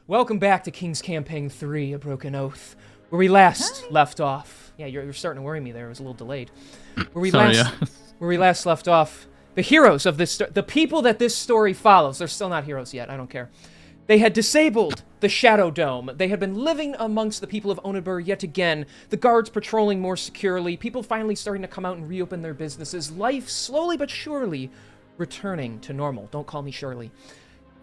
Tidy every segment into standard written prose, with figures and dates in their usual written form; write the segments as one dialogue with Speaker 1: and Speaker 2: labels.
Speaker 1: Welcome back to King's Campaign 3, A Broken Oath, where we last left off. Yeah, you're starting to worry me there. It was a little delayed. Where we last left off, the heroes of this the people that this story follows, they're still not heroes yet, I don't care. They had disabled the Shadow Dome. They had been living amongst the people of Onibur yet again, the guards patrolling more securely, people finally starting to come out and reopen their businesses, life slowly but surely returning to normal. Don't call me Shirley.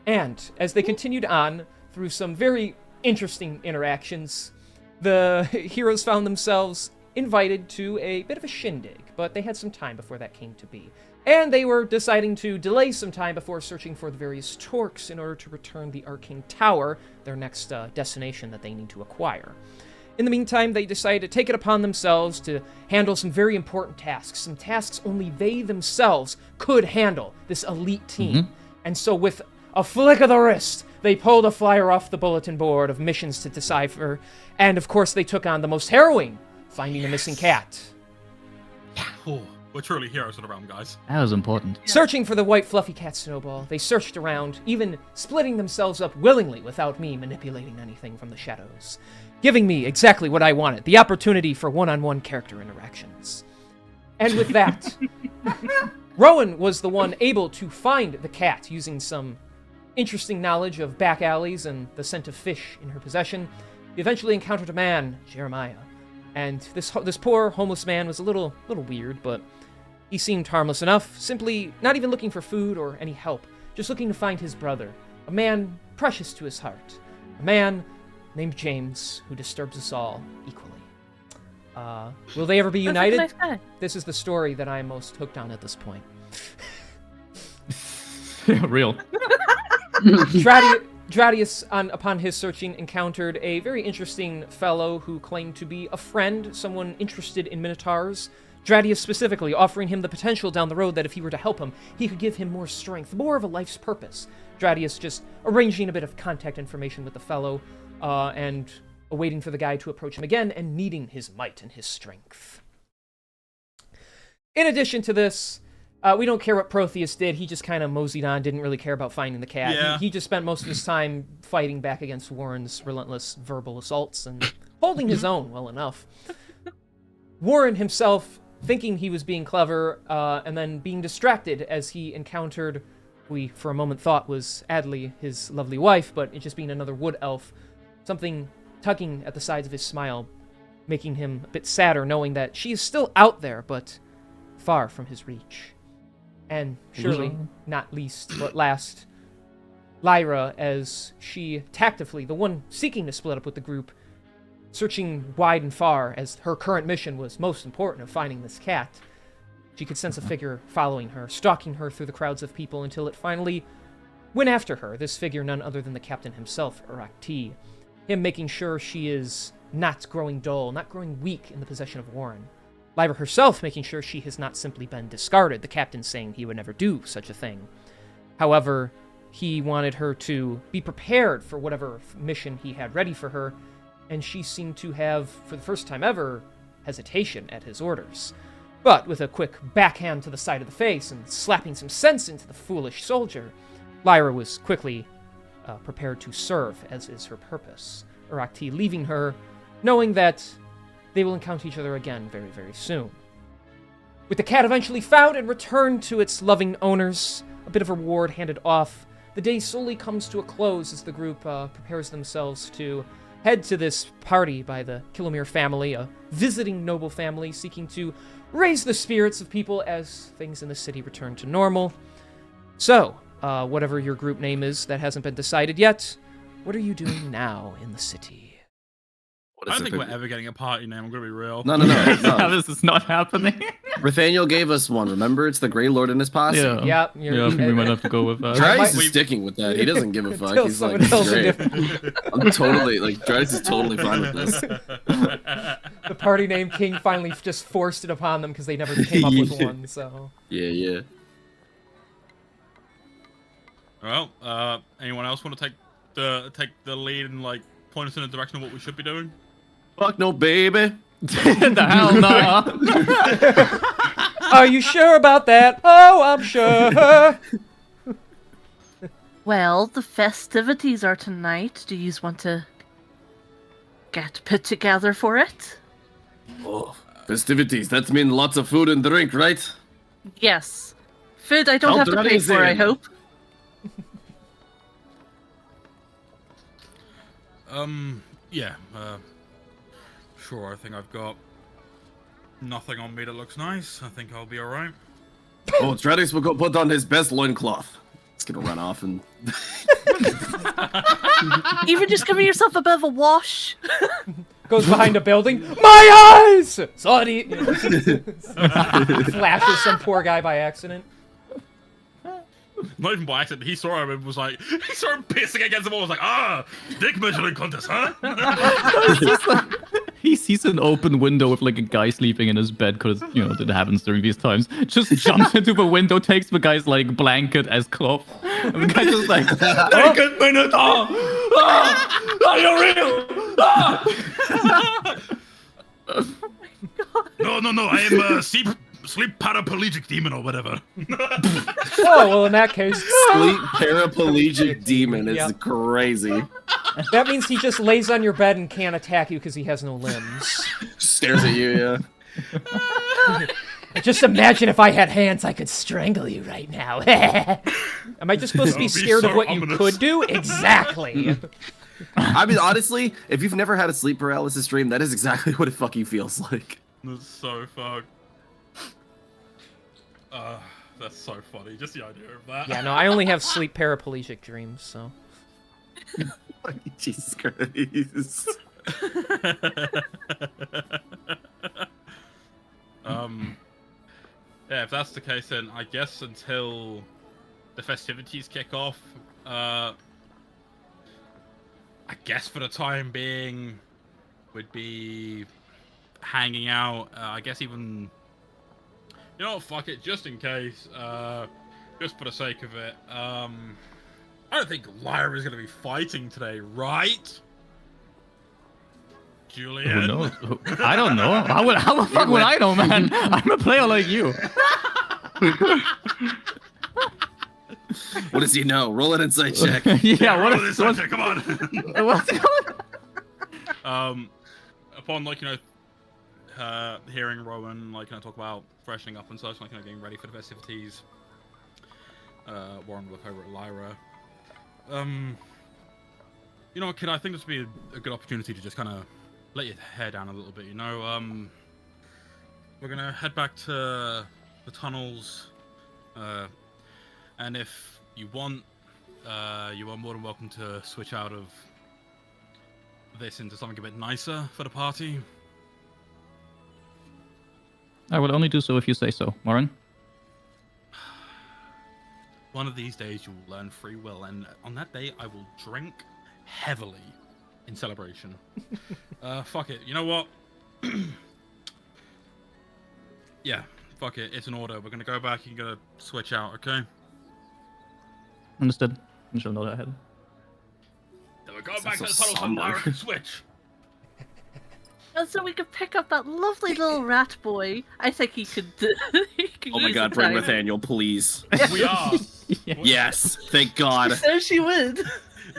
Speaker 1: And as they continued on through some very interesting interactions, the heroes found themselves invited to a bit of a shindig, but they had some time before that came to be. And they were deciding to delay some time before searching for the various Torques in order to return the Arcane Tower, their next destination that they need to acquire. In the meantime, they decided to take it upon themselves to handle some very important tasks, some tasks only they themselves could handle, this elite team. Mm-hmm. And so with a flick of the wrist, they pulled a flyer off the bulletin board of missions to decipher, and of course they took on the most harrowing, finding a missing cat.
Speaker 2: Oh, we're truly heroes of the realm, guys.
Speaker 3: That was important.
Speaker 1: Searching for the white fluffy cat Snowball, they searched around, even splitting themselves up willingly without me manipulating anything from the shadows, giving me exactly what I wanted, the opportunity for one-on-one character interactions. And with that, Rowan was the one able to find the cat using some interesting knowledge of back alleys and the scent of fish in her possession. He eventually encountered a man, Jeremiah, and this poor homeless man was a little weird, but he seemed harmless enough, simply not even looking for food or any help, just looking to find his brother, a man precious to his heart, a man named James who disturbs us all equally. Will they ever be united?
Speaker 4: Nice guy.
Speaker 1: This is the story that I'm most hooked on at this point.
Speaker 3: Real.
Speaker 1: Dradius, upon his searching, encountered a very interesting fellow who claimed to be a friend, someone interested in Minotaurs. Dradius specifically offering him the potential down the road that if he were to help him, he could give him more strength, more of a life's purpose. Dradius just arranging a bit of contact information with the fellow, and awaiting for the guy to approach him again and needing his might and his strength. In addition to this, we don't care what Protheus did. He just kind of moseyed on, didn't really care about finding the cat.
Speaker 2: Yeah.
Speaker 1: He just spent most of his time fighting back against Warren's relentless verbal assaults and holding his own well enough. Warren himself, thinking he was being clever, and then being distracted as he encountered, we for a moment thought was Adley, his lovely wife, but it just being another wood elf, something tugging at the sides of his smile, making him a bit sadder, knowing that she is still out there, but far from his reach. And surely, not least but last, Lyra, as she tactfully, the one seeking to split up with the group, searching wide and far, as her current mission was most important of finding this cat. She could sense a figure following her, stalking her through the crowds of people until it finally went after her, this figure none other than the captain himself, Urakti. Him making sure she is not growing dull, not growing weak in the possession of Warren. Lyra herself making sure she has not simply been discarded, the captain saying he would never do such a thing. However, he wanted her to be prepared for whatever mission he had ready for her, and she seemed to have, for the first time ever, hesitation at his orders. But with a quick backhand to the side of the face and slapping some sense into the foolish soldier, Lyra was quickly prepared to serve, as is her purpose. Urakti leaving her, knowing that they will encounter each other again very, very soon. With the cat eventually found and returned to its loving owners, a bit of reward handed off, the day slowly comes to a close as the group prepares themselves to head to this party by the Kilomere family, a visiting noble family seeking to raise the spirits of people as things in the city return to normal. So, whatever your group name is that hasn't been decided yet, what are you doing now in the city?
Speaker 2: I don't think we're ever getting a party name, I'm going to be real.
Speaker 5: No.
Speaker 3: This is not happening.
Speaker 5: Nathaniel gave us one. Remember, it's the Grey Lord and his posse.
Speaker 3: Yeah.
Speaker 1: Yep.
Speaker 3: We might have to go with that.
Speaker 5: Dryas is sticking with that. He doesn't give a fuck. He's like, it's great. I'm totally, Dryas is totally fine with this.
Speaker 1: The party name King finally just forced it upon them because they never came up with one, so...
Speaker 5: Yeah.
Speaker 2: Well, anyone else want to take the lead and, point us in the direction of what we should be doing?
Speaker 5: Fuck no, baby.
Speaker 3: The hell no.
Speaker 1: Are you sure about that? Oh, I'm sure.
Speaker 4: Well, the festivities are tonight. Do you want to get put together for it?
Speaker 5: Oh, festivities. That means lots of food and drink, right?
Speaker 4: Yes. Food I don't have to pay for, I hope.
Speaker 2: Yeah, sure, I think I've got nothing on me that looks nice. I think I'll be alright.
Speaker 5: Oh, Tradis will go put on his best loincloth. He's gonna run off and...
Speaker 4: Even just giving yourself a bit of a wash.
Speaker 1: Goes behind a building. My eyes! Sorry. Flashes some poor guy by accident.
Speaker 2: Not even by accident. He saw him and was like, he saw him pissing against the wall. Was like, dick measuring contest, huh?
Speaker 3: He sees an open window with like a guy sleeping in his bed, because that happens during these times. Just jumps into the window, takes the guy's like blanket as cloth, and the guy's just like, "Naked Minotaur! Are you real?"
Speaker 2: No, I am sleep paraplegic demon or whatever.
Speaker 1: Oh, well, in that case...
Speaker 5: Sleep paraplegic demon. It's
Speaker 1: Yep.
Speaker 5: crazy.
Speaker 1: That means he just lays on your bed and can't attack you because he has no limbs.
Speaker 5: Stares at you, yeah.
Speaker 1: Just imagine if I had hands, I could strangle you right now. Am I just supposed to be
Speaker 2: That would be
Speaker 1: scared of
Speaker 2: so
Speaker 1: what
Speaker 2: ominous.
Speaker 1: you could do? Exactly.
Speaker 5: I mean, honestly, if you've never had a sleep paralysis dream, that is exactly what it fucking feels like.
Speaker 2: That's so fucked. That's so funny. Just the idea of that.
Speaker 1: Yeah, no, I only have sleep paraplegic dreams, so...
Speaker 5: Jesus Christ.
Speaker 2: Yeah, if that's the case, then I guess until the festivities kick off, I guess for the time being, we'd be hanging out. I guess even, fuck it, just in case, just for the sake of it. I don't think Lyra is going to be fighting today, right? Julian?
Speaker 3: Who knows? I don't know. How the fuck would I know, man? I'm a player like you.
Speaker 5: What does he know? Roll an insight check.
Speaker 3: Yeah,
Speaker 2: Roll
Speaker 3: what
Speaker 2: this
Speaker 3: is what's,
Speaker 2: one, come on.
Speaker 3: what's going
Speaker 2: Upon hearing Rowan talk about freshening up and such, getting ready for the festivities, Warren will look over at Lyra. You know what, kid? I think this would be a good opportunity to just kind of let your hair down a little bit. We're gonna head back to the tunnels, and if you want, you are more than welcome to switch out of this into something a bit nicer for the party.
Speaker 3: I will only do so if you say so, Warren.
Speaker 2: One of these days you will learn free will, and on that day I will drink heavily in celebration. Fuck it. You know what? Yeah, fuck it. It's an order. We're gonna go back and gonna switch out, okay?
Speaker 3: Understood. I shall note ahead.
Speaker 2: Then we're going back to the
Speaker 5: so
Speaker 2: tunnels and
Speaker 5: somber.
Speaker 2: Lyra can switch.
Speaker 4: And so we could pick up that lovely little rat boy. I think he could. He could
Speaker 5: Oh my
Speaker 4: use
Speaker 5: god,
Speaker 4: the
Speaker 5: bring
Speaker 4: time.
Speaker 5: Nathaniel, please.
Speaker 2: We are.
Speaker 5: Yes, thank God.
Speaker 4: So she would.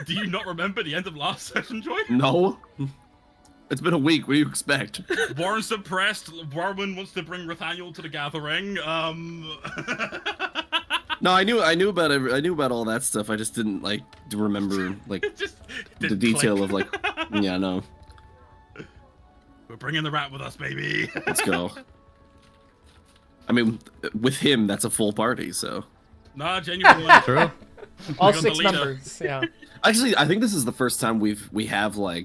Speaker 2: Do you not remember the end of last session, Joy?
Speaker 5: No? It's been a week, what do you expect?
Speaker 2: Warren's suppressed. Warren wants to bring Nathaniel to the gathering.
Speaker 5: No, I knew about all that stuff. I just didn't remember
Speaker 2: Just
Speaker 5: the
Speaker 2: didn't
Speaker 5: detail
Speaker 2: click.
Speaker 5: of yeah, no.
Speaker 2: We're bringing the rat with us, baby.
Speaker 5: Let's go. I mean, with him, that's a full party, so.
Speaker 2: Nah, genuinely.
Speaker 3: True.
Speaker 1: All
Speaker 2: We got the
Speaker 1: 6
Speaker 2: leader.
Speaker 1: members, yeah.
Speaker 5: Actually, I think this is the first time we have an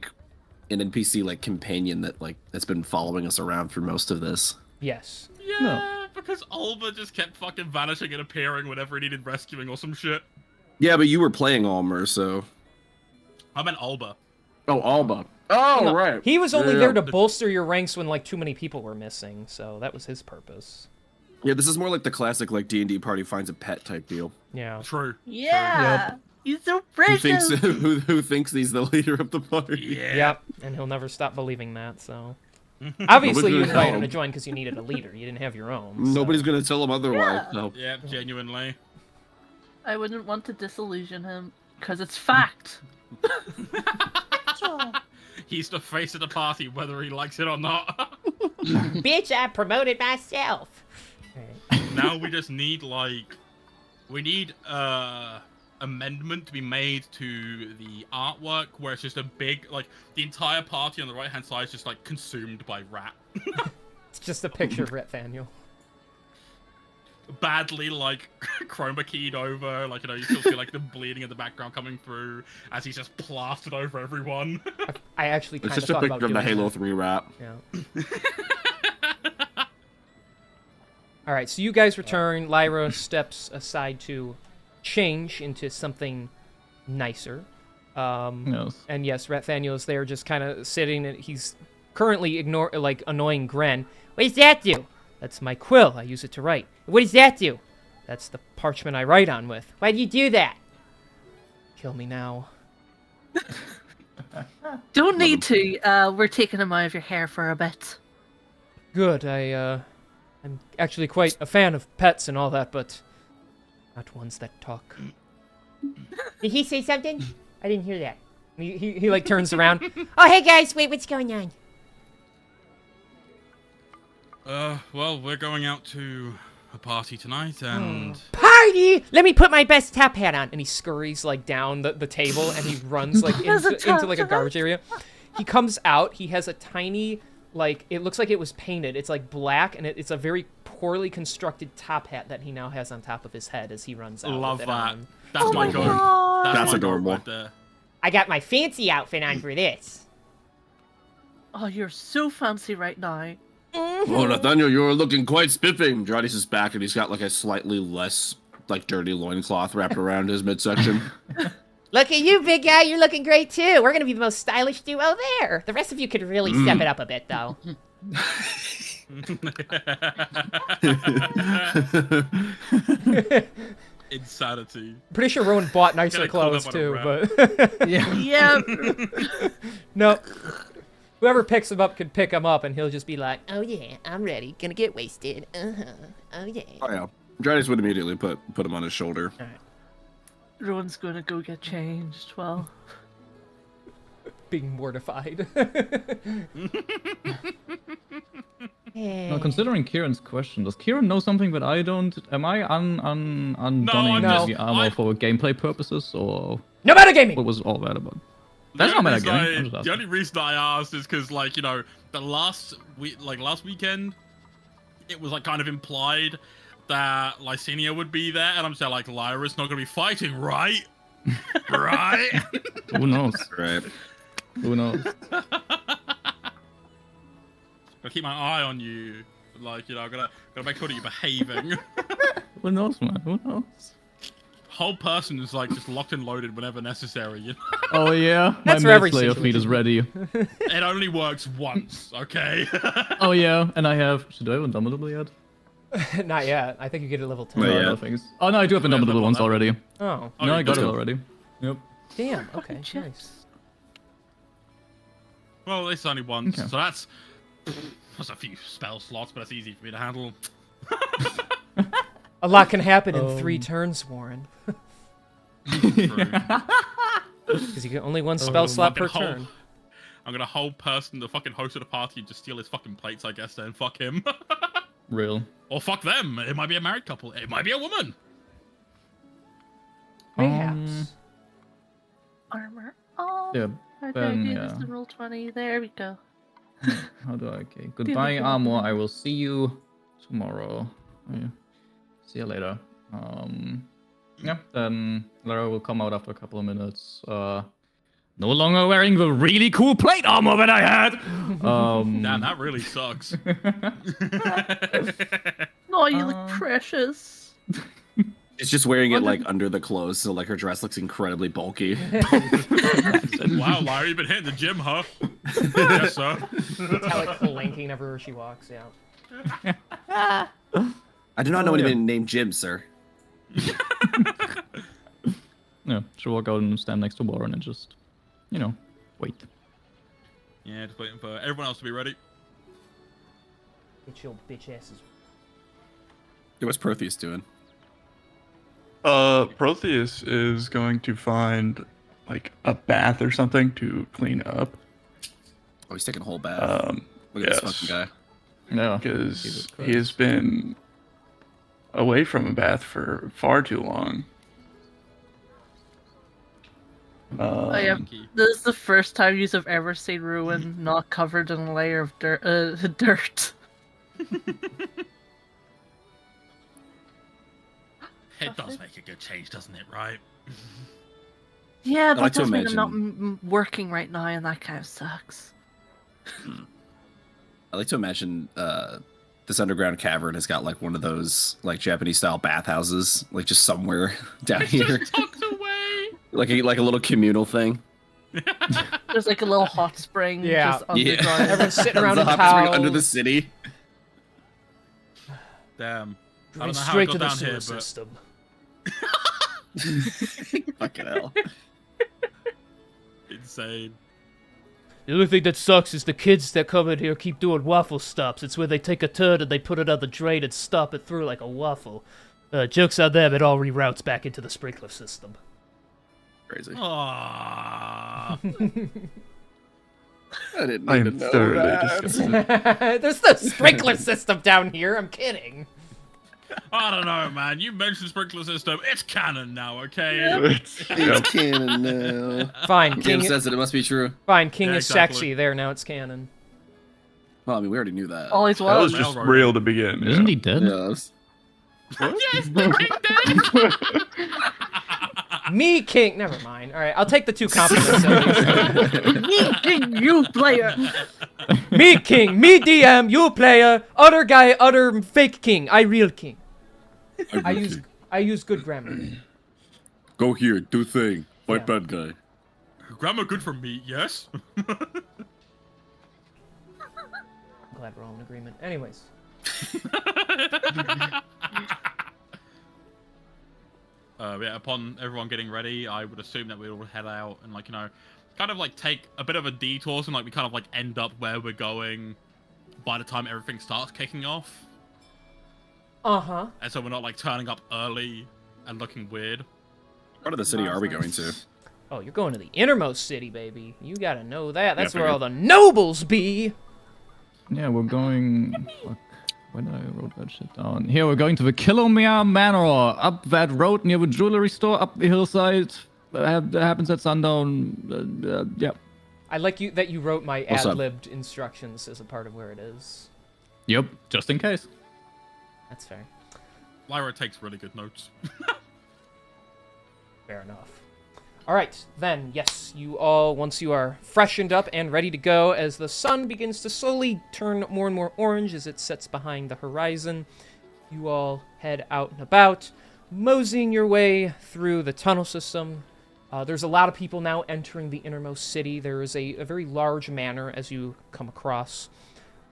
Speaker 5: NPC companion that's been following us around through most of this.
Speaker 1: Yes.
Speaker 2: Yeah, because Alba just kept fucking vanishing and appearing whenever he needed rescuing or some shit.
Speaker 5: Yeah, but you were playing Almer, so.
Speaker 2: I meant Alba.
Speaker 5: Oh, Alba. Oh,
Speaker 1: No,
Speaker 5: right.
Speaker 1: He was only
Speaker 5: Yeah.
Speaker 1: there to bolster your ranks when too many people were missing, so that was his purpose.
Speaker 5: Yeah, this is more like the classic DnD party finds a pet type deal.
Speaker 1: Yeah.
Speaker 2: True.
Speaker 4: Yeah. He's so
Speaker 5: Who
Speaker 4: precious.
Speaker 5: thinks who thinks he's the leader of the party?
Speaker 2: Yeah.
Speaker 1: Yep, and he'll never stop believing that, so... Obviously you
Speaker 5: Nobody's gonna
Speaker 1: invited
Speaker 5: tell
Speaker 1: him to
Speaker 5: him.
Speaker 1: join because you needed a leader. You didn't have your own. So.
Speaker 5: Nobody's gonna tell him otherwise.
Speaker 4: Yeah.
Speaker 5: No.
Speaker 2: Yeah, genuinely.
Speaker 4: I wouldn't want to disillusion him, because it's fact.
Speaker 2: He's the face of the party, whether he likes it or not.
Speaker 1: Bitch, I promoted myself.
Speaker 2: Now we just need amendment to be made to the artwork where it's just a big, like, the entire party on the right hand side is just like consumed by rat.
Speaker 1: It's just a picture of Nathaniel.
Speaker 2: Badly like chroma keyed over, like, you know, you still see like the bleeding in the background coming through as he's just plastered over everyone.
Speaker 1: I actually
Speaker 5: It's
Speaker 1: kind of
Speaker 5: just a
Speaker 1: thought about
Speaker 5: picture of the
Speaker 1: doing
Speaker 5: Halo
Speaker 1: that.
Speaker 5: 3 wrap.
Speaker 1: Yeah. All right, so you guys return. Lyra steps aside to change into something nicer.
Speaker 3: Yes.
Speaker 1: And yes, Nathaniel is there, just kind of sitting. And he's currently annoying Gren. What does that do? That's my quill. I use it to write. What does that do? That's the parchment I write on with. Why do you do that? Kill me now.
Speaker 4: Don't need to. We're taking him out of your hair for a bit.
Speaker 1: Good. I'm actually quite a fan of pets and all that, but not ones that talk. Did he say something? I didn't hear that. He like turns around. Oh, hey guys, wait, what's going on?
Speaker 2: Well, we're going out to a party tonight, and
Speaker 1: Party! Let me put my best top hat on. And he scurries like down the table and he runs like into like a garbage area. He comes out. He has a tiny, like, it looks like it was painted. It's like black, and it's a very poorly constructed top hat that he now has on top of his head as he runs out.
Speaker 2: love
Speaker 1: with it
Speaker 2: that.
Speaker 1: on.
Speaker 2: That's
Speaker 4: Oh
Speaker 2: my
Speaker 4: my
Speaker 2: goal.
Speaker 4: God.
Speaker 2: That's
Speaker 5: That's
Speaker 2: my
Speaker 5: adorable.
Speaker 2: goal right there.
Speaker 1: I got my fancy outfit on for this.
Speaker 4: Oh, you're so fancy right now.
Speaker 5: Oh, Nathaniel, you're looking quite spiffing. Jardis is back, and he's got like a slightly less like dirty loincloth wrapped around his midsection.
Speaker 1: Look at you, big guy. You're looking great, too. We're going to be the most stylish duo there. The rest of you could really step it up a bit, though.
Speaker 2: Insanity.
Speaker 1: Pretty sure Rowan bought nicer
Speaker 2: Gotta call
Speaker 1: clothes,
Speaker 2: them on a
Speaker 1: too,
Speaker 2: rap.
Speaker 1: but...
Speaker 3: Yeah.
Speaker 4: Yeah.
Speaker 1: No. Whoever picks him up could pick him up, and he'll just be like, oh, yeah, I'm ready. Gonna get wasted. Uh-huh. Oh, yeah.
Speaker 5: Oh yeah, Jardis would immediately put him on his shoulder.
Speaker 4: Rowan's gonna go get changed. Well,
Speaker 1: Being mortified.
Speaker 3: Now, considering Kieran's question, does Kieran know something that I don't? Am I undonning
Speaker 1: No.
Speaker 3: the armor for gameplay purposes, or
Speaker 1: No metagaming!
Speaker 3: what was all that about? That's not metagaming. I'm just
Speaker 2: The
Speaker 3: asking.
Speaker 2: only reason I asked is because, like, you know, the last weekend, it was like kind of implied that Lysenia would be there, and I'm saying like Lyra's not gonna be fighting, right? Right?
Speaker 3: Who knows?
Speaker 5: Right.
Speaker 3: Who knows?
Speaker 2: Gotta keep my eye on you. Like, you know, gotta make sure that you're behaving.
Speaker 3: Who knows, man? Who knows?
Speaker 2: Whole person is like just locked and loaded whenever necessary. You know?
Speaker 3: Oh yeah,
Speaker 1: That's
Speaker 3: my
Speaker 1: for every
Speaker 3: Maid Slayer fleet is ready.
Speaker 2: It only works once, okay?
Speaker 3: Oh yeah, and I have. Should I have Indomitable yet?
Speaker 1: Not yet. I think you get a level 10.
Speaker 5: Not
Speaker 3: No,
Speaker 5: yet.
Speaker 3: no thanks. Oh no, I do have Indomitable ones already.
Speaker 1: Oh.
Speaker 2: Oh,
Speaker 3: No,
Speaker 2: you
Speaker 3: I got
Speaker 2: do?
Speaker 3: it already. Yep.
Speaker 1: Damn. Okay.
Speaker 4: fucking
Speaker 1: Nice.
Speaker 4: chips.
Speaker 2: Well, it's only once,
Speaker 3: Okay.
Speaker 2: so that's a few spell slots, but that's easy for me to handle.
Speaker 1: A lot can happen in 3 turns, Warren.
Speaker 2: True.
Speaker 1: Because you get only one spell slot per
Speaker 2: fucking
Speaker 1: turn.
Speaker 2: I'm gonna hold person, the fucking host of the party, and just steal his fucking plates, I guess, then fuck him.
Speaker 3: Real.
Speaker 2: Or fuck them. It might be a married couple. It might be a woman.
Speaker 1: Mayhaps.
Speaker 4: Armor. Oh.
Speaker 3: Yeah.
Speaker 4: I
Speaker 3: then,
Speaker 4: do this
Speaker 3: yeah.
Speaker 4: in roll 20. There we go.
Speaker 3: How do I? Okay. Goodbye, armor. I will see you tomorrow. Yeah. See you later. Yeah. Then Lara will come out after a couple of minutes. No longer wearing the really cool plate armor that I had.
Speaker 2: Damn, that really sucks.
Speaker 4: Oh, you look precious.
Speaker 5: It's just wearing it like under the clothes, so like her dress looks incredibly bulky.
Speaker 2: Wow, Larry, you've been hitting the gym, huh? Yes, sir.
Speaker 1: How like clanking everywhere she walks. Yeah.
Speaker 5: I do not know anybody named Jim, sir.
Speaker 3: Yeah. She'll walk out and stand next to Warren and just, wait.
Speaker 2: Yeah, just waiting for everyone else to be ready.
Speaker 1: Get your bitch asses.
Speaker 5: What's Protheus doing?
Speaker 6: Protheus is going to find like a bath or something to clean up.
Speaker 5: Oh, he's taking a whole bath. Look at
Speaker 6: Yes.
Speaker 5: this fucking guy.
Speaker 3: No.
Speaker 6: Because he has been away from a bath for far too long.
Speaker 4: Oh, yeah. This is the first time you have ever seen Ruin not covered in a layer of dirt.
Speaker 2: It does make a good change, doesn't it? Right?
Speaker 4: Yeah,
Speaker 5: I like
Speaker 4: that
Speaker 5: to
Speaker 4: does mean I'm not
Speaker 5: imagine-
Speaker 4: working right now, and that kind of sucks.
Speaker 5: I like to imagine this underground cavern has got like one of those like Japanese style bathhouses, like just somewhere down here,
Speaker 2: Just tucked away.
Speaker 5: like a little communal thing.
Speaker 4: There's like a little hot spring
Speaker 1: Yeah.
Speaker 4: just underground.
Speaker 1: Everyone's sitting around
Speaker 5: There's
Speaker 1: in
Speaker 5: a hot spring
Speaker 1: towels.
Speaker 5: under the city.
Speaker 2: Damn. I
Speaker 1: Going
Speaker 2: don't know how
Speaker 1: straight
Speaker 2: I
Speaker 1: to
Speaker 2: got
Speaker 1: the
Speaker 2: down
Speaker 1: sewer
Speaker 2: here, but
Speaker 1: system.
Speaker 5: Fucking hell.
Speaker 2: insane.
Speaker 1: The only thing that sucks is the kids that come in here keep doing waffle stops. It's where they take a turd and they put it on the drain and stop it through like a waffle. Joke's on them, it all reroutes back into the sprinkler system.
Speaker 5: Crazy.
Speaker 2: Aww.
Speaker 5: I didn't
Speaker 6: I
Speaker 5: need
Speaker 6: am
Speaker 5: to know
Speaker 6: thoroughly
Speaker 5: that.
Speaker 6: disgusted.
Speaker 1: There's no sprinkler system down here, I'm kidding.
Speaker 2: I don't know, man. You mentioned sprinkler system. It's canon now, okay?
Speaker 6: It's-
Speaker 5: It's
Speaker 6: yep.
Speaker 5: canon now.
Speaker 1: Fine,
Speaker 5: King
Speaker 1: King,
Speaker 5: says it, it must be true.
Speaker 1: fine, King
Speaker 2: Yeah,
Speaker 1: is
Speaker 2: exactly.
Speaker 1: sexy. There, now it's canon.
Speaker 5: Well, I mean, we already knew that.
Speaker 4: Always
Speaker 6: That was
Speaker 4: was.
Speaker 6: just
Speaker 2: Railroad.
Speaker 6: real to begin.
Speaker 3: Isn't he
Speaker 6: yeah.
Speaker 3: dead?
Speaker 5: Yes.
Speaker 2: Yes, the king did.
Speaker 1: Me, King. Never mind. All right, I'll take the two compliments. At least.
Speaker 4: You player.
Speaker 1: Me, King. Me, DM. You, player. Other guy. Other fake King. I real King. I use good grammar.
Speaker 5: Go here, do thing. Fight
Speaker 1: Yeah.
Speaker 5: bad guy.
Speaker 2: Grammar good for meat, yes?
Speaker 1: Glad we're all in agreement. Anyways.
Speaker 2: Yeah, upon everyone getting ready, I would assume that we'll head out and, like, you know, kind of, like, take a bit of a detour and, like, we kind of, like, end up where we're going by the time everything starts kicking off.
Speaker 1: Uh-huh.
Speaker 2: And so we're not, like, turning up early and looking weird.
Speaker 5: What part of the city are we going to?
Speaker 1: Oh, you're going to the innermost city, baby. You gotta know that. That's where
Speaker 5: figured.
Speaker 1: all the nobles be.
Speaker 3: Yeah, we're going. Fuck. When I wrote that shit down. Here, we're going to the Kilomere Manor, up that road near the jewelry store, up the hillside. That happens at sundown. Yeah.
Speaker 1: I like you that you wrote my
Speaker 5: What's up?
Speaker 1: ad-libbed instructions as a part of where it is.
Speaker 3: Yep, just in case.
Speaker 1: That's fair.
Speaker 2: Lyra takes really good notes.
Speaker 1: Fair enough. All right, then, yes, you all, once you are freshened up and ready to go, as the sun begins to slowly turn more and more orange as it sets behind the horizon, you all head out and about, moseying your way through the tunnel system. There's a lot of people now entering the innermost city. There is a very large manor as you come across.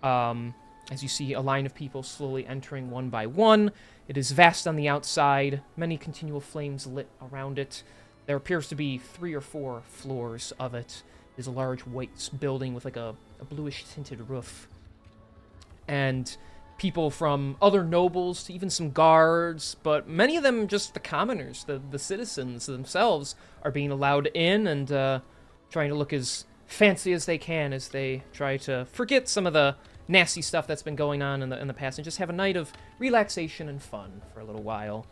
Speaker 1: As you see a line of people slowly entering one by one. It is vast on the outside, many continual flames lit around it. There appears to be 3 or 4 floors of it. It is a large white building with like a bluish tinted roof. And people from other nobles to even some guards, but many of them just the commoners, the citizens themselves, are being allowed in and trying to look as fancy as they can as they try to forget some of the nasty stuff that's been going on in the past and just have a night of relaxation and fun for a little while.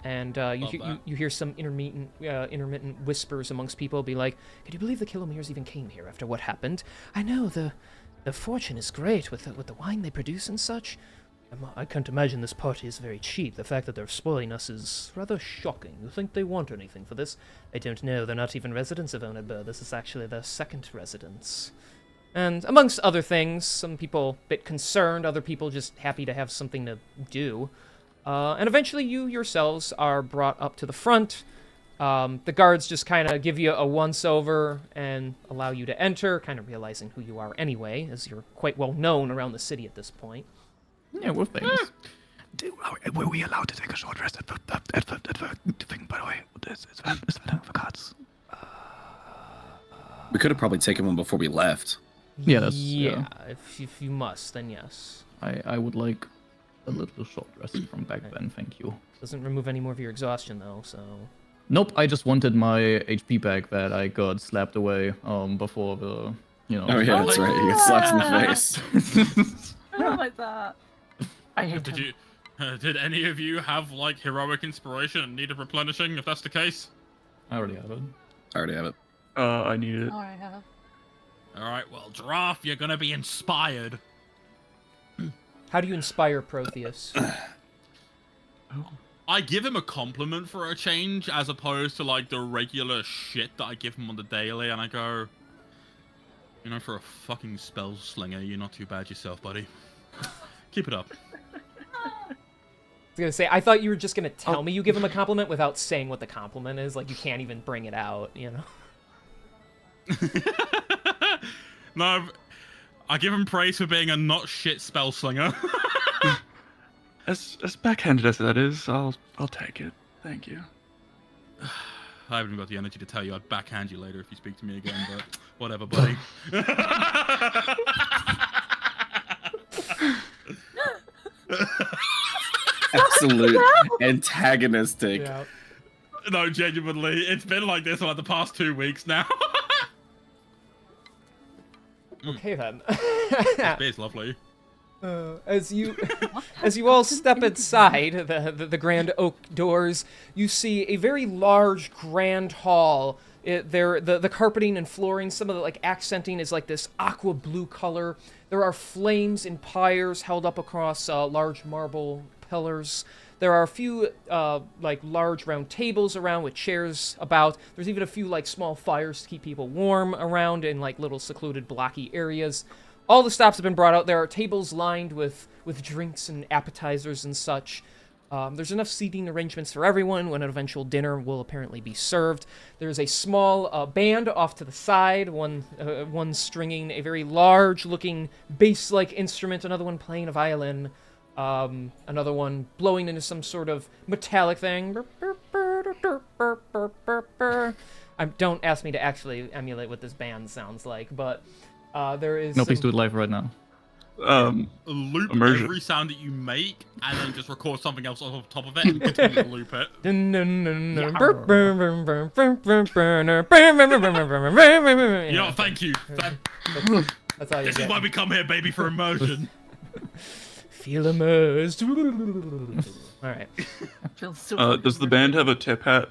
Speaker 1: You hear some intermittent whispers amongst people, be like, "Could you believe the Kilomeres even came here after what happened? I know the fortune is great with the wine they produce and such. I can't imagine this party is very cheap. The fact that they're spoiling us is rather shocking. You think they want anything for this? I don't know. They're not even residents of Onabur. This is actually their second residence." And amongst other things, some people a bit concerned, other people just happy to have something to do. And eventually you yourselves are brought up to the front. The guards just kind of give you a once-over and allow you to enter, kind of realizing who you are anyway, as you're quite well known around the city at this point.
Speaker 3: Yeah, we're famous.
Speaker 6: Were we allowed to take a short rest at the thing, by the way? Is the cards?
Speaker 5: We could have probably taken one before we left.
Speaker 3: Yeah, that's
Speaker 1: Yeah, if you must, then yes.
Speaker 3: I would like a little short rest from back then, thank you.
Speaker 1: Doesn't remove any more of your exhaustion though, so.
Speaker 3: Nope, I just wanted my HP back that I got slapped away before the,
Speaker 5: Oh yeah, that's right. You get slapped in the face.
Speaker 4: I don't like that. I hate
Speaker 2: Did
Speaker 4: him.
Speaker 2: you? Did any of you have like heroic inspiration and needed replenishing? If that's the case.
Speaker 3: I already have it.
Speaker 5: I already have it.
Speaker 6: I need it.
Speaker 4: Oh, I have.
Speaker 2: All right, well, Giraffe, you're gonna be inspired.
Speaker 1: How do you inspire Protheus?
Speaker 2: I give him a compliment for a change, as opposed to like the regular shit that I give him on the daily, and I go, you know, for a fucking spell slinger, you're not too bad yourself, buddy. Keep it up.
Speaker 1: I was gonna say, I thought you were just gonna tell me you give him a compliment without saying what the compliment is. Like, you can't even bring it out, you know?
Speaker 2: No, I give him praise for being a not shit spell slinger.
Speaker 6: As backhanded as that is, I'll take it. Thank you.
Speaker 2: I haven't even got the energy to tell you I'd backhand you later if you speak to me again, but whatever, buddy.
Speaker 5: Absolute antagonistic.
Speaker 1: Yeah.
Speaker 2: No, genuinely, it's been like this for like the past 2 weeks now.
Speaker 1: Okay then.
Speaker 2: This beer's lovely.
Speaker 1: As you all step inside the grand oak doors, you see a very large grand hall. The carpeting and flooring, some of the like accenting is like this aqua blue color. There are flames and pyres held up across large marble pillars. There are a few like large round tables around with chairs about. There's even a few like small fires to keep people warm around in like little secluded blocky areas. All the stops have been brought out. There are tables lined with drinks and appetizers and such. There's enough seating arrangements for everyone when an eventual dinner will apparently be served. There's a small band off to the side, one stringing a very large-looking bass-like instrument, another one playing a violin, another one blowing into some sort of metallic thing. Don't ask me to actually emulate what this band sounds like, but there is...
Speaker 3: No, please do it live right now.
Speaker 2: Loop
Speaker 6: Immersion.
Speaker 2: every sound that you make, and then just record something else on top of it and continue to loop it. You know, thank you.
Speaker 1: That's all you
Speaker 2: This
Speaker 1: get.
Speaker 2: is why we come here, baby, for immersion.
Speaker 1: Feel immersed. All right.
Speaker 4: Feels so
Speaker 6: Does the band have a tip hat?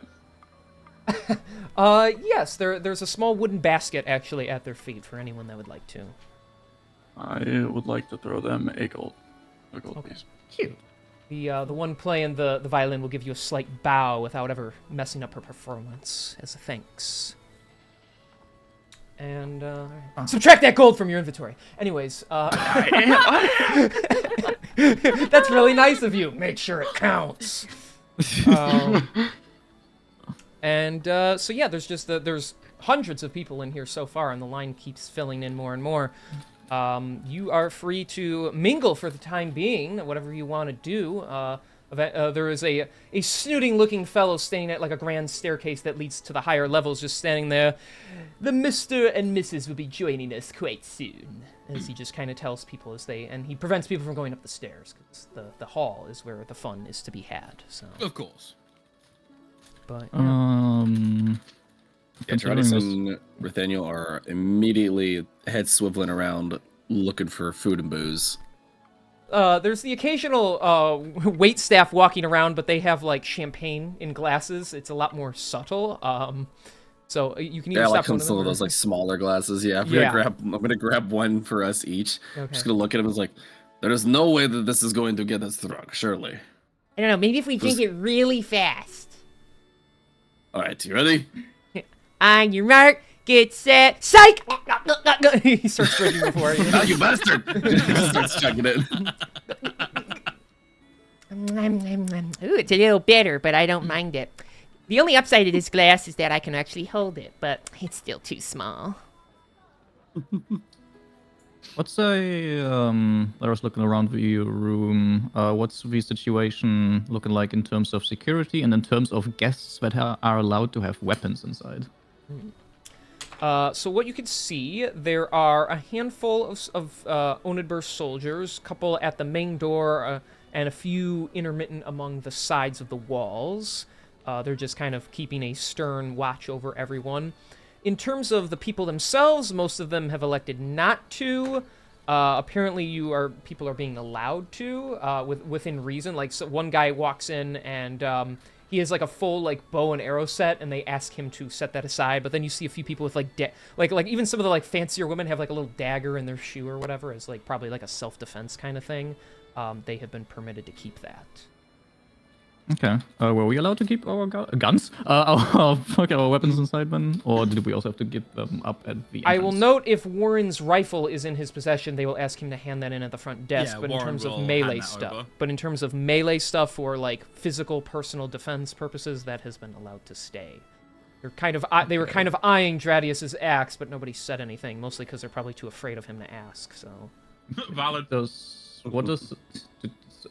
Speaker 1: Yes, there's a small wooden basket actually at their feet for anyone that would like to.
Speaker 6: I would like to throw them a gold piece.
Speaker 1: Cute. The one playing the violin will give you a slight bow without ever messing up her performance as a thanks. And subtract that gold from your inventory. Anyways, that's really nice of you. Make sure it counts. And so yeah, there's hundreds of people in here so far, and the line keeps filling in more and more. You are free to mingle for the time being, whatever you want to do. There is a snooting-looking fellow standing at like a grand staircase that leads to the higher levels, just standing there. The Mr. and Mrs. will be joining us quite soon, as he just kind of tells people and he prevents people from going up the stairs, because the hall is where the fun is to be had. So.
Speaker 2: Of course.
Speaker 1: But
Speaker 5: Yeah, Taranis and Nathaniel are immediately head swiveling around looking for food and booze.
Speaker 1: There's the occasional wait staff walking around, but they have like champagne in glasses. It's a lot more subtle. So you can either
Speaker 5: like
Speaker 1: stop one
Speaker 5: some of those like smaller glasses. Yeah, I'm gonna grab one for us each.
Speaker 1: Okay.
Speaker 5: Just gonna look at him and like, there is no way that this is going to get us drunk, surely.
Speaker 7: I don't know, maybe if we drink it really fast.
Speaker 5: All right, you ready?
Speaker 7: On your mark, get set, psych!
Speaker 1: He starts drinking before you.
Speaker 5: Oh, you bastard! Just starts chugging it.
Speaker 7: Ooh, it's a little bitter, but I don't mind it. The only upside of this glass is that I can actually hold it, but it's still too small.
Speaker 3: What's I was looking around the room. What's the situation looking like in terms of security and in terms of guests that are allowed to have weapons inside?
Speaker 1: So what you can see, there are a handful of Onidburst soldiers, a couple at the main door, and a few intermittent among the sides of the walls. They're just kind of keeping a stern watch over everyone. In terms of the people themselves, most of them have elected not to. Apparently, people are being allowed to, within reason. Like, so one guy walks in and he has like a full like bow and arrow set, and they ask him to set that aside. But then you see a few people with like even some of the like fancier women have like a little dagger in their shoe or whatever, as like probably like a self-defense kind of thing. They have been permitted to keep that.
Speaker 3: Okay. Were we allowed to keep our guns? Our weapons inside then? Or did we also have to give them up at the entrance?
Speaker 1: I will note if Warren's rifle is in his possession, they will ask him to hand that in at the front desk.
Speaker 2: Yeah,
Speaker 1: but in
Speaker 2: Warren
Speaker 1: terms of
Speaker 2: will
Speaker 1: melee
Speaker 2: hand that
Speaker 1: stuff,
Speaker 2: over.
Speaker 1: but in terms of melee stuff for like physical personal defense purposes, that has been allowed to stay. They were kind of eyeing Dradius's axe, but nobody said anything, mostly because they're probably too afraid of him to ask. So
Speaker 2: Valid.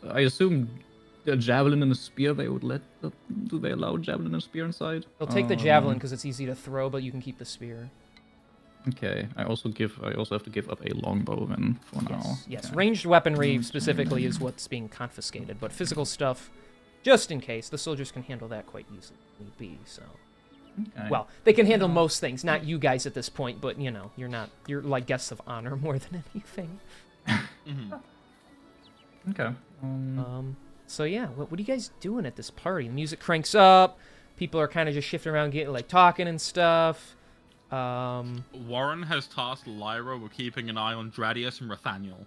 Speaker 3: I assume a javelin and a spear they would do they allow javelin and spear inside?
Speaker 1: they'll take the javelin because it's easy to throw, but you can keep the spear.
Speaker 3: Okay. I also have to give up a longbow then for now.
Speaker 1: Yes.
Speaker 3: Okay.
Speaker 1: Ranged weaponry specifically is what's being confiscated, but physical stuff, just in case, the soldiers can handle that quite easily if need be. So,
Speaker 3: Okay.
Speaker 1: well, they can handle most things, not you guys at this point, but you know, you're like guests of honor more than anything.
Speaker 3: Okay.
Speaker 1: So yeah, what are you guys doing at this party? The music cranks up. People are kind of just shifting around, getting like talking and stuff.
Speaker 2: Warren has tasked Lyra with keeping an eye on Dradius and Rathaniel.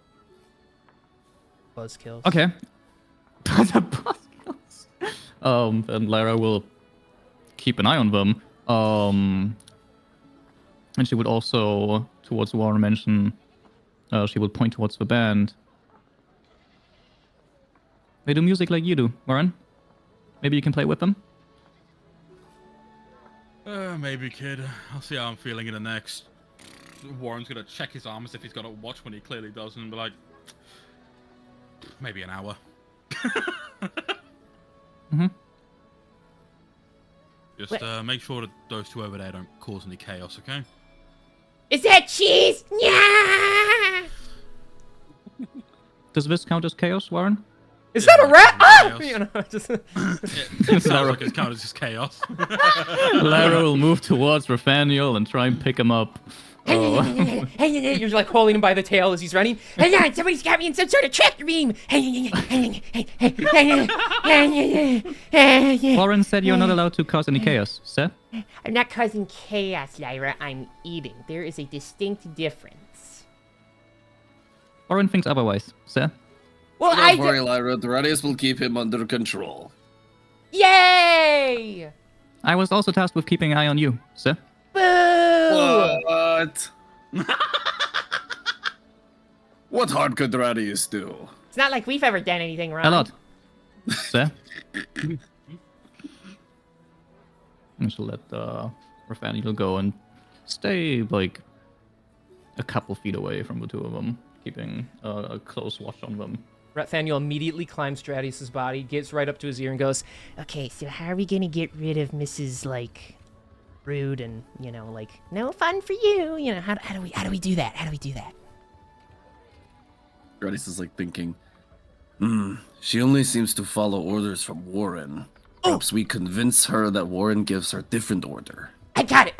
Speaker 1: Buzzkills.
Speaker 3: Okay. And Lyra will keep an eye on them. And she would also, towards Warren, mention, she would point towards the band. They do music like you do, Warren. Maybe you can play with them?
Speaker 2: Maybe, kid. I'll see how I'm feeling in the next. Warren's gonna check his arm as if he's got a watch when he clearly doesn't, and be like, maybe an hour. Just make sure that those two over there don't cause any chaos, okay?
Speaker 7: Is that cheese? Yeah.
Speaker 3: Does this count as chaos, Warren?
Speaker 1: Is that a rat? Ah!
Speaker 2: Chaos.
Speaker 1: You know, just...
Speaker 2: It sounds like it's counted as just chaos.
Speaker 3: Lyra will move towards Rathaniel and try and pick him up. Oh.
Speaker 1: You're like holding him by the tail as he's running.
Speaker 7: Hang on, somebody's got me in some sort of tractor beam.
Speaker 3: Warren said you're not allowed to cause any chaos, sir?
Speaker 7: I'm not causing chaos, Lyra. I'm eating. There is a distinct difference.
Speaker 3: Warren thinks otherwise, sir.
Speaker 7: Well,
Speaker 5: Don't worry, Lyra. Dradius will keep him under control.
Speaker 7: Yay!
Speaker 3: I was also tasked with keeping an eye on you, sir.
Speaker 7: Boo!
Speaker 5: What? What harm could Dradius do?
Speaker 7: It's not like we've ever done anything wrong.
Speaker 3: A lot, sir. I shall let Rathaniel go and stay like a couple feet away from the two of them, keeping a close watch on them.
Speaker 1: Rathaniel immediately climbs Dradius's body, gets right up to his ear, and goes,
Speaker 7: Okay, so how are we gonna get rid of Mrs. like Rude and like no fun for you? How do we do that? How do we do that?
Speaker 5: Dradius is like thinking, she only seems to follow orders from Warren. Perhaps we convince her that Warren gives her a different order.
Speaker 7: I got it.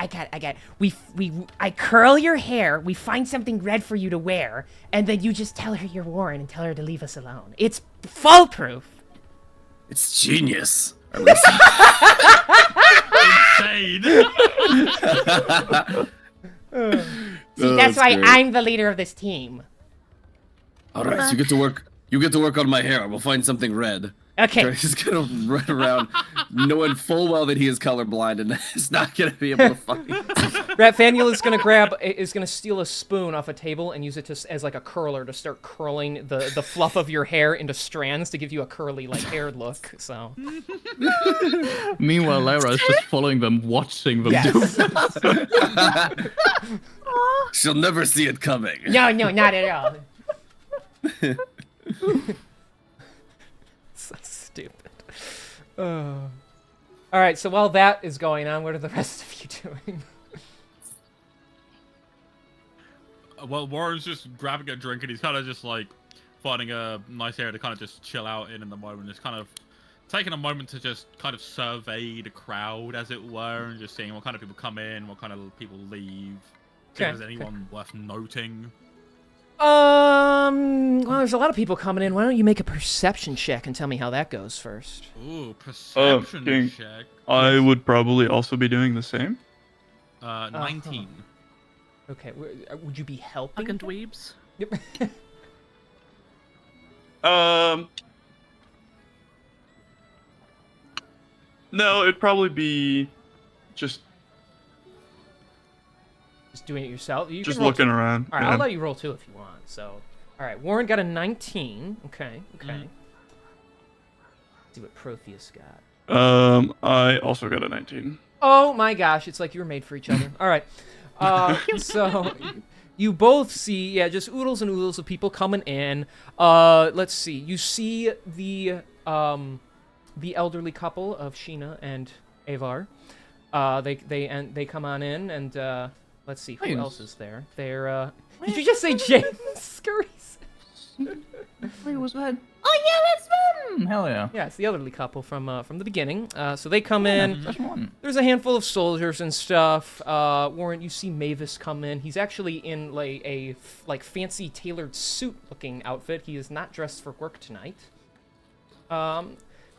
Speaker 7: I curl your hair. We find something red for you to wear, and then you just tell her you're Warren and tell her to leave us alone. It's foolproof.
Speaker 5: It's genius. At least-
Speaker 2: Insane.
Speaker 7: See, that's why
Speaker 5: great.
Speaker 7: I'm the leader of this team.
Speaker 5: All right, so you get to work. You get to work on my hair. We'll find something red.
Speaker 7: Okay.
Speaker 5: Dradius is gonna run around, knowing full well that he is colorblind and is not gonna be able to find.
Speaker 1: Rathaniel is gonna steal a spoon off a table and use it as like a curler to start curling the fluff of your hair into strands to give you a curly like haired look. So
Speaker 3: Meanwhile, Lyra is just following them, watching them do
Speaker 1: yes.
Speaker 5: She'll never see it coming.
Speaker 7: No, not at all.
Speaker 1: So stupid. All right, so while that is going on, what are the rest of you doing?
Speaker 2: Well, Warren's just grabbing a drink and he's kind of just like finding a nice area to kind of just chill out in the moment. It's kind of taking a moment to just kind of survey the crowd, as it were, and just seeing what kind of people come in, what kind of people leave. See if there's anyone worth noting.
Speaker 1: Well, there's a lot of people coming in. Why don't you make a perception check and tell me how that goes first?
Speaker 2: Ooh, perception
Speaker 6: King,
Speaker 2: check.
Speaker 6: I would probably also be doing the same.
Speaker 2: 19.
Speaker 1: Okay, would you be helping?
Speaker 4: Fucking dweebs.
Speaker 1: Yep.
Speaker 6: No, it'd probably be just
Speaker 1: doing it yourself. You
Speaker 6: just
Speaker 1: can roll
Speaker 6: looking
Speaker 1: too.
Speaker 6: around.
Speaker 1: All right,
Speaker 6: yeah.
Speaker 1: I'll let you roll too if you want. So, all right, Warren got a 19. Okay. See what Protheus got.
Speaker 6: I also got a 19.
Speaker 1: Oh my gosh, it's like you were made for each other. All right. So you both see, just oodles and oodles of people coming in. Let's see. You see the elderly couple of Sheena and Avar. They come on in, and let's see who else is there. They're did you just say James Scurries?
Speaker 3: Wait, was that? Oh yeah, that's them. Hell yeah.
Speaker 1: Yeah, it's the elderly couple from the beginning. So they come in. There's a handful of soldiers and stuff. Warren, you see Mavis come in. He's actually in like a fancy tailored suit-looking outfit. He is not dressed for work tonight.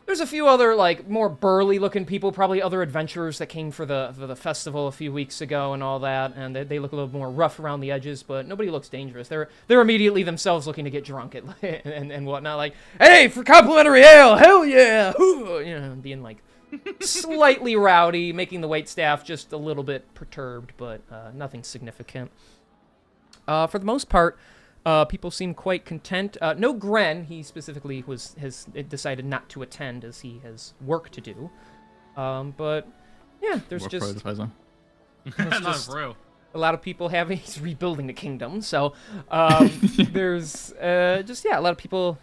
Speaker 1: There's a few other more burly-looking people, probably other adventurers that came for the festival a few weeks ago and all that, and they look a little more rough around the edges, but nobody looks dangerous. They're immediately themselves looking to get drunk and whatnot, like, hey, for complimentary ale, hell yeah, being slightly rowdy, making the waitstaff just a little bit perturbed, but nothing significant. For the most part, people seem quite content. No Gren, he specifically has decided not to attend as he has work to do. But yeah, there's just
Speaker 2: No, for real.
Speaker 1: a lot of people he's rebuilding the kingdom, so there's a lot of people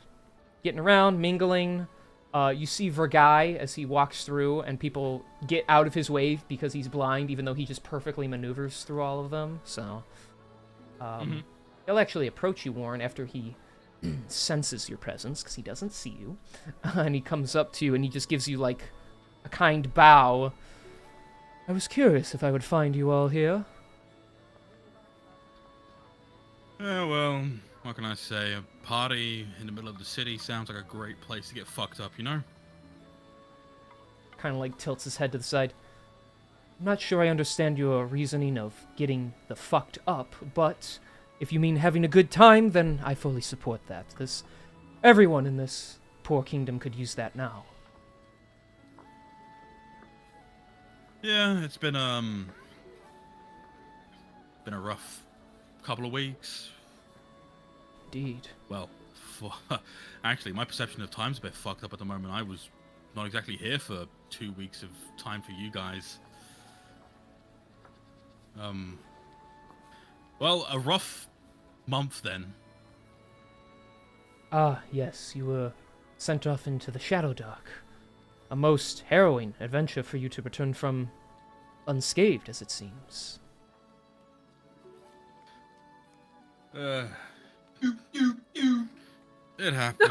Speaker 1: getting around, mingling. You see Vergai as he walks through, and people get out of his way because he's blind, even though he just perfectly maneuvers through all of them. So he'll actually approach you, Warren, after he senses your presence, because he doesn't see you. And he comes up to you, and he just gives you, a kind bow. I was curious if I would find you all here.
Speaker 2: Yeah, well, what can I say? A party in the middle of the city sounds like a great place to get fucked up, you know?
Speaker 1: Kind of, tilts his head to the side. I'm not sure I understand your reasoning of getting the fucked up, but if you mean having a good time, then I fully support that, because everyone in this poor kingdom could use that now.
Speaker 2: Yeah, it's been a rough couple of weeks.
Speaker 1: Indeed.
Speaker 2: Well, actually, my perception of time's a bit fucked up at the moment. I was not exactly here for 2 weeks of time for you guys. Well, a rough month then.
Speaker 1: Ah, yes, you were sent off into the Shadow Dark. A most harrowing adventure for you to return from unscathed, as it seems.
Speaker 2: It happens.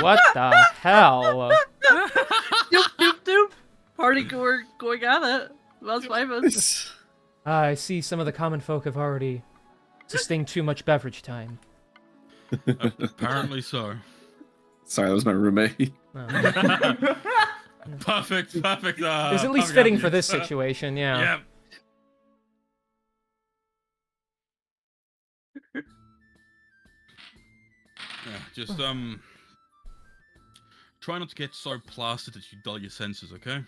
Speaker 1: What the hell?
Speaker 4: Doop doop doop. Party going at it. That's famous.
Speaker 1: I see some of the common folk have already sustained too much beverage time.
Speaker 2: Apparently so.
Speaker 5: Sorry, that was my roommate.
Speaker 1: Oh.
Speaker 2: Perfect.
Speaker 1: It was at least fitting for this situation, yeah.
Speaker 2: Yep. Yeah, just try not to get so plastered that you dull your senses, okay?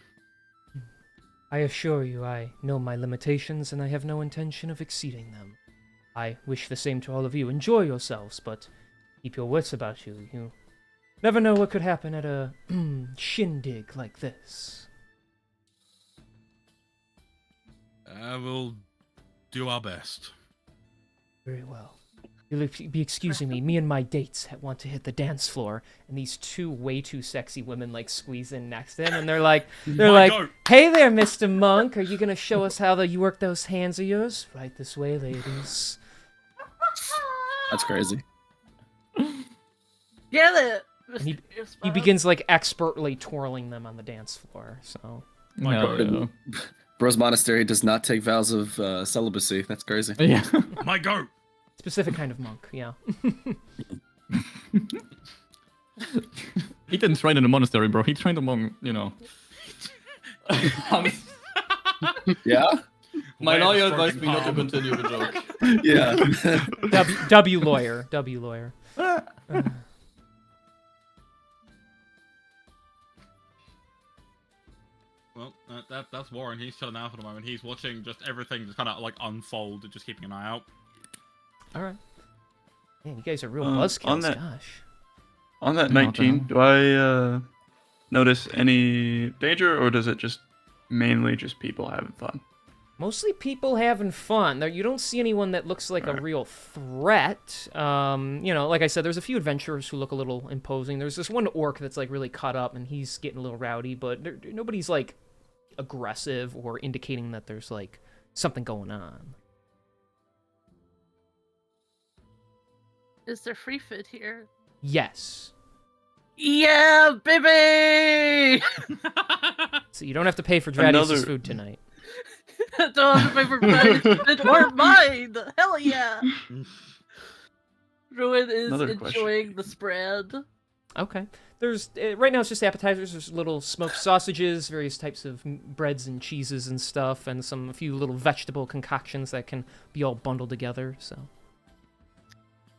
Speaker 1: I assure you, I know my limitations, and I have no intention of exceeding them. I wish the same to all of you. Enjoy yourselves, but keep your wits about you. You never know what could happen at a shindig like this.
Speaker 2: We'll do our best.
Speaker 1: Very well. You'll be excusing me. Me and my dates want to hit the dance floor, and these two way too sexy women like squeeze in next to him, and they're like,
Speaker 2: goat.
Speaker 1: "Hey there, Mr. Monk. Are you gonna show us how you work those hands of yours? Right this way, ladies."
Speaker 5: That's crazy.
Speaker 4: Get it.
Speaker 1: And he begins like expertly twirling them on the dance floor. So
Speaker 3: Hell yeah.
Speaker 5: Bro's monastery does not take vows of celibacy. That's crazy.
Speaker 3: Yeah.
Speaker 2: My goat.
Speaker 1: specific kind of monk, yeah.
Speaker 3: He didn't train in a monastery, bro. He trained among,
Speaker 5: Yeah?
Speaker 3: My
Speaker 2: Where's
Speaker 3: lawyer
Speaker 2: the
Speaker 3: advised me not to
Speaker 2: palm?
Speaker 3: continue the joke.
Speaker 5: Yeah.
Speaker 1: W lawyer. W lawyer.
Speaker 2: Well, that's Warren. He's chilling out for the moment. He's watching just everything just kind of like unfold and just keeping an eye out.
Speaker 1: All right. Man, you guys are real
Speaker 6: on
Speaker 1: buzzkills.
Speaker 6: that-
Speaker 1: Gosh.
Speaker 6: On that
Speaker 3: What
Speaker 6: night,
Speaker 3: the
Speaker 6: Gene,
Speaker 3: hell?
Speaker 6: do I notice any danger, or does it just mainly just people having fun?
Speaker 1: Mostly people having fun. You don't see anyone that looks like a real threat. Like I said, there's a few adventurers who look a little imposing. There's this one orc that's like really cut up, and he's getting a little rowdy, but nobody's like aggressive or indicating that there's like something going on.
Speaker 4: Is there free food here?
Speaker 1: Yes.
Speaker 4: Yeah, baby!
Speaker 1: So you don't have to pay for Dradius'
Speaker 6: Another-
Speaker 1: food tonight.
Speaker 4: Don't have to pay for mine or mine! Hell yeah! Ruin is
Speaker 6: Another
Speaker 4: enjoying
Speaker 6: question.
Speaker 4: the spread.
Speaker 1: Okay. There's right now it's just appetizers. There's little smoked sausages, various types of breads and cheeses and stuff, and a few little vegetable concoctions that can be all bundled together. So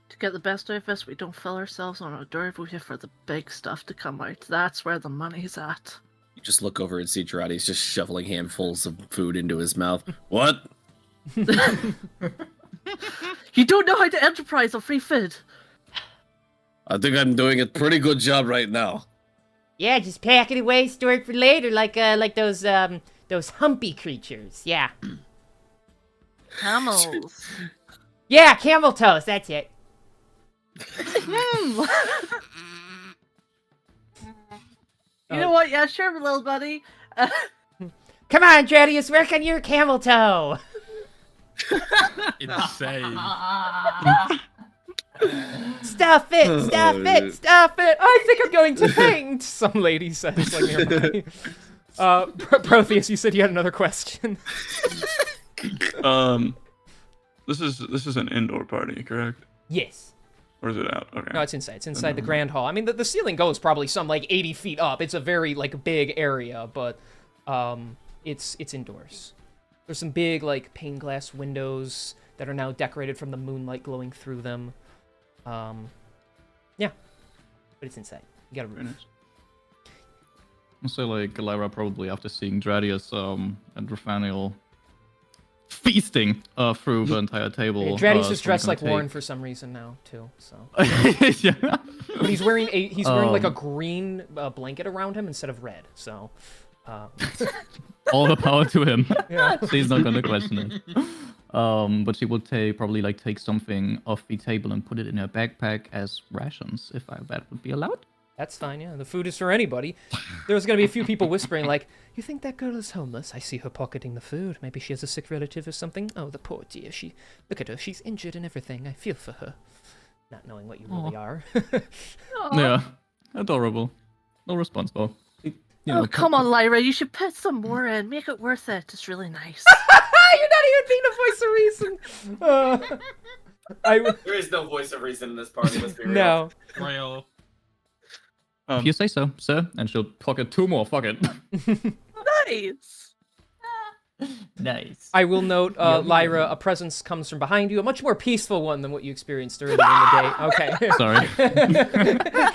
Speaker 4: To get the best out of us, we don't fill ourselves on a door. We wait for the big stuff to come out. That's where the money's at.
Speaker 5: You just look over and see Girardi's just shoveling handfuls of food into his mouth. What?
Speaker 4: You don't know how to enterprise on free food.
Speaker 5: I think I'm doing a pretty good job right now.
Speaker 7: Yeah, just pack it away, store it for later, like those humpy creatures. Yeah.
Speaker 4: Camels.
Speaker 7: Yeah, camel toes, that's it.
Speaker 4: You know what? Yeah, sure, little buddy.
Speaker 7: Come on, Dradius, work on your camel toe.
Speaker 2: Insane.
Speaker 7: Stuff it, stuff it,
Speaker 1: stop it! I think I'm going to faint. Some lady says like nearby. Protheus, you said you had another question.
Speaker 6: This is an indoor party, correct?
Speaker 1: Yes.
Speaker 6: Or is it out? Okay.
Speaker 1: No, it's inside. It's inside the grand hall. I mean, the ceiling goes probably some like 80 feet up. It's a very like big area, but it's indoors. There's some big like pane glass windows that are now decorated from the moonlight glowing through them. Yeah, but it's inside. You got a
Speaker 6: Very
Speaker 1: roof.
Speaker 6: nice.
Speaker 3: I'll say like Lyra probably after seeing Dradius and Rathaniel feasting through the entire table.
Speaker 1: Yeah, Dradius is
Speaker 3: probably
Speaker 1: dressed
Speaker 3: gonna
Speaker 1: like
Speaker 3: take-
Speaker 1: Warren for some reason now too. So,
Speaker 3: Yeah.
Speaker 1: but he's wearing like a green blanket around him instead of red. So,
Speaker 3: All the power to him.
Speaker 1: yeah.
Speaker 3: She's not gonna question it. But she would probably take something off the table and put it in her backpack as rations, if that would be allowed.
Speaker 1: That's fine, yeah. The food is for anybody. There's gonna be a few people whispering, like, "You think that girl is homeless? I see her pocketing the food. Maybe she has a sick relative or something. Oh, the poor dear. Look at her. She's injured and everything. I feel for her." Not knowing what you really are.
Speaker 3: Yeah, adorable. No response though.
Speaker 4: Oh, come on, Lyra. You should put some more in. Make it worth it. It's really nice.
Speaker 1: You're not even being a voice of reason.
Speaker 8: There is no voice of reason in this party. Let's be real.
Speaker 1: No.
Speaker 2: Real.
Speaker 3: If you say so, sir, and she'll pocket 2 more. Fuck it.
Speaker 4: Nice.
Speaker 3: Nice.
Speaker 1: I will note, Lyra, a presence comes from behind you, a much more peaceful one than what you experienced earlier in the day. Okay.
Speaker 3: Sorry.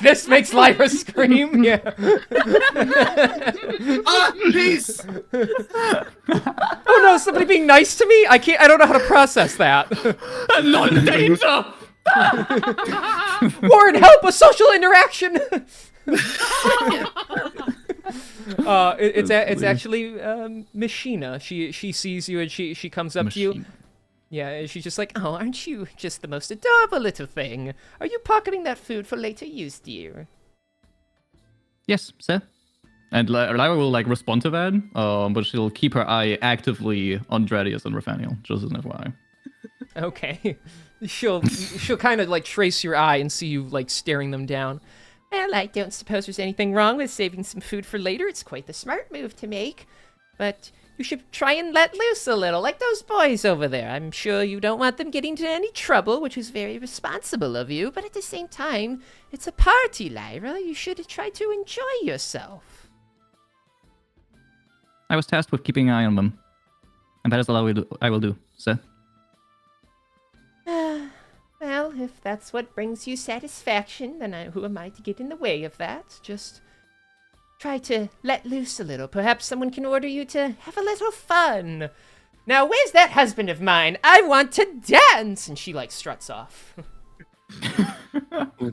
Speaker 1: This makes Lyra scream. Yeah.
Speaker 8: Peace!
Speaker 1: Oh no, somebody being nice to me? I don't know how to process that.
Speaker 3: Non-danger!
Speaker 1: Warren, help! A social interaction! It's actually Miss Sheena. She sees you and she comes up to you.
Speaker 7: Yeah, she's just like, oh, aren't you just the most adorable little thing? Are you pocketing that food for later use, dear?
Speaker 3: Yes, sir. And Lyra will like respond to that, but she'll keep her eye actively on Dradius and Rathaniel, just as an FYI.
Speaker 1: Okay. She'll kind of like trace your eye and see you like staring them down.
Speaker 7: Well, I don't suppose there's anything wrong with saving some food for later. It's quite the smart move to make. But you should try and let loose a little, like those boys over there. I'm sure you don't want them getting into any trouble, which is very responsible of you. But at the same time, it's a party, Lyra. You should try to enjoy yourself.
Speaker 3: I was tasked with keeping an eye on them. And that is all I will do, sir.
Speaker 7: Well, if that's what brings you satisfaction, then who am I to get in the way of that? Just try to let loose a little. Perhaps someone can order you to have a little fun. Now, where's that husband of mine? I want to dance! And she, like, struts off.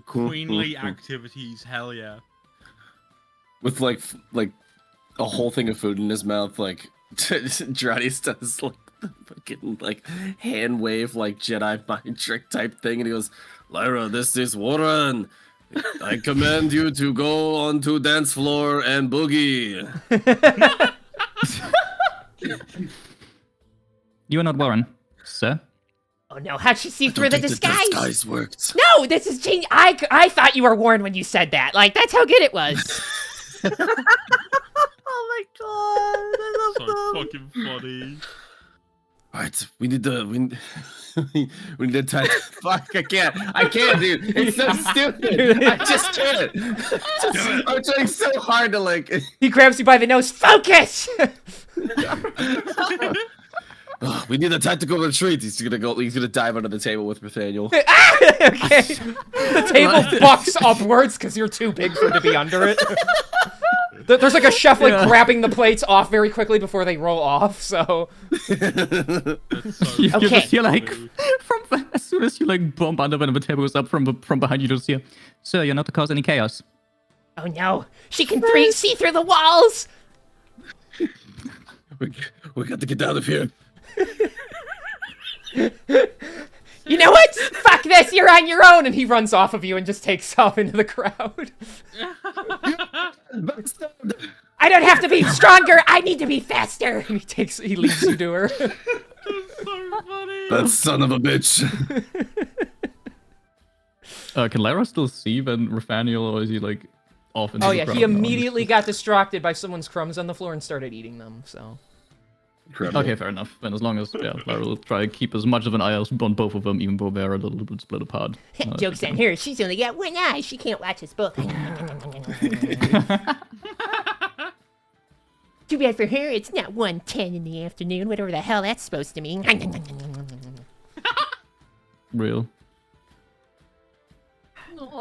Speaker 2: Queenly activities, hell yeah.
Speaker 5: With, like a whole thing of food in his mouth, like, Dradius does, like, the fucking, like, hand wave, like, Jedi mind trick type thing, and he goes, Lyra, this is Warren. I command you to go onto dance floor and boogie.
Speaker 3: You are not Warren, sir.
Speaker 7: Oh no, how'd she see through the disguise?
Speaker 5: The disguise worked.
Speaker 7: No, this is genius. I thought you were warned when you said that. Like, that's how good it was.
Speaker 4: Oh my god, I love
Speaker 2: So fucking funny.
Speaker 5: Alright, we need to tie. Fuck, I can't, dude. It's so stupid. I just can't. I'm trying so hard to like.
Speaker 7: He grabs you by the nose. Focus!
Speaker 5: Oh, we need a tactical retreat. He's gonna dive under the table with Nathaniel.
Speaker 1: Okay. The table bucks upwards because you're too big for it to be under it. There's like a chef like grabbing the plates off very quickly before they roll off, so...
Speaker 3: You
Speaker 7: Okay.
Speaker 3: just hear like, as soon as you like bump under when the table goes up from behind, you just hear, sir, you're not to cause any chaos.
Speaker 7: Oh no, she can see through the walls!
Speaker 5: We got to get out of here.
Speaker 7: You know what? Fuck this, you're on your own! And he runs off of you and just takes off into the crowd. I don't have to be stronger, I need to be faster! And he leads you to her.
Speaker 2: That's so funny.
Speaker 5: That son of a bitch.
Speaker 3: Can Lyra still see when Rathaniel, or is he like off into
Speaker 1: Oh
Speaker 3: the
Speaker 1: yeah,
Speaker 3: crowd
Speaker 1: he
Speaker 3: now?
Speaker 1: immediately got distracted by someone's crumbs on the floor and started eating them, so...
Speaker 5: Incredible.
Speaker 3: Okay, fair enough. And as long as Lyra will try to keep as much of an eye on both of them, even though they're a little bit split apart.
Speaker 7: Joke's on her, she's only got one eye, she can't watch us both. Too bad for her, it's not 1:10 in the afternoon, whatever the hell that's supposed to mean.
Speaker 3: Real.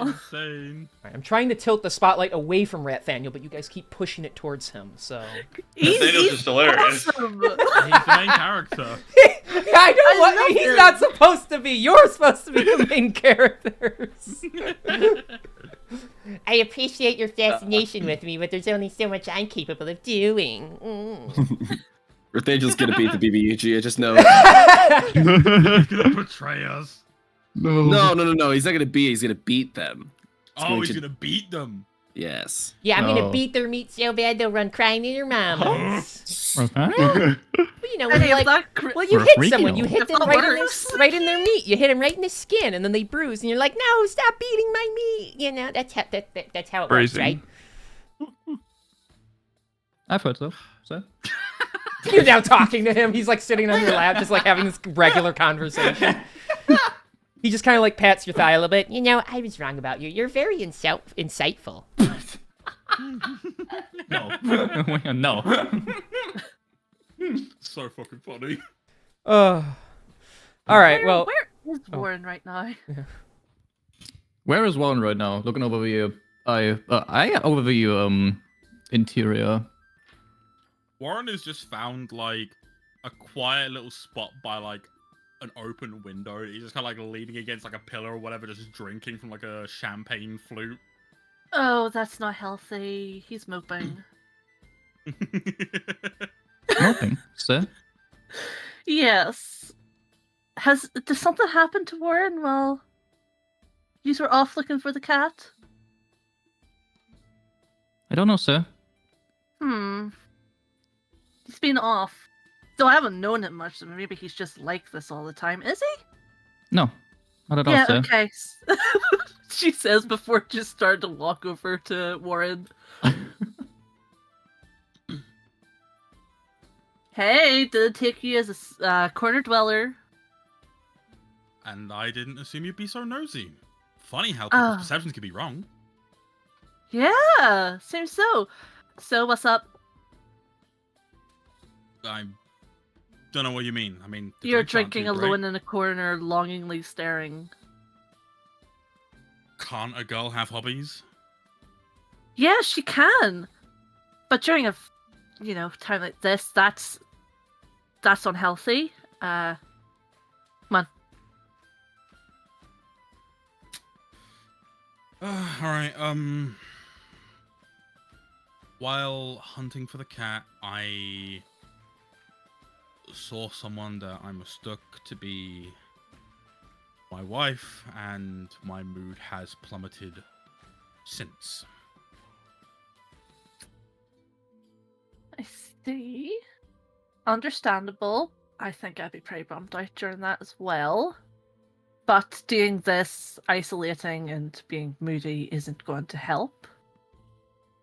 Speaker 2: Insane.
Speaker 1: Alright, I'm trying to tilt the spotlight away from Rathaniel, but you guys keep pushing it towards him, so...
Speaker 8: Nathaniel's just hilarious.
Speaker 4: Awesome.
Speaker 2: He's the main character.
Speaker 1: I know what
Speaker 4: love
Speaker 1: he's
Speaker 4: him.
Speaker 1: not supposed to be. You're supposed to be the main characters.
Speaker 7: I appreciate your fascination with me, but there's only so much I'm capable of doing.
Speaker 5: Nathaniel's gonna beat the BBUG. I just know.
Speaker 2: He's gonna betray us.
Speaker 5: No. He's not gonna be. He's gonna beat them.
Speaker 2: He's gonna beat them.
Speaker 5: Yes.
Speaker 7: Yeah, I'm gonna
Speaker 3: Oh.
Speaker 7: beat their meat so bad they'll run crying to their mamas.
Speaker 3: Rathaniel?
Speaker 7: Well, you know, when
Speaker 4: Hey,
Speaker 7: you're
Speaker 4: if
Speaker 7: like,
Speaker 4: that
Speaker 7: well, you
Speaker 3: Or
Speaker 7: hit
Speaker 3: freaking
Speaker 7: someone, you
Speaker 3: out.
Speaker 7: hit
Speaker 4: If
Speaker 7: them
Speaker 4: that works.
Speaker 7: right in their meat. You hit them right in the skin, and then they bruise, and you're like, no, stop beating my meat. You know, that's how that's how it works,
Speaker 6: Phrasing.
Speaker 7: right?
Speaker 3: I've heard so, sir.
Speaker 1: You're now talking to him. He's like sitting on your lap, just like having this regular conversation. He just kind of like pats your thigh a little bit.
Speaker 7: You know, I was wrong about you. You're very insightful.
Speaker 3: No. No.
Speaker 2: So fucking funny.
Speaker 1: All right, well,
Speaker 4: Where is Warren right now?
Speaker 3: Where is Warren right now? Looking over the over the interior.
Speaker 2: Warren has just found like a quiet little spot by like an open window. He's just kind of like leaning against like a pillar or whatever, just drinking from like a champagne flute.
Speaker 4: Oh, that's not healthy. He's moping.
Speaker 3: Nothing, sir.
Speaker 4: Yes. Did something happen to Warren while you were off looking for the cat?
Speaker 3: I don't know, sir.
Speaker 4: He's been off. So I haven't known him much, so maybe he's just like this all the time. Is he?
Speaker 3: No, not at all,
Speaker 4: Yeah,
Speaker 3: sir.
Speaker 4: okay. She says before just started to walk over to Warren. Hey, did it take you as a corner dweller?
Speaker 2: And I didn't assume you'd be so nosy. Funny how people's perceptions can be wrong.
Speaker 4: Yeah, seems so. So what's up?
Speaker 2: I don't know what you mean. I mean, the
Speaker 4: You're
Speaker 2: drinks aren't
Speaker 4: drinking
Speaker 2: too
Speaker 4: alone
Speaker 2: great.
Speaker 4: in a corner, longingly staring.
Speaker 2: Can't a girl have hobbies?
Speaker 4: Yeah, she can. But during a, time like this, that's unhealthy. Come on.
Speaker 2: Alright, while hunting for the cat, I saw someone that I mistook to be my wife, and my mood has plummeted since.
Speaker 4: I see. Understandable. I think I'd be pretty bummed out during that as well. But doing this, isolating and being moody isn't going to help.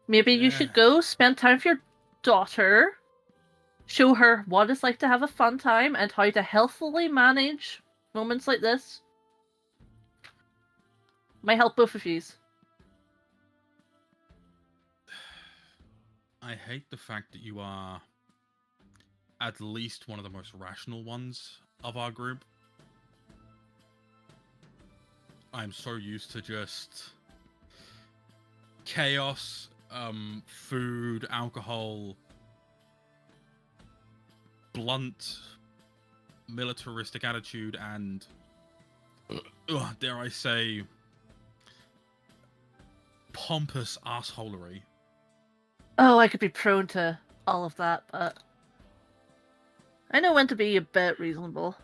Speaker 4: Maybe you should go spend time with your daughter. Show her what it's like to have a fun time and how to healthily manage moments like this. Might help both of yous.
Speaker 2: I hate the fact that you are at least one of the most rational ones of our group. I'm so used to just chaos, food, alcohol, blunt, militaristic attitude, and, dare I say, pompous assholery.
Speaker 4: Oh, I could be prone to all of that, but I know when to be a bit reasonable.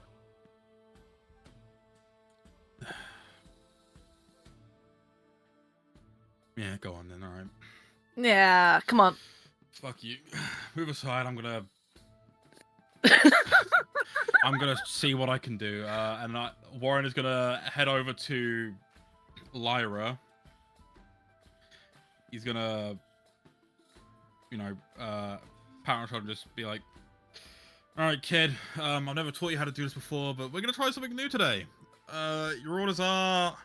Speaker 2: Yeah, go on then, alright.
Speaker 4: Yeah, come on.
Speaker 2: Fuck you. Move aside, I'm gonna see what I can do. Warren is gonna head over to Lyra. He's gonna, pat on her shoulder and just be like, alright, kid, I've never taught you how to do this before, but we're gonna try something new today. Your orders are,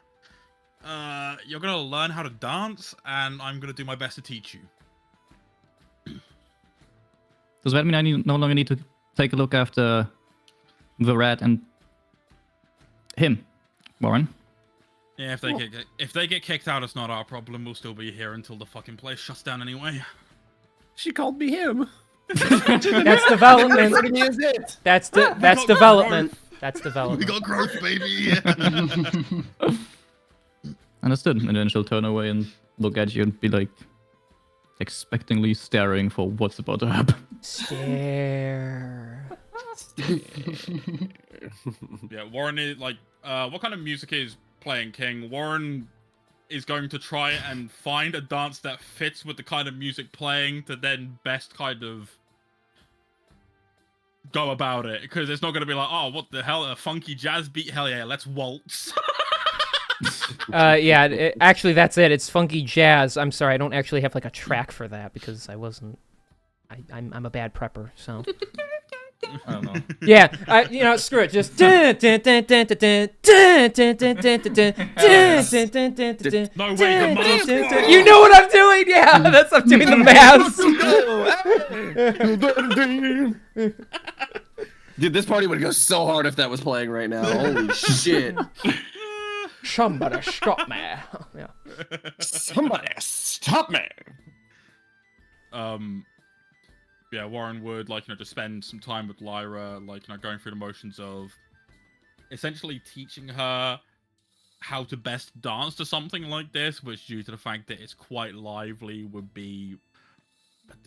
Speaker 2: you're gonna learn how to dance, and I'm gonna do my best to teach you.
Speaker 3: Does that mean I no longer need to take a look after the rat and him, Warren?
Speaker 2: Yeah, if they get kicked out, it's not our problem. We'll still be here until the fucking place shuts down anyway.
Speaker 5: She called me him.
Speaker 1: That's development. That's development. That's development.
Speaker 2: We got growth, baby.
Speaker 3: Understood. And then she'll turn away and look at you and be like, expectingly staring for what's about to happen.
Speaker 1: Stare.
Speaker 2: Yeah, Warren is like, what kind of music is playing, King? Warren is going to try and find a dance that fits with the kind of music playing to then best kind of go about it, because it's not going to be like, oh, what the hell, a funky jazz beat? Hell yeah, let's waltz.
Speaker 1: Actually, that's it. It's funky jazz. I'm sorry, I don't actually have like a track for that because I wasn't. I'm a bad prepper, so.
Speaker 5: I don't know.
Speaker 1: Yeah, screw it. Just.
Speaker 2: No way, the mask.
Speaker 1: You know what I'm doing? Yeah, I'm doing the mask.
Speaker 5: Dude, this party would go so hard if that was playing right now. Holy shit.
Speaker 1: Somebody stop me. Yeah.
Speaker 5: Somebody stop me.
Speaker 2: Yeah, Warren would just spend some time with Lyra, going through the motions of essentially teaching her how to best dance to something like this, which, due to the fact that it's quite lively, would be,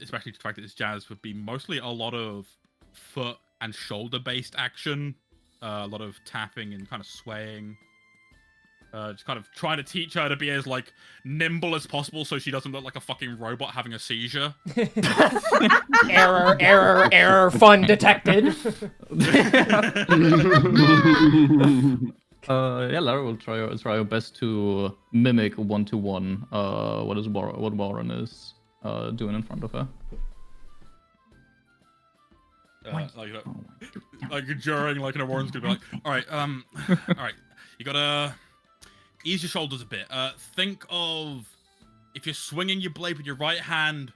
Speaker 2: especially the fact that it's jazz, would be mostly a lot of foot and shoulder based action a lot of tapping and kind of swaying. Just kind of trying to teach her to be as like nimble as possible, so she doesn't look like a fucking robot having a seizure.
Speaker 1: Error. Fun detected.
Speaker 3: Yeah, Lara will try her best to mimic one-to-one what Warren is doing in front of her.
Speaker 2: Like during like an Warren's gonna be like, all right, you gotta ease your shoulders a bit. Think of if you're swinging your blade with your right hand,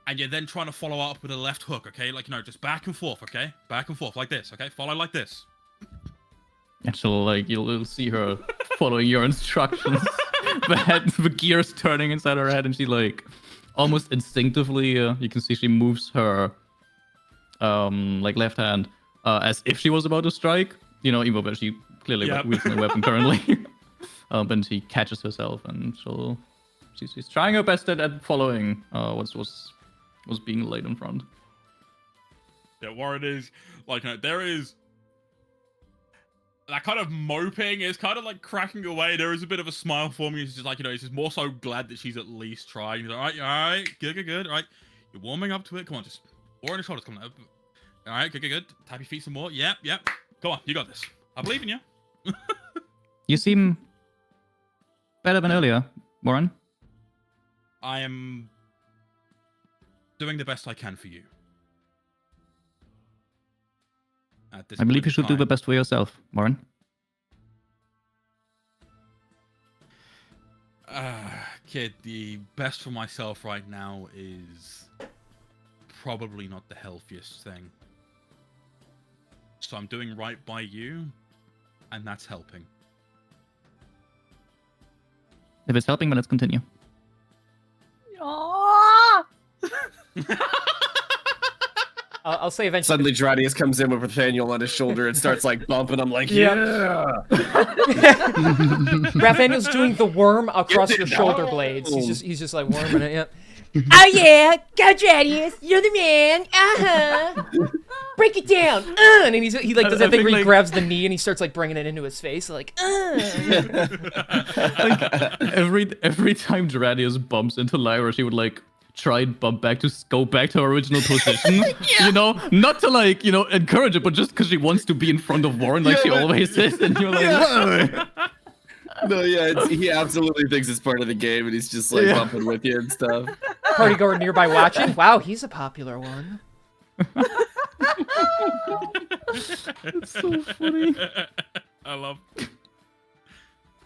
Speaker 2: and you're then trying to follow up with a left hook. Okay, like just back and forth. Okay, back and forth like this. Okay, follow like this.
Speaker 3: And she'll like you'll see her following your instructions. The gears turning inside her head, and she like almost instinctively you can see she moves her like left hand as if she was about to strike. Even though she clearly wields a weapon currently. But she catches herself, and she's trying her best at following what's being laid in front.
Speaker 2: Yeah, Warren is like there is. That kind of moping is kind of like cracking away. There is a bit of a smile forming. He's just like, he's just more so glad that she's at least trying. He's like, all right, good. All right, you're warming up to it. Come on, just more on the shoulders. Come on. All right, good. Tap your feet some more. Yep. Go on, you got this. I believe in you.
Speaker 3: You seem better than earlier, Warren.
Speaker 2: I am doing the best I can for you.
Speaker 3: I believe you should do the best for yourself, Warren.
Speaker 2: Kid, the best for myself right now is probably not the healthiest thing. So I'm doing right by you, and that's helping.
Speaker 3: If it's helping, then let's continue.
Speaker 4: Oh!
Speaker 1: I'll say eventually.
Speaker 5: Suddenly, Dradius comes in with Nathaniel on his shoulder and starts like bumping. I'm like, yeah.
Speaker 1: Nathaniel's doing the worm across your shoulder blades. He's just like worming it. Yeah.
Speaker 7: Oh yeah, go Dradius, you're the man. Break it down.
Speaker 1: And he like does that thing where he grabs the knee and he starts like bringing it into his face, like.
Speaker 3: Like every time Dradius bumps into Lyra, she would like try and bump back to go back to her original position. Not to like encourage it, but just because she wants to be in front of Warren like she always is. And you're like,
Speaker 5: no, he absolutely thinks it's part of the game, and he's just like bumping with you and stuff.
Speaker 1: Party goer nearby watching. Wow, he's a popular one.
Speaker 3: It's so funny.
Speaker 2: I love.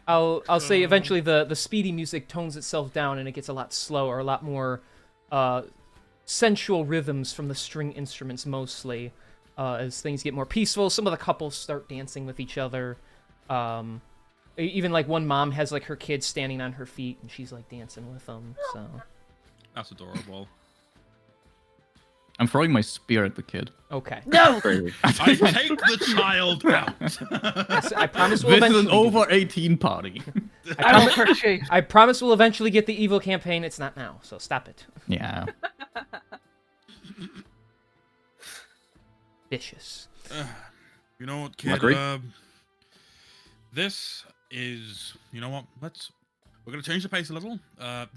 Speaker 1: I'll say eventually the speedy music tones itself down and it gets a lot slower, a lot more sensual rhythms from the string instruments mostly, as things get more peaceful. Some of the couples start dancing with each other. Even like one mom has like her kids standing on her feet and she's like dancing with them. So
Speaker 2: that's adorable.
Speaker 3: I'm throwing my spear at the kid.
Speaker 1: Okay.
Speaker 4: No!
Speaker 2: I take the child out.
Speaker 1: I promise we'll
Speaker 3: This is
Speaker 1: eventually
Speaker 3: an over 18 party.
Speaker 4: I will hurt you.
Speaker 1: I promise we'll eventually get the evil campaign. It's not now, so stop it.
Speaker 3: Yeah.
Speaker 1: Vicious.
Speaker 2: You know what, kid? This is, you know what? We're gonna change the pace a little,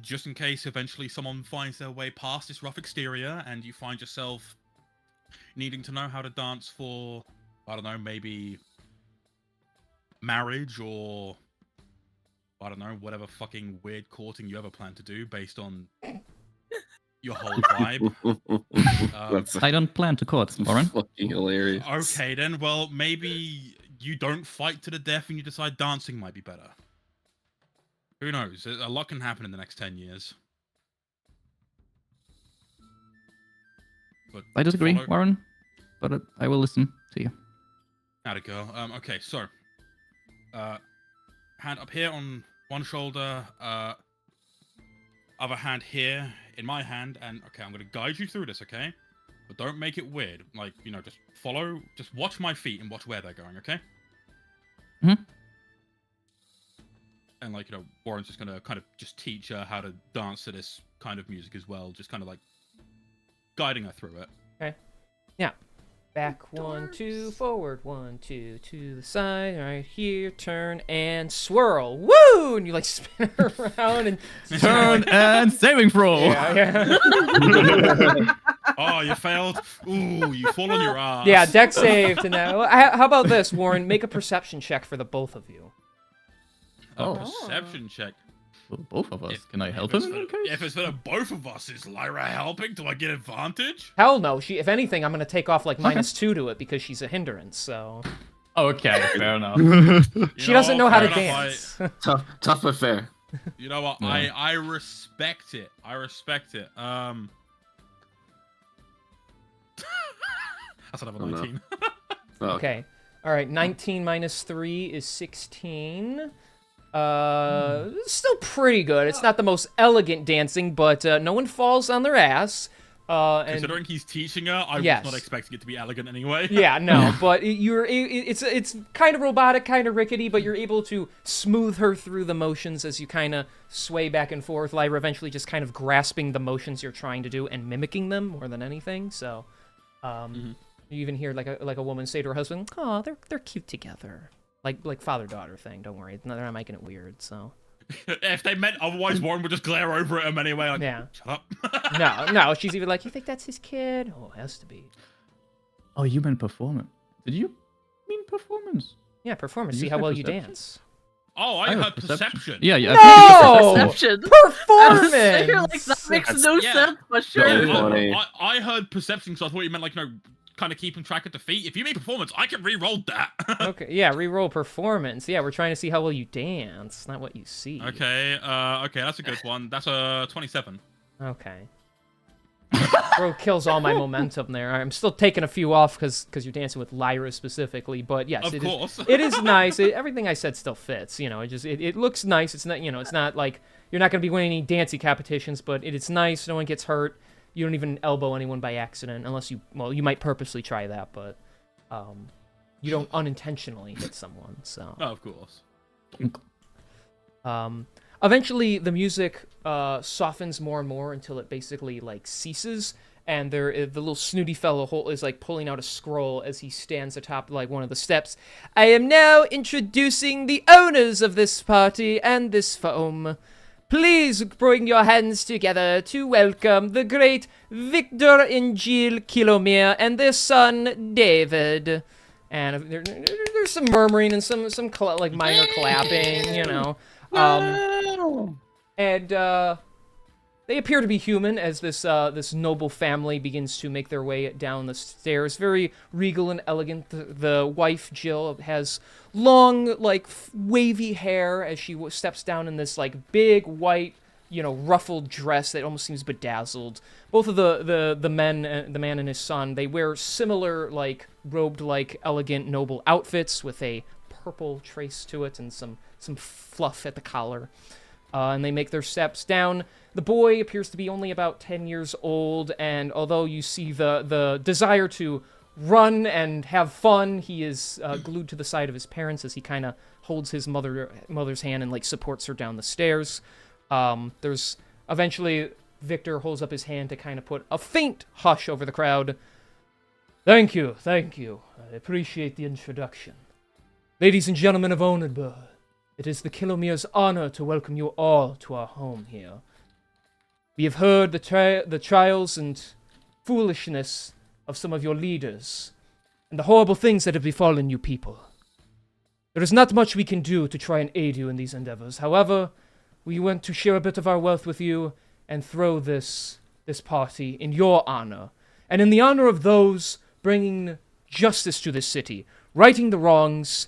Speaker 2: just in case eventually someone finds their way past this rough exterior and you find yourself needing to know how to dance for, I don't know, maybe marriage or, I don't know, whatever fucking weird courting you ever plan to do based on your whole vibe.
Speaker 3: I don't plan to court, Warren.
Speaker 5: Fucking hilarious.
Speaker 2: Okay then, well, maybe you don't fight to the death and you decide dancing might be better. Who knows? A lot can happen in the next 10 years. But
Speaker 3: I disagree, Warren, but I will listen to you.
Speaker 2: How'd it go? Okay, so hand up here on one shoulder, other hand here in my hand, and okay, I'm gonna guide you through this, okay? But don't make it weird. Like, just follow, just watch my feet and watch where they're going, okay?
Speaker 3: Mm-hmm.
Speaker 2: And like, Warren's just gonna kind of just teach her how to dance to this kind of music as well, just kind of like guiding her through it.
Speaker 1: Okay. Yeah. Back 1, 2, forward 1, 2, to the side, right here, turn and swirl. Woo! And you like spin around and
Speaker 3: Turn and saving throw.
Speaker 1: yeah.
Speaker 2: Oh, you failed. Ooh, you fall on your ass.
Speaker 1: Yeah, deck save to now. How about this, Warren? Make a perception check for the both of you.
Speaker 2: A perception check.
Speaker 3: For both of us. Can I help
Speaker 2: If
Speaker 3: him
Speaker 2: it's
Speaker 3: in
Speaker 2: for-
Speaker 3: that case?
Speaker 2: If it's for the both of us, is Lyra helping? Do I get advantage?
Speaker 1: Hell no. If anything, I'm gonna take off like -2 to it because she's a hindrance. So
Speaker 3: Okay, fair enough.
Speaker 1: she doesn't know how to
Speaker 2: fair enough,
Speaker 1: dance.
Speaker 5: Tough but fair.
Speaker 2: You know what?
Speaker 3: Yeah.
Speaker 2: I respect it. I respect it. That's another
Speaker 5: Oh, no.
Speaker 2: 19.
Speaker 5: Oh,
Speaker 1: Okay. All right. 19 -3 is 16. Still pretty good. It's not the most elegant dancing, but no one falls on their ass. And
Speaker 2: Considering he's teaching her, I
Speaker 1: Yes.
Speaker 2: was not expecting it to be elegant anyway.
Speaker 1: yeah, no, but it's kind of robotic, kind of rickety, but you're able to smooth her through the motions as you kind of sway back and forth. Lyra eventually just kind of grasping the motions you're trying to do and mimicking them more than anything. So, you even hear like a woman say to her husband, "Oh, they're cute together." Like father-daughter thing. Don't worry, they're not making it weird. So
Speaker 2: If they meant otherwise, Warren would just glare over at him anyway. Like,
Speaker 1: yeah,
Speaker 2: shut up.
Speaker 1: no. She's even like, "You think that's his kid?" Oh, it has to be.
Speaker 3: Oh, you meant performance. Did you mean performance?
Speaker 1: Yeah, performance.
Speaker 3: Did
Speaker 1: See
Speaker 3: you
Speaker 1: how
Speaker 3: say
Speaker 1: well you
Speaker 3: perception?
Speaker 1: dance.
Speaker 2: Oh, I heard perception.
Speaker 3: Yeah, yeah.
Speaker 1: No!
Speaker 4: Perception.
Speaker 1: Performance.
Speaker 4: You're like, that makes
Speaker 5: That's-
Speaker 4: no
Speaker 2: yeah.
Speaker 4: sense, but sure.
Speaker 5: Very funny.
Speaker 2: I heard perception, so I thought you meant like, kind of keeping track of defeat. If you mean performance, I can re-roll that.
Speaker 1: Okay, yeah, reroll performance. Yeah, we're trying to see how well you dance, not what you see.
Speaker 2: Okay, that's a good one. That's a 27.
Speaker 1: Okay. Bro kills all my momentum there. I'm still taking a few off because you're dancing with Lyra specifically, but yes,
Speaker 2: Of course.
Speaker 1: it is nice. Everything I said still fits. You know, it looks nice. It's not, it's not like you're not gonna be winning any dancing competitions, but it's nice. No one gets hurt. You don't even elbow anyone by accident, unless you might purposely try that, but you don't unintentionally hit someone. So.
Speaker 2: Oh, of course.
Speaker 1: Eventually, the music softens more and more until it basically like ceases, and the little snooty fellow is like pulling out a scroll as he stands atop like one of the steps. I am now introducing the owners of this party and this foam. Please bring your hands together to welcome the great Victor and Jill Kilomere and their son David. And there's some murmuring and some like minor clapping, And they appear to be human as this noble family begins to make their way down the stairs. Very regal and elegant. The wife, Jill, has long, like, wavy hair as she steps down in this, like, big, white, ruffled dress that almost seems bedazzled. Both of the man and his son, they wear similar, like, robed, like, elegant, noble outfits with a purple trace to it and some fluff at the collar. And they make their steps down. The boy appears to be only about 10 years old, and although you see the desire to run and have fun, he is glued to the side of his parents as he kind of holds his mother's hand and like supports her down the stairs. There's eventually Victor holds up his hand to kind of put a faint hush over the crowd. Thank you. I appreciate the introduction. Ladies and gentlemen of Onedburg, it is the Kilomere's honor to welcome you all to our home here. We have heard the trials and foolishness of some of your leaders, and the horrible things that have befallen you people. There is not much we can do to try and aid you in these endeavors. However, we want to share a bit of our wealth with you and throw this party in your honor, and in the honor of those bringing justice to this city, righting the wrongs,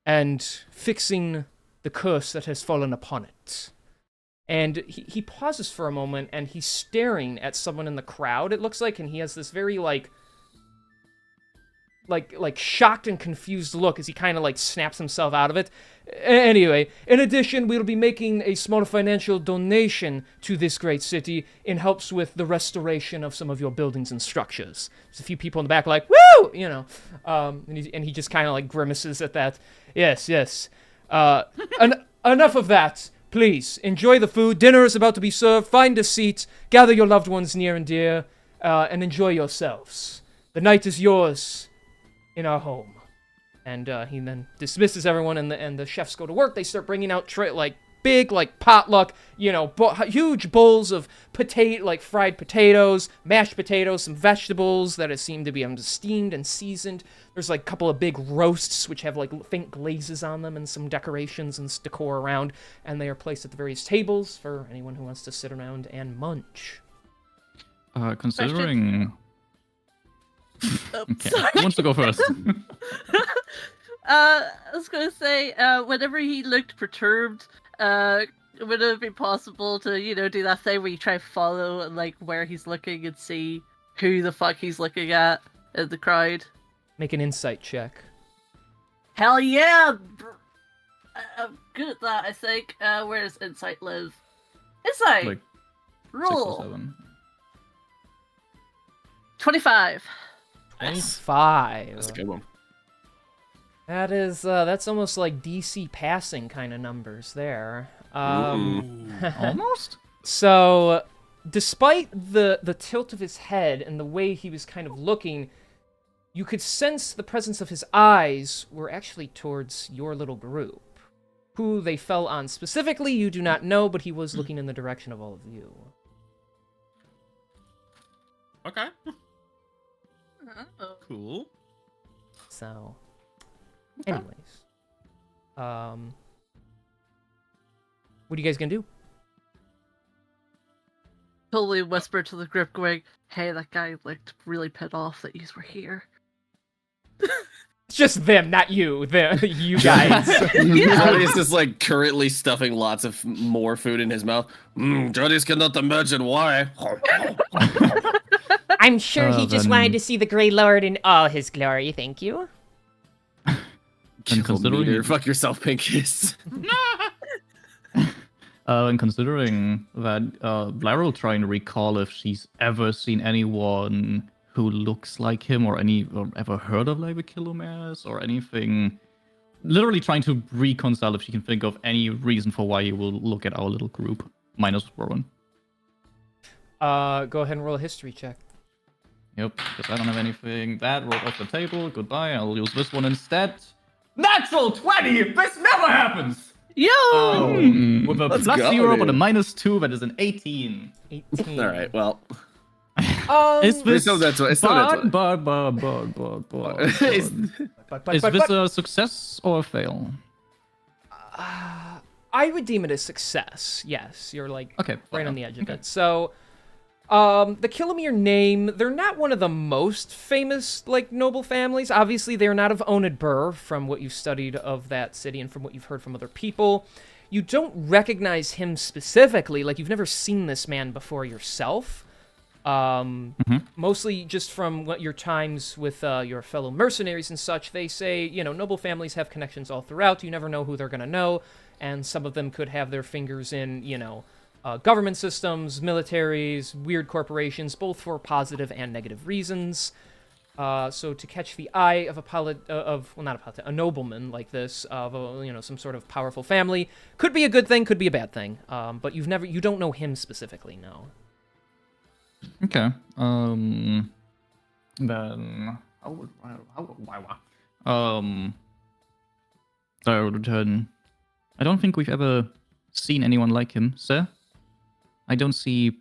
Speaker 1: and fixing the curse that has fallen upon it. And he pauses for a moment, and he's staring at someone in the crowd, it looks like, and he has this very, like shocked and confused look as he kind of, like, snaps himself out of it. Anyway, in addition, we'll be making a small financial donation to this great city in helps with the restoration of some of your buildings and structures. There's a few people in the back like, woo! And he just kind of, like, grimaces at that. Yes. Enough of that. Please, enjoy the food. Dinner is about to be served. Find a seat. Gather your loved ones near and dear. And enjoy yourselves. The night is yours in our home. And he then dismisses everyone, and the chefs go to work. They start bringing out big, potluck, huge bowls of fried potatoes, mashed potatoes, some vegetables that seem to be steamed and seasoned. There's a couple of big roasts which have faint glazes on them and some decorations and decor around, and they are placed at the various tables for anyone who wants to sit around and munch.
Speaker 3: Considering... Okay,
Speaker 4: Sorry.
Speaker 3: who wants to go first?
Speaker 4: I was gonna say, whenever he looked perturbed, would it be possible to, do that thing where you try to follow where he's looking and see who the fuck he's looking at in the crowd?
Speaker 1: Make an insight check.
Speaker 4: Hell yeah! I'm good at that, I think. Where does insight live? Insight!
Speaker 3: Like, 6 or
Speaker 4: Roll!
Speaker 3: 7.
Speaker 4: 25.
Speaker 1: 25.
Speaker 5: That's a good one.
Speaker 1: That's almost like DC passing kind of numbers there.
Speaker 3: Almost?
Speaker 1: So, despite the tilt of his head and the way he was kind of looking, you could sense the presence of his eyes were actually towards your little group. Who they fell on specifically, you do not know, but he was looking in the direction of all of you.
Speaker 2: Okay. Cool.
Speaker 1: So, anyways. What are you guys gonna do?
Speaker 4: Totally whisper to the group going, hey, that guy looked really pissed off that you were here.
Speaker 1: It's just them, not you. You guys.
Speaker 5: Johnny's just currently stuffing lots of more food in his mouth. Johnny's cannot imagine why.
Speaker 7: I'm sure he just wanted to see the Grey Lord in all his glory, thank you.
Speaker 3: And considering...
Speaker 5: Fuck yourself, Pinkies.
Speaker 3: And considering that Lara will try and recall if she's ever seen anyone who looks like him or ever heard of a Kilomares or anything. Literally trying to reconcile if she can think of any reason for why he will look at our little group, minus Rowan.
Speaker 1: Go ahead and roll a history check.
Speaker 3: Yep, because I don't have anything. That rolled off the table. Goodbye. I'll use this one instead. Natural 20! This never happens!
Speaker 4: Yo!
Speaker 3: With a
Speaker 5: Let's
Speaker 3: plus
Speaker 5: go,
Speaker 3: 0 but a
Speaker 5: dude.
Speaker 3: minus 2, that is an 18.
Speaker 1: 18.
Speaker 5: All right, well.
Speaker 3: Is this...
Speaker 5: Still that's what- still that's what-
Speaker 3: Is this a success or a fail?
Speaker 1: I would deem it a success. Yes, you're
Speaker 3: Okay,
Speaker 1: right on the edge of it. So, the Kilomere name, they're not one of the most famous, noble families. Obviously, they're not of Onid Bur, from what you've studied of that city and from what you've heard from other people. You don't recognize him specifically, you've never seen this man before yourself. Mostly just from what your times with your fellow mercenaries and such. They say, noble families have connections all throughout. You never know who they're going to know. And some of them could have their fingers in, government systems, militaries, weird corporations, both for positive and negative reasons. So to catch the eye of a nobleman like this, of some sort of powerful family, could be a good thing, could be a bad thing. But you don't know him specifically, no.
Speaker 3: Okay. Then I will return. I don't think we've ever seen anyone like him, sir. I don't see...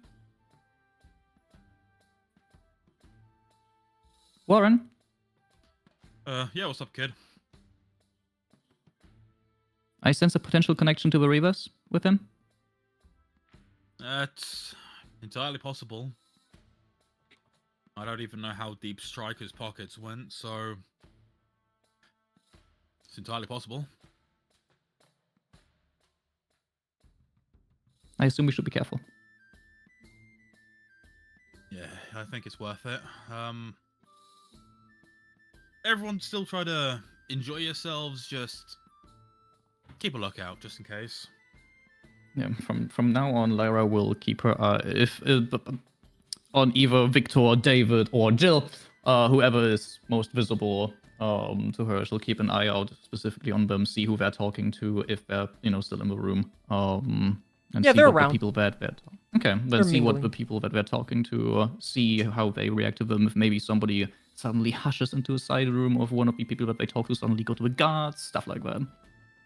Speaker 3: Warren?
Speaker 2: Yeah, what's up, kid?
Speaker 3: I sense a potential connection to the Reavers with him.
Speaker 2: That's entirely possible. I don't even know how deep Striker's pockets went, so... It's entirely possible.
Speaker 3: I assume we should be careful.
Speaker 2: Yeah, I think it's worth it. Everyone still try to enjoy yourselves, just keep a lookout, just in case.
Speaker 3: Yeah, from now on, Lyra will keep her on either Victor, David, or Jill, whoever is most visible to her. She'll keep an eye out specifically on them, see who they're talking to, if they're still in the room, and
Speaker 1: Yeah,
Speaker 3: see
Speaker 1: they're
Speaker 3: what
Speaker 1: around.
Speaker 3: the people that okay, then
Speaker 1: They're
Speaker 3: see what
Speaker 1: mingling.
Speaker 3: the people that they're talking to, see how they react to them. If maybe somebody suddenly hushes into a side room of one of the people that they talk to, suddenly go to the guards, stuff like that.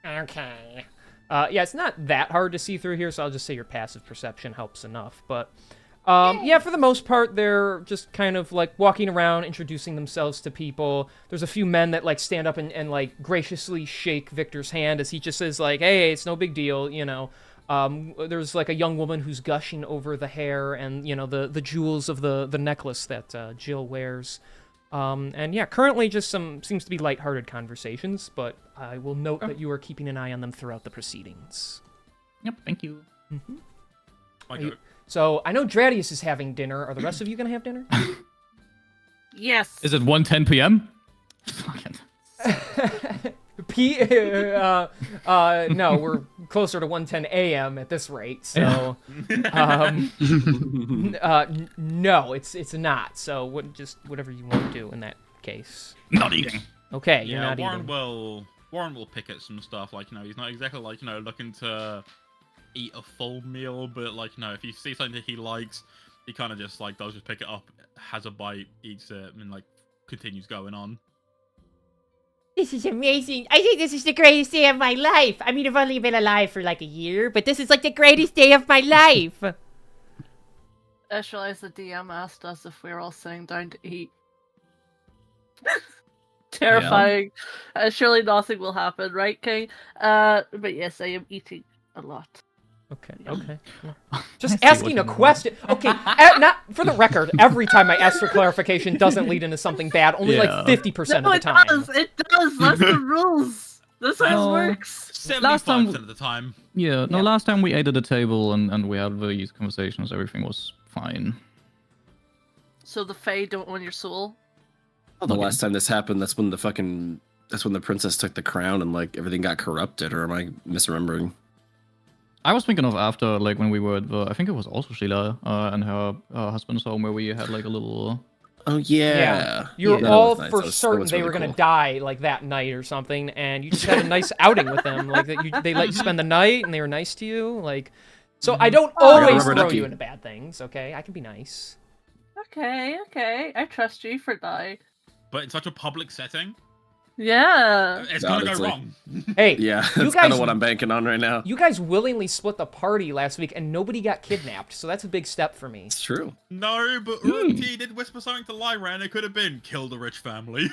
Speaker 1: Okay. Yeah, it's not that hard to see through here, so I'll just say your passive perception helps enough. But, yeah, for the most part, they're just kind of, like, walking around, introducing themselves to people. There's a few men that, like, stand up and like, graciously shake Victor's hand as he just says, like, hey, it's no big deal, you know. There's, like, a young woman who's gushing over the hair and, you know, the jewels of the necklace that Jill wears. And yeah, currently just seems to be lighthearted conversations, but I will note that you are keeping an eye on them throughout the proceedings.
Speaker 3: Yep, thank you.
Speaker 1: So I know Dradius is having dinner. Are the rest of you gonna have dinner?
Speaker 4: Yes.
Speaker 3: Is it 1:10 p.m.? Fucking.
Speaker 1: No, we're closer to 1:10 a.m. at this rate. So, no, it's not. So whatever you want to do in that case.
Speaker 3: Not eating.
Speaker 1: Okay, you're
Speaker 2: Yeah,
Speaker 1: not
Speaker 2: Warren
Speaker 1: eating.
Speaker 2: Warren will pick at some stuff, like, you know, he's not exactly, like, you know, looking to eat a full meal, but, like, you know, if he sees something that he likes, he kind of just, like, does just pick it up, has a bite, eats it, and, like, continues going on.
Speaker 7: This is amazing. I think this is the greatest day of my life. I mean, I've only been alive for like a year, but this is like the greatest day of my life.
Speaker 4: I just realized the DM asked us if we were all sitting down to eat. Terrifying. Surely nothing will happen, right, King? But yes, I am eating a lot.
Speaker 1: Okay. Just asking a question. Okay, not for the record. Every time I ask for clarification, doesn't lead into something bad. Only like 50%
Speaker 4: No,
Speaker 1: of the time.
Speaker 4: It does. That's the rules. That's how it works.
Speaker 2: 75% of the time.
Speaker 3: Yeah, no, last time we ate at the table and we had these conversations, everything was fine.
Speaker 4: So the Fae don't own your soul?
Speaker 5: The last time this happened, that's when the princess took the crown and like everything got corrupted, or am I misremembering?
Speaker 3: I was thinking of after, like, when we were at the, I think it was also Sheila and her husband's home, where we had, like, a little...
Speaker 5: Oh, yeah.
Speaker 1: You were
Speaker 5: That
Speaker 1: all
Speaker 5: was nice.
Speaker 1: for
Speaker 5: That
Speaker 1: certain
Speaker 5: was
Speaker 1: they
Speaker 5: really
Speaker 1: were going to
Speaker 5: cool.
Speaker 1: die, like, that night or something, and you just had a nice outing with them. Like, they let you spend the night, and they were nice to you. Like, so I don't always
Speaker 5: rubber
Speaker 1: throw
Speaker 5: ducky.
Speaker 1: you into bad things, okay? I can be nice.
Speaker 4: Okay. I trust you for now.
Speaker 2: But in such a public setting,
Speaker 4: Yeah.
Speaker 2: it's gonna go
Speaker 5: Honestly.
Speaker 2: wrong.
Speaker 1: Hey,
Speaker 5: Yeah,
Speaker 1: you
Speaker 5: that's kind
Speaker 1: guys,
Speaker 5: of what I'm banking on right now.
Speaker 1: you guys willingly split the party last week, and nobody got kidnapped, so that's a big step for me.
Speaker 5: It's true.
Speaker 2: No, but Uruk-T did whisper something to Lyra, and it could have been, kill the rich family.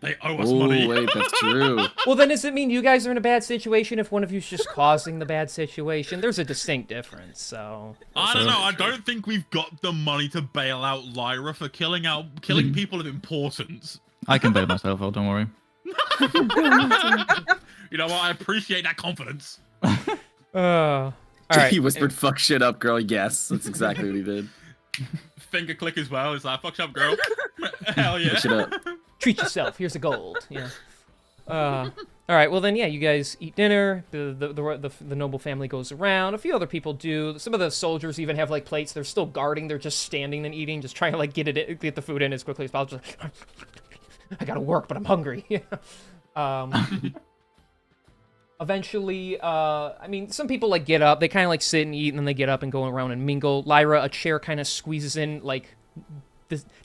Speaker 2: They owe us
Speaker 5: Oh,
Speaker 2: money.
Speaker 5: wait, that's true.
Speaker 1: Well, then does it mean you guys are in a bad situation if one of you's just causing the bad situation? There's a distinct difference, so...
Speaker 2: I don't know. I don't think we've got the money to bail out Lyra for killing people of importance.
Speaker 3: I can bail myself out, don't worry.
Speaker 2: You know what? I appreciate that confidence.
Speaker 1: All right.
Speaker 5: He whispered, fuck shit up, girl. Yes, that's exactly what he did.
Speaker 2: Finger click as well. It's like, fuck up, girl. Hell yeah.
Speaker 5: Fuck shit up.
Speaker 1: Treat yourself. Here's a gold. Yeah. All right. Well, then, yeah, you guys eat dinner. The noble family goes around. A few other people do. Some of the soldiers even have like plates. They're still guarding. They're just standing and eating, just trying to like get the food in as quickly as possible. Just, I gotta work, but I'm hungry. Eventually, I mean, some people like get up. They kind of like sit and eat, and then they get up and go around and mingle. Lyra, a chair kind of squeezes in like.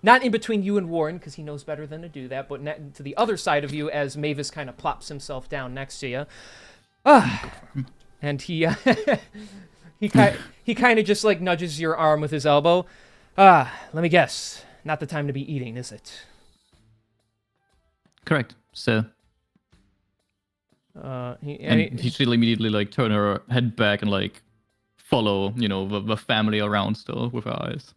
Speaker 1: Not in between you and Warren, because he knows better than to do that, but to the other side of you as Mavis kind of plops himself down next to you. And he he kind of just like nudges your arm with his elbow. Let me guess. Not the time to be eating, is it?
Speaker 3: Correct, sir. She'll immediately like turn her head back and like follow, the family around still with her eyes.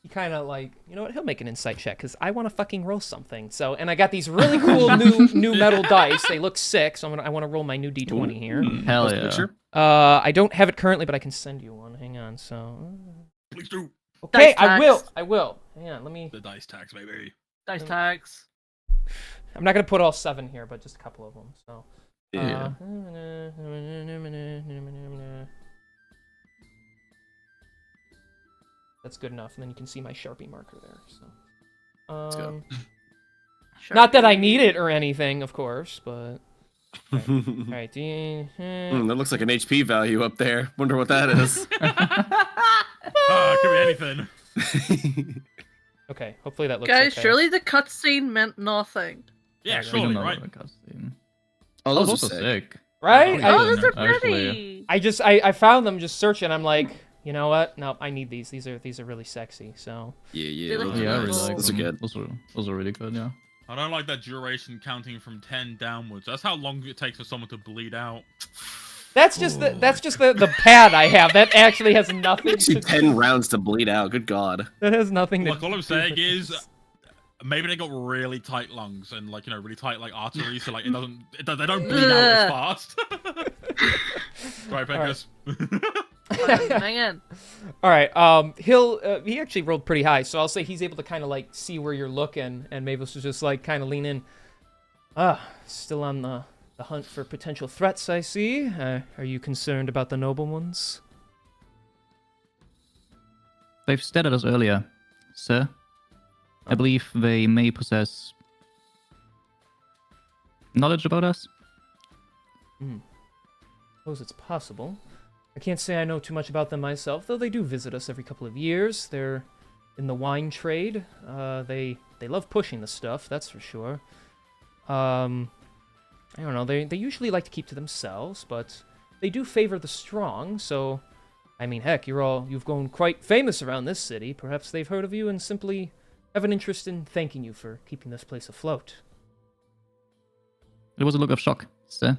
Speaker 1: He kind of like, you know what? He'll make an insight check because I want to fucking roll something. So, and I got these really cool new metal dice. They look sick, so I want to roll my new D20 here.
Speaker 3: Hell yeah.
Speaker 5: Picture?
Speaker 1: I don't have it currently, but I can send you one. Hang on. So,
Speaker 2: Please do.
Speaker 1: okay,
Speaker 4: Dice tags.
Speaker 1: I will. Hang on, let me.
Speaker 2: The dice tax, baby.
Speaker 4: Dice tags.
Speaker 1: I'm not gonna put all 7 here, but just a couple of them. So.
Speaker 5: Yeah.
Speaker 1: That's good enough, and then you can see my Sharpie marker there. So,
Speaker 5: Let's go.
Speaker 1: not that I need it or anything, of course, but. All
Speaker 5: that
Speaker 1: right,
Speaker 5: looks like an HP value up there. Wonder what that is.
Speaker 2: Could be anything.
Speaker 1: Okay, hopefully that looks
Speaker 4: Guys,
Speaker 1: okay.
Speaker 4: surely the cutscene meant nothing.
Speaker 2: Yeah,
Speaker 1: Yeah,
Speaker 2: surely,
Speaker 3: Another
Speaker 2: right?
Speaker 3: cutscene.
Speaker 5: Oh,
Speaker 3: Oh,
Speaker 5: those
Speaker 3: those
Speaker 5: are
Speaker 3: are
Speaker 5: sick.
Speaker 3: sick.
Speaker 1: Right?
Speaker 3: Oh,
Speaker 4: Oh, those are
Speaker 3: actually.
Speaker 4: pretty.
Speaker 1: I found them just searching. I'm like, you know what? No, I need these. These are really sexy. So
Speaker 5: Yeah,
Speaker 4: They look
Speaker 5: those are
Speaker 3: Yeah, I
Speaker 5: nice.
Speaker 3: really like
Speaker 5: Those are
Speaker 3: them.
Speaker 5: good.
Speaker 3: Those are really good, yeah.
Speaker 2: I don't like that duration counting from 10 downwards. That's how long it takes for someone to bleed out.
Speaker 1: that's just the pad I have. That actually has nothing
Speaker 5: Takes you
Speaker 1: to
Speaker 5: 10 rounds to bleed out. Good God.
Speaker 1: That has nothing to
Speaker 2: Like, all I'm
Speaker 1: do
Speaker 2: saying
Speaker 1: with
Speaker 2: is,
Speaker 1: this.
Speaker 2: maybe they got really tight lungs and, like, you know, really tight, like, arteries, so, like, they don't bleed out as fast. Right, Pecos?
Speaker 4: Man.
Speaker 1: All right. He actually rolled pretty high, so I'll say he's able to kind of like see where you're looking, and Mavis was just like kind of lean in. Still on the hunt for potential threats, I see. Are you concerned about the noble ones?
Speaker 3: They've stated us earlier, sir. I believe they may possess knowledge about us.
Speaker 1: Suppose it's possible. I can't say I know too much about them myself, though they do visit us every couple of years. They're in the wine trade. They love pushing the stuff, that's for sure. I don't know, they usually like to keep to themselves, but they do favor the strong, so I mean, heck, you've grown quite famous around this city. Perhaps they've heard of you and simply have an interest in thanking you for keeping this place afloat.
Speaker 3: It was a look of shock, sir.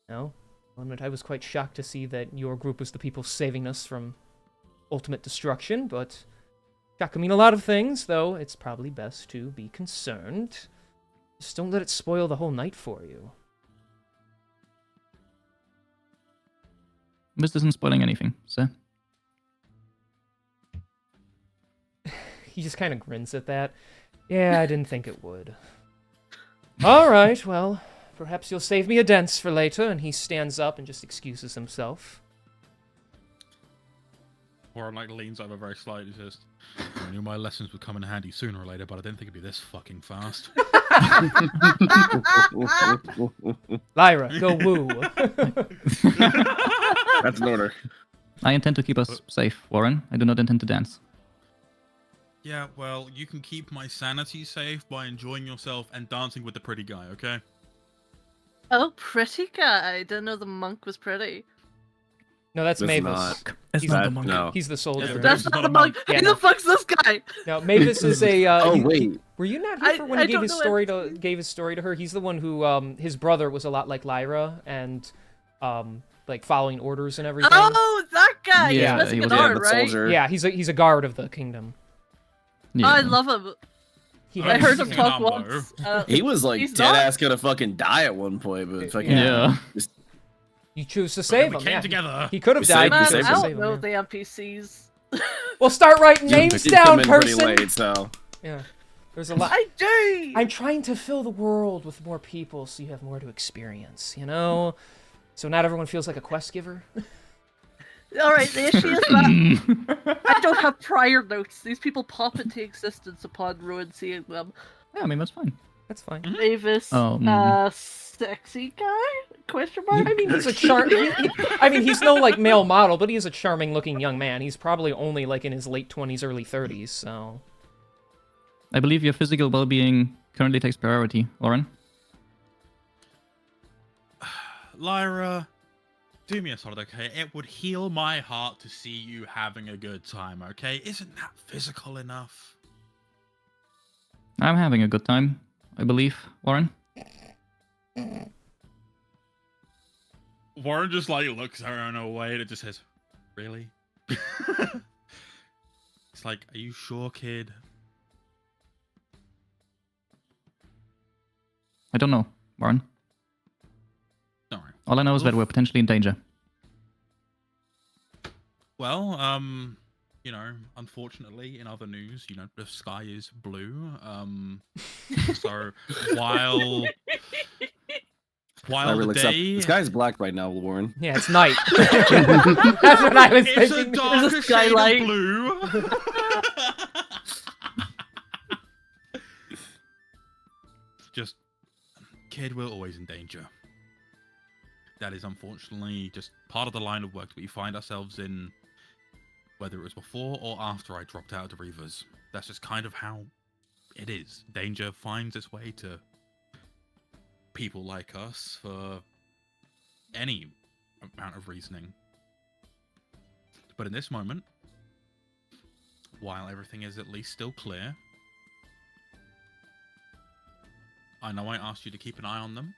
Speaker 1: No? I was quite shocked to see that your group was the people saving us from ultimate destruction, but shock can mean a lot of things, though it's probably best to be concerned. Just don't let it spoil the whole night for you.
Speaker 3: This isn't spoiling anything, sir.
Speaker 1: He just kind of grins at that. Yeah, I didn't think it would. Alright, well, perhaps you'll save me a dance for later, and he stands up and just excuses himself.
Speaker 2: Warren, like, leans over very slightly and says, I knew my lessons would come in handy sooner or later, but I didn't think it'd be this fucking fast.
Speaker 1: Lyra, go woo.
Speaker 5: That's an order.
Speaker 3: I intend to keep us safe, Warren. I do not intend to dance.
Speaker 2: Yeah, well, you can keep my sanity safe by enjoying yourself and dancing with the pretty guy, okay?
Speaker 4: Oh, pretty guy. I didn't know the monk was pretty.
Speaker 1: No, that's
Speaker 5: That's
Speaker 1: Mavis.
Speaker 5: not-
Speaker 3: That's
Speaker 1: He's
Speaker 3: not
Speaker 1: the
Speaker 3: the monk.
Speaker 5: No.
Speaker 1: He's the soldier.
Speaker 4: That's
Speaker 2: Mavis is
Speaker 4: not
Speaker 2: not
Speaker 4: the
Speaker 2: a
Speaker 4: monk.
Speaker 2: monk.
Speaker 1: Yeah,
Speaker 4: Who
Speaker 1: no.
Speaker 4: the fuck's this guy?
Speaker 1: No, Mavis is a.
Speaker 5: Oh, wait.
Speaker 1: Were you not here for when he
Speaker 4: I
Speaker 1: gave
Speaker 4: don't
Speaker 1: his
Speaker 4: know
Speaker 1: story
Speaker 4: it.
Speaker 1: gave his story to her? He's the one who his brother was a lot like Lyra and like following orders and everything.
Speaker 4: Oh, that guy.
Speaker 3: Yeah,
Speaker 4: He's
Speaker 3: he
Speaker 4: missing
Speaker 3: was
Speaker 4: an
Speaker 3: the
Speaker 4: arm, right?
Speaker 5: soldier.
Speaker 1: Yeah, he's a guard of the kingdom.
Speaker 3: Yeah.
Speaker 4: I love him.
Speaker 1: He
Speaker 4: I
Speaker 1: has-
Speaker 4: heard him
Speaker 2: missing
Speaker 4: talk
Speaker 2: an arm,
Speaker 4: once.
Speaker 5: He was like
Speaker 4: He's
Speaker 5: dead
Speaker 4: not-
Speaker 5: ass gonna fucking die at one point, but fucking
Speaker 3: Yeah.
Speaker 1: You choose to save
Speaker 2: we
Speaker 1: him.
Speaker 2: came
Speaker 1: yeah.
Speaker 2: together.
Speaker 1: He could have
Speaker 5: We
Speaker 1: died.
Speaker 5: saved-
Speaker 1: You
Speaker 4: Man,
Speaker 1: chose
Speaker 5: saved
Speaker 1: to
Speaker 4: I
Speaker 5: him.
Speaker 4: don't
Speaker 1: save
Speaker 4: know
Speaker 1: him,
Speaker 4: the NPCs.
Speaker 1: yeah. Well, start writing
Speaker 5: You
Speaker 1: names
Speaker 5: did come
Speaker 1: down,
Speaker 5: in pretty
Speaker 1: person.
Speaker 5: late, so
Speaker 1: Yeah, there's a lot.
Speaker 4: I do.
Speaker 1: I'm trying to fill the world with more people, so you have more to experience. You know, so not everyone feels like a quest giver.
Speaker 4: All right. The issue is that I don't have prior notes. These people pop into existence upon Rowan seeing them.
Speaker 3: Yeah, I mean, that's fine.
Speaker 1: That's fine.
Speaker 4: Mavis, sexy guy? Question mark.
Speaker 1: I mean, he's a I mean, he's no like male model, but he is a charming-looking young man. He's probably only like in his late 20s, early 30s. So
Speaker 3: I believe your physical well-being currently takes priority, Warren.
Speaker 2: Lyra, do me a solid, okay? It would heal my heart to see you having a good time, okay? Isn't that physical enough?
Speaker 3: I'm having a good time, I believe, Warren.
Speaker 2: Warren just like looks at her in a way that just says, really? It's like, are you sure, kid?
Speaker 3: I don't know, Warren.
Speaker 2: Don't worry.
Speaker 3: All I know is that
Speaker 2: Oof.
Speaker 3: we're potentially in danger.
Speaker 2: Well, you know, unfortunately, in other news, you know, the sky is blue. So while
Speaker 5: I
Speaker 2: the
Speaker 5: looks up.
Speaker 2: day
Speaker 5: The sky's black right now, Warren.
Speaker 1: yeah, it's night. That's what I was
Speaker 2: it's a
Speaker 1: thinking.
Speaker 2: darker shade
Speaker 4: skylight.
Speaker 2: of blue. Just, kid, we're always in danger. That is unfortunately just part of the line of work that we find ourselves in whether it was before or after I dropped out of the Reavers. That's just kind of how it is. Danger finds its way to people like us for any amount of reasoning. But in this moment, while everything is at least still clear, I know I asked you to keep an eye on them,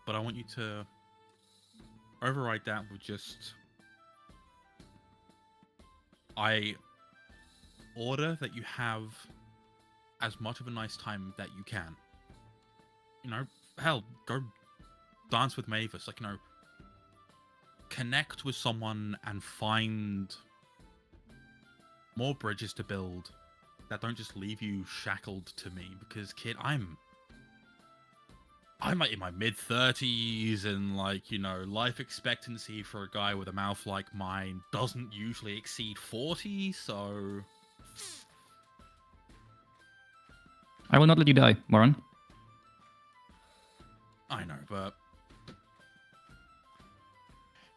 Speaker 2: but I want you to override that with just... I order that you have as much of a nice time that you can. You know, hell, go dance with Mavis. Like, you know, connect with someone and find more bridges to build that don't just leave you shackled to me. Because, kid, I'm like in my mid-30s, and like, you know, life expectancy for a guy with a mouth like mine doesn't usually exceed 40, so...
Speaker 3: I will not let you die, Warren.
Speaker 2: I know, but...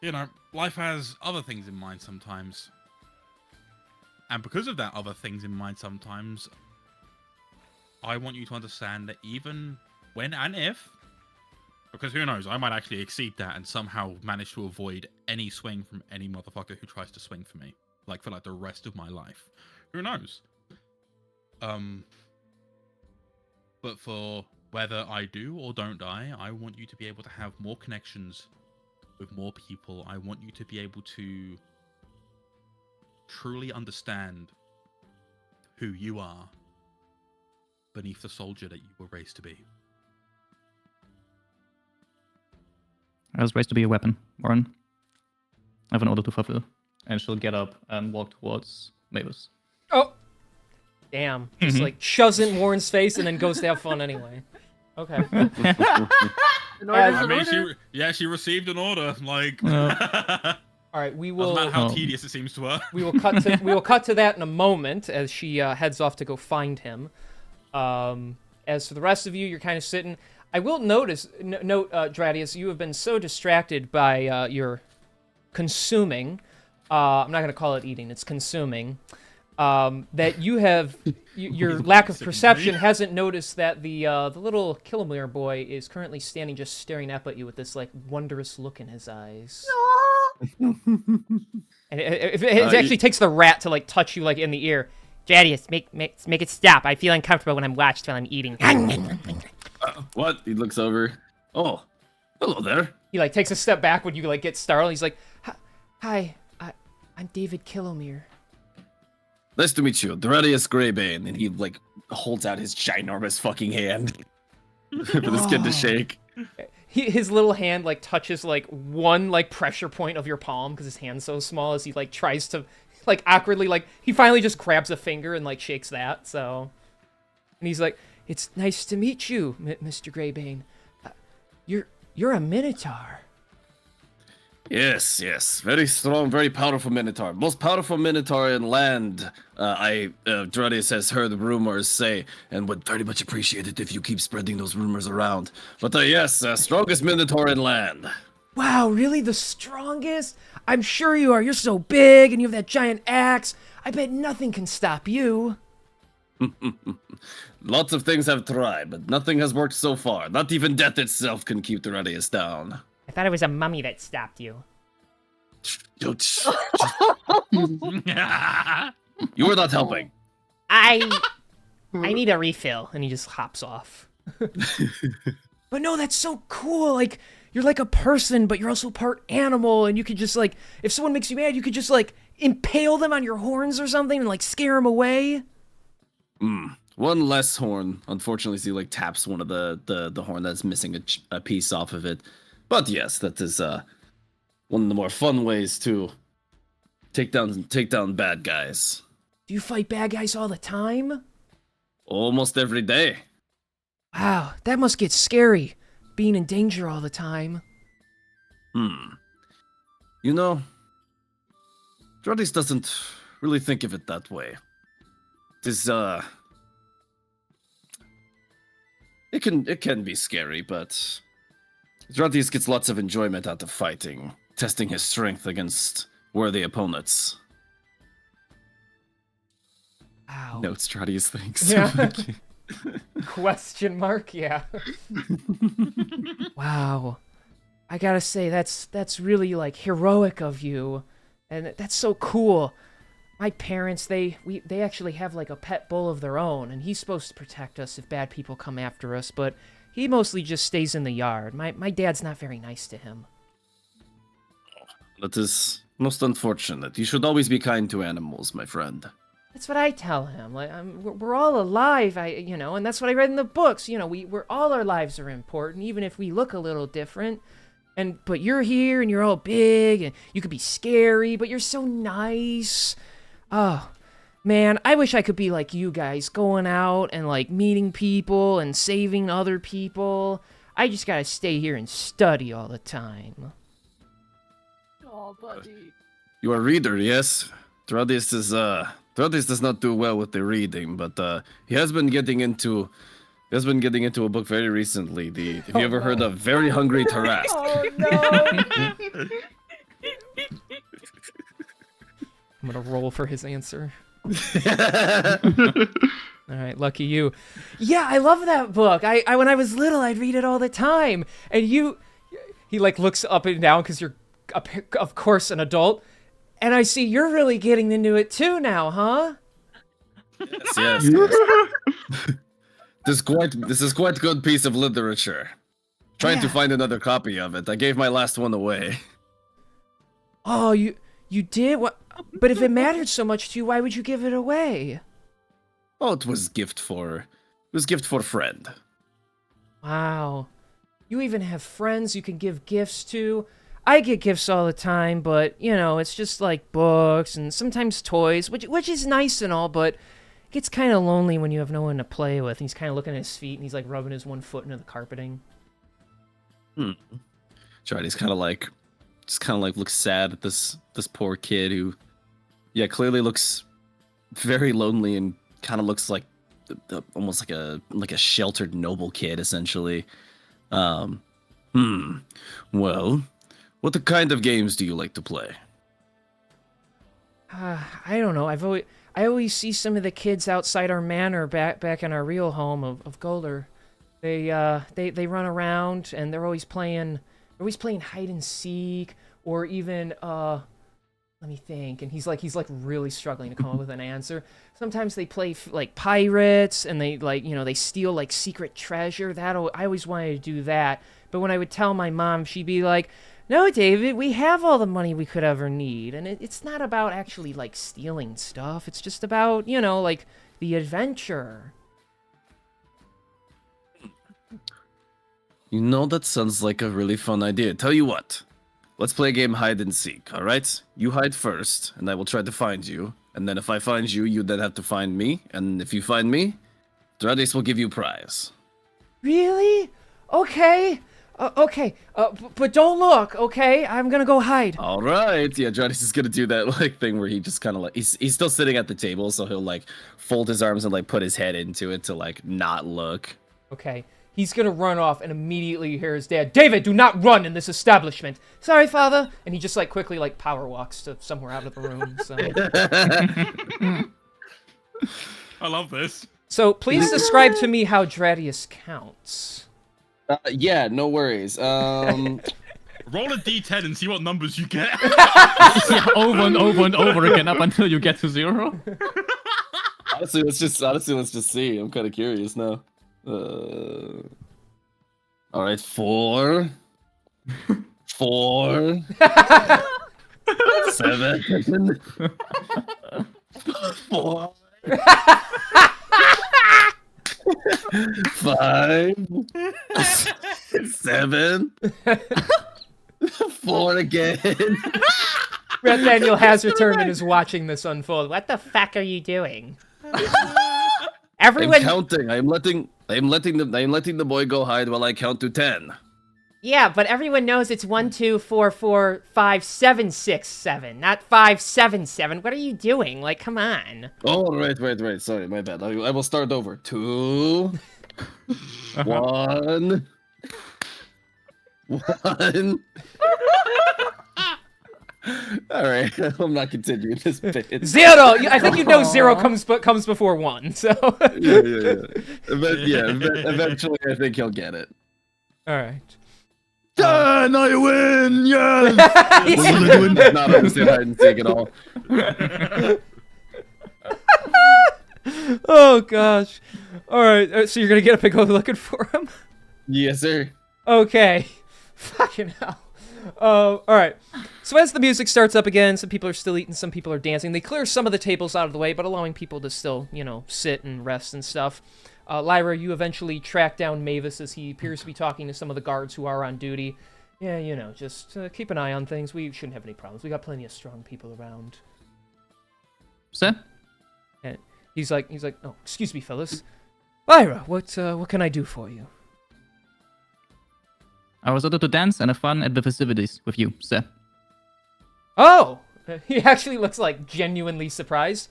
Speaker 2: You know, life has other things in mind sometimes. And because of that other things in mind sometimes, I want you to understand that even when and if, because who knows, I might actually exceed that and somehow manage to avoid any swing from any motherfucker who tries to swing for me. Like, for like the rest of my life. Who knows? But for whether I do or don't die, I want you to be able to have more connections with more people. I want you to be able to truly understand who you are beneath the soldier that you were raised to be.
Speaker 3: I was raised to be a weapon, Warren. I have an order to fulfill. And she'll get up and walk towards Mavis.
Speaker 1: Oh! Damn. Just like shoves it in Warren's face and then goes to have fun anyway. Okay.
Speaker 2: I mean, she received an order. Like,
Speaker 1: all right, we will.
Speaker 2: Doesn't matter how tedious it seems to her.
Speaker 1: We will cut to that in a moment as she heads off to go find him. As for the rest of you, you're kind of sitting. I will note, Dradius, you have been so distracted by your consuming. I'm not going to call it eating; it's consuming. That you have your lack of perception hasn't noticed that the little Killamere boy is currently standing, just staring up at you with this like wondrous look in his eyes. And it actually takes the rat to like touch you like in the ear.
Speaker 7: Dradius, make it stop. I feel uncomfortable when I'm watched while I'm eating.
Speaker 5: What? He looks over. Oh, hello there.
Speaker 1: He like takes a step back when you like get startled. He's like,
Speaker 7: Hi, I'm David Killamere.
Speaker 5: Nice to meet you, Dradius Greybane. And he like holds out his ginormous fucking hand for this kid to shake.
Speaker 1: His little hand like touches like one like pressure point of your palm because his hand's so small. As he like tries to like awkwardly like he finally just grabs a finger and like shakes that. So, and he's like,
Speaker 7: It's nice to meet you, Mr. Greybane. You're a Minotaur.
Speaker 5: Yes. Very strong, very powerful Minotaur. Most powerful Minotaur in land, Dradius has heard rumors say, and would very much appreciate it if you keep spreading those rumors around. But yes, strongest Minotaur in land.
Speaker 7: Wow, really? The strongest? I'm sure you are. You're so big, and you have that giant axe. I bet nothing can stop you.
Speaker 5: Lots of things have tried, but nothing has worked so far. Not even death itself can keep Dradius down.
Speaker 7: I thought it was a mummy that stopped you.
Speaker 5: You were not helping.
Speaker 7: I need a refill. And he just hops off. But no, that's so cool. Like, you're like a person, but you're also part animal. And you could just, like, if someone makes you mad, you could just, like, impale them on your horns or something and, like, scare them away.
Speaker 5: One less horn. Unfortunately, he, like, taps one of the horn that's missing a piece off of it. But yes, that is one of the more fun ways to take down bad guys.
Speaker 7: Do you fight bad guys all the time?
Speaker 5: Almost every day.
Speaker 7: Wow, that must get scary, being in danger all the time.
Speaker 5: You know, Dradius doesn't really think of it that way. It is, it can be scary, but Dradius gets lots of enjoyment out of fighting. testing his strength against worthy opponents.
Speaker 1: Wow.
Speaker 5: Notes Stradius thinks.
Speaker 1: Yeah. Question mark? Yeah. Wow. I gotta say, that's really, like, heroic of you. And that's so cool. My parents, they actually have, like, a pet bull of their own, and he's supposed to protect us if bad people come after us, but he mostly just stays in the yard. My dad's not very nice to him.
Speaker 5: That is most unfortunate. You should always be kind to animals, my friend.
Speaker 1: That's what I tell him. Like, we're all alive, and that's what I read in the books. We're all our lives are important, even if we look a little different. But you're here, and you're all big, and you could be scary, but you're so nice. Oh, man, I wish I could be like you guys, going out and, like, meeting people and saving other people. I just gotta stay here and study all the time.
Speaker 4: Oh, buddy.
Speaker 5: You are a reader, yes? Stradius does not do well with the reading, but he has been getting into a book very recently. Have you ever heard of Very Hungry Taras?
Speaker 1: Oh, no! I'm gonna roll for his answer. All right, lucky you. Yeah, I love that book. I when I was little, I'd read it all the time. And he like looks up and down because you're, of course, an adult. And I see you're really getting into it too now, huh?
Speaker 5: Yes. This is quite a good piece of literature. Trying to find another copy of it. I gave my last one away.
Speaker 1: Oh, you did? What? But if it mattered so much to you, why would you give it away?
Speaker 5: Oh, it was gift for a friend.
Speaker 1: Wow. You even have friends you can give gifts to. I get gifts all the time, but, it's just like books and sometimes toys, which is nice and all, but it gets kind of lonely when you have no one to play with. And he's kind of looking at his feet, and he's like rubbing his one foot into the carpeting.
Speaker 5: Charlie's kind of like looks sad at this poor kid who, yeah, clearly looks very lonely and kind of looks like almost like a sheltered noble kid, essentially. Well, what kind of games do you like to play?
Speaker 1: I don't know. I always see some of the kids outside our manor back in our real home of Golder. They run around and they're always playing hide and seek, or even let me think. And he's like really struggling to come up with an answer. Sometimes they play like pirates, and they steal like secret treasure. I always wanted to do that. But when I would tell my mom, she'd be like, "No, David, we have all the money we could ever need." And it's not about actually like stealing stuff. It's just about, like the adventure.
Speaker 5: That sounds like a really fun idea. Tell you what, let's play a game hide and seek, alright? You hide first, and I will try to find you. And then if I find you, you then have to find me. And if you find me, Stradius will give you a prize.
Speaker 1: Really? Okay. Okay. But don't look, okay? I'm gonna go hide.
Speaker 5: Alright, yeah, Stradius is gonna do that thing where he just kind of he's still sitting at the table, so he'll fold his arms and put his head into it to not look.
Speaker 1: Okay. He's gonna run off, and immediately you hear his dad, "David, do not run in this establishment." "Sorry, father." And he just quickly power walks to somewhere out of the room. So.
Speaker 2: I love this.
Speaker 1: So please describe to me how Stradius counts.
Speaker 5: Yeah, no worries.
Speaker 2: Roll a d10 and see what numbers you get.
Speaker 3: Yeah, over and over and over again up until you get to 0.
Speaker 5: Honestly, let's just see. I'm kind of curious now. All right, 4, 7, 4, 5, 7, 4 again.
Speaker 1: Daniel has returned and is watching this unfold. What the fuck are you doing? Everyone.
Speaker 5: I'm counting. I'm letting the boy go hide while I count to 10.
Speaker 7: Yeah, but everyone knows it's 1, 2, 4, 4, 5, 7, 6, 7, not 5, 7, 7. What are you doing? Come on.
Speaker 5: Oh, wait. Sorry, my bad. I will start over. 2, 1, 1, All right, I'm not continuing this bit.
Speaker 1: 0. I think you know 0 comes before 1. So.
Speaker 5: Yeah. Eventually, I think he'll get it.
Speaker 1: All right.
Speaker 3: Dan, I win! Yes!
Speaker 5: Not understand hide and seek at all.
Speaker 1: Oh gosh. All right. So you're gonna get up and go looking for him.
Speaker 5: Yes, sir.
Speaker 1: Okay. Fucking hell. All right. So as the music starts up again, some people are still eating, some people are dancing. They clear some of the tables out of the way, but allowing people to still, sit and rest and stuff. Lyra, you eventually track down Mavis as he appears to be talking to some of the guards who are on duty. Yeah, just keep an eye on things. We shouldn't have any problems. We got plenty of strong people around.
Speaker 3: Sir?
Speaker 1: And he's like, oh, excuse me, fellas. Lyra, what can I do for you?
Speaker 3: I was ordered to dance and have fun at the festivities with you, sir.
Speaker 1: Oh! He actually looks like genuinely surprised.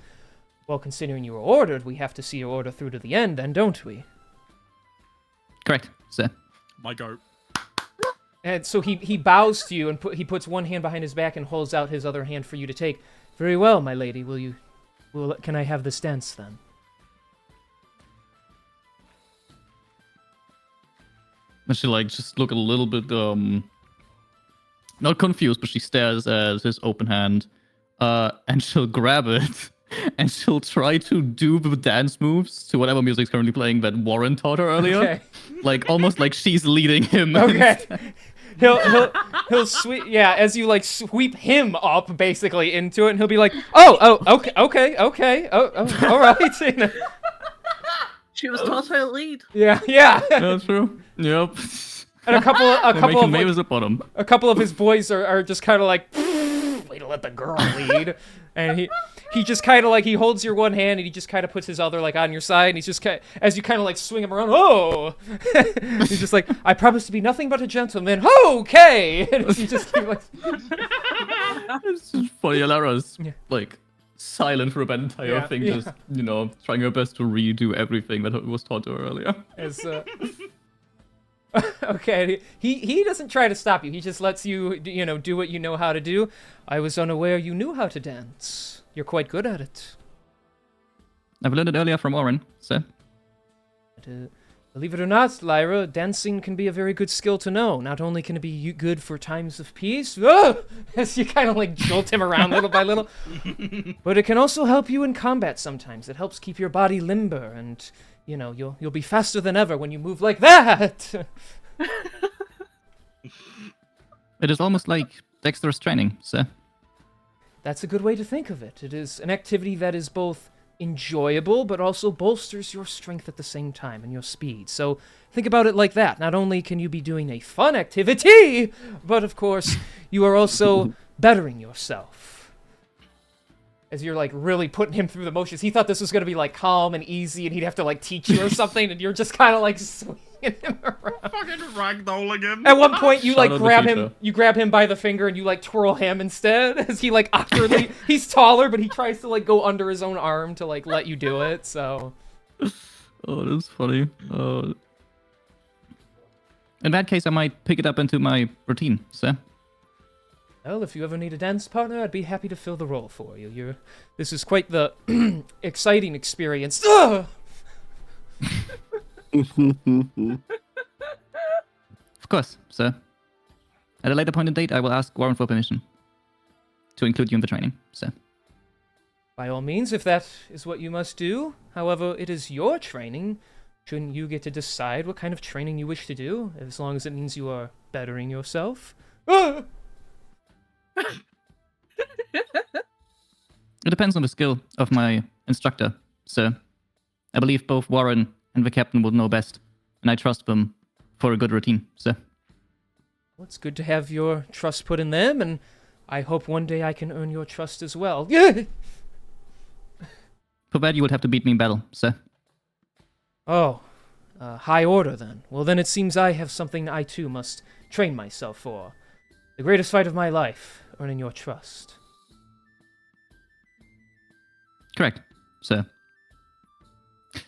Speaker 1: Well, considering you were ordered, we have to see your order through to the end, then, don't we?
Speaker 3: Correct, sir.
Speaker 2: My goat.
Speaker 1: And so he bows to you and he puts one hand behind his back and holds out his other hand for you to take. Very well, my lady. Can I have this dance then?
Speaker 3: And she just look a little bit not confused, but she stares at his open hand, and she'll grab it, and she'll try to do the dance moves to whatever music's currently playing that Warren taught her earlier.
Speaker 1: Okay.
Speaker 3: Almost like she's leading him.
Speaker 1: Okay. He'll sweep, as you sweep him up basically into it, and he'll be like, okay, all right.
Speaker 4: She was taught how to lead.
Speaker 1: Yeah.
Speaker 3: That's true. Yep.
Speaker 1: And a couple of
Speaker 3: Mavis up on him.
Speaker 1: a couple of his boys are just kind of like, way to let the girl lead, and he just kind of he holds your one hand and he just kind of puts his other on your side, and he's just as you kind of swing him around, he's just like, I promise to be nothing but a gentleman. Okay. And you just keep
Speaker 3: It's just funny. Alara's silent for that entire thing, just trying her best to redo everything that was taught to her earlier.
Speaker 1: as Okay, he doesn't try to stop you. He just lets you, do what you know how to do. I was unaware you knew how to dance. You're quite good at it.
Speaker 3: I've learned it earlier from Oren, sir.
Speaker 1: But, believe it or not, Lyra, dancing can be a very good skill to know. Not only can it be good for times of peace, as you kind of jolt him around little by little, but it can also help you in combat sometimes. It helps keep your body limber, and you'll be faster than ever when you move like that.
Speaker 3: It is almost like dexterous training, sir.
Speaker 1: That's a good way to think of it. It is an activity that is both enjoyable, but also bolsters your strength at the same time and your speed. So think about it like that. Not only can you be doing a fun activity, but of course, you are also bettering yourself. As you're really putting him through the motions. He thought this was going to be calm and easy and he'd have to teach you or something, and you're just kind of swinging him around.
Speaker 2: Fucking ragdolling him.
Speaker 1: At one point, you
Speaker 3: Shout out
Speaker 1: grab
Speaker 3: the
Speaker 1: him.
Speaker 3: future.
Speaker 1: You grab him by the finger and you twirl him instead. As he awkwardly, he's taller, but he tries to go under his own arm to let you do it. So.
Speaker 3: Oh, that's funny. In that case, I might pick it up into my routine, sir.
Speaker 1: Well, if you ever need a dance partner, I'd be happy to fill the role for you. This is quite the exciting experience. Ugh!
Speaker 3: Of course, sir. At a later point in date, I will ask Warren for permission to include you in the training, sir.
Speaker 1: By all means, if that is what you must do. However, it is your training. Shouldn't you get to decide what kind of training you wish to do, as long as it means you are bettering yourself? Ah!
Speaker 3: It depends on the skill of my instructor, sir. I believe both Warren and the captain would know best, and I trust them for a good routine, sir.
Speaker 1: Well, it's good to have your trust put in them, and I hope one day I can earn your trust as well.
Speaker 3: For that, you would have to beat me in battle, sir.
Speaker 1: Oh, high order then. Well, then it seems I have something I too must train myself for. The greatest fight of my life, earning your trust.
Speaker 3: Correct, sir.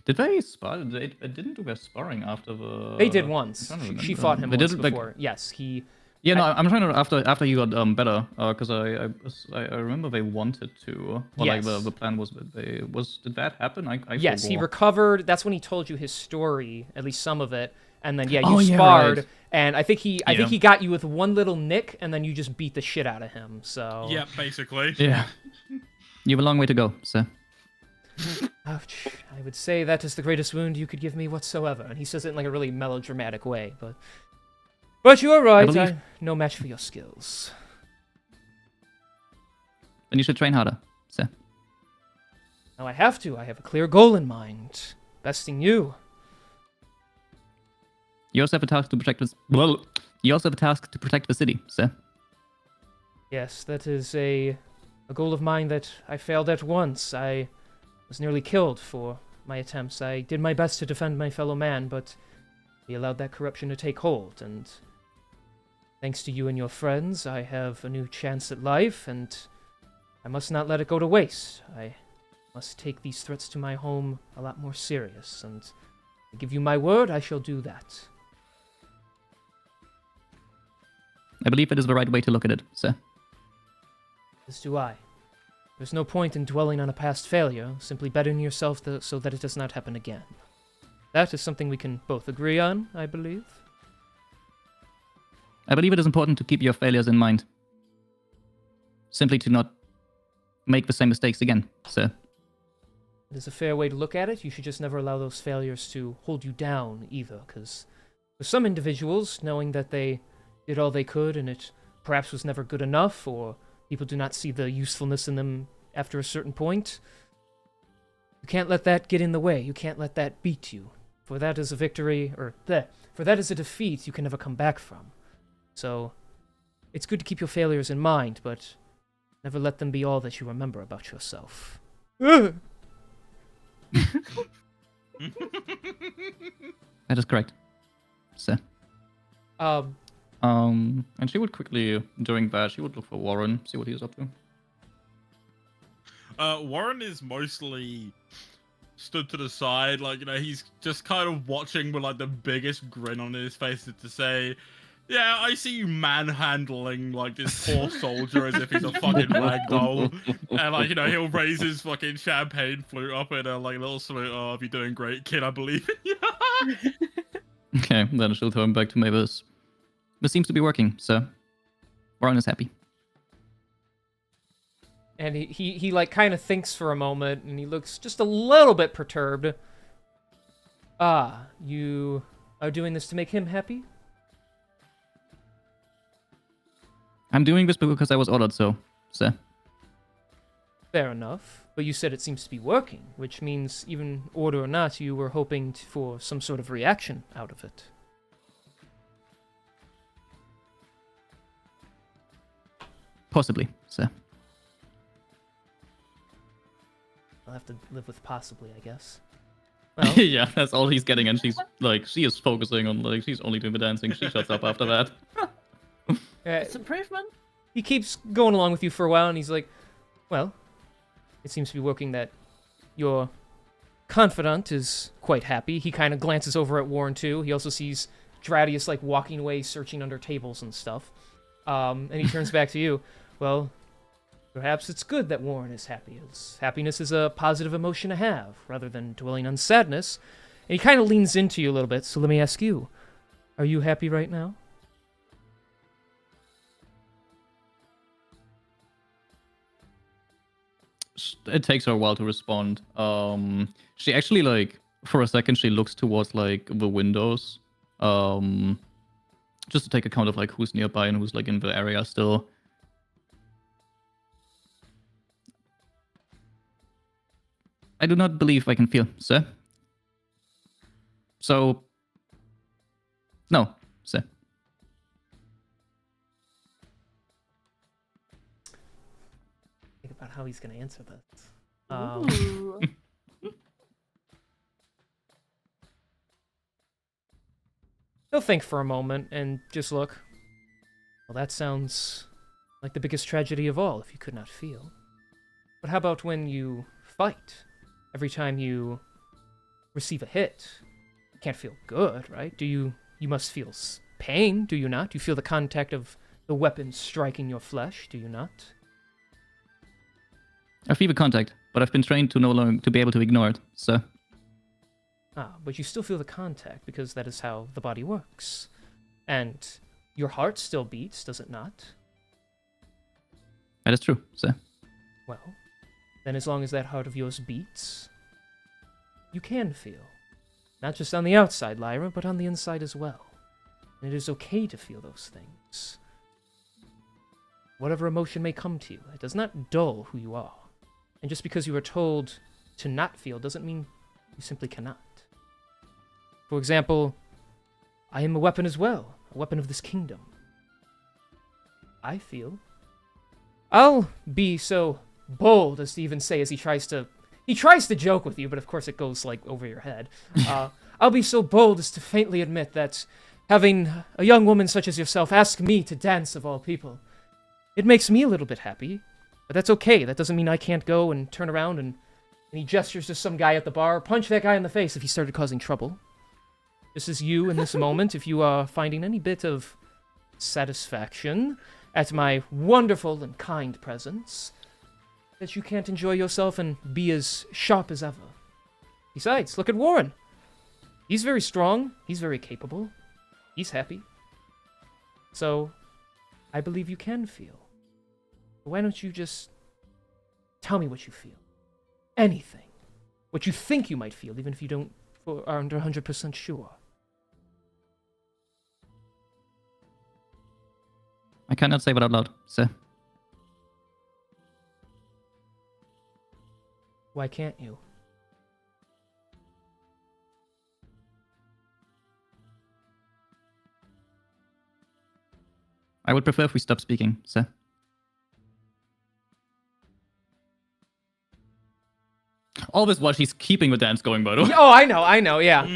Speaker 3: Did they spar? They didn't do their sparring after the...
Speaker 1: They did once.
Speaker 3: I can't
Speaker 1: She
Speaker 3: remember.
Speaker 1: fought him
Speaker 3: They
Speaker 1: once
Speaker 3: did,
Speaker 1: before. Yes, he
Speaker 3: Yeah, no, I'm trying to after you got better, because I remember they wanted to, or like
Speaker 1: Yes.
Speaker 3: the plan was that did that happen? I
Speaker 1: Yes, he
Speaker 3: forgot.
Speaker 1: recovered. That's when he told you his story, at least some of it. And then you
Speaker 3: Oh, yeah,
Speaker 1: sparred,
Speaker 3: right.
Speaker 1: and I think he got you with one little nick, and then you just beat the shit out of him. So
Speaker 2: Yeah, basically.
Speaker 3: Yeah, you have a long way to go, sir.
Speaker 1: ouch. I would say that is the greatest wound you could give me whatsoever. And he says it in like a really melodramatic way, but you are right.
Speaker 3: believe-
Speaker 1: I'm no match for your skills.
Speaker 3: Then you should train harder, sir.
Speaker 1: Now I have to. I have a clear goal in mind. Besting you.
Speaker 3: You also have a task to protect this. Well, you also have a task to protect the city, sir.
Speaker 1: Yes, that is a goal of mine that I failed at once. I was nearly killed for my attempts. I did my best to defend my fellow man, but we allowed that corruption to take hold, and thanks to you and your friends, I have a new chance at life, and I must not let it go to waste. I must take these threats to my home a lot more serious, and I give you my word, I shall do that.
Speaker 3: I believe it is the right way to look at it, sir.
Speaker 1: As do I. There's no point in dwelling on a past failure, simply bettering yourself so that it does not happen again. That is something we can both agree on, I believe.
Speaker 3: I believe it is important to keep your failures in mind. Simply to not make the same mistakes again, sir.
Speaker 1: It is a fair way to look at it. You should just never allow those failures to hold you down, either, because for some individuals, knowing that they did all they could and it perhaps was never good enough, or people do not see the usefulness in them after a certain point, you can't let that get in the way. You can't let that beat you. For that is a victory, for that is a defeat you can never come back from. So, it's good to keep your failures in mind, but never let them be all that you remember about yourself.
Speaker 3: That is correct, sir. And she would quickly, during that, she would look for Warren, see what he's up to.
Speaker 2: Warren is mostly stood to the side, like, you know, he's just kind of watching with like the biggest grin on his face to say, yeah, I see you manhandling like this poor soldier as if he's a fucking ragdoll. And like, you know, he'll raise his fucking champagne flute up in a like little salute. Oh, you're doing great, kid, I believe in you.
Speaker 3: Okay, then she'll turn back to Mavis. This seems to be working, so Warren is happy.
Speaker 1: And he like kind of thinks for a moment, and he looks just a little bit perturbed. Ah, you are doing this to make him happy?
Speaker 3: I'm doing this because I was ordered so, sir.
Speaker 1: Fair enough. But you said it seems to be working, which means even order or not, you were hoping for some sort of reaction out of it.
Speaker 3: Possibly, sir.
Speaker 1: I'll have to live with possibly, I guess. Well,
Speaker 3: Yeah, that's all he's getting, and she's like, she is focusing on, like, she's only doing the dancing. She shuts up after that.
Speaker 4: It's improvement.
Speaker 1: he keeps going along with you for a while, and he's like, well, it seems to be working that your confidant is quite happy. He kind of glances over at Warren, too. He also sees Dradius, like, walking away, searching under tables and stuff. And he turns back to you. Well, perhaps it's good that Warren is happy. Happiness is a positive emotion to have, rather than dwelling on sadness. And he kind of leans into you a little bit, so let me ask you. Are you happy right now?
Speaker 3: It takes her a while to respond. She actually, like, for a second, she looks towards, like, the windows. Just to take account of, like, who's nearby and who's, like, in the area still. I do not believe I can feel, sir. So, no, sir.
Speaker 1: Think about how he's going to answer this.
Speaker 4: Ooh.
Speaker 1: He'll think for a moment and just look. Well, that sounds like the biggest tragedy of all, if you could not feel. But how about when you fight? Every time you receive a hit, you can't feel good, right? You must feel pain, do you not? You feel the contact of the weapon striking your flesh, do you not?
Speaker 3: I feel the contact, but I've been trained to be able to ignore it, so...
Speaker 1: Ah, but you still feel the contact, because that is how the body works. And your heart still beats, does it not?
Speaker 3: That is true, so...
Speaker 1: Well, then as long as that heart of yours beats, you can feel. Not just on the outside, Lyra, but on the inside as well. And it is okay to feel those things. Whatever emotion may come to you, it does not dull who you are. And just because you are told to not feel doesn't mean you simply cannot. For example, I am a weapon as well, a weapon of this kingdom. I feel. I'll be so bold as to even say, as he tries to joke with you, but of course it goes like over your head. I'll be so bold as to faintly admit that having a young woman such as yourself ask me to dance of all people, it makes me a little bit happy, but that's okay. That doesn't mean I can't go and turn around and he gestures to some guy at the bar, punch that guy in the face if he started causing trouble. Just as you in this moment, if you are finding any bit of satisfaction at my wonderful and kind presence, that you can't enjoy yourself and be as sharp as ever. Besides, look at Warren. He's very strong. He's very capable. He's happy. So, I believe you can feel. Why don't you just tell me what you feel? Anything. What you think you might feel, even if you don't are under 100% sure.
Speaker 3: I cannot say it out loud, so...
Speaker 1: Why can't you?
Speaker 3: I would prefer if we stop speaking, so... All this while she's keeping the dance going, by the way.
Speaker 1: Oh, I know, yeah.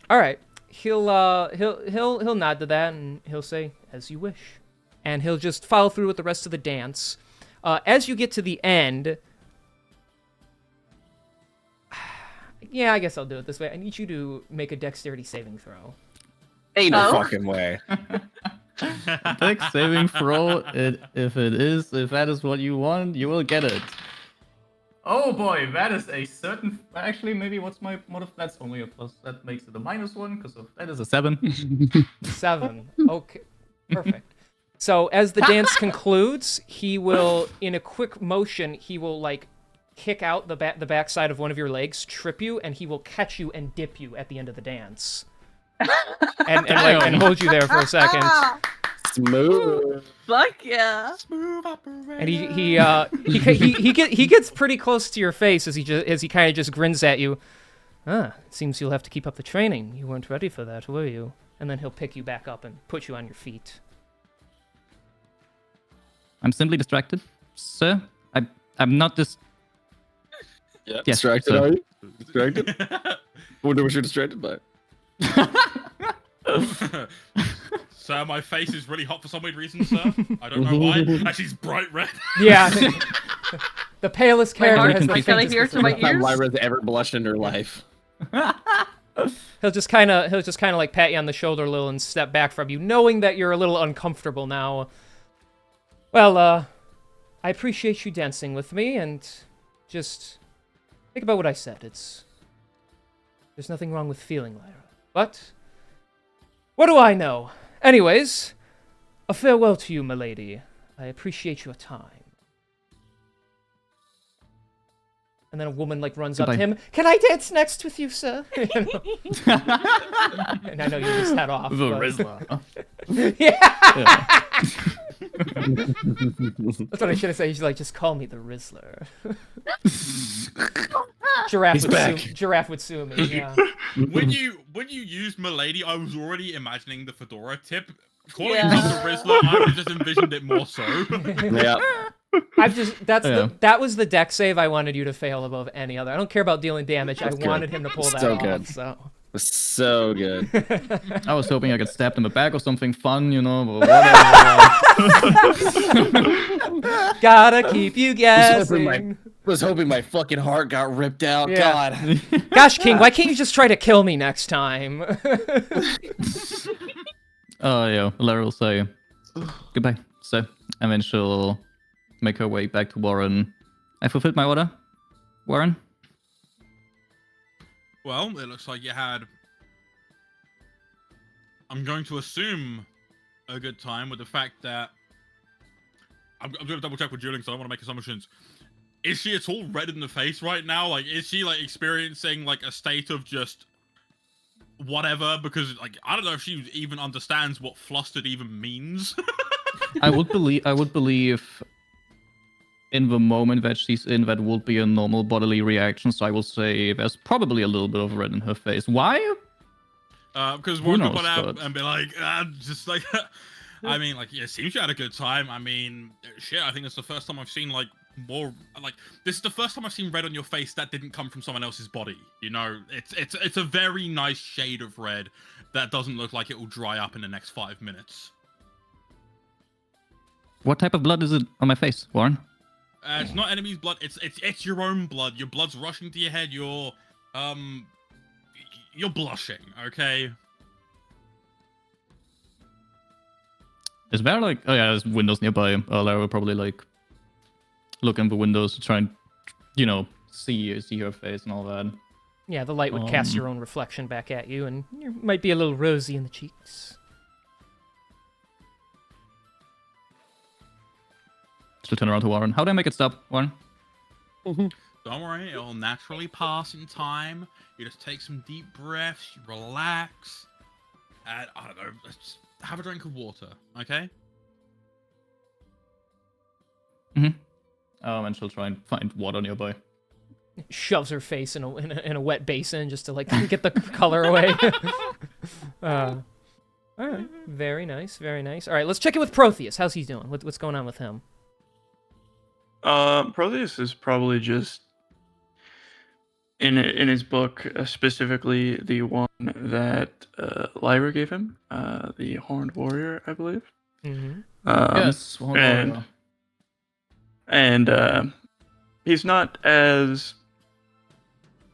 Speaker 1: All right. He'll nod to that and he'll say, "As you wish," and he'll just follow through with the rest of the dance. As you get to the end, yeah, I guess I'll do it this way. I need you to make a dexterity saving throw.
Speaker 5: Ain't no fucking way.
Speaker 3: Dex saving throw. If that is what you want, you will get it. Oh boy, that is a certain. Actually, maybe what's my mod? That's only a plus. That makes it a -1 because that is a 7.
Speaker 1: 7. Okay, perfect. So as the dance concludes, he will, in a quick motion, he will like kick out the backside of one of your legs, trip you, and he will catch you and dip you at the end of the dance, and hold you there for a second.
Speaker 5: Smooth.
Speaker 4: Fuck yeah.
Speaker 2: Smooth operator.
Speaker 1: And he gets pretty close to your face as he kind of just grins at you. It seems you'll have to keep up the training. You weren't ready for that, were you? And then he'll pick you back up and put you on your feet.
Speaker 3: I'm simply distracted, sir. I'm not this.
Speaker 5: Yeah,
Speaker 3: Yeah,
Speaker 5: distracted,
Speaker 3: so-
Speaker 5: are you? Distracted? Wonder what you're distracted by.
Speaker 2: Sir, my face is really hot for some weird reason, sir. I don't know why. Actually, it's bright red.
Speaker 1: Yeah. The palest
Speaker 4: My
Speaker 1: character
Speaker 4: heart
Speaker 1: has
Speaker 4: is
Speaker 1: the
Speaker 4: like kinda
Speaker 1: faintest
Speaker 4: here to my
Speaker 1: whisper.
Speaker 5: Time
Speaker 4: ears.
Speaker 5: Lyra's ever blushed in her life.
Speaker 1: He'll just kind of like pat you on the shoulder a little and step back from you, knowing that you're a little uncomfortable now. Well, I appreciate you dancing with me, and just think about what I said. There's nothing wrong with feeling, Lyra. But what do I know? Anyways, a farewell to you, milady. I appreciate your time. And then a woman like runs up to
Speaker 3: Goodbye.
Speaker 1: him. Can I dance next with you, sir? And I know you just head off.
Speaker 3: The
Speaker 1: but-
Speaker 3: Rizzler.
Speaker 1: Yeah. That's what I should have said. He's like, just call me the Rizzler. Giraffe would sue me. Yeah.
Speaker 2: When you used Milady, I was already imagining the fedora tip. Calling
Speaker 4: Yeah.
Speaker 2: yourself the Rizzler, I just envisioned it more so.
Speaker 5: Yeah.
Speaker 1: That was the deck save I wanted you to fail above any other. I don't care about dealing damage. I
Speaker 5: That's good.
Speaker 1: wanted him to pull that
Speaker 5: So
Speaker 1: off.
Speaker 5: good.
Speaker 1: So.
Speaker 5: So good.
Speaker 3: I was hoping I could stab in the back or something fun, you know, but whatever.
Speaker 1: Gotta keep you
Speaker 5: Just open
Speaker 1: guessing.
Speaker 5: was hoping my fucking heart got ripped out.
Speaker 1: Yeah.
Speaker 5: God.
Speaker 1: Gosh, King, why can't you just try to kill me next time?
Speaker 3: Oh, yeah. Lara will say goodbye. So, and then she'll make her way back to Warren. I fulfilled my order, Warren.
Speaker 2: Well, it looks like you had, I'm going to assume, a good time with the fact that, I'm going to double check with Julian because I don't want to make assumptions. Is she at all red in the face right now? Like, is she, like, experiencing, like, a state of just whatever? Because, like, I don't know if she even understands what flustered even means.
Speaker 3: I would believe in the moment that she's in, that would be a normal bodily reaction. So I will say there's probably a little bit of red in her face. Why?
Speaker 2: Because
Speaker 3: Who
Speaker 2: one could
Speaker 3: knows,
Speaker 2: put out
Speaker 3: but-
Speaker 2: and be like, just like, I mean, like, yeah, it seems you had a good time. I mean, shit, I think it's the first time I've seen, like, more, like, this is the first time I've seen red on your face that didn't come from someone else's body. You know, it's a very nice shade of red that doesn't look like it will dry up in the next 5 minutes.
Speaker 3: What type of blood is it on my face, Warren?
Speaker 2: It's not enemy's blood. It's your own blood. Your blood's rushing to your head. You're blushing. Okay.
Speaker 3: Is there like, oh yeah, there's windows nearby. Lara will probably like look in the windows to try and, you know, see her face and all that.
Speaker 1: Yeah, the light would cast your own reflection back at you, and you might be a little rosy in the cheeks.
Speaker 3: She'll turn around to Warren. How do I make it stop, Warren?
Speaker 2: Don't worry, it'll naturally pass in time. You just take some deep breaths, you relax, and I don't know, just have a drink of water, okay?
Speaker 3: And she'll try and find water nearby.
Speaker 1: Shoves her face in a wet basin just to like get the color away. All right, very nice, very nice. All right, let's check in with Protheus. How's he doing? What's going on with him?
Speaker 9: Protheus is probably just in his book, specifically the one that Lyra gave him, the Horned Warrior, I believe.
Speaker 1: Mm-hmm.
Speaker 3: Yes.
Speaker 9: And he's not as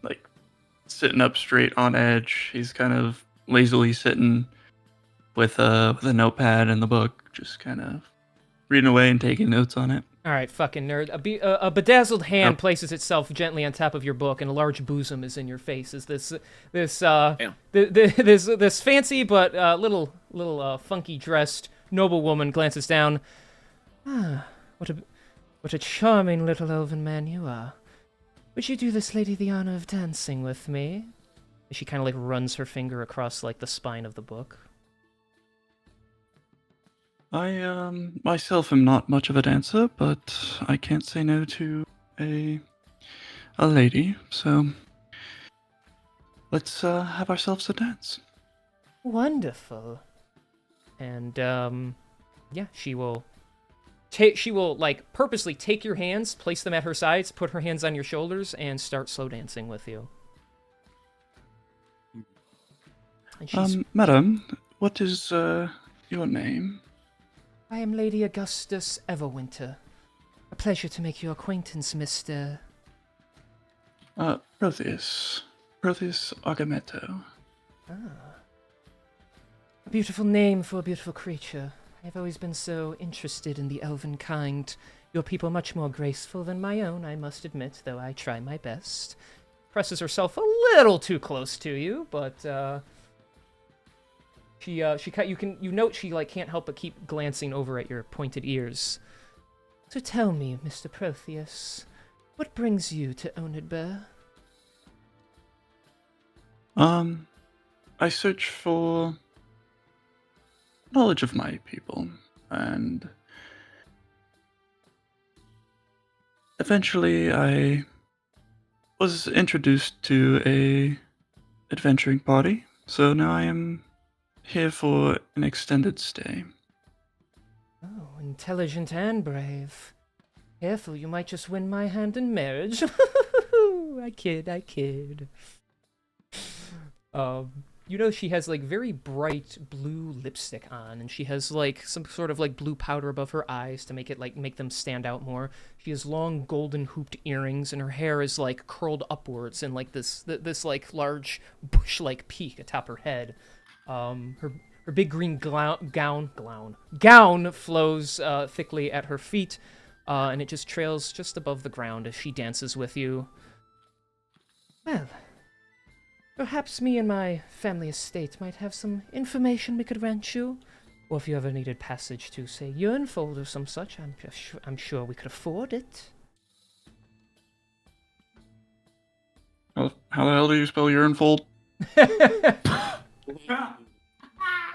Speaker 9: like sitting up straight on edge. He's kind of lazily sitting with a notepad and the book, just kind of reading away and taking notes on it.
Speaker 1: All right, fucking nerd. A bedazzled hand places itself gently on top of your book, and a large bosom is in your face. Is this fancy but little funky dressed noblewoman glances down. Ah, what a charming little elven man you are. Would you do this lady the honor of dancing with me? She kind of like runs her finger across like the spine of the book.
Speaker 9: I myself am not much of a dancer, but I can't say no to a lady, so let's have ourselves a dance.
Speaker 1: Wonderful. And yeah, she will like purposely take your hands, place them at her sides, put her hands on your shoulders, and start slow dancing with you. And she's,
Speaker 9: Madam, what is your name?
Speaker 1: I am Lady Augustus Everwinter. A pleasure to make your acquaintance, Mr.
Speaker 9: Protheus. Protheus Agamotto.
Speaker 1: Ah. A beautiful name for a beautiful creature. I've always been so interested in the elven kind. Your people much more graceful than my own, I must admit, though I try my best. Presses herself a little too close to you, but you note she like can't help but keep glancing over at your pointed ears. So tell me, Mr. Protheus, what brings you to Onidbur?
Speaker 9: I search for knowledge of my people, and eventually I was introduced to a adventuring party, so now I am here for an extended stay.
Speaker 1: Oh, intelligent and brave. Careful, you might just win my hand in marriage. I kid. you know she has like very bright blue lipstick on, and she has like some sort of like blue powder above her eyes to make them stand out more. She has long golden hooped earrings, and her hair is like curled upwards in like this like large bush-like peak atop her head. Her big green gown flows thickly at her feet, and it just trails just above the ground as she dances with you. Well, perhaps me and my family estate might have some information we could rent you. Or if you ever needed passage to, say, Urnfold or some such, I'm sure we could afford it.
Speaker 9: Well, how the hell do you spell Urnfold?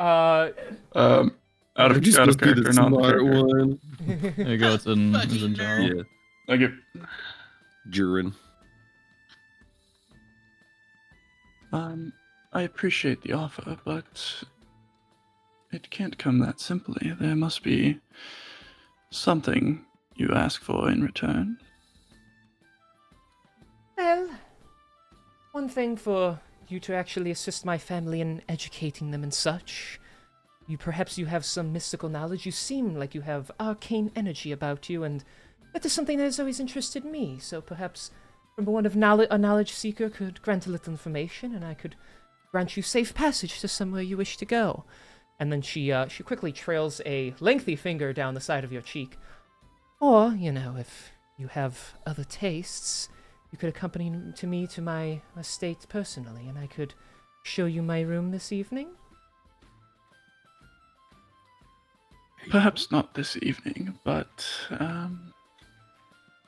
Speaker 9: Out of character, not the character.
Speaker 5: one.
Speaker 3: There you go. It's in general.
Speaker 5: Yeah,
Speaker 9: Thank you.
Speaker 5: Jurin.
Speaker 9: I appreciate the offer, but it can't come that simply. There must be something you ask for in return.
Speaker 7: Well, one thing for you to actually assist my family in educating them and such. Perhaps you have some mystical knowledge. You seem like you have arcane energy about you, and that is something that has always interested me. So perhaps from a knowledge seeker could grant a little information, and I could grant you safe passage to somewhere you wish to go. And then she quickly trails a lengthy finger down the side of your cheek. Or, if you have other tastes, you could accompany me to my estate personally, and I could show you my room this evening.
Speaker 9: Perhaps not this evening, but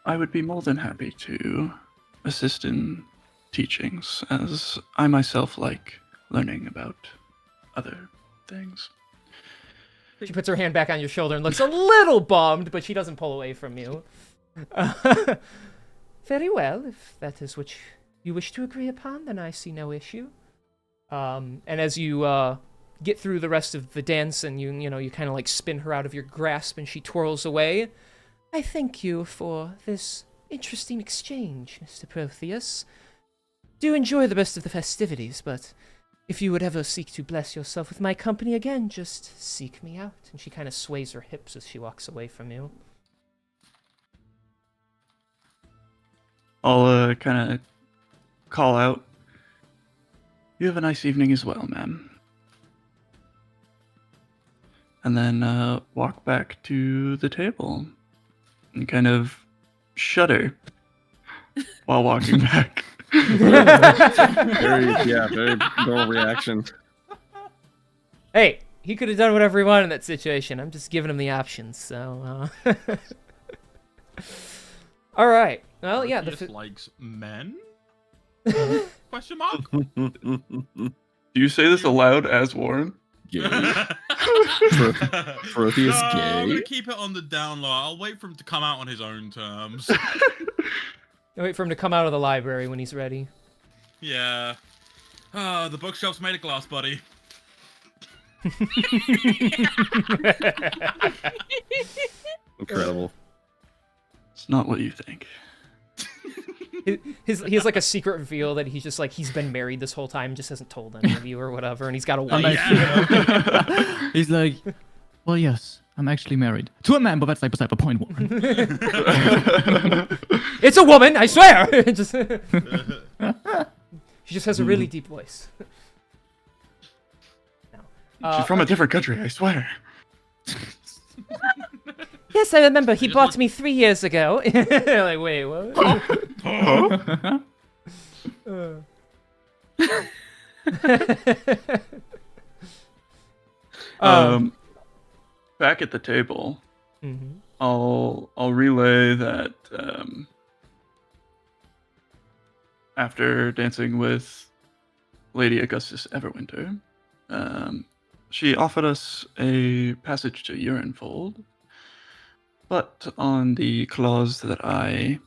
Speaker 9: I would be more than happy to assist in teachings, as I myself like learning about other things.
Speaker 1: She puts her hand back on your shoulder and looks a little bummed, but she doesn't pull away from you.
Speaker 7: Very well, if that is what you wish to agree upon, then I see no issue.
Speaker 1: And as you get through the rest of the dance, and you kind of like spin her out of your grasp, and she twirls away.
Speaker 7: I thank you for this interesting exchange, Mr. Protheus. Do enjoy the rest of the festivities, but if you would ever seek to bless yourself with my company again, just seek me out.
Speaker 1: And she kind of sways her hips as she walks away from you.
Speaker 9: I'll kind of call out, "You have a nice evening as well, ma'am." And then walk back to the table and kind of shudder while walking back.
Speaker 5: Very normal reaction.
Speaker 1: Hey, he could have done whatever he wanted in that situation. I'm just giving him the options, so... All right. Well, yeah.
Speaker 2: He just likes men? Question mark?
Speaker 9: Do you say this aloud as Warren?
Speaker 5: Gay. Protheus
Speaker 2: No, I'm
Speaker 5: gay.
Speaker 2: gonna keep it on the down low. I'll wait for him to come out on his own terms.
Speaker 1: Wait for him to come out of the library when he's ready.
Speaker 2: Yeah. The bookshelf's made of glass, buddy.
Speaker 5: Incredible.
Speaker 9: It's not what you think.
Speaker 1: He has like a secret reveal that he's been married this whole time, just hasn't told any of you or whatever, and he's got a wife.
Speaker 2: Yeah.
Speaker 3: He's like, well, yes, I'm actually married to a man, but that's like beside the point, Warren.
Speaker 1: It's a woman, I swear. She just has a really deep voice.
Speaker 9: She's from a different country, I swear.
Speaker 7: Yes, I remember. He bought me 3 years ago.
Speaker 1: Like, wait, what?
Speaker 9: Back at the table,
Speaker 1: Mhm.
Speaker 9: I'll relay that after dancing with Lady Augustus Everwinter, she offered us a passage to Urnfold, but on the clause that I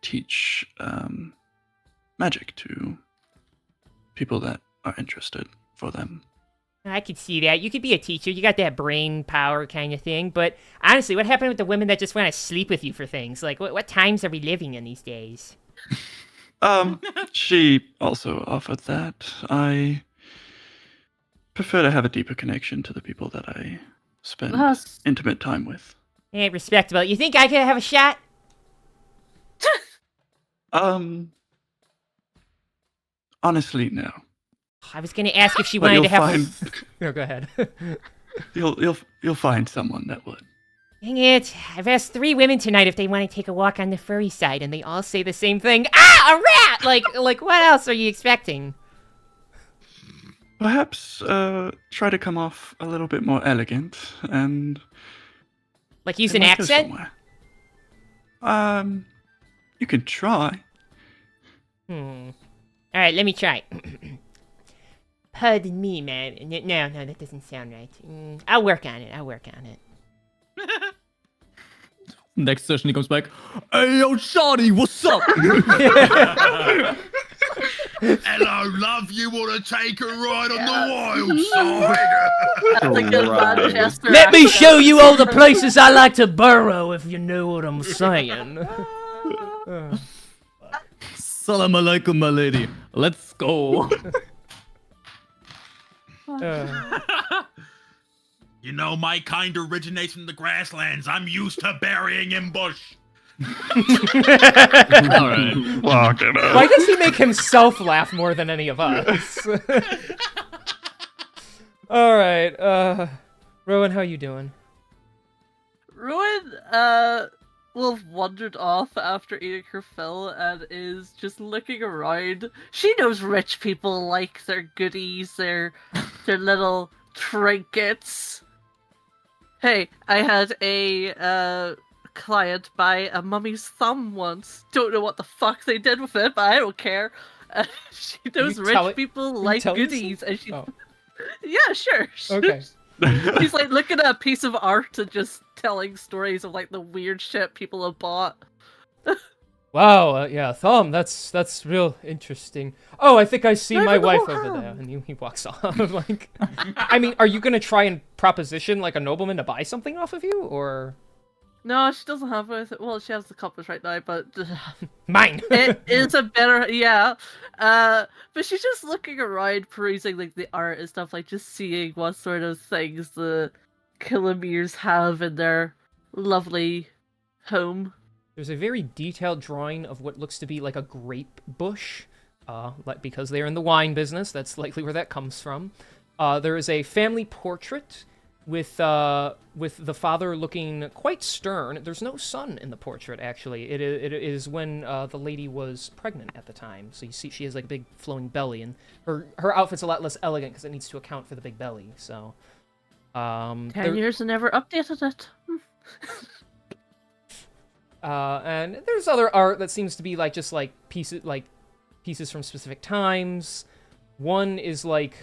Speaker 9: teach magic to people that are interested for them.
Speaker 7: I could see that. You could be a teacher. You got that brain power kind of thing. But honestly, what happened with the women that just want to sleep with you for things? Like, what times are we living in these days?
Speaker 9: She also offered that. I prefer to have a deeper connection to the people that I spend
Speaker 4: That's-
Speaker 9: intimate time with.
Speaker 7: Hey, respectable. You think I could have a shot?
Speaker 9: Honestly, no.
Speaker 7: I was gonna ask if she
Speaker 9: But
Speaker 7: wanted
Speaker 9: you'll
Speaker 7: to have.
Speaker 9: find
Speaker 1: No, go ahead.
Speaker 9: you'll find someone that would.
Speaker 7: Dang it! I've asked 3 women tonight if they want to take a walk on the furry side, and they all say the same thing. Ah, a rat! Like what else are you expecting?
Speaker 9: Perhaps try to come off a little bit more elegant and
Speaker 7: Like use
Speaker 9: it
Speaker 7: an
Speaker 9: might go
Speaker 7: accent?
Speaker 9: somewhere. You can try.
Speaker 7: All right, let me try. Pardon me, man. No, that doesn't sound right. I'll work on it.
Speaker 3: Next session, he comes back. Hey, yo, Shawty, what's up?
Speaker 2: Hello, love. You want to take a ride on the wild side?
Speaker 4: That's a good
Speaker 5: Right.
Speaker 4: Manchester
Speaker 1: Let me
Speaker 4: accent.
Speaker 1: show you all the places I like to burrow, if you know what I'm saying.
Speaker 3: Salam alaikum, my lady. Let's go.
Speaker 2: You know, my kind originates from the grasslands. I'm used to burying in bush.
Speaker 3: All right.
Speaker 9: Lock it up.
Speaker 1: Why does he make himself laugh more than any of us? All right, Rowan, how you doing?
Speaker 4: Ruin, will have wandered off after eating her fill and is just looking around. She knows rich people like their goodies, their little trinkets. Hey, I had a client buy a mummy's thumb once. Don't know what the fuck they did with it, but I don't care. She knows
Speaker 1: You tell
Speaker 4: rich
Speaker 1: it-
Speaker 4: people
Speaker 1: you
Speaker 4: like
Speaker 1: tell us?
Speaker 4: goodies, and she.
Speaker 1: Oh.
Speaker 4: Yeah, sure.
Speaker 1: Okay.
Speaker 4: He's like looking at a piece of art and just telling stories of like the weird shit people have bought.
Speaker 1: Wow, yeah, thumb. That's real interesting. Oh, I think I see my
Speaker 4: Never
Speaker 1: wife
Speaker 4: go
Speaker 1: over there,
Speaker 4: harm.
Speaker 1: and he walks off. Like, I mean, are you gonna try and proposition like a nobleman to buy something off of you, or
Speaker 4: No, she doesn't have it. Well, she has the compass right now, but
Speaker 1: mine?
Speaker 4: it is a better, yeah. But she's just looking around, perusing like the art and stuff, like just seeing what sort of things the Kilomeres have in their lovely home.
Speaker 1: There's a very detailed drawing of what looks to be like a grape bush, like because they're in the wine business. That's likely where that comes from. There is a family portrait with the father looking quite stern. There's no son in the portrait, actually. It is when the lady was pregnant at the time. So you see she has like a big flowing belly, and her outfit's a lot less elegant because it needs to account for the big belly. So,
Speaker 4: 10
Speaker 1: there-
Speaker 4: years and never updated it.
Speaker 1: and there's other art that seems to be like just like pieces from specific times. One is like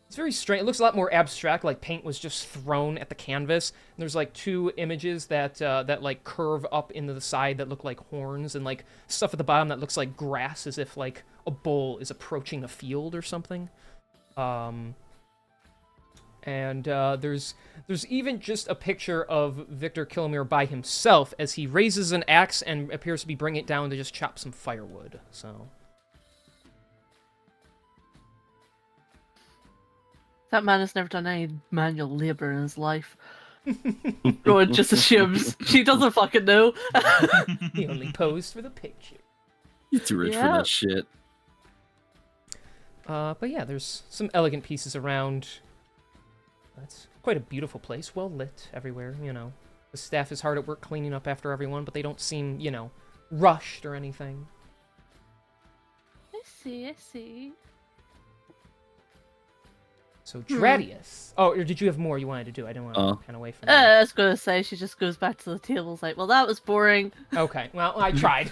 Speaker 1: it's very strange. It looks a lot more abstract, like paint was just thrown at the canvas. And there's like 2 images that like curve up into the side that look like horns, and like stuff at the bottom that looks like grass, as if like a bull is approaching a field or something. And there's even just a picture of Victor Kilomere by himself as he raises an axe and appears to be bringing it down to just chop some firewood. So
Speaker 4: That man has never done any manual labor in his life. Rowan just assumes she doesn't fucking know.
Speaker 1: he only posed for the picture.
Speaker 5: You're too rich for
Speaker 4: Yeah.
Speaker 5: that shit.
Speaker 1: But yeah, there's some elegant pieces around. It's quite a beautiful place, well lit everywhere, you know. The staff is hard at work cleaning up after everyone, but they don't seem, you know, rushed or anything.
Speaker 4: I see.
Speaker 1: So Dradius. Oh, or did you have more you wanted to do? I didn't want to kind of away from
Speaker 4: I was gonna say she just goes back to the table. It's like, well, that was boring.
Speaker 1: Okay, well, I tried.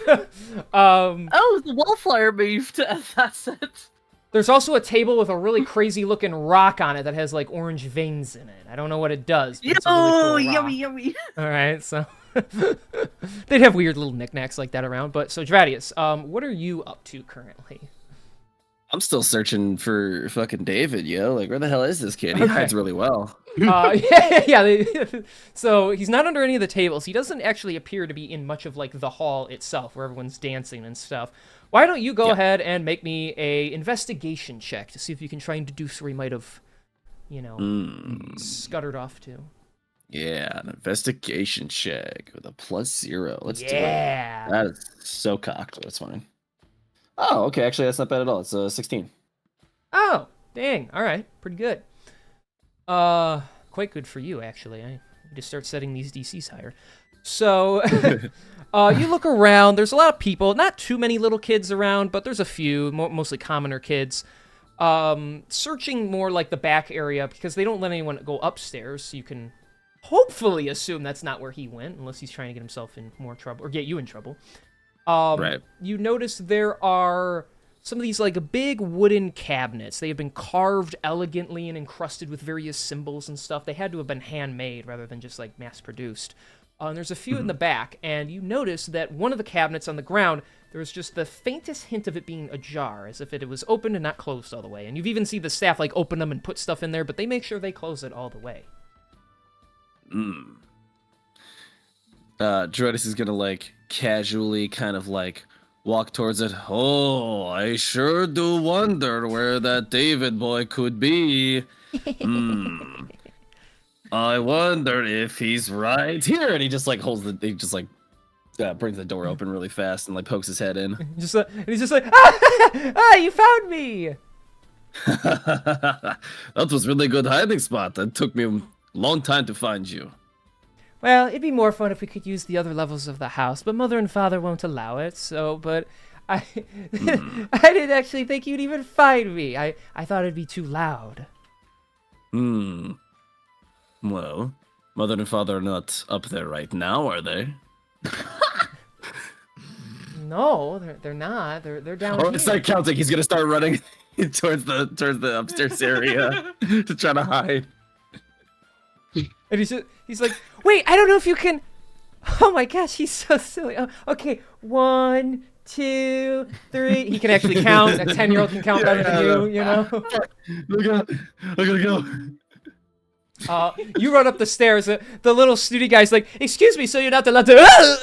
Speaker 4: Oh, the wallflower moved. That's it.
Speaker 1: There's also a table with a really crazy looking rock on it that has like orange veins in it. I don't know what it does, but it's a really cool rock.
Speaker 4: Yummy.
Speaker 1: All right, so they'd have weird little knickknacks like that around. But so Dradius, what are you up to currently?
Speaker 5: I'm still searching for fucking David, yo. Like, where the hell is this kid? He
Speaker 1: Okay.
Speaker 5: hides really well.
Speaker 1: So he's not under any of the tables. He doesn't actually appear to be in much of like the hall itself, where everyone's dancing and stuff. Why don't you go ahead and make me a investigation check to see if you can try and deduce where he might have scuttered off to.
Speaker 5: Yeah, an investigation check with a +0. Let's do it.
Speaker 1: Yeah.
Speaker 5: That is so cocked. That's fine. Oh, okay. Actually, that's not bad at all. It's 16.
Speaker 1: Oh, dang. All right. Pretty good. Quite good for you, actually. I need to start setting these DCs higher. So, you look around. There's a lot of people. Not too many little kids around, but there's a few, mostly commoner kids. Searching more like the back area because they don't let anyone go upstairs, so you can hopefully assume that's not where he went, unless he's trying to get himself in more trouble or get you in trouble.
Speaker 5: Right.
Speaker 1: You notice there are some of these like big wooden cabinets. They have been carved elegantly and encrusted with various symbols and stuff. They had to have been handmade rather than just like mass-produced. And there's a few in the back, and you notice that one of the cabinets on the ground, there's just the faintest hint of it being ajar, as if it was opened and not closed all the way. And you've even seen the staff like open them and put stuff in there, but they make sure they close it all the way.
Speaker 5: Dredis is gonna like casually kind of like walk towards it. Oh, I sure do wonder where that David boy could be. I wonder if he's right here. And he just like brings the door open really fast and like pokes his head in.
Speaker 1: And he's just like, ah, you found me.
Speaker 5: That was really good hiding spot. It took me a long time to find you.
Speaker 1: Well, it'd be more fun if we could use the other levels of the house, but Mother and Father won't allow it, but I I didn't actually think you'd even find me. I thought it'd be too loud.
Speaker 5: Well, Mother and Father are not up there right now, are they?
Speaker 1: No, they're not. They're down
Speaker 5: Oh,
Speaker 1: here.
Speaker 5: start counting. He's gonna start running towards the upstairs area to try to hide.
Speaker 1: And he's like, wait, I don't know if you can. Oh my gosh, he's so silly. Oh, okay, 1, 2, 3. He can actually count. A 10-year-old can count better than you, you know?
Speaker 5: Look out! I gotta go.
Speaker 1: You run up the stairs. The little snooty guy's like, excuse me, so you're not allowed to.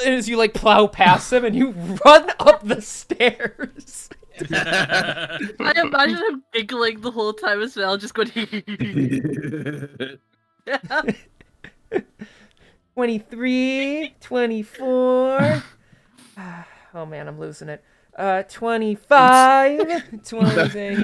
Speaker 1: And as you like plow past him and you run up the stairs.
Speaker 4: I imagine him giggling the whole time as well, just going.
Speaker 1: 23, 24. Oh man, I'm losing it. 25, 20.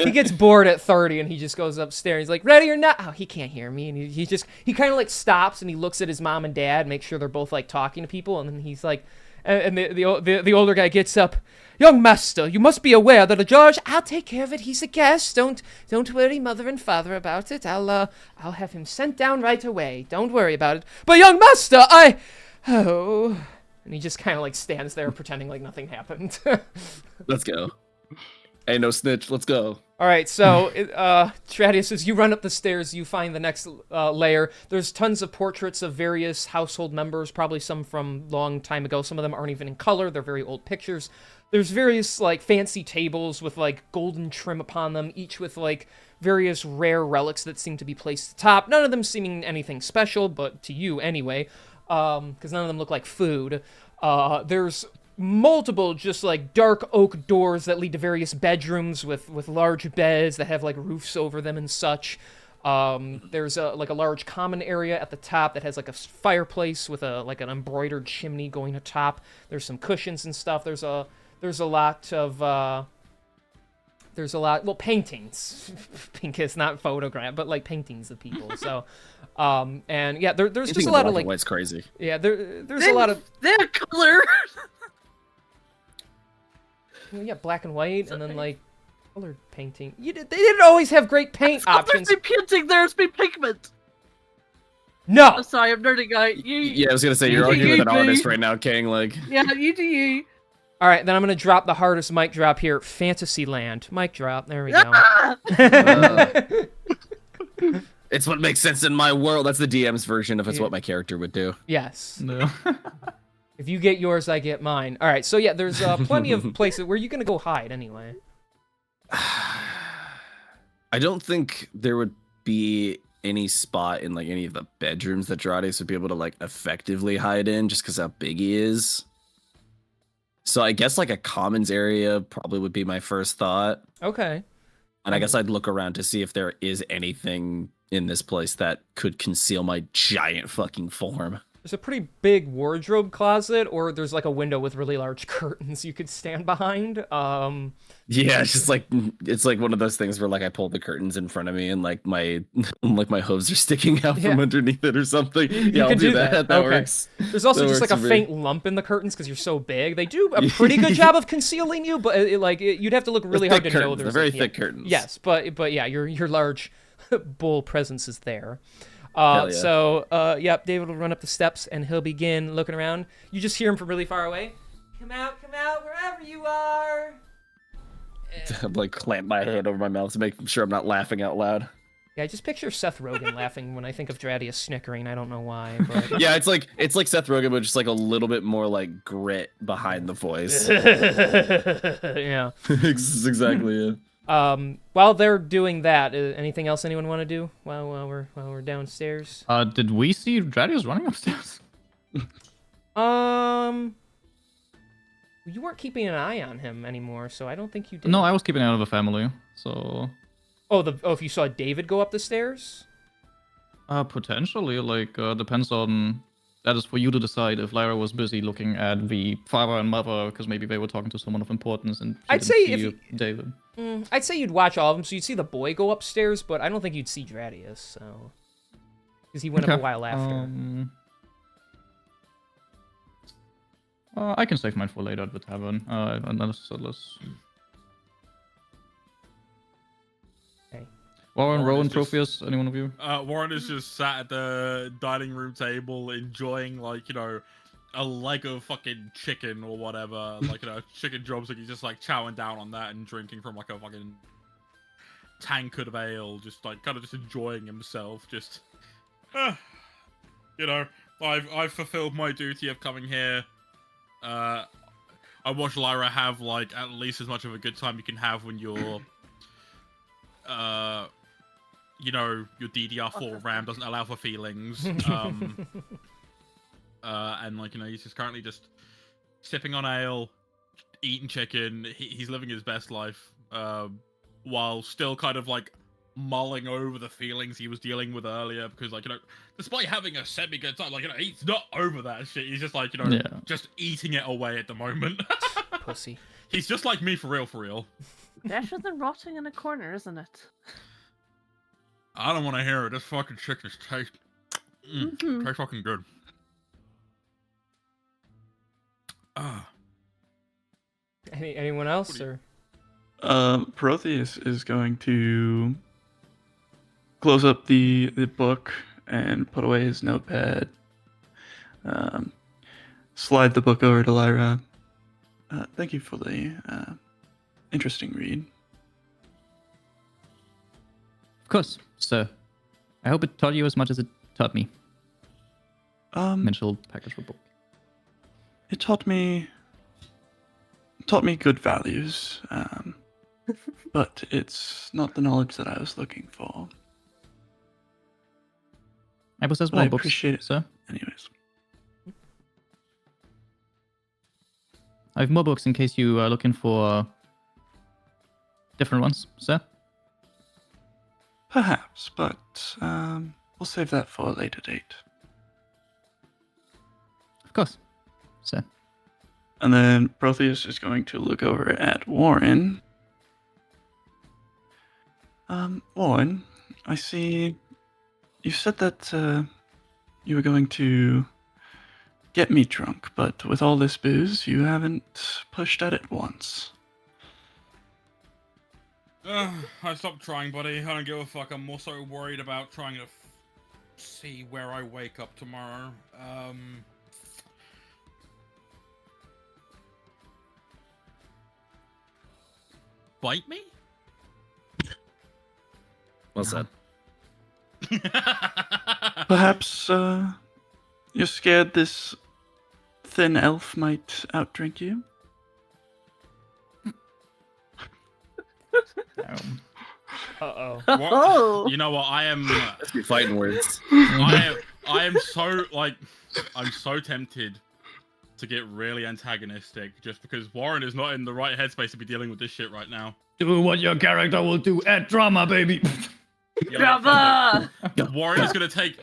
Speaker 1: He gets bored at 30 and he just goes upstairs. He's like, ready or not? Oh, he can't hear me. And he kind of like stops and he looks at his mom and dad, make sure they're both like talking to people. And then he's like, and the older guy gets up. Young master, you must be aware that a judge. I'll take care of it. He's a guest. Don't worry, Mother and Father, about it. I'll have him sent down right away. Don't worry about it. But young master, oh. And he just kind of like stands there pretending like nothing happened.
Speaker 5: Let's go. Hey, no snitch. Let's go.
Speaker 1: All right, so Stratius, as you run up the stairs, you find the next layer. There's tons of portraits of various household members, probably some from long time ago. Some of them aren't even in color. They're very old pictures. There's various like fancy tables with like golden trim upon them, each with like various rare relics that seem to be placed at the top. None of them seeming anything special, but to you anyway, because none of them look like food. There's multiple just like dark oak doors that lead to various bedrooms with large beds that have like roofs over them and such. There's a large common area at the top that has like a fireplace with an embroidered chimney going atop. There's some cushions and stuff. There's a lot of paintings. Pink is not photograph, but like paintings of people. So and yeah, there's just a lot of like
Speaker 5: white's crazy.
Speaker 1: Yeah, there's a lot of
Speaker 4: their color.
Speaker 1: Yeah, black and white, and then like colored painting. They didn't always have great paint options.
Speaker 4: There's been painting. There's been pigment.
Speaker 1: No.
Speaker 4: I'm sorry, I'm nerding out.
Speaker 5: Yeah, I was gonna say you're arguing with an artist right now, King. Like.
Speaker 4: Yeah, you do you.
Speaker 1: All right, then I'm gonna drop the hardest mic drop here. Fantasyland, mic drop. There we go.
Speaker 5: It's what makes sense in my world. That's the DM's version of it's what my character would do.
Speaker 1: Yes.
Speaker 3: No.
Speaker 1: If you get yours, I get mine. All right, so yeah, there's plenty of places where you gonna go hide anyway.
Speaker 5: I don't think there would be any spot in like any of the bedrooms that Drades would be able to like effectively hide in, just because how big he is. So I guess like a commons area probably would be my first thought.
Speaker 1: Okay.
Speaker 5: And I guess I'd look around to see if there is anything in this place that could conceal my giant fucking form.
Speaker 1: There's a pretty big wardrobe closet, or there's like a window with really large curtains you could stand behind.
Speaker 5: Yeah, it's like one of those things where like I pull the curtains in front of me and like my hooves are sticking out from underneath it or something. Yeah, I'll do that. That
Speaker 1: Okay.
Speaker 5: works.
Speaker 1: There's also
Speaker 5: That
Speaker 1: just like
Speaker 5: works
Speaker 1: a
Speaker 5: for me.
Speaker 1: faint lump in the curtains because you're so big. They do a pretty good job of concealing you, but you'd have to look really hard to know
Speaker 5: They're
Speaker 1: there's
Speaker 5: very
Speaker 1: like,
Speaker 5: thick curtains.
Speaker 1: Yes, but yeah, your large bull presence is there.
Speaker 5: Hell yeah.
Speaker 1: So, yep, David will run up the steps and he'll begin looking around. You just hear him from really far away. Come out, wherever you are.
Speaker 5: I'm like clamp my hand over my mouth to make sure I'm not laughing out loud.
Speaker 1: Yeah, I just picture Seth Rogen laughing when I think of Dradius snickering. I don't know why, but
Speaker 5: Yeah, it's like Seth Rogen, but just like a little bit more like grit behind the voice.
Speaker 1: yeah.
Speaker 5: Exactly. Yeah.
Speaker 1: While they're doing that, anything else anyone want to do while we're downstairs?
Speaker 3: Did we see Dradius running upstairs?
Speaker 1: You weren't keeping an eye on him anymore, so I don't think you did.
Speaker 3: No, I was keeping out of the family, so...
Speaker 1: If you saw David go up the stairs?
Speaker 3: Potentially, like, depends on... That is for you to decide if Lyra was busy looking at the father and mother, because maybe they were talking to someone of importance, and
Speaker 1: I'd say if
Speaker 3: David.
Speaker 1: I'd say you'd watch all of them, so you'd see the boy go upstairs, but I don't think you'd see Dradius, so... Because he went up a while after.
Speaker 3: I can save mine for later at the tavern. Unless...
Speaker 1: Okay.
Speaker 3: Warren,
Speaker 2: Warren
Speaker 3: Rowan,
Speaker 2: is just-
Speaker 3: Protheus, any one of you?
Speaker 2: Warren is just sat at the dining room table enjoying, like, a leg of fucking chicken or whatever, like, chicken drumstick. He's just, like, chowing down on that and drinking from, like, a fucking tankard of ale, just, like, kind of just enjoying himself, just, I've fulfilled my duty of coming here. I watched Lyra have, like, at least as much of a good time you can have when you're, your DDR4 RAM doesn't allow for feelings. And like, he's just currently just sipping on ale, eating chicken. He's living his best life, while still kind of like mulling over the feelings he was dealing with earlier. Because like, despite having a semi-good time, like, he's not over that shit. He's just like, just eating it away at the moment.
Speaker 1: Pussy.
Speaker 2: He's just like me for real.
Speaker 4: Better than rotting in a corner, isn't it?
Speaker 2: I don't want to hear it. This fucking chicken's tastes fucking good.
Speaker 1: Anyone else, or?
Speaker 9: Protheus is going to close up the book and put away his notepad. Slide the book over to Lyra. Thank you for the interesting read.
Speaker 3: Of course, sir. I hope it taught you as much as it taught me. Mitchell package for book.
Speaker 9: It taught me good values, but it's not the knowledge that I was looking for.
Speaker 3: I possess
Speaker 9: But
Speaker 3: more
Speaker 9: I
Speaker 3: books,
Speaker 9: appreciate it.
Speaker 3: sir.
Speaker 9: Anyways,
Speaker 3: I have more books in case you are looking for different ones, sir.
Speaker 9: perhaps, but we'll save that for a later date.
Speaker 3: Of course, sir.
Speaker 9: And then Protheus is going to look over at Warren. Warren, I see you said that you were going to get me drunk, but with all this booze, you haven't pushed at it once.
Speaker 2: I stopped trying, buddy. I don't give a fuck. I'm more so worried about trying to see where I wake up tomorrow. Bite me?
Speaker 5: Well said.
Speaker 9: Perhaps you're scared this thin elf might outdrink you?
Speaker 1: Uh-oh.
Speaker 2: What? You know what? I am.
Speaker 5: You're fighting words.
Speaker 2: I am so like. I'm so tempted to get really antagonistic just because Warren is not in the right headspace to be dealing with this shit right now.
Speaker 3: Do what your character will do. Add drama, baby.
Speaker 4: Drama!
Speaker 2: Warren's gonna take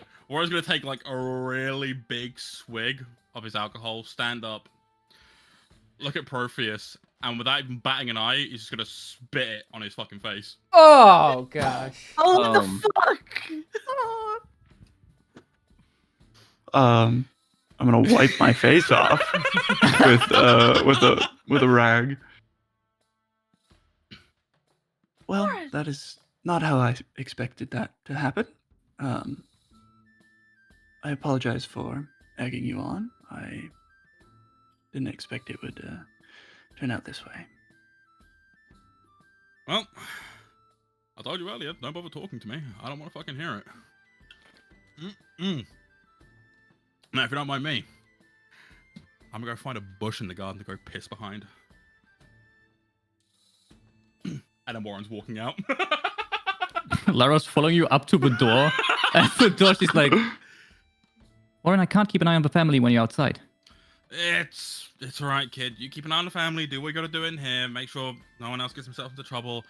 Speaker 2: like a really big swig of his alcohol, stand up, look at Protheus, and without even batting an eye, he's just gonna spit it on his fucking face.
Speaker 1: Oh gosh.
Speaker 4: Oh, what the fuck?
Speaker 9: I'm gonna wipe my face off with a rag. Well, that is not how I expected that to happen. I apologize for egging you on. I didn't expect it would turn out this way.
Speaker 2: Well, I told you earlier, don't bother talking to me. I don't want to fucking hear it. Now, if you don't mind me, I'm gonna go find a bush in the garden to go piss behind. And then Warren's walking out.
Speaker 3: Lara's following you up to the door. At the door, she's like, Warren, I can't keep an eye on the family when you're outside.
Speaker 2: It's alright, kid. You keep an eye on the family, do what you gotta do in here, make sure no one else gets himself into trouble.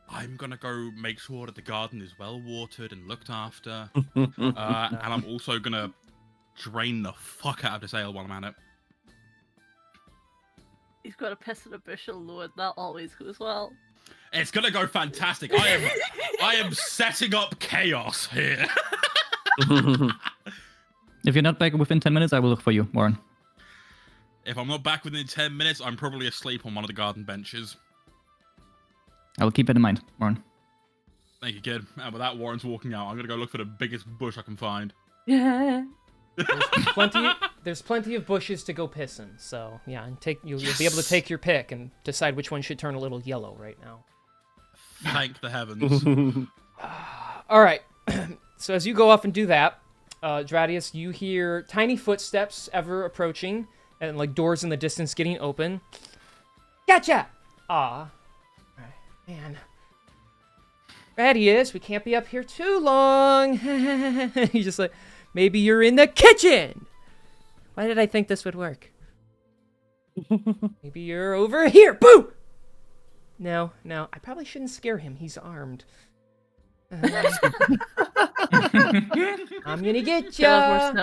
Speaker 2: I'm gonna go make sure that the garden is well watered and looked after. And I'm also gonna drain the fuck out of this ale while I'm at it.
Speaker 4: He's got a piss in a bushel, Lord. That always goes well.
Speaker 2: It's gonna go fantastic. I am setting up chaos here.
Speaker 3: If you're not back within 10 minutes, I will look for you, Warren.
Speaker 2: If I'm not back within 10 minutes, I'm probably asleep on one of the garden benches.
Speaker 3: I will keep it in mind, Warren.
Speaker 2: Thank you, kid. And with that, Warren's walking out. I'm gonna go look for the biggest bush I can find.
Speaker 4: Yeah.
Speaker 1: There's plenty of bushes to go piss in, so yeah, and you'll be able to take your pick and decide which one should turn a little yellow right now.
Speaker 2: Thank the heavens.
Speaker 1: All right, so as you go off and do that, Dradius, you hear tiny footsteps ever approaching, and like doors in the distance getting open. Gotcha! All right, man. Dradius, we can't be up here too long. He's just like, maybe you're in the kitchen. Why did I think this would work? Maybe you're over here. Boo! No, I probably shouldn't scare him. He's armed. I'm gonna get ya.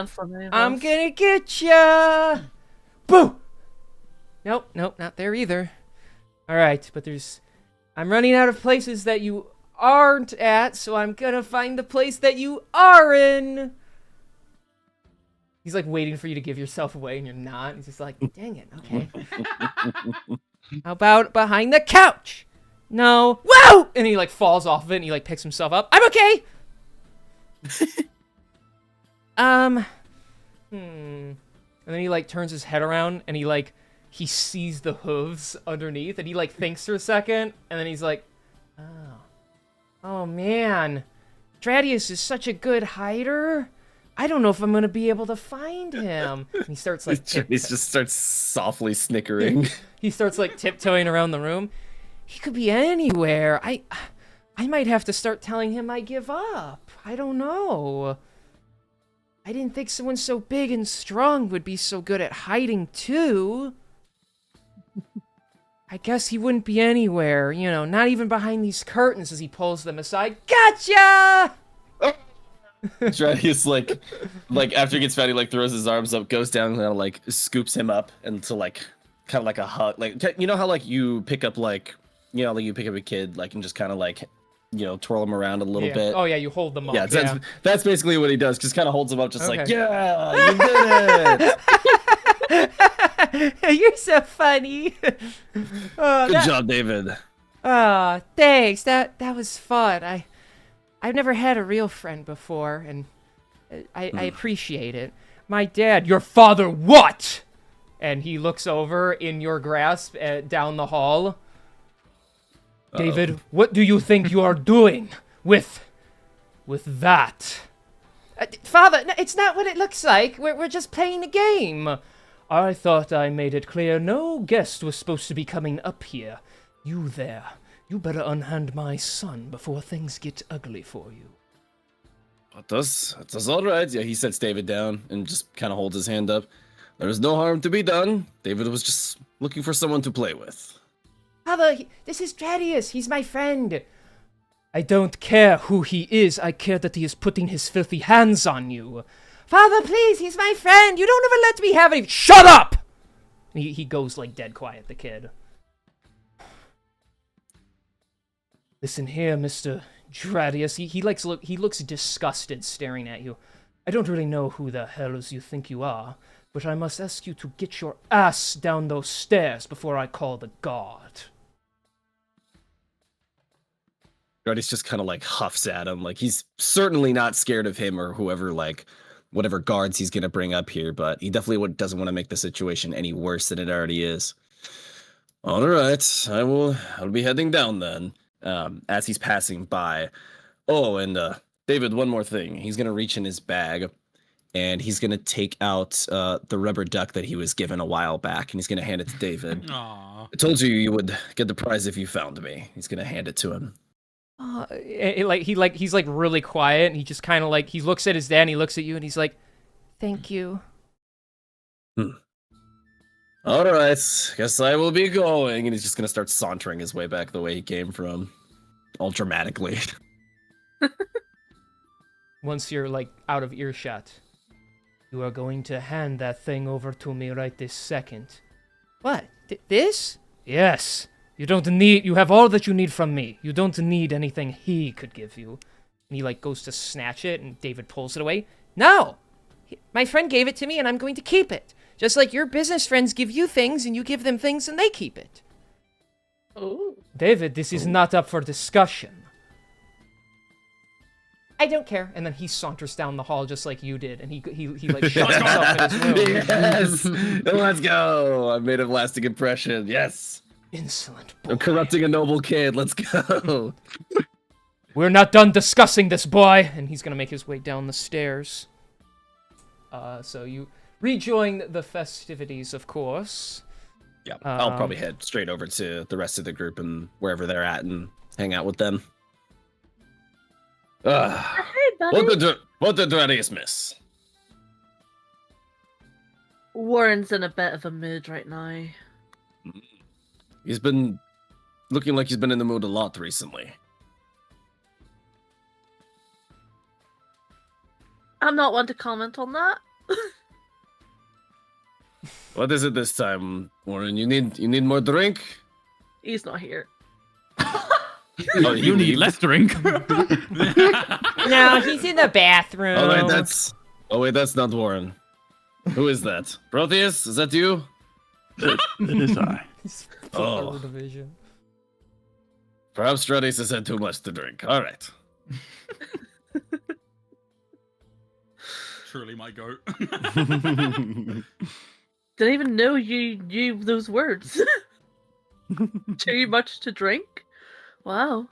Speaker 1: I'm gonna get ya. Boo! Nope, not there either. All right, but I'm running out of places that you aren't at, so I'm gonna find the place that you are in. He's like waiting for you to give yourself away, and you're not. He's just like, dang it, okay. How about behind the couch? No. Whoa! And he like falls off of it, and he like picks himself up. I'm okay! And then he like turns his head around, and he sees the hooves underneath, and he like thinks for a second, and then he's like, oh man, Dradius is such a good hider. I don't know if I'm gonna be able to find him. And he starts like
Speaker 5: He just starts softly snickering.
Speaker 1: He starts like tiptoeing around the room. He could be anywhere. I might have to start telling him I give up. I don't know. I didn't think someone so big and strong would be so good at hiding too. I guess he wouldn't be anywhere, not even behind these curtains as he pulls them aside. Gotcha!
Speaker 5: Dradius like after he gets fat, he like throws his arms up, goes down, and like scoops him up into like kind of like a hug. Like how like you pick up like you pick up a kid like and just kind of like twirl him around a little bit.
Speaker 1: Oh yeah, you hold them up.
Speaker 5: Yeah, that's basically what he does. Just kind of holds them up, just like,
Speaker 1: Okay.
Speaker 5: yeah, you did it.
Speaker 7: You're so funny.
Speaker 5: Good job, David.
Speaker 7: Oh, thanks. That was fun. I've never had a real friend before, and I appreciate it.
Speaker 1: My dad, your father, what? And he looks over in your grasp down the hall. David, what do you think you are doing with that?
Speaker 7: Father, no, it's not what it looks like. We're just playing a game.
Speaker 1: I thought I made it clear no guest was supposed to be coming up here. You there. You better unhand my son before things get ugly for you.
Speaker 5: That's all right. Yeah, he sets David down and just kind of holds his hand up. There's no harm to be done. David was just looking for someone to play with.
Speaker 7: Father, this is Dradius. He's my friend.
Speaker 1: I don't care who he is. I care that he is putting his filthy hands on you.
Speaker 7: Father, please, he's my friend. You don't ever let me have any.
Speaker 1: Shut up! He goes like dead quiet, the kid. Listen here, Mr. Dradius. He looks disgusted staring at you. I don't really know who the hells you think you are, but I must ask you to get your ass down those stairs before I call the guard.
Speaker 5: Gruddy's just kind of like huffs at him. Like he's certainly not scared of him or whoever, like whatever guards he's going to bring up here, but he definitely doesn't want to make the situation any worse than it already is. All right, I'll be heading down then. As he's passing by. Oh, and David, one more thing. He's going to reach in his bag and he's going to take out the rubber duck that he was given a while back and he's going to hand it to David.
Speaker 2: Aww.
Speaker 5: I told you would get the prize if you found me. He's going to hand it to him.
Speaker 1: He's like really quiet and he just kind of like, he looks at his dad and he looks at you and he's like,
Speaker 7: Thank you.
Speaker 5: All right, guess I will be going. And he's just going to start sauntering his way back the way he came from. All dramatically.
Speaker 1: once you're like out of earshot, you are going to hand that thing over to me right this second.
Speaker 7: What? This?
Speaker 1: Yes. You have all that you need from me. You don't need anything he could give you. And he like goes to snatch it and David pulls it away.
Speaker 7: No! My friend gave it to me and I'm going to keep it. Just like your business friends give you things and you give them things and they keep it.
Speaker 4: Oh.
Speaker 1: David, this is not up for discussion.
Speaker 7: I don't care.
Speaker 1: And then he saunters down the hall just like you did, and he like shuts himself in his room.
Speaker 5: Yes! Let's go! I made a lasting impression. Yes!
Speaker 1: Insolent boy.
Speaker 5: I'm corrupting a noble kid. Let's go!
Speaker 1: We're not done discussing this, boy! And he's gonna make his way down the stairs. So you rejoin the festivities, of course.
Speaker 5: Yeah, I'll probably head straight over to the rest of the group and wherever they're at and hang out with them.
Speaker 4: Hey, buddy.
Speaker 5: What did Dradius miss?
Speaker 4: Warren's in a bit of a mood right now.
Speaker 5: He's been looking like he's been in the mood a lot recently.
Speaker 4: I'm not one to comment on that.
Speaker 5: What is it this time, Warren? You need more drink?
Speaker 4: He's not here.
Speaker 5: Oh,
Speaker 3: You need less drink.
Speaker 7: No, he's in the bathroom.
Speaker 5: Oh wait, that's not Warren. Who is that? Protheus? Is that you?
Speaker 6: That is I.
Speaker 5: Oh.
Speaker 1: Division.
Speaker 5: Perhaps Dradius has had too much to drink. All right.
Speaker 2: Truly my goat.
Speaker 4: Didn't even know you knew those words. Too much to drink? Wow.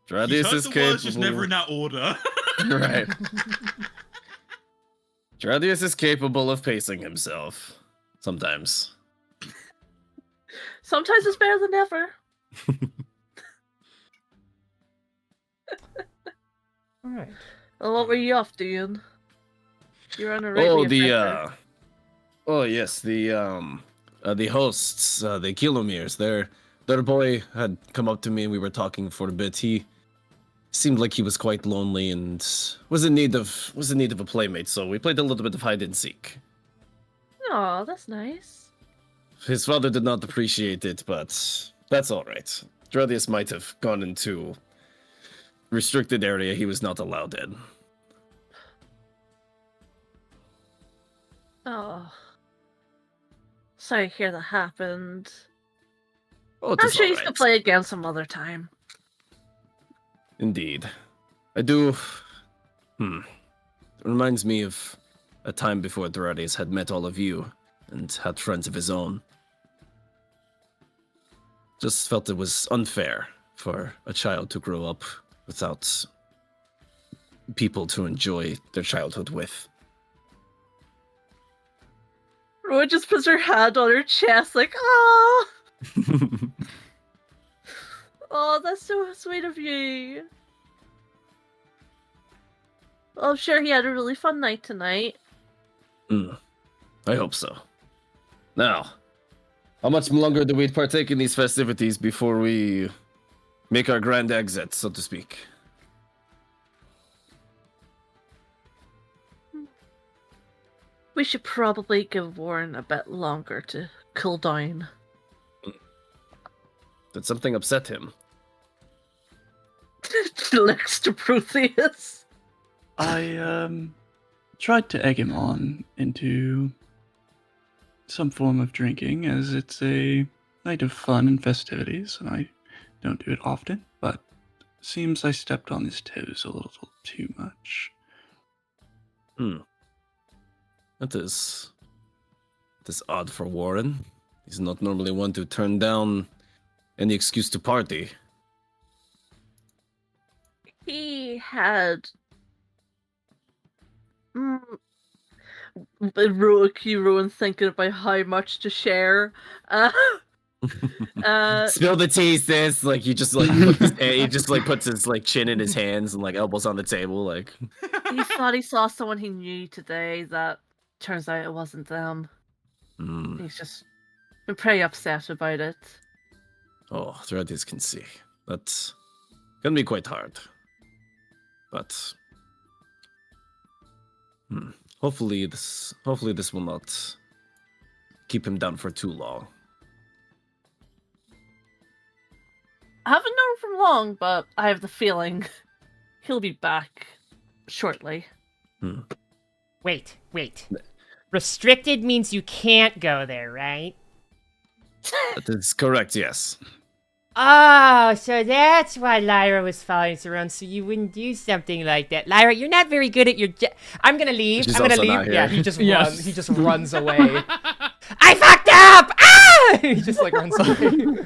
Speaker 5: Dradius is capable.
Speaker 2: Words just never in that order.
Speaker 5: Right. Dradius is capable of pacing himself. Sometimes.
Speaker 4: Sometimes it's better than never.
Speaker 1: All right.
Speaker 4: Well, what were you off doing? You're on a radio.
Speaker 5: Oh yes, the hosts, the Kilomeres. Their boy had come up to me and we were talking for a bit. He seemed like he was quite lonely and was in need of a playmate, so we played a little bit of hide and seek.
Speaker 4: Oh, that's nice.
Speaker 5: His father did not appreciate it, but that's all right. Dradius might have gone into restricted area he was not allowed in.
Speaker 4: Oh. Sorry to hear that happened.
Speaker 5: Oh,
Speaker 4: I'm sure you can play again some other time.
Speaker 5: Indeed. I do. It reminds me of a time before Dradius had met all of you and had friends of his own. Just felt it was unfair for a child to grow up without people to enjoy their childhood with.
Speaker 4: Roy just puts her hand on her chest like, oh! Oh, that's so sweet of you. Well, I'm sure he had a really fun night tonight.
Speaker 5: I hope so. Now, how much longer do we partake in these festivities before we make our grand exit, so to speak?
Speaker 4: We should probably give Warren a bit longer to cool down.
Speaker 5: Did something upset him?
Speaker 4: Looks to Protheus.
Speaker 9: I tried to egg him on into some form of drinking, as it's a night of fun and festivities, and I don't do it often, but seems I stepped on his toes a little too much.
Speaker 5: That is odd for Warren. He's not normally one to turn down any excuse to party.
Speaker 4: He had Rowan thinking about how much to share.
Speaker 5: Spill the tea, sis. Like he just puts his like chin in his hands and like elbows on the table. Like
Speaker 4: He thought he saw someone he knew today that turns out it wasn't them. He's just been pretty upset about it.
Speaker 5: Oh, Threadies can see. That can be quite hard. But hopefully this will not keep him down for too long.
Speaker 4: I haven't known from long, but I have the feeling he'll be back shortly.
Speaker 7: Wait. Restricted means you can't go there, right?
Speaker 5: That is correct, yes.
Speaker 7: Oh, so that's why Lyra was following us around, so you wouldn't do something like that. Lyra, you're not very good at your I'm gonna leave.
Speaker 5: She's
Speaker 7: I'm gonna
Speaker 5: also not
Speaker 7: leave.
Speaker 5: here.
Speaker 7: Yeah, he just
Speaker 3: Yes.
Speaker 7: runs. He just runs away. I fucked up! Ah! He just like runs away.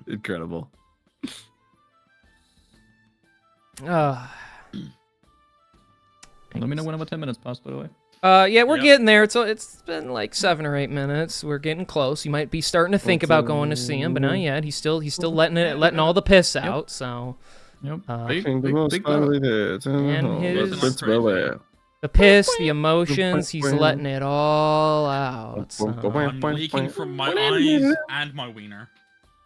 Speaker 5: Incredible.
Speaker 3: Let me know whenever 10 minutes pass, by the way.
Speaker 1: Yeah, we're
Speaker 2: Yep.
Speaker 1: getting there. It's been like 7 or 8 minutes. We're getting close. You might be starting to think about going to see him, but not yet. He's still letting all the piss out. So
Speaker 3: Yep.
Speaker 5: Big
Speaker 1: and his
Speaker 2: Crazy.
Speaker 1: the piss, the emotions, he's letting it all out. So.
Speaker 2: I'm leaking from my eyes and my wiener.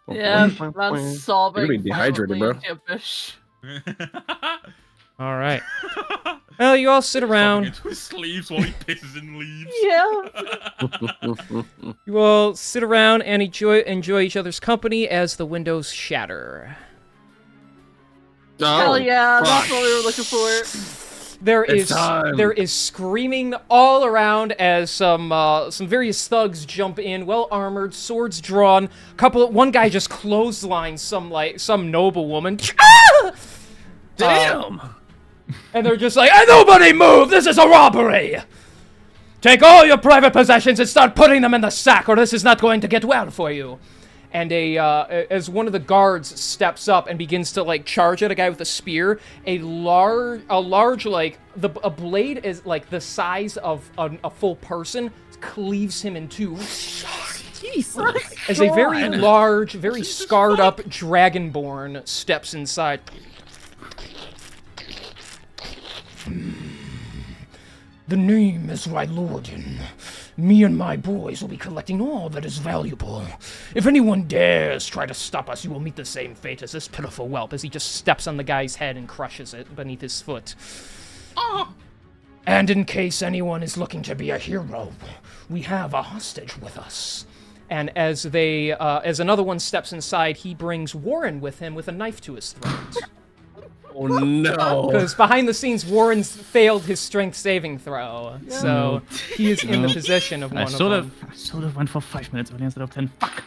Speaker 4: Yeah, man's sobbing.
Speaker 5: You're gonna be dehydrated, bro.
Speaker 4: violently into a bush.
Speaker 1: All right. Well, you all sit
Speaker 2: Sobbing
Speaker 1: around.
Speaker 2: into his sleeves while he pisses and leaves.
Speaker 4: Yeah.
Speaker 1: You all sit around and enjoy each other's company as the windows shatter.
Speaker 4: Hell yeah, that's what we were looking for.
Speaker 5: It's time.
Speaker 1: There is screaming all around as some various thugs jump in, well armored, swords drawn. One guy just clotheslines some noble woman.
Speaker 5: Damn!
Speaker 1: And they're just like, nobody move! This is a robbery! Take all your private possessions and start putting them in the sack, or this is not going to get well for you. And as one of the guards steps up and begins to like charge at a guy with a spear, a large like a blade is like the size of a full person cleaves him in two. As a very large, very scarred up dragonborn steps inside. The name is Rylordin. Me and my boys will be collecting all that is valuable. If anyone dares try to stop us, you will meet the same fate as this pitiful whelp, as he just steps on the guy's head and crushes it beneath his foot. And in case anyone is looking to be a hero, we have a hostage with us. And as another one steps inside, he brings Warren with him with a knife to his throat.
Speaker 5: Oh no!
Speaker 1: Because behind the scenes, Warren's failed his strength saving throw, so he is in the position of one of them.
Speaker 3: I should have went for 5 minutes earlier instead of 10. Fuck!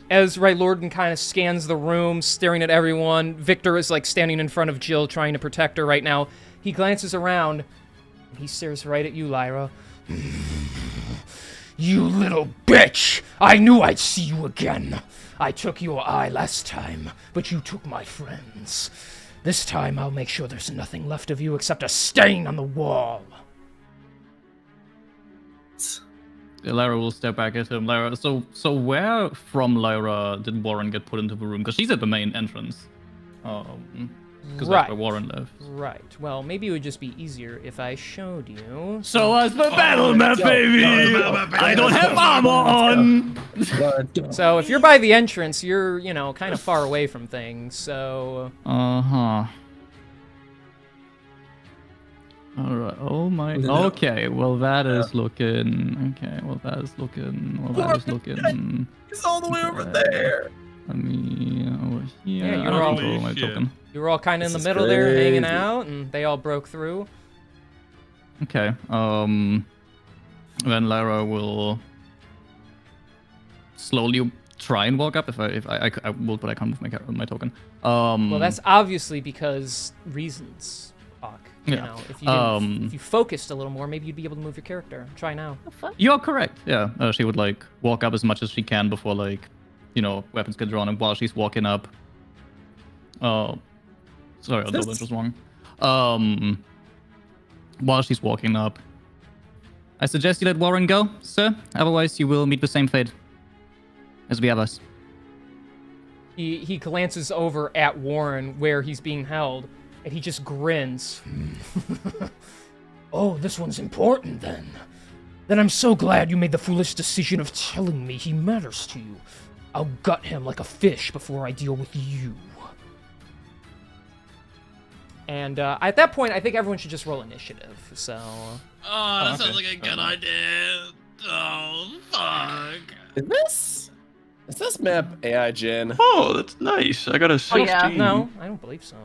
Speaker 1: As Rylordin kind of scans the room, staring at everyone, Victor is like standing in front of Jill, trying to protect her right now. He glances around, and he stares right at you, Lyra. You little bitch! I knew I'd see you again! I took your eye last time, but you took my friends. This time I'll make sure there's nothing left of you except a stain on the wall.
Speaker 3: Lyra will step back at him. Lyra, so where from Lyra did Warren get put into the room? Because she's at the main entrance. because
Speaker 1: Right.
Speaker 3: that's where Warren lives.
Speaker 1: Right. Well, maybe it would just be easier if I showed you.
Speaker 3: So as the battle map, baby! I don't have armor on!
Speaker 1: So if you're by the entrance, you're, kind of far away from things, so...
Speaker 3: Uh-huh. Alright, oh my... Okay, well that is looking... Okay, well that is looking... Well that is looking...
Speaker 5: It's all the way over there.
Speaker 3: Let me... over here...
Speaker 1: Yeah,
Speaker 3: I
Speaker 1: you
Speaker 3: don't
Speaker 1: were all-
Speaker 3: control my
Speaker 2: Holy shit.
Speaker 3: token.
Speaker 1: You were all kind of in
Speaker 5: This
Speaker 1: the
Speaker 5: is
Speaker 1: middle there, hanging
Speaker 5: crazy.
Speaker 1: out, and they all broke through.
Speaker 3: Okay, then Lara will slowly try and walk up if I will, but I can't move my token.
Speaker 1: Well, that's obviously because reasons, Hawk. You
Speaker 3: Yeah.
Speaker 1: know, if you didn't, if you focused a little more, maybe you'd be able to move your character. Try now.
Speaker 4: The fuck?
Speaker 3: You're correct. Yeah, she would like walk up as much as she can before weapons get drawn, and while she's walking up. Sorry, I was just wrong. While she's walking up, I suggest you let Warren go, sir. Otherwise, you will meet the same fate as the others.
Speaker 1: He glances over at Warren where he's being held, and he just grins. Oh, this one's important then. Then I'm so glad you made the foolish decision of telling me he matters to you. I'll gut him like a fish before I deal with you. And at that point, I think everyone should just roll initiative. So.
Speaker 2: Oh, that sounds like a good idea. Oh, fuck.
Speaker 5: Is this map AI gen?
Speaker 9: Oh, that's nice. I got a 16.
Speaker 4: yeah.
Speaker 1: No, I don't believe so.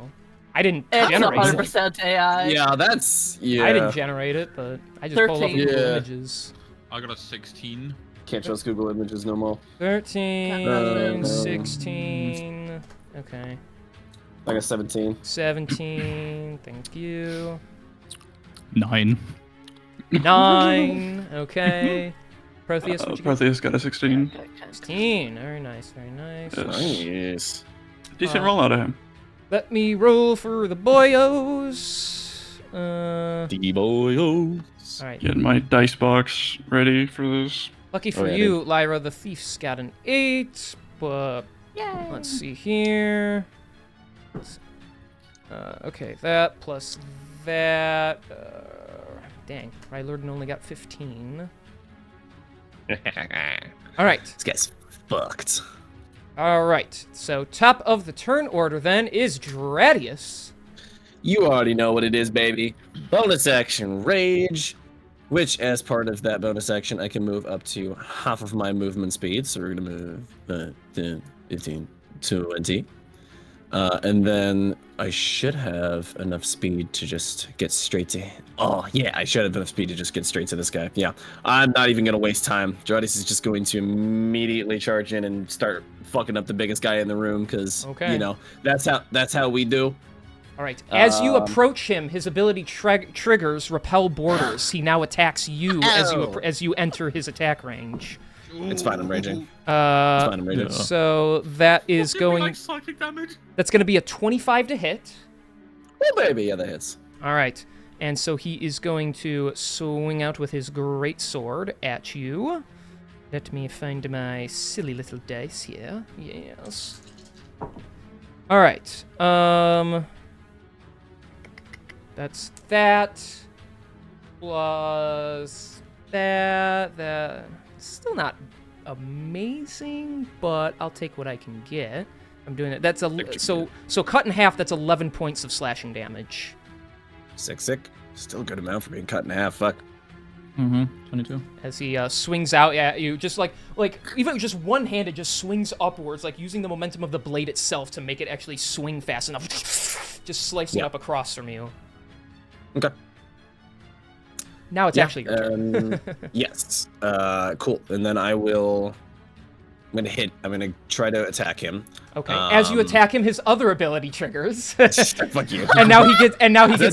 Speaker 1: I didn't
Speaker 4: It's
Speaker 1: generate it.
Speaker 4: 100% AI.
Speaker 5: Yeah,
Speaker 1: I didn't generate it, but I just pulled up
Speaker 4: 13.
Speaker 1: Google
Speaker 5: Yeah.
Speaker 1: Images.
Speaker 2: I got a 16.
Speaker 5: Can't trust Google Images no more.
Speaker 1: 13,
Speaker 4: No.
Speaker 1: 16. Okay.
Speaker 5: I got 17.
Speaker 1: 17. Thank you.
Speaker 3: 9.
Speaker 1: 9. Okay. Protheus, what'd you get?
Speaker 9: Protheus got a 16.
Speaker 1: 16. Very nice, very nice.
Speaker 9: Yes.
Speaker 5: Nice.
Speaker 9: Decent roll out of him.
Speaker 1: Let me roll for the boyos.
Speaker 5: D-boyos.
Speaker 1: Alright.
Speaker 9: Getting my dice box ready for this.
Speaker 1: Lucky for
Speaker 5: yeah,
Speaker 1: you, Lyra, the thief's got an 8. But
Speaker 4: Yay.
Speaker 1: let's see here. Okay, that plus that. Dang, Rylord only got 15. Alright.
Speaker 5: This guy's fucked.
Speaker 1: Alright, so top of the turn order then is Dradius.
Speaker 5: You already know what it is, baby. Bonus action, Rage. Which, as part of that bonus action, I can move up to half of my movement speed. So we're going to move 15, 20. And then I should have enough speed to just get straight to... Oh, yeah, I should have enough speed to just get straight to this guy. Yeah, I'm not even going to waste time. Dradius is just going to immediately charge in and start fucking up the biggest guy in the room because,
Speaker 1: Okay.
Speaker 5: that's how we do.
Speaker 1: Alright, as you approach him, his ability triggers Repel Borders. He now attacks you as you enter his attack range.
Speaker 5: It's fine, I'm raging. It's fine, I'm raging.
Speaker 1: So that is
Speaker 2: Give me,
Speaker 1: going...
Speaker 2: like, psychic damage.
Speaker 1: That's going to be a 25 to hit.
Speaker 5: Oh, baby, yeah, that hits.
Speaker 1: Alright, and so he is going to swing out with his great sword at you. Let me find my silly little dice here. Yes. Alright, that's that. Plus that. Still not amazing, but I'll take what I can get. I'm doing it. That's so cut in half. That's 11 points of slashing damage.
Speaker 5: Sick. Still a good amount for being cut in half. Fuck.
Speaker 3: 22.
Speaker 1: As he swings out at you, just like even just one-handed, just swings upwards, like using the momentum of the blade itself to make it actually swing fast enough, just slicing up across from you.
Speaker 5: Okay.
Speaker 1: Now it's actually your turn.
Speaker 5: Yes. Cool. And then I'm gonna try to attack him.
Speaker 1: Okay. As you attack him, his other ability triggers.
Speaker 5: Fuck you.
Speaker 1: and now he gets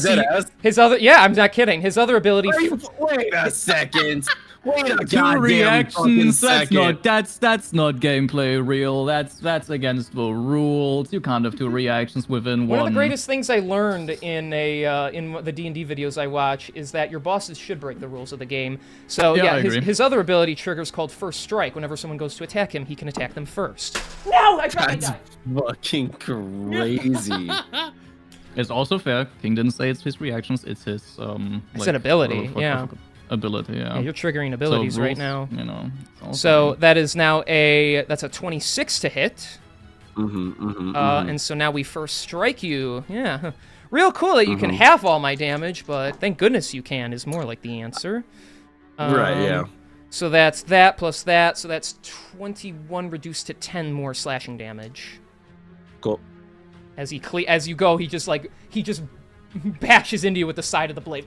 Speaker 5: Dead ass?
Speaker 1: his other. Yeah, I'm not kidding. His other ability.
Speaker 5: Wait a second. Wait a
Speaker 3: 2
Speaker 5: goddamn fucking
Speaker 3: reactions.
Speaker 5: second.
Speaker 3: That's not gameplay real. That's against the rules. You can't have 2 reactions within
Speaker 1: One
Speaker 3: one.
Speaker 1: of the greatest things I learned in the D&D videos I watch is that your bosses should break the rules of the game. So
Speaker 3: Yeah, I
Speaker 1: his,
Speaker 3: agree.
Speaker 1: his other ability trigger is called First Strike. Whenever someone goes to attack him, he can attack them first. No, I dropped my
Speaker 5: That's
Speaker 1: die.
Speaker 5: fucking crazy.
Speaker 3: It's also fair. King didn't say it's his reactions. It's his
Speaker 1: It's an ability, yeah.
Speaker 3: Ability, yeah.
Speaker 1: Yeah, you're triggering abilities
Speaker 3: So
Speaker 1: right
Speaker 3: rules,
Speaker 1: now.
Speaker 3: You know. it's also-
Speaker 1: So that is now that's a 26 to hit.
Speaker 5: Mm-hmm,
Speaker 1: And so now we first strike you. Yeah. Real cool that you can half all my damage, but thank goodness you can is more like the answer.
Speaker 5: Right, yeah.
Speaker 1: So that's that plus that, so that's 21 reduced to 10 more slashing damage.
Speaker 5: Cool.
Speaker 1: As you go, he just bashes into you with the side of the blade.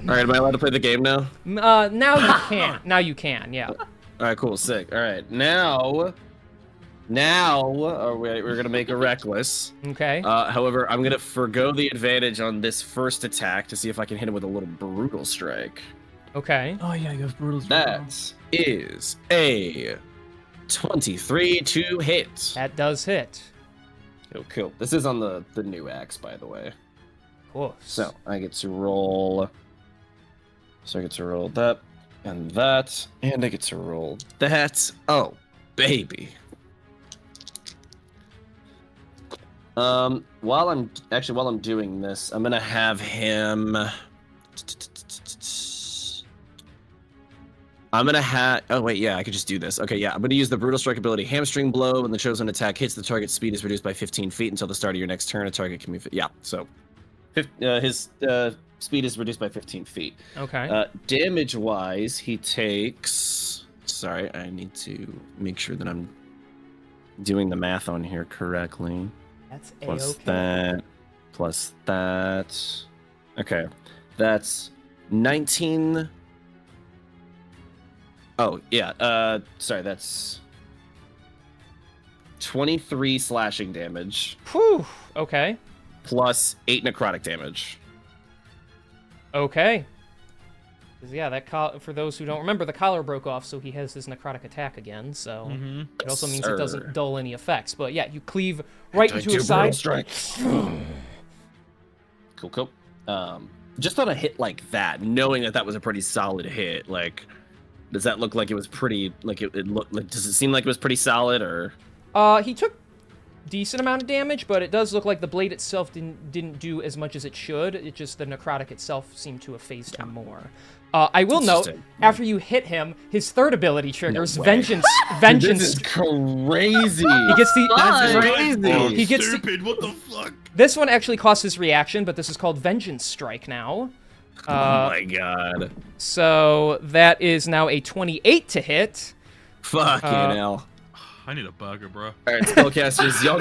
Speaker 5: All right, am I allowed to play the game now?
Speaker 1: Now you can. Now you can, yeah.
Speaker 5: All right, cool, sick. All right, now we're gonna make a reckless.
Speaker 1: Okay.
Speaker 5: However, I'm gonna forgo the advantage on this first attack to see if I can hit him with a little brutal strike.
Speaker 1: Okay.
Speaker 3: Oh yeah, you have brutal strike.
Speaker 5: That is a 23 to hit.
Speaker 1: That does hit.
Speaker 5: Cool. This is on the new axe, by the way.
Speaker 1: Of course.
Speaker 5: So I get to roll. So I get to roll that and that, and I get to roll that. Oh, baby. While I'm doing this, I'm gonna have him. Oh wait, yeah, I could just do this. Okay, yeah, I'm gonna use the brutal strike ability, hamstring blow. When the chosen attack hits the target, speed is reduced by 15 feet until the start of your next turn. A target can move. Yeah, so his speed is reduced by 15 feet.
Speaker 1: Okay.
Speaker 5: Damage-wise, he takes. Sorry, I need to make sure that I'm doing the math on here correctly.
Speaker 1: That's
Speaker 5: Plus
Speaker 1: A-okay.
Speaker 5: that. Plus that. Okay, that's 19. Oh, yeah, sorry, that's 23 slashing damage,
Speaker 1: Whew. Okay.
Speaker 5: plus 8 necrotic damage.
Speaker 1: Okay. 'Cause, yeah, for those who don't remember, the collar broke off, so he has his necrotic attack again. So it also means it doesn't dull any effects. But yeah, you cleave right into his side.
Speaker 5: Cool. Just on a hit like that, knowing that was a pretty solid hit, like, does that look like it was pretty, like, it looked, like, does it seem like it was pretty solid, or?
Speaker 1: He took decent amount of damage, but it does look like the blade itself didn't do as much as it should. It just, the necrotic itself seemed to have phased him more. I will note, after you hit him, his third ability triggers Vengeance.
Speaker 5: This is crazy.
Speaker 1: He gets the.
Speaker 5: That's crazy.
Speaker 1: He gets
Speaker 2: Stupid, what the fuck?
Speaker 1: This one actually costs his reaction, but this is called Vengeance Strike now.
Speaker 5: Oh my god.
Speaker 1: So that is now a 28 to hit.
Speaker 5: Fucking hell.
Speaker 2: I need a burger, bro.
Speaker 5: All right, spellcasters, y'all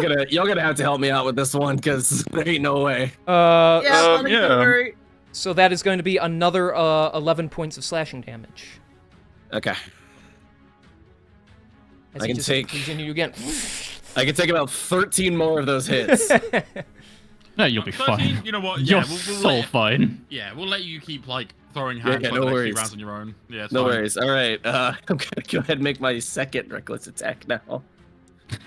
Speaker 5: gonna have to help me out with this one, because there ain't no way.
Speaker 4: Yeah, buddy, don't worry.
Speaker 1: So that is going to be another 11 points of slashing damage.
Speaker 5: Okay.
Speaker 1: As
Speaker 5: I
Speaker 1: he
Speaker 5: can
Speaker 1: just
Speaker 5: take-
Speaker 1: continue again.
Speaker 5: I can take about 13 more of those hits.
Speaker 3: No, you'll be
Speaker 2: 13,
Speaker 3: fine.
Speaker 2: You know what?
Speaker 3: You're
Speaker 2: Yeah, we'll
Speaker 3: so
Speaker 2: let,
Speaker 3: fine.
Speaker 2: yeah, we'll let you keep like throwing hands
Speaker 5: Yeah,
Speaker 2: for
Speaker 5: no
Speaker 2: the next few
Speaker 5: worries.
Speaker 2: rounds on your own. Yeah, it's
Speaker 5: No
Speaker 2: fine.
Speaker 5: worries. All right, I'm gonna go ahead and make my second reckless attack now.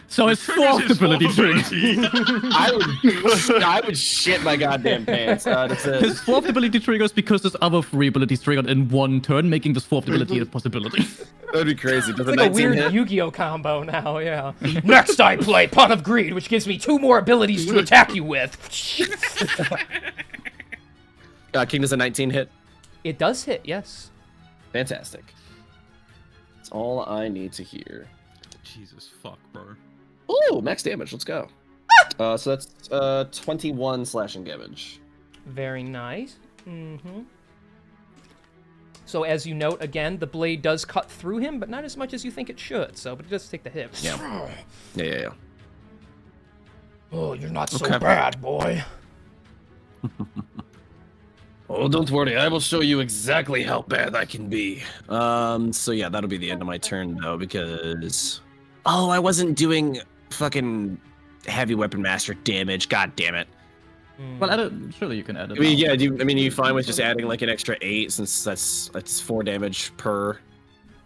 Speaker 3: So his
Speaker 2: Triggers
Speaker 3: fourth
Speaker 2: his
Speaker 3: ability
Speaker 2: fourth
Speaker 3: trigger.
Speaker 2: ability.
Speaker 5: I would shit my goddamn pants. That's it.
Speaker 3: His fourth ability triggers because his other three abilities triggered in one turn, making this fourth ability a possibility.
Speaker 5: That'd be crazy. Does
Speaker 1: It's
Speaker 5: a
Speaker 1: like a
Speaker 5: 19
Speaker 1: weird
Speaker 5: hit?
Speaker 1: Yu-Gi-Oh combo now, yeah. Next I play Pot of Greed, which gives me 2 more abilities to attack you with.
Speaker 5: King, does a 19 hit?
Speaker 1: It does hit, yes.
Speaker 5: Fantastic. That's all I need to hear.
Speaker 2: Jesus fuck, bro.
Speaker 5: Ooh, max damage. Let's go. So that's 21 slashing damage.
Speaker 1: Very nice. So as you note, again, the blade does cut through him, but not as much as you think it should. So, but it does take the hit.
Speaker 5: Yeah.
Speaker 1: Oh, you're not so
Speaker 5: Okay.
Speaker 1: bad, boy.
Speaker 5: Oh, don't worry. I will show you exactly how bad I can be. So yeah, that'll be the end of my turn though, because I wasn't doing fucking heavy weapon master damage. God damn it.
Speaker 3: Well, surely you can add it.
Speaker 5: I mean,
Speaker 3: now.
Speaker 5: yeah. Are you fine with just adding like an extra 8 since that's 4 damage per?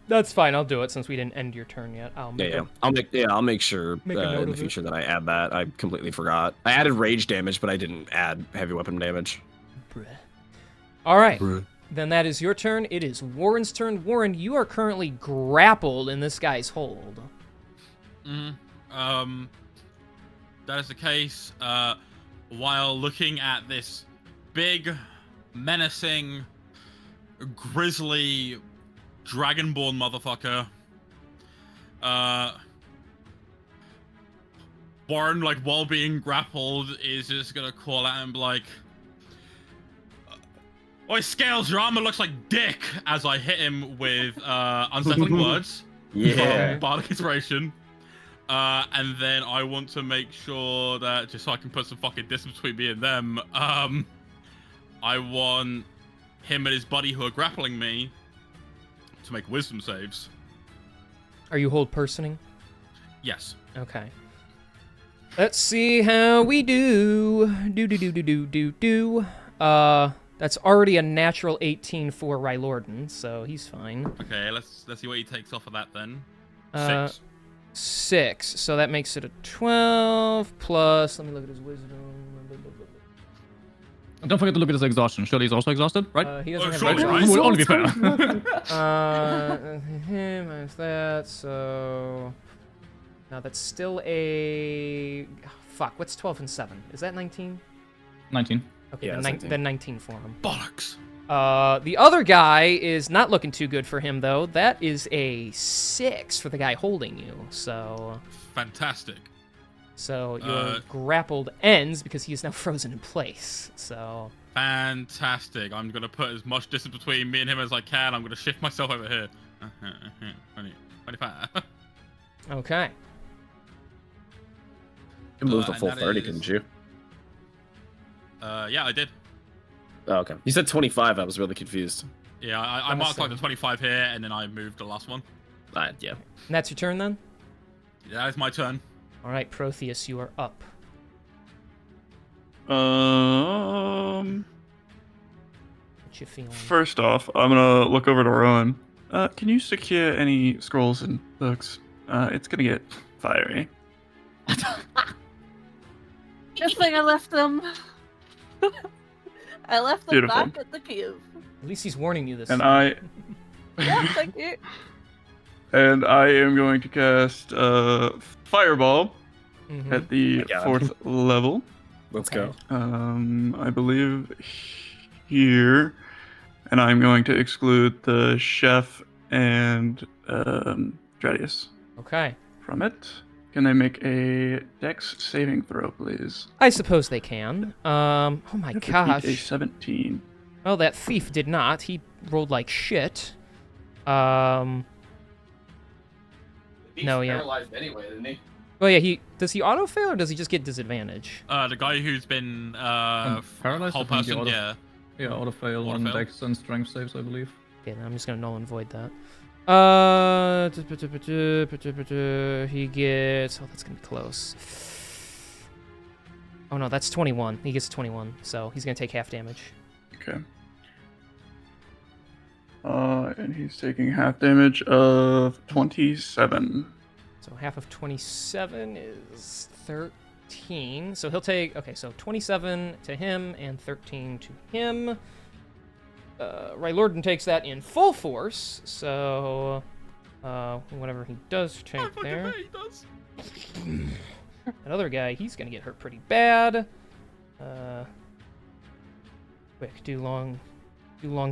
Speaker 1: That's fine. I'll do it since we didn't end your turn yet. I'll make
Speaker 5: I'll make sure
Speaker 1: Make a note
Speaker 5: in the
Speaker 1: of it.
Speaker 5: future that I add that. I completely forgot. I added rage damage, but I didn't add heavy weapon damage.
Speaker 1: All right. Then that is your turn. It is Warren's turn. Warren, you are currently grappled in this guy's hold.
Speaker 2: That is the case. while looking at this big, menacing, grisly, dragonborn motherfucker. Warren, like, while being grappled, is just gonna call at him like, "Oi, Scales, your armor looks like dick," as I hit him with unsettling words.
Speaker 5: Yeah.
Speaker 2: From Bardic Inspiration. And then I want to make sure that, just so I can put some fucking distance between me and them, I want him and his buddy who are grappling me to make wisdom saves.
Speaker 1: Are you hold personing?
Speaker 2: Yes.
Speaker 1: Okay. Let's see how we do. That's already a natural 18 for Rylorden, so he's fine.
Speaker 2: Okay, let's see what he takes off of that then. 6.
Speaker 1: 6. So that makes it a 12 plus. Let me look at his wisdom.
Speaker 3: Don't forget to look at his exhaustion. Surely he's also exhausted, right?
Speaker 1: He doesn't have
Speaker 2: sure,
Speaker 1: exhaustion.
Speaker 2: right?
Speaker 3: Will only be fair.
Speaker 1: Minus that, so... Now that's still a... Fuck, what's 12 and 7? Is that 19?
Speaker 3: 19.
Speaker 1: Okay,
Speaker 5: Yeah,
Speaker 1: then 19 for him.
Speaker 2: Bollocks.
Speaker 1: The other guy is not looking too good for him, though. That is a 6 for the guy holding you, so...
Speaker 2: Fantastic.
Speaker 1: So your grappled ends because he is now frozen in place, so...
Speaker 2: Fantastic. I'm going to put as much distance between me and him as I can. I'm going to shift myself over here. 25.
Speaker 1: Okay.
Speaker 5: You moved a
Speaker 2: and
Speaker 5: full
Speaker 2: that
Speaker 5: 30,
Speaker 2: is-
Speaker 5: couldn't you?
Speaker 2: Yeah, I did.
Speaker 5: Oh, okay. You said 25. I was really confused.
Speaker 2: Yeah, I marked like the 25 here, and then I moved the last one.
Speaker 5: Yeah.
Speaker 1: And that's your turn, then?
Speaker 2: Yeah, that is my turn.
Speaker 1: All right, Protheus, you are up.
Speaker 9: Um.
Speaker 1: What you feeling?
Speaker 9: First off, I'm gonna look over to Rowan. Can you secure any scrolls and books? It's gonna get fiery.
Speaker 4: Good thing I left them. I left them
Speaker 9: Beautiful.
Speaker 4: back at the cube.
Speaker 1: At least he's warning you this
Speaker 9: And
Speaker 1: time.
Speaker 4: Yeah, thank you.
Speaker 9: And I am going to cast Fireball
Speaker 1: Mhm.
Speaker 9: at the
Speaker 5: My God.
Speaker 9: 4th level.
Speaker 5: Let's
Speaker 1: Okay.
Speaker 5: go.
Speaker 9: I believe here, and I'm going to exclude the chef and Dradius
Speaker 1: Okay.
Speaker 9: from it. Can they make a Dex saving throw, please?
Speaker 1: I suppose they can. Oh my
Speaker 9: If it beat
Speaker 1: gosh.
Speaker 9: A 17.
Speaker 1: Well, that thief did not. He rolled like shit.
Speaker 8: He's
Speaker 1: No, yeah.
Speaker 8: paralyzed anyway, isn't he?
Speaker 1: Well, yeah. Does he auto fail or does he just get disadvantage?
Speaker 2: The guy who's been
Speaker 3: paralyzed,
Speaker 2: whole
Speaker 3: I think he
Speaker 2: person,
Speaker 3: auto-
Speaker 2: yeah.
Speaker 3: Yeah, auto fail on
Speaker 2: Auto-fail.
Speaker 3: dex and strength saves, I believe.
Speaker 1: Okay, then I'm just gonna null and void that. He gets. Oh, that's gonna be close. Oh no, that's 21. He gets 21, so he's gonna take half damage.
Speaker 9: Okay. And he's taking half damage of 27.
Speaker 1: So half of 27 is 13. So he'll take. Okay, so 27 to him and 13 to him. Rylorden takes that in full force. So whatever he does take there.
Speaker 2: He does.
Speaker 1: That other guy, he's gonna get hurt pretty bad. Quick, do long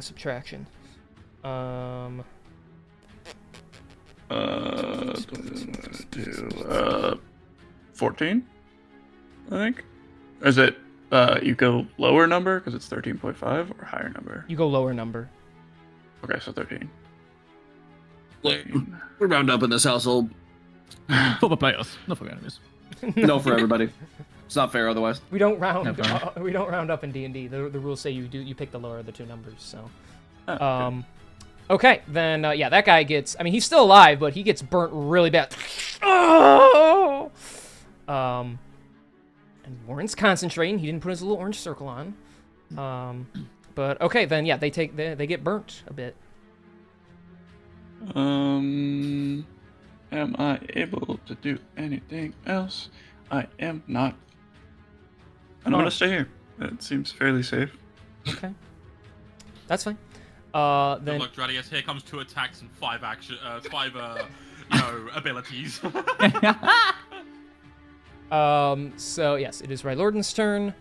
Speaker 1: subtraction.
Speaker 9: 14, I think. Is it you go lower number because it's 13.5 or higher number?
Speaker 1: You go lower number.
Speaker 9: Okay, so 13.
Speaker 5: We round up in this household.
Speaker 3: For the players, not for enemies.
Speaker 5: No, for everybody. It's not fair otherwise.
Speaker 1: We don't round.
Speaker 3: No, fair enough.
Speaker 1: We don't round up in D&D. The rules say you pick the lower of the two numbers. So.
Speaker 9: Oh, okay.
Speaker 1: Okay, then yeah, that guy gets. I mean, he's still alive, but he gets burnt really bad. Oh! And Warren's concentrating. He didn't put his little orange circle on. But okay, then yeah, they get burnt a bit.
Speaker 9: Am I able to do anything else? I am not. And I'm
Speaker 1: Oh.
Speaker 9: gonna stay here. It seems fairly safe.
Speaker 1: Okay, that's fine.
Speaker 2: Good
Speaker 1: Then
Speaker 2: luck, Dradius. Here comes 2 attacks and 5 action, 5 abilities.
Speaker 1: So yes, it is Rylordan's turn.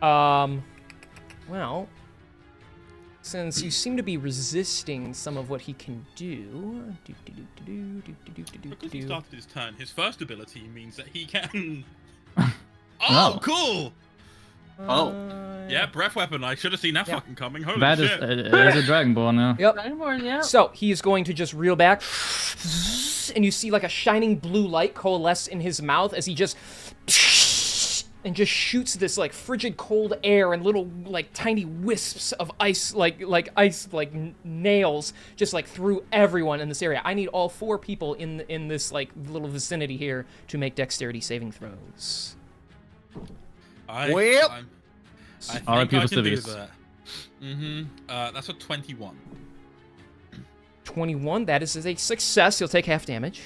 Speaker 1: Well, since you seem to be resisting some of what he can do,
Speaker 2: Because he started his turn, his first ability means that he can.
Speaker 3: Oh.
Speaker 2: Oh, cool!
Speaker 5: Oh.
Speaker 2: Yeah, breath weapon. I should have seen that
Speaker 1: Yeah.
Speaker 2: fucking coming. Holy
Speaker 3: That is
Speaker 2: shit!
Speaker 3: a Dragonborn, yeah.
Speaker 1: Yep.
Speaker 4: Dragonborn, yeah.
Speaker 1: So he is going to just reel back, and you see like a shining blue light coalesce in his mouth as he just shoots this like frigid cold air and little like tiny wisps of ice like nails just like through everyone in this area. I need all 4 people in this like little vicinity here to make dexterity saving throws.
Speaker 2: I
Speaker 5: Well.
Speaker 2: think
Speaker 3: R.I.P.
Speaker 2: I can do
Speaker 3: Festivities.
Speaker 2: that. That's a 21.
Speaker 1: 21. That is a success. You'll take half damage.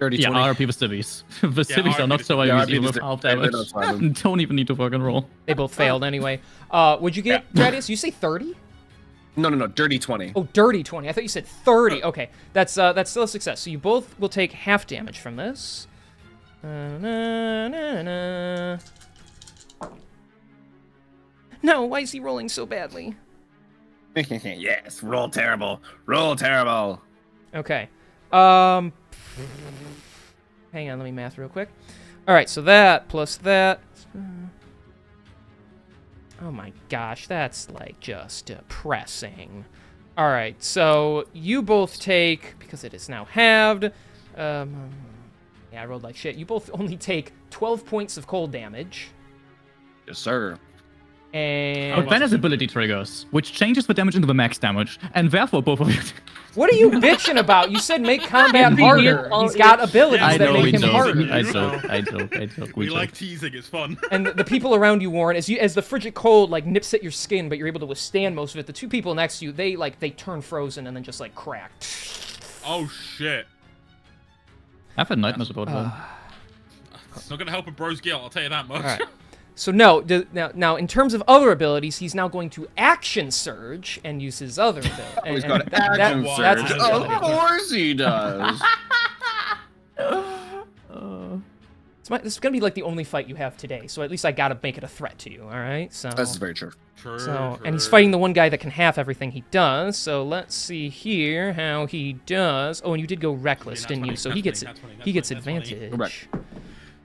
Speaker 5: 30,
Speaker 3: Yeah,
Speaker 5: 20.
Speaker 3: RP Festivities. Festivities are not so
Speaker 5: Yeah,
Speaker 3: easy
Speaker 5: RP
Speaker 3: with half damage.
Speaker 5: that's fine.
Speaker 3: Don't even need to fucking roll.
Speaker 1: They both failed anyway. Would you get Gradius? You say 30?
Speaker 5: No, dirty 20.
Speaker 1: Oh, dirty 20. I thought you said 30. Okay, that's still a success. So you both will take half damage from this. No, why is he rolling so badly?
Speaker 5: Yes, roll terrible. Roll terrible.
Speaker 1: Okay. Hang on, let me math real quick. All right, so that plus that. Oh my gosh, that's like just depressing. All right, so you both take, because it is now halved. Yeah, I rolled like shit. You both only take 12 points of cold damage.
Speaker 5: Yes, sir.
Speaker 1: And
Speaker 3: But Ben has ability triggers, which changes the damage into the max damage, and therefore both of you.
Speaker 1: what are you bitching about? You said make combat
Speaker 4: Maybe
Speaker 1: harder.
Speaker 4: you-
Speaker 1: He's got abilities
Speaker 2: I
Speaker 1: that
Speaker 2: know,
Speaker 1: make
Speaker 2: we
Speaker 1: him
Speaker 2: joke.
Speaker 1: harder.
Speaker 3: I joke.
Speaker 2: We like teasing. It's fun.
Speaker 1: And the people around you, Warren, as the frigid cold like nips at your skin, but you're able to withstand most of it. The 2 people next to you, they turn frozen and then just like crack.
Speaker 2: Oh shit!
Speaker 3: I've had nightmares about that.
Speaker 2: It's not gonna help a bro's guilt. I'll tell you that much.
Speaker 1: All right. So no, now in terms of other abilities, he's now going to action surge and use his other ability.
Speaker 5: He's got action surge.
Speaker 1: That's his
Speaker 5: Of
Speaker 1: ability.
Speaker 5: course he does.
Speaker 1: This is gonna be like the only fight you have today, so at least I gotta make it a threat to you. All right. So.
Speaker 5: This is very true.
Speaker 2: True,
Speaker 1: So, and he's
Speaker 2: true.
Speaker 1: fighting the one guy that can half everything he does. So let's see here how he does. Oh, and you did go reckless,
Speaker 2: Nat
Speaker 1: didn't
Speaker 2: 20,
Speaker 1: you? So
Speaker 2: nat
Speaker 1: he gets
Speaker 2: 20, nat 20,
Speaker 1: he gets
Speaker 2: nat 20.
Speaker 1: advantage.
Speaker 5: Correct.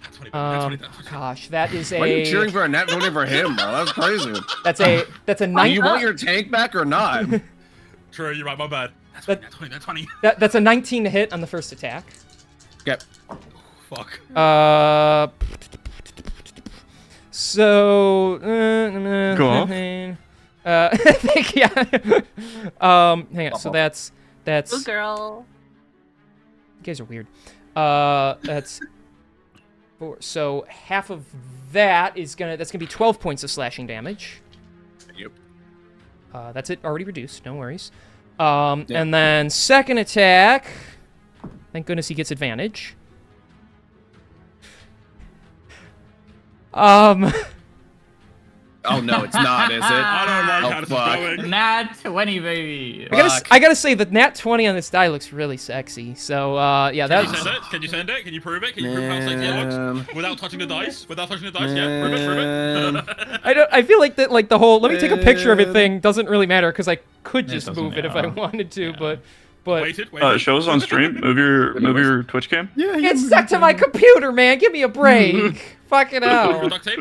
Speaker 2: That's 20, that's 20, that's 20.
Speaker 1: Gosh, that is
Speaker 5: Why are you cheering
Speaker 1: a
Speaker 5: for a nat 20 for him, bro? That's crazy.
Speaker 1: that's a
Speaker 5: Do you
Speaker 1: 19.
Speaker 5: want your tank back or not?
Speaker 2: True, you're right. My bad. That's
Speaker 1: That-
Speaker 2: 20, that's 20.
Speaker 1: That's a 19 to hit on the first attack.
Speaker 5: Okay.
Speaker 2: Fuck.
Speaker 1: So
Speaker 9: Go off.
Speaker 1: yeah. Hang on. So that's
Speaker 4: Good girl.
Speaker 1: you guys are weird. That's 4. So half of that's gonna be 12 points of slashing damage.
Speaker 5: Yep.
Speaker 1: That's it, already reduced. No worries. And then second attack. Thank goodness he gets advantage.
Speaker 5: Oh no, it's not, is it?
Speaker 2: I don't like
Speaker 5: Oh,
Speaker 2: how this
Speaker 5: fuck.
Speaker 2: is going.
Speaker 3: Nat 20, baby.
Speaker 1: I gotta say that nat 20 on this die looks really sexy. So yeah,
Speaker 2: Can you
Speaker 1: that's
Speaker 2: send it? Can you send it? Can you prove it? Can you prove how sexy it looks without touching the dice? Without touching the dice? Yeah, prove it.
Speaker 1: I feel like that the whole let me take a picture of it thing doesn't really matter because I could
Speaker 3: It
Speaker 1: just
Speaker 3: doesn't
Speaker 1: move it if I
Speaker 3: matter.
Speaker 1: wanted to,
Speaker 3: Yeah.
Speaker 1: but
Speaker 2: Wait it.
Speaker 9: Show us on stream. Move your Twitch cam.
Speaker 1: it's stuck to my computer, man. Give me a break. Fuck it
Speaker 2: With
Speaker 1: out.
Speaker 2: duct tape?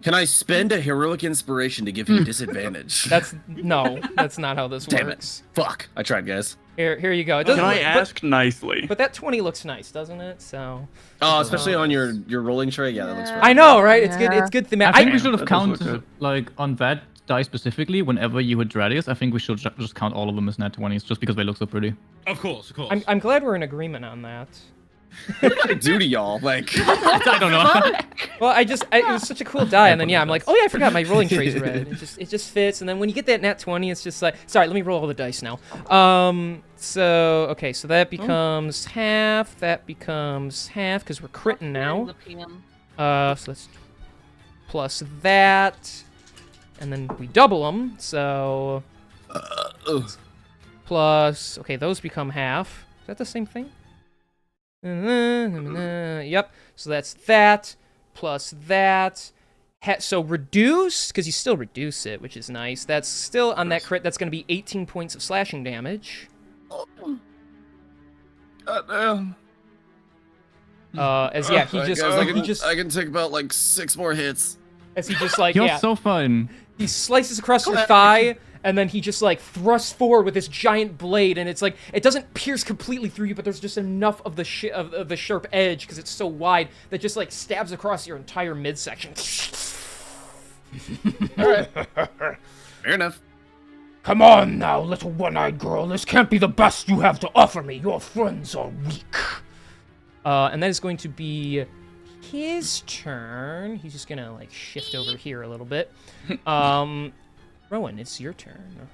Speaker 5: Can I spend a heroic inspiration to give him disadvantage?
Speaker 1: That's not how this
Speaker 5: Damn it.
Speaker 1: works.
Speaker 5: Fuck. I tried, guys.
Speaker 1: Here you go. It doesn't
Speaker 9: Can I
Speaker 1: look-
Speaker 9: ask nicely?
Speaker 1: But that 20 looks nice, doesn't it? So
Speaker 5: Oh, especially on your rolling tray. Yeah, that looks
Speaker 4: Yeah.
Speaker 5: great.
Speaker 1: I know, right? It's good. It's good.
Speaker 3: I think we should have
Speaker 9: that does look
Speaker 3: counted
Speaker 9: good.
Speaker 3: like on that die specifically. Whenever you hit Radius, I think we should just count all of them as nat 20s, just because they look so pretty.
Speaker 2: Of course.
Speaker 1: I'm glad we're in agreement on that.
Speaker 5: What did I do to y'all? Like,
Speaker 3: I don't know.
Speaker 1: Well, it was such a cool die, and then yeah, I'm like, oh yeah, I forgot my rolling tray's red. It just fits, and then when you get that nat 20, it's just like, sorry, let me roll all the dice now. So okay, so that becomes half. That becomes half because we're critting now. So let's plus that, and then we double them. So plus, okay, those become half. Is that the same thing? Yep. So that's that plus that. So reduce, because you still reduce it, which is nice. That's still on that crit. That's going to be 18 points of slashing damage.
Speaker 5: Goddamn.
Speaker 1: As yeah, he
Speaker 5: Alright,
Speaker 1: just
Speaker 5: guys, I can take about like 6 more hits.
Speaker 1: as he just like
Speaker 3: You're so fun.
Speaker 1: he slices across your thigh, and then he just like thrusts forward with this giant blade, and it's like it doesn't pierce completely through you, but there's just enough of the of the sharp edge because it's so wide that just like stabs across your entire midsection.
Speaker 5: All right. Fair enough.
Speaker 7: Come on now, little one-eyed girl. This can't be the best you have to offer me. Your friends are weak.
Speaker 1: And that is going to be his turn. He's just gonna like shift over here a little bit. Rowan, it's your turn.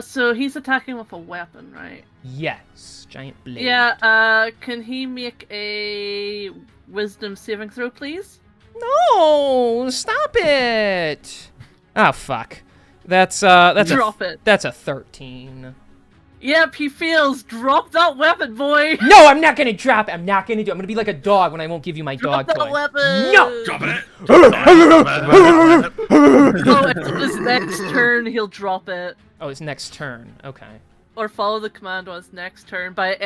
Speaker 4: So he's attacking with a weapon, right?
Speaker 1: Yes, giant blade.
Speaker 4: Yeah, can he make a wisdom saving throw, please?
Speaker 1: No, stop it. Oh fuck. That's
Speaker 4: Drop it.
Speaker 1: That's a 13.
Speaker 4: Yep, he fails. Drop that weapon, boy.
Speaker 1: No, I'm not gonna drop it. I'm not gonna do it. I'm gonna be like a dog when I won't give you my
Speaker 4: Drop
Speaker 1: dog
Speaker 4: that
Speaker 1: toy.
Speaker 4: weapon.
Speaker 1: No!
Speaker 2: Drop it!
Speaker 4: No, it's his next turn, he'll drop it.
Speaker 1: Oh, it's next turn. Okay.
Speaker 4: Or follow the command on his next turn, but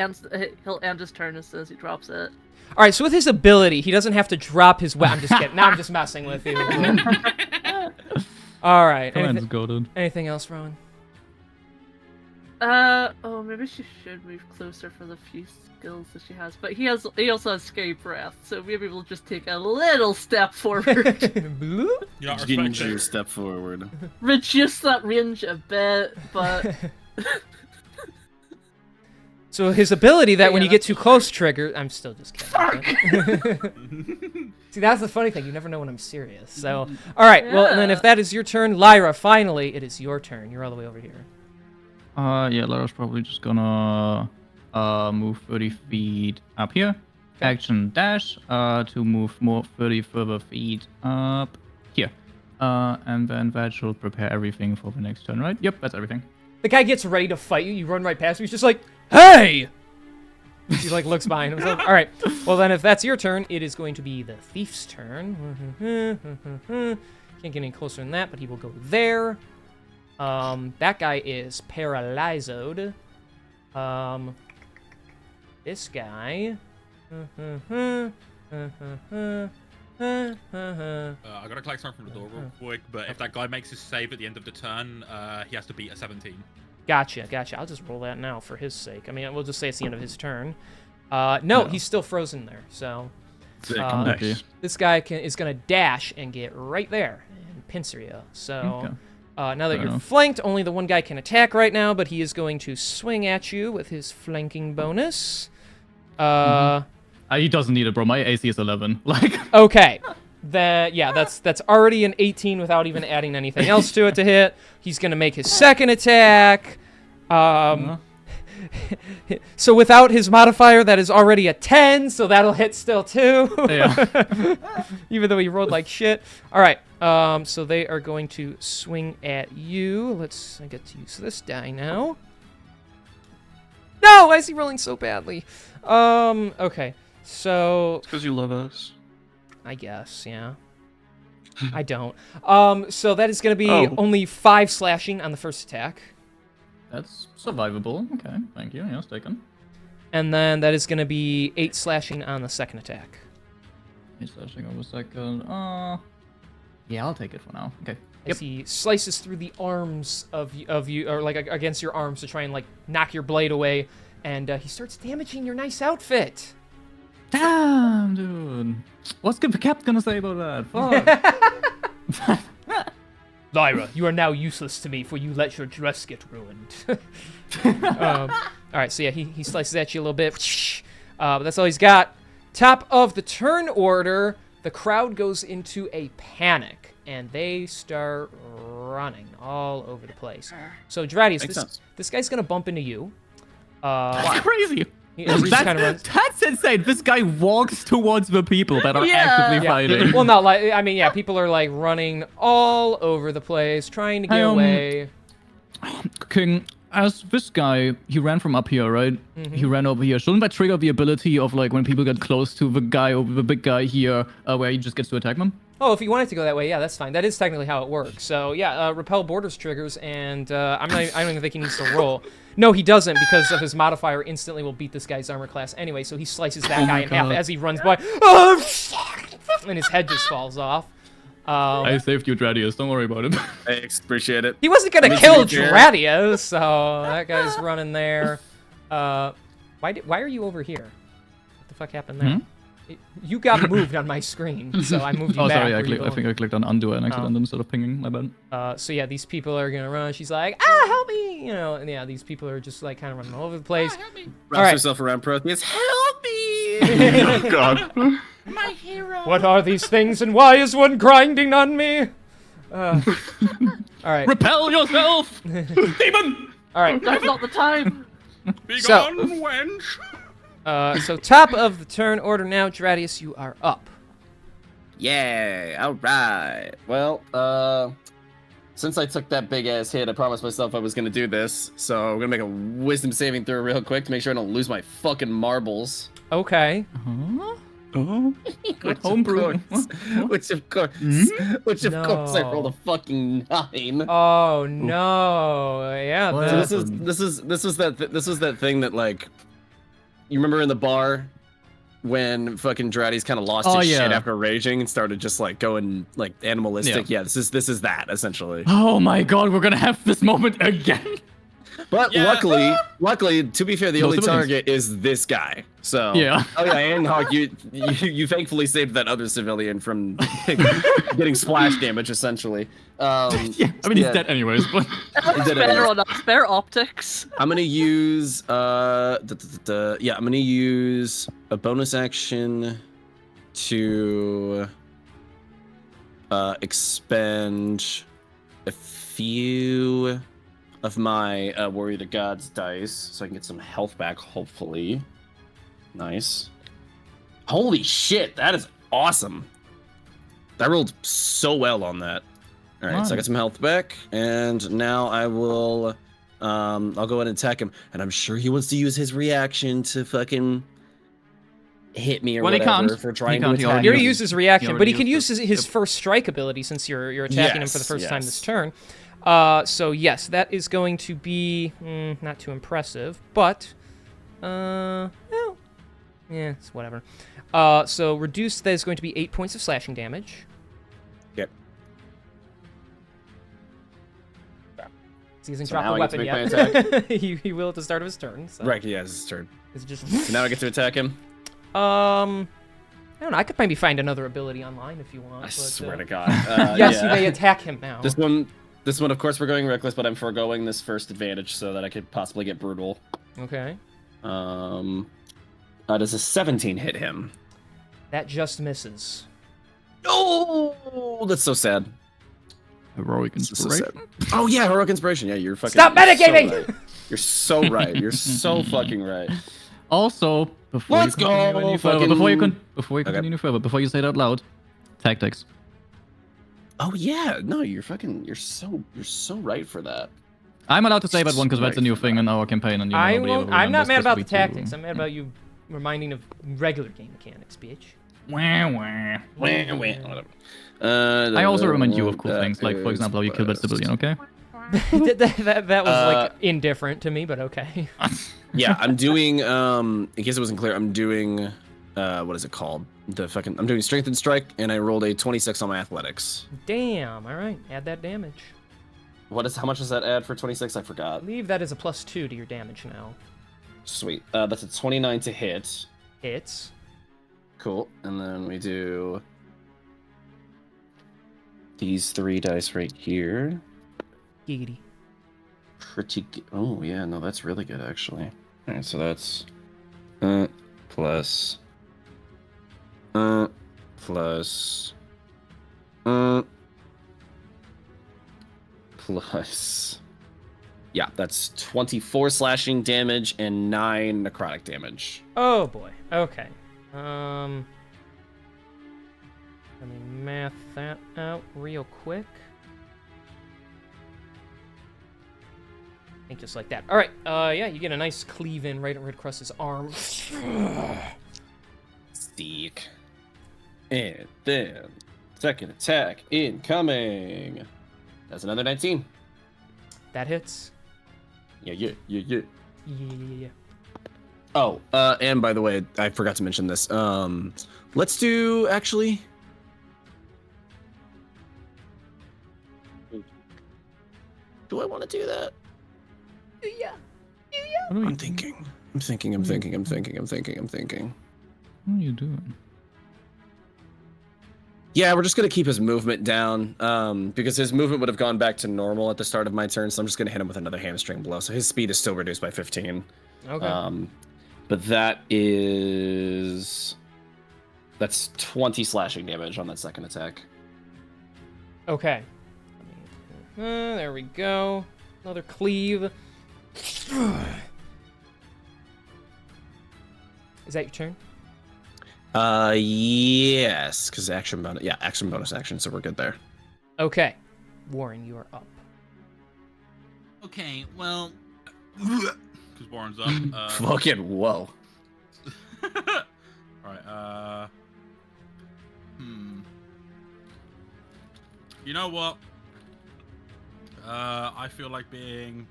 Speaker 4: he'll end his turn as soon as he drops it.
Speaker 1: All right. So with his ability, he doesn't have to drop his weapon. I'm just kidding. Now I'm just messing with you. All right.
Speaker 3: Command's goaded.
Speaker 1: Anything else, Rowan?
Speaker 4: Oh, maybe she should move closer for the few skills that she has. But he also has scary breath, so maybe we'll just take a little step forward.
Speaker 2: Yeah,
Speaker 5: Just getting
Speaker 2: respect
Speaker 5: you a
Speaker 2: it.
Speaker 5: step forward.
Speaker 4: Reduce that range a bit, but...
Speaker 1: So his ability that
Speaker 4: Yeah,
Speaker 1: when you get
Speaker 4: that's
Speaker 1: too
Speaker 4: for
Speaker 1: close trigger. I'm still just kidding. See, that's the funny thing. You never know when I'm serious. So, all right. Well, and then if that is your turn, Lyra, finally, it is your turn. You're all the way over here.
Speaker 3: Yeah, Lara's probably just gonna move 30 feet up here. Action dash to move more 30 further feet up here. And then that should prepare everything for the next turn, right? Yep, that's everything.
Speaker 1: The guy gets ready to fight you. You run right past him. He's just like, "Hey!" He like looks behind himself. All right. Well, then if that's your turn, it is going to be the thief's turn. Can't get any closer than that, but he will go there. That guy is paralyzed. This guy.
Speaker 2: I gotta collect something from the door real quick, but if that guy makes his save at the end of the turn, he has to beat a 17.
Speaker 1: Gotcha. I'll just roll that now for his sake. I mean, we'll just say it's the end of his turn. No, he's still frozen there. So
Speaker 9: Nice.
Speaker 1: this guy is gonna dash and get right there and pincer you. So now that
Speaker 3: Fair
Speaker 1: you're
Speaker 3: enough.
Speaker 1: flanked, only the one guy can attack right now, but he is going to swing at you with his flanking bonus.
Speaker 3: He doesn't need it, bro. My AC is 11. Like,
Speaker 1: Okay. That's already an 18 without even adding anything else to it to hit. He's gonna make his second attack. So without his modifier, that is already a 10, so that'll hit still too.
Speaker 3: yeah.
Speaker 1: Even though he rolled like shit. All right. So they are going to swing at you. I get to use this die now. No, why is he rolling so badly? Okay. So
Speaker 9: It's because you love us.
Speaker 1: I guess, yeah. I don't. So that is going to be
Speaker 9: Oh.
Speaker 1: only 5 slashing on the first attack.
Speaker 3: That's survivable. Okay, thank you. Yes, taken.
Speaker 1: And then that is going to be 8 slashing on the second attack.
Speaker 3: He's slashing over second. Yeah, I'll take it for now. Okay.
Speaker 1: As he slices through the arms of you, or like against your arms to try and like knock your blade away. And he starts damaging your nice outfit.
Speaker 3: Damn, dude. What's the cap gonna say about that? Fuck.
Speaker 1: Lyra, you are now useless to me, for you let your dress get ruined. All right, so yeah, he slices at you a little bit. But that's all he's got. Top of the turn order, the crowd goes into a panic, and they start running all over the place. So, Dradius, this guy's going to bump into you.
Speaker 3: That's crazy.
Speaker 1: He just kind of runs.
Speaker 3: That's insane. This guy walks towards the people that are
Speaker 4: Yeah.
Speaker 3: actively fighting.
Speaker 1: Well, not like, I mean, yeah, people are like running all over the place, trying to get away.
Speaker 3: King, as this guy, he ran from up here, right? He ran over here. Shouldn't that trigger the ability of like when people get close to the guy or the big guy here, where he just gets to attack them?
Speaker 1: Oh, if you wanted to go that way, yeah, that's fine. That is technically how it works. So yeah, repel borders triggers, and I don't even think he needs to roll. No, he doesn't, because of his modifier. Instantly will beat this guy's armor class anyway. So he slices that guy in half as he runs by. Oh, and his head just falls off.
Speaker 3: I saved you, Dradius. Don't worry about it.
Speaker 5: Thanks, appreciate it.
Speaker 1: He wasn't gonna
Speaker 5: Makes
Speaker 1: kill
Speaker 5: me care.
Speaker 1: Dradius, so that guy's running there. Why are you over here? What the fuck happened there? You got moved on my screen, so I moved you
Speaker 3: Oh,
Speaker 1: back.
Speaker 3: sorry.
Speaker 1: Where you
Speaker 3: I think I clicked on undo and accidentally instead of pinging. My bad.
Speaker 1: So yeah, these people are gonna run. She's like, ah, help me, you know. And yeah, these people are just like kind of running all over the place.
Speaker 5: Wraps herself around Protheus. Help me!
Speaker 9: Oh God.
Speaker 8: My hero.
Speaker 1: What are these things, and why is one grinding on me? All right,
Speaker 3: Repel yourself, demon.
Speaker 1: all right.
Speaker 4: That's not the time.
Speaker 2: Be
Speaker 1: So-
Speaker 2: gone, wench.
Speaker 1: So top of the turn order now, Dradius, you are up.
Speaker 5: Yeah, alright. Well, since I took that big ass hit, I promised myself I was gonna do this. So I'm gonna make a wisdom saving throw real quick to make sure I don't lose my fucking marbles.
Speaker 1: Okay.
Speaker 9: Oh.
Speaker 5: Which
Speaker 3: Homebrew.
Speaker 5: Which of course, I rolled a fucking 9.
Speaker 1: Oh no. Yeah.
Speaker 3: What?
Speaker 1: the-
Speaker 5: So this was that thing that, like, you remember in the bar when fucking Dradius kind of lost
Speaker 3: Oh,
Speaker 5: his
Speaker 3: yeah.
Speaker 5: shit after raging and started just like going like animalistic. Yeah, this is that essentially.
Speaker 3: Oh my God, we're gonna have this moment again.
Speaker 5: But
Speaker 2: Yeah.
Speaker 5: luckily, to be fair, the
Speaker 3: No
Speaker 5: only
Speaker 3: civilians.
Speaker 5: target is this guy. So
Speaker 3: Yeah.
Speaker 5: Oh yeah, and Hawk, you thankfully saved that other civilian from getting splash damage essentially.
Speaker 3: Yeah, I mean he's dead anyways, but
Speaker 4: It's better on us. Better optics.
Speaker 5: I'm gonna use I'm gonna use a bonus action to expend a few of my Warrior to Gods dice so I can get some health back, hopefully. Nice. Holy shit, that is awesome. That rolled so well on that. All right, so I got some health back, and now I will I'll go ahead and attack him, and I'm sure he wants to use his reaction to fucking hit me or
Speaker 3: Well, he
Speaker 5: whatever
Speaker 3: can't.
Speaker 5: for
Speaker 3: He
Speaker 5: trying
Speaker 3: can't,
Speaker 5: to
Speaker 3: he
Speaker 5: attack
Speaker 3: already
Speaker 1: He already
Speaker 5: me.
Speaker 1: used his reaction, but he
Speaker 3: already
Speaker 1: can use
Speaker 3: used
Speaker 1: his first strike ability since you're attacking him for the first time this
Speaker 5: Yes.
Speaker 1: turn. So yes, that is going to be not too impressive, but well, yeah, it's whatever. So reduced, that is going to be 8 points of slashing damage.
Speaker 5: Yep.
Speaker 1: He hasn't
Speaker 5: So
Speaker 1: dropped
Speaker 5: now
Speaker 1: the
Speaker 5: I get
Speaker 1: weapon
Speaker 5: to make my
Speaker 1: yet. he will at the start of his turn. So
Speaker 5: Right, yeah, it's his turn.
Speaker 1: it's just
Speaker 5: So now I get to attack him.
Speaker 1: I don't know. I could maybe find another ability online if you want.
Speaker 5: I
Speaker 1: but,
Speaker 5: swear to God.
Speaker 1: yes,
Speaker 5: yeah.
Speaker 1: you may attack him now.
Speaker 5: This one, of course, we're going reckless, but I'm foregoing this first advantage so that I could possibly get brutal.
Speaker 1: Okay.
Speaker 5: Does a 17 hit him?
Speaker 1: That just misses.
Speaker 5: Oh, that's so sad.
Speaker 3: heroic
Speaker 5: That's so
Speaker 3: inspiration.
Speaker 5: sad. Oh yeah, heroic inspiration. Yeah, you're fucking.
Speaker 1: Stop
Speaker 5: you're so
Speaker 1: metagaming!
Speaker 5: right. You're so right. You're so fucking right.
Speaker 3: Also, before
Speaker 5: Let's
Speaker 3: you continue
Speaker 5: go,
Speaker 3: any further,
Speaker 5: fucking-
Speaker 3: before you
Speaker 5: Okay.
Speaker 3: continue further, before you say it out loud, tactics.
Speaker 5: Oh yeah, no, you're so right for that.
Speaker 3: I'm allowed to say that one because that's a
Speaker 5: Right.
Speaker 3: new thing in our campaign, and
Speaker 1: I
Speaker 3: nobody ever
Speaker 1: won't, I'm not
Speaker 3: remembers
Speaker 1: mad about the
Speaker 3: this week, too.
Speaker 1: tactics. I'm mad about you reminding of regular game mechanics, bitch.
Speaker 3: Wah, wah.
Speaker 5: Whatever.
Speaker 3: I also remind you of cool things, like for example, how you kill that civilian. Okay.
Speaker 1: that was like indifferent to me, but okay.
Speaker 5: Yeah, I'm doing. In case it wasn't clear, I'm doing. What is it called? I'm doing strength and strike, and I rolled a 26 on my athletics.
Speaker 1: Damn. All right. Add that damage.
Speaker 5: How much does that add for 26? I
Speaker 1: I
Speaker 5: forgot.
Speaker 1: believe that is a +2 to your damage now.
Speaker 5: Sweet. That's a 29 to hit.
Speaker 1: Hits.
Speaker 5: Cool. And then we do these 3 dice right here.
Speaker 1: Giggity.
Speaker 5: Pretty good. Oh yeah, no, that's really good actually. All right, so that's plus plus. Yeah, that's 24 slashing damage and 9 necrotic damage.
Speaker 1: Oh boy. Okay. Let me math that out real quick. think just like that. All right. Yeah, you get a nice cleave in right across his arm.
Speaker 5: Steak. And then second attack incoming. That's another 19.
Speaker 1: That hits.
Speaker 5: Yeah.
Speaker 1: Yeah.
Speaker 5: Oh, and by the way, I forgot to mention this. Let's do actually. Do I want to do that?
Speaker 1: Yeah.
Speaker 3: What are you
Speaker 5: I'm thinking. I'm thinking.
Speaker 3: What are you doing?
Speaker 5: Yeah, we're just gonna keep his movement down, because his movement would have gone back to normal at the start of my turn. So I'm just gonna hit him with another hamstring blow. So his speed is still reduced by 15.
Speaker 1: Okay.
Speaker 5: But that's 20 slashing damage on that second attack.
Speaker 1: Okay. There we go. Another cleave. Is that your turn?
Speaker 5: Yes, because action bonus. Yeah, action bonus action. So we're good there.
Speaker 1: Okay. Warren, you are up.
Speaker 2: Okay, well, because Warren's up.
Speaker 5: Fucking whoa.
Speaker 2: Alright, You know what? I feel like being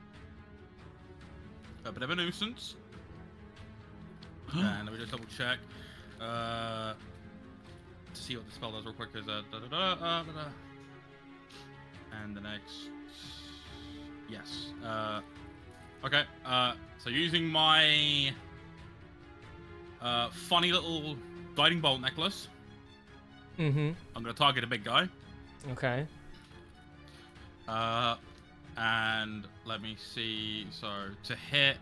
Speaker 2: a bit of a nuisance. And let me just double check. To see what the spell does real quick. Is and the next. Yes. Okay. So using my funny little guiding bolt necklace,
Speaker 1: Mm-hmm.
Speaker 2: I'm gonna target a big guy.
Speaker 1: Okay.
Speaker 2: And let me see. So to hit,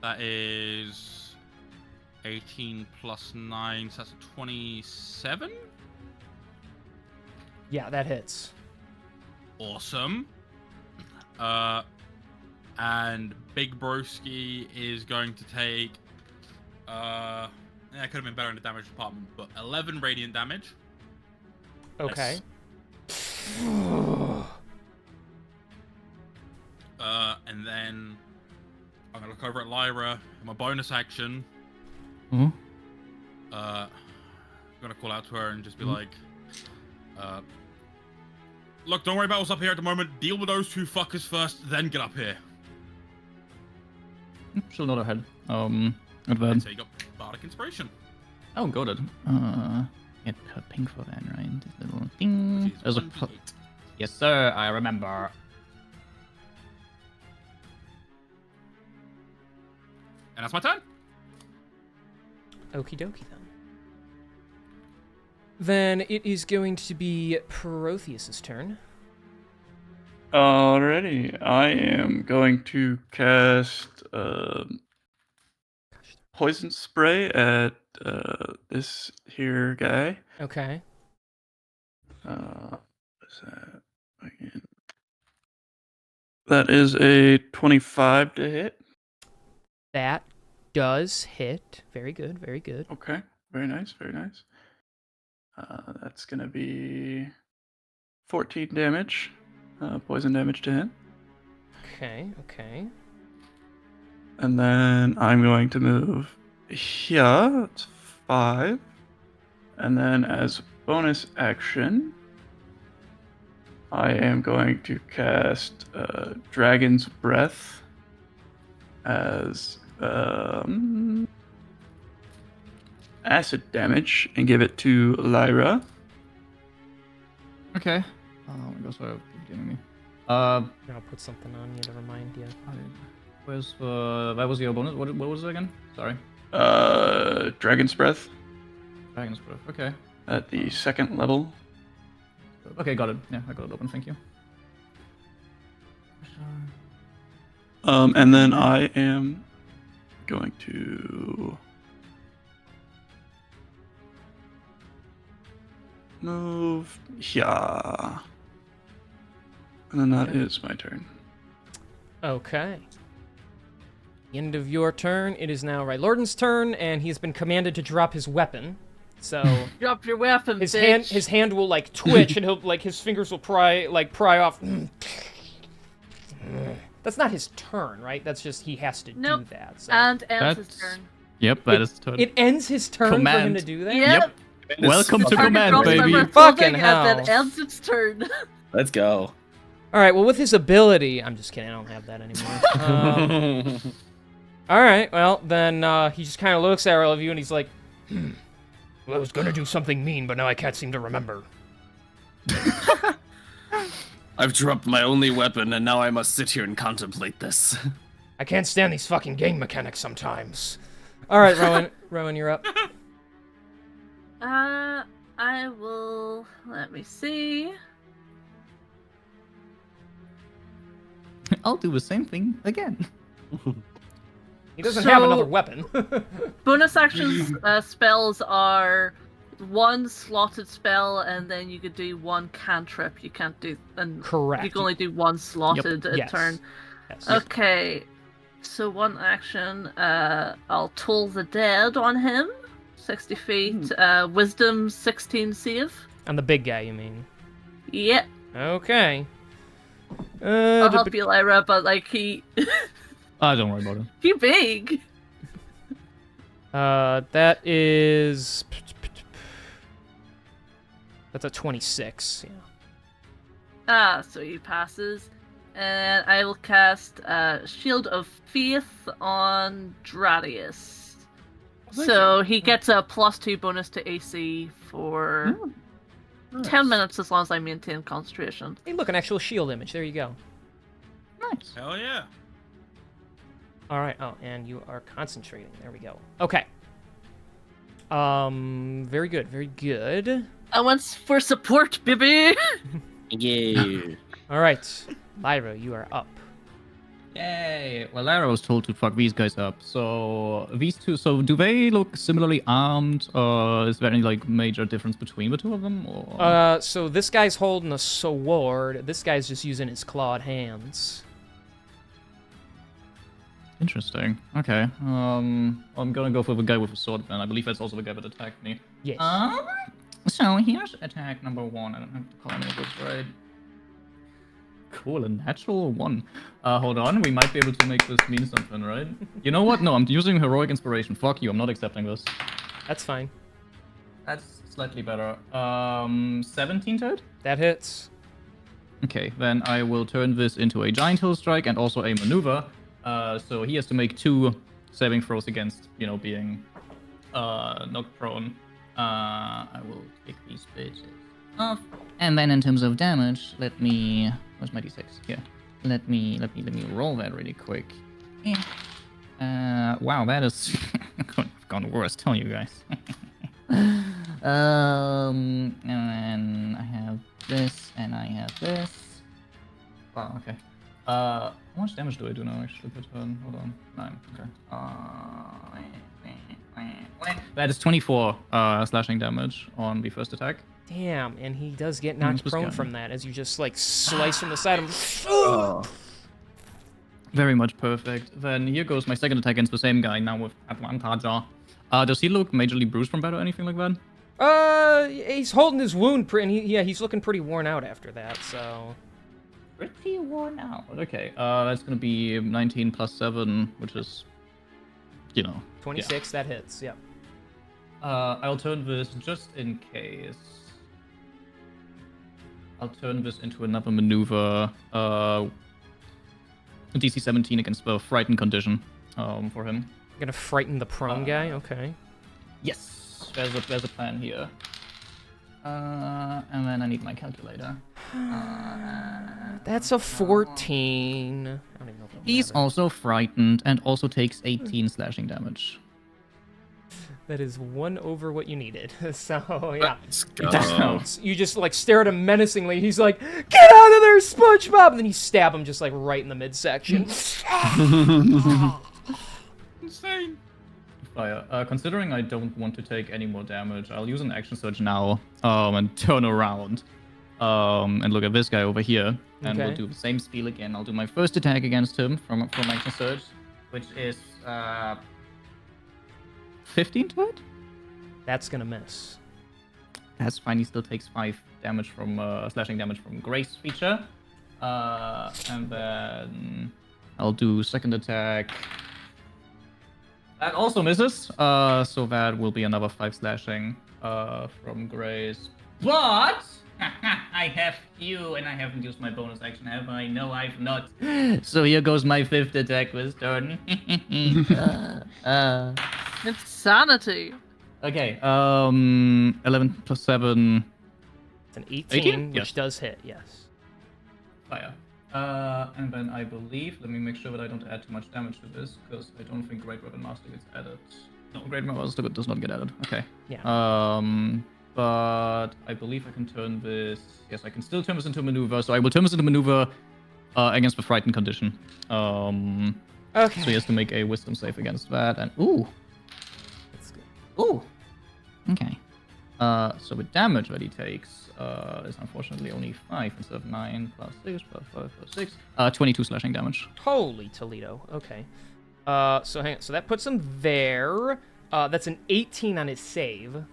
Speaker 2: that is 18 plus 9, so that's a 27.
Speaker 1: Yeah, that hits.
Speaker 2: Awesome. And Big Broski is going to take. Yeah, it could have been better in the damage department, but 11 radiant damage.
Speaker 1: Okay.
Speaker 2: And then I'm gonna look over at Lyra in my bonus action.
Speaker 3: Hmm?
Speaker 2: I'm gonna call out to her and just be like, look, don't worry about what's up here at the moment. Deal with those two fuckers first, then get up here.
Speaker 3: She'll nod her head.
Speaker 2: And
Speaker 3: Advance.
Speaker 2: so you got Bardic Inspiration.
Speaker 3: Oh, got it. Get her pink for that, right? This little thing.
Speaker 2: Which is
Speaker 3: There's a
Speaker 2: 1d8.
Speaker 3: yes, sir. I remember.
Speaker 2: And that's my turn.
Speaker 1: Okie dokie then. Then it is going to be Protheus's turn.
Speaker 9: Alrighty, I am going to cast poison spray at this here guy.
Speaker 1: Okay.
Speaker 9: What's that again? That is a 25 to hit.
Speaker 1: That does hit. Very good, very good.
Speaker 9: Okay, very nice, very nice. That's gonna be 14 damage, poison damage to him.
Speaker 1: Okay, okay.
Speaker 9: And then I'm going to move here. It's 5. And then as bonus action, I am going to cast Dragon's Breath as acid damage and give it to Lyra.
Speaker 3: Okay. Oh my god, sorry, keep getting me.
Speaker 1: I'll put something on you to remind you.
Speaker 3: Where's that was your bonus? What was it again? Sorry.
Speaker 9: Dragon's Breath
Speaker 3: Dragon's Breath. Okay.
Speaker 9: at the second level.
Speaker 3: Okay, got it. Yeah, I got it open. Thank you.
Speaker 9: And then I am going to move here. And then that is my turn.
Speaker 1: Okay. End of your turn. It is now Rylorden's turn, and he's been commanded to drop his weapon. So
Speaker 4: Drop your weapon,
Speaker 1: his
Speaker 4: bitch.
Speaker 1: hand will like twitch, and he'll like his fingers will pry off. That's not his turn, right? That's just he has to
Speaker 4: Nope.
Speaker 1: do that. So.
Speaker 4: And ends his
Speaker 3: That's-
Speaker 4: turn.
Speaker 3: Yep, that is turn.
Speaker 1: It ends his turn for him
Speaker 3: Command.
Speaker 1: to do that?
Speaker 4: Yep.
Speaker 3: Welcome to
Speaker 4: Target
Speaker 3: command,
Speaker 4: drops
Speaker 3: baby.
Speaker 4: over
Speaker 1: Fucking
Speaker 4: clothing
Speaker 1: hell.
Speaker 4: and then ends its turn.
Speaker 5: Let's go.
Speaker 1: All right, well, with his ability... I'm just kidding, I don't have that anymore. All right, well, then he just kind of looks at all of you and he's like, well, I was going to do something mean, but now I can't seem to remember.
Speaker 5: I've dropped my only weapon, and now I must sit here and contemplate this.
Speaker 1: I can't stand these fucking game mechanics sometimes. All right, Rowan. Rowan, you're up.
Speaker 4: I will. Let me see.
Speaker 3: I'll do the same thing again.
Speaker 1: He doesn't have
Speaker 4: So-
Speaker 1: another weapon.
Speaker 4: Bonus actions spells are one slotted spell, and then you could do one cantrip. You can't do, and
Speaker 1: Correct.
Speaker 4: you can only do one slotted a
Speaker 1: Yes.
Speaker 4: turn.
Speaker 1: Yes.
Speaker 4: Okay, so one action. I'll toll the dead on him. 60 feet. Wisdom 16 save.
Speaker 1: On the big guy, you mean?
Speaker 4: Yep.
Speaker 1: Okay.
Speaker 4: I'll help you, Lyra, but like he
Speaker 3: Don't worry about it.
Speaker 4: he big.
Speaker 1: That is... That's a 26. Yeah.
Speaker 4: So he passes. And I will cast Shield of Faith on Dradius. So he gets a +2 bonus to AC for 10 minutes as long as I maintain concentration.
Speaker 1: Hey, look, an actual shield image. There you go.
Speaker 3: Nice.
Speaker 2: Hell yeah.
Speaker 1: All right. Oh, and you are concentrating. There we go. Okay. Very good. Very good.
Speaker 4: I went for support, baby!
Speaker 5: Yeah.
Speaker 1: All right. Lyra, you are up.
Speaker 3: Yay! Well, Lara was told to fuck these guys up. So these two. So do they look similarly armed? Is there any like major difference between the two of them? Or
Speaker 1: So this guy's holding a sword. This guy's just using his clawed hands.
Speaker 3: interesting. Okay. I'm gonna go for the guy with the sword then. I believe that's also the guy that attacked me.
Speaker 1: Yes.
Speaker 3: So here's attack number 1. I don't have to call any of this right. Cool, a natural 1. Hold on, we might be able to make this mean something, right? You know what? No, I'm using heroic inspiration. Fuck you, I'm not accepting this.
Speaker 1: That's fine.
Speaker 3: That's slightly better. 17 to hit?
Speaker 1: That hits.
Speaker 3: Okay, then I will turn this into a giant hill strike and also a maneuver. So he has to make 2 saving throws against, being knocked prone. I will take these bitches off. And then in terms of damage, let me... Where's my d6? Here. Let me roll that really quick. Wow, that is gone worse, tell you guys. And then I have this, and I have this. Wow, okay. How much damage do I do now, actually, per turn? Hold on. 9, okay. That is 24 slashing damage on the first attack.
Speaker 1: Damn, and he does get knocked
Speaker 3: was
Speaker 1: prone
Speaker 3: good.
Speaker 1: from that as you just like slice from the side of him.
Speaker 3: Very much perfect. Then here goes my second attack against the same guy, now with advantage. Does he look majorly bruised from that or anything like that?
Speaker 1: He's holding his wound, and he's looking pretty worn out after that, so...
Speaker 3: Pretty worn out. Okay, that's gonna be 19 plus 7, which is,
Speaker 1: 26, that hits, yep.
Speaker 3: I'll turn this just in case. I'll turn this into another maneuver. DC 17 against the frightened condition for him.
Speaker 1: You're gonna frighten the prone guy? Okay.
Speaker 3: Yes, there's a plan here. And then I need my calculator.
Speaker 1: That's a 14. I don't even know if it'll
Speaker 3: He's
Speaker 1: matter.
Speaker 3: also frightened and also takes 18 slashing damage.
Speaker 1: That is 1 over what you needed. So, yeah.
Speaker 5: Let's go.
Speaker 1: You just, like, stare at him menacingly. He's like, get out of there, SpongeBob! And then you stab him just, like, right in the midsection.
Speaker 2: Insane.
Speaker 3: Fire. Considering I don't want to take any more damage, I'll use an action surge now and turn around and look at this guy over here. And we'll
Speaker 1: Okay.
Speaker 3: do the same spiel again. I'll do my first attack against him from action surge, which is 15 to hit?
Speaker 1: That's gonna miss.
Speaker 3: That's fine. He still takes 5 damage from slashing damage from Grace feature. And then I'll do second attack. That also misses. So that will be another 5 slashing from Grace. But I have you, and I haven't used my bonus action, have I? No, I've not. So here goes my 5th attack this turn.
Speaker 4: Insanity.
Speaker 3: Okay. 11 plus 7.
Speaker 1: It's an 18,
Speaker 3: 18?
Speaker 1: which
Speaker 3: Yes.
Speaker 1: does hit, yes.
Speaker 3: Fire. And then I believe, let me make sure that I don't add too much damage to this, because I don't think Great Weapon Master gets added. No, Great Weapon Master does not get added. Okay.
Speaker 1: Yeah.
Speaker 3: But I believe I can turn this. Yes, I can still turn this into a maneuver. So I will turn this into maneuver against the frightened condition.
Speaker 1: Okay.
Speaker 3: So he has to make a wisdom save against that. And ooh,
Speaker 1: That's good.
Speaker 3: ooh. Okay. So the damage that he takes is unfortunately only 5 instead of 9 plus 6 plus 5 plus 6. 22 slashing damage.
Speaker 1: Holy Toledo. Okay. So hang on. So that puts him there. That's an 18 on his save.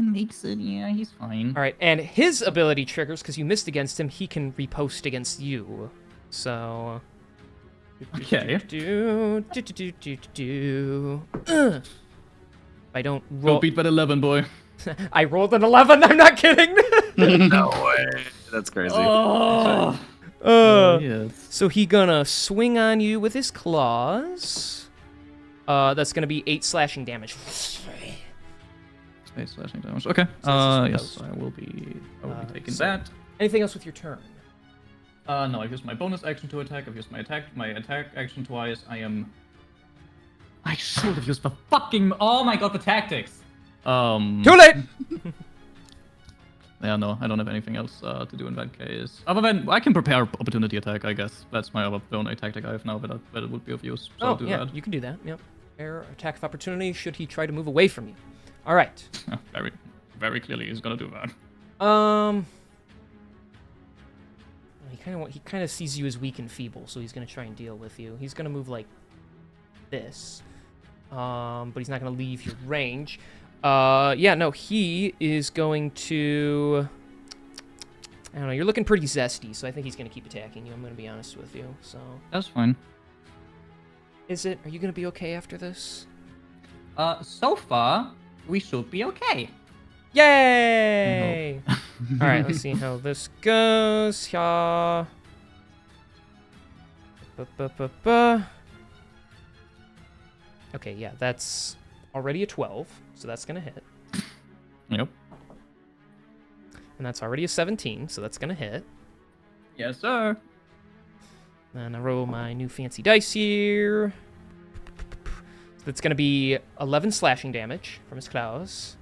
Speaker 3: Makes it. Yeah, he's fine.
Speaker 1: All right, and his ability triggers because you missed against him. He can riposte against you. So.
Speaker 3: Okay.
Speaker 1: If I don't roll.
Speaker 3: Go beat that 11, boy.
Speaker 1: I rolled an 11. I'm not kidding.
Speaker 5: No way. That's crazy.
Speaker 3: Oh. Yes.
Speaker 1: So he gonna swing on you with his claws. That's gonna be 8 slashing damage.
Speaker 3: 8 slashing damage. Okay.
Speaker 1: So
Speaker 3: Yes, I will be taking that.
Speaker 1: Anything else with your turn?
Speaker 3: No, I've used my bonus action to attack. I've used my attack action twice. I should have used the fucking. Oh my god, the tactics.
Speaker 1: Too late.
Speaker 3: Yeah, no, I don't have anything else to do in that case. Other than I can prepare opportunity attack. I guess that's my only tactic I have now that it would be of use. So I'll do that.
Speaker 1: You can do that. Yep. Air attack of opportunity. Should he try to move away from you? All right.
Speaker 3: Very, very clearly he's gonna do that.
Speaker 1: He kind of sees you as weak and feeble, so he's gonna try and deal with you. He's gonna move like this, but he's not gonna leave your range. Yeah, no, he is going to. I don't know. You're looking pretty zesty, so I think he's gonna keep attacking you. I'm gonna be honest with you. So.
Speaker 3: That's fine.
Speaker 1: Is it? Are you gonna be okay after this?
Speaker 3: So far we should be okay.
Speaker 1: Yay! All right, let's see how this goes. Yeah. Okay, yeah, that's already a 12, so that's gonna hit.
Speaker 3: Yep.
Speaker 1: And that's already a 17, so that's gonna hit.
Speaker 3: Yes, sir.
Speaker 1: And I roll my new fancy dice here. So that's gonna be 11 slashing damage from his claws.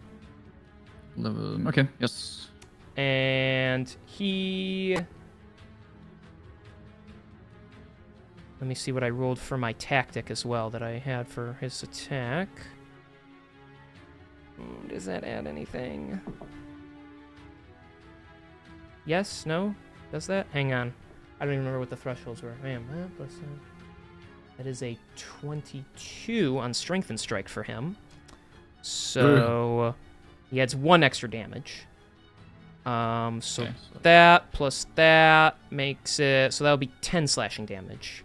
Speaker 3: Okay. Yes.
Speaker 1: And he... Let me see what I rolled for my tactic as well that I had for his attack. Does that add anything? Yes? No? Does that? Hang on. I don't even remember what the thresholds were. Man, that is a 22 on Strength and Strike for him. So he adds 1 extra damage. So that plus that makes it... So that'll be 10 slashing damage.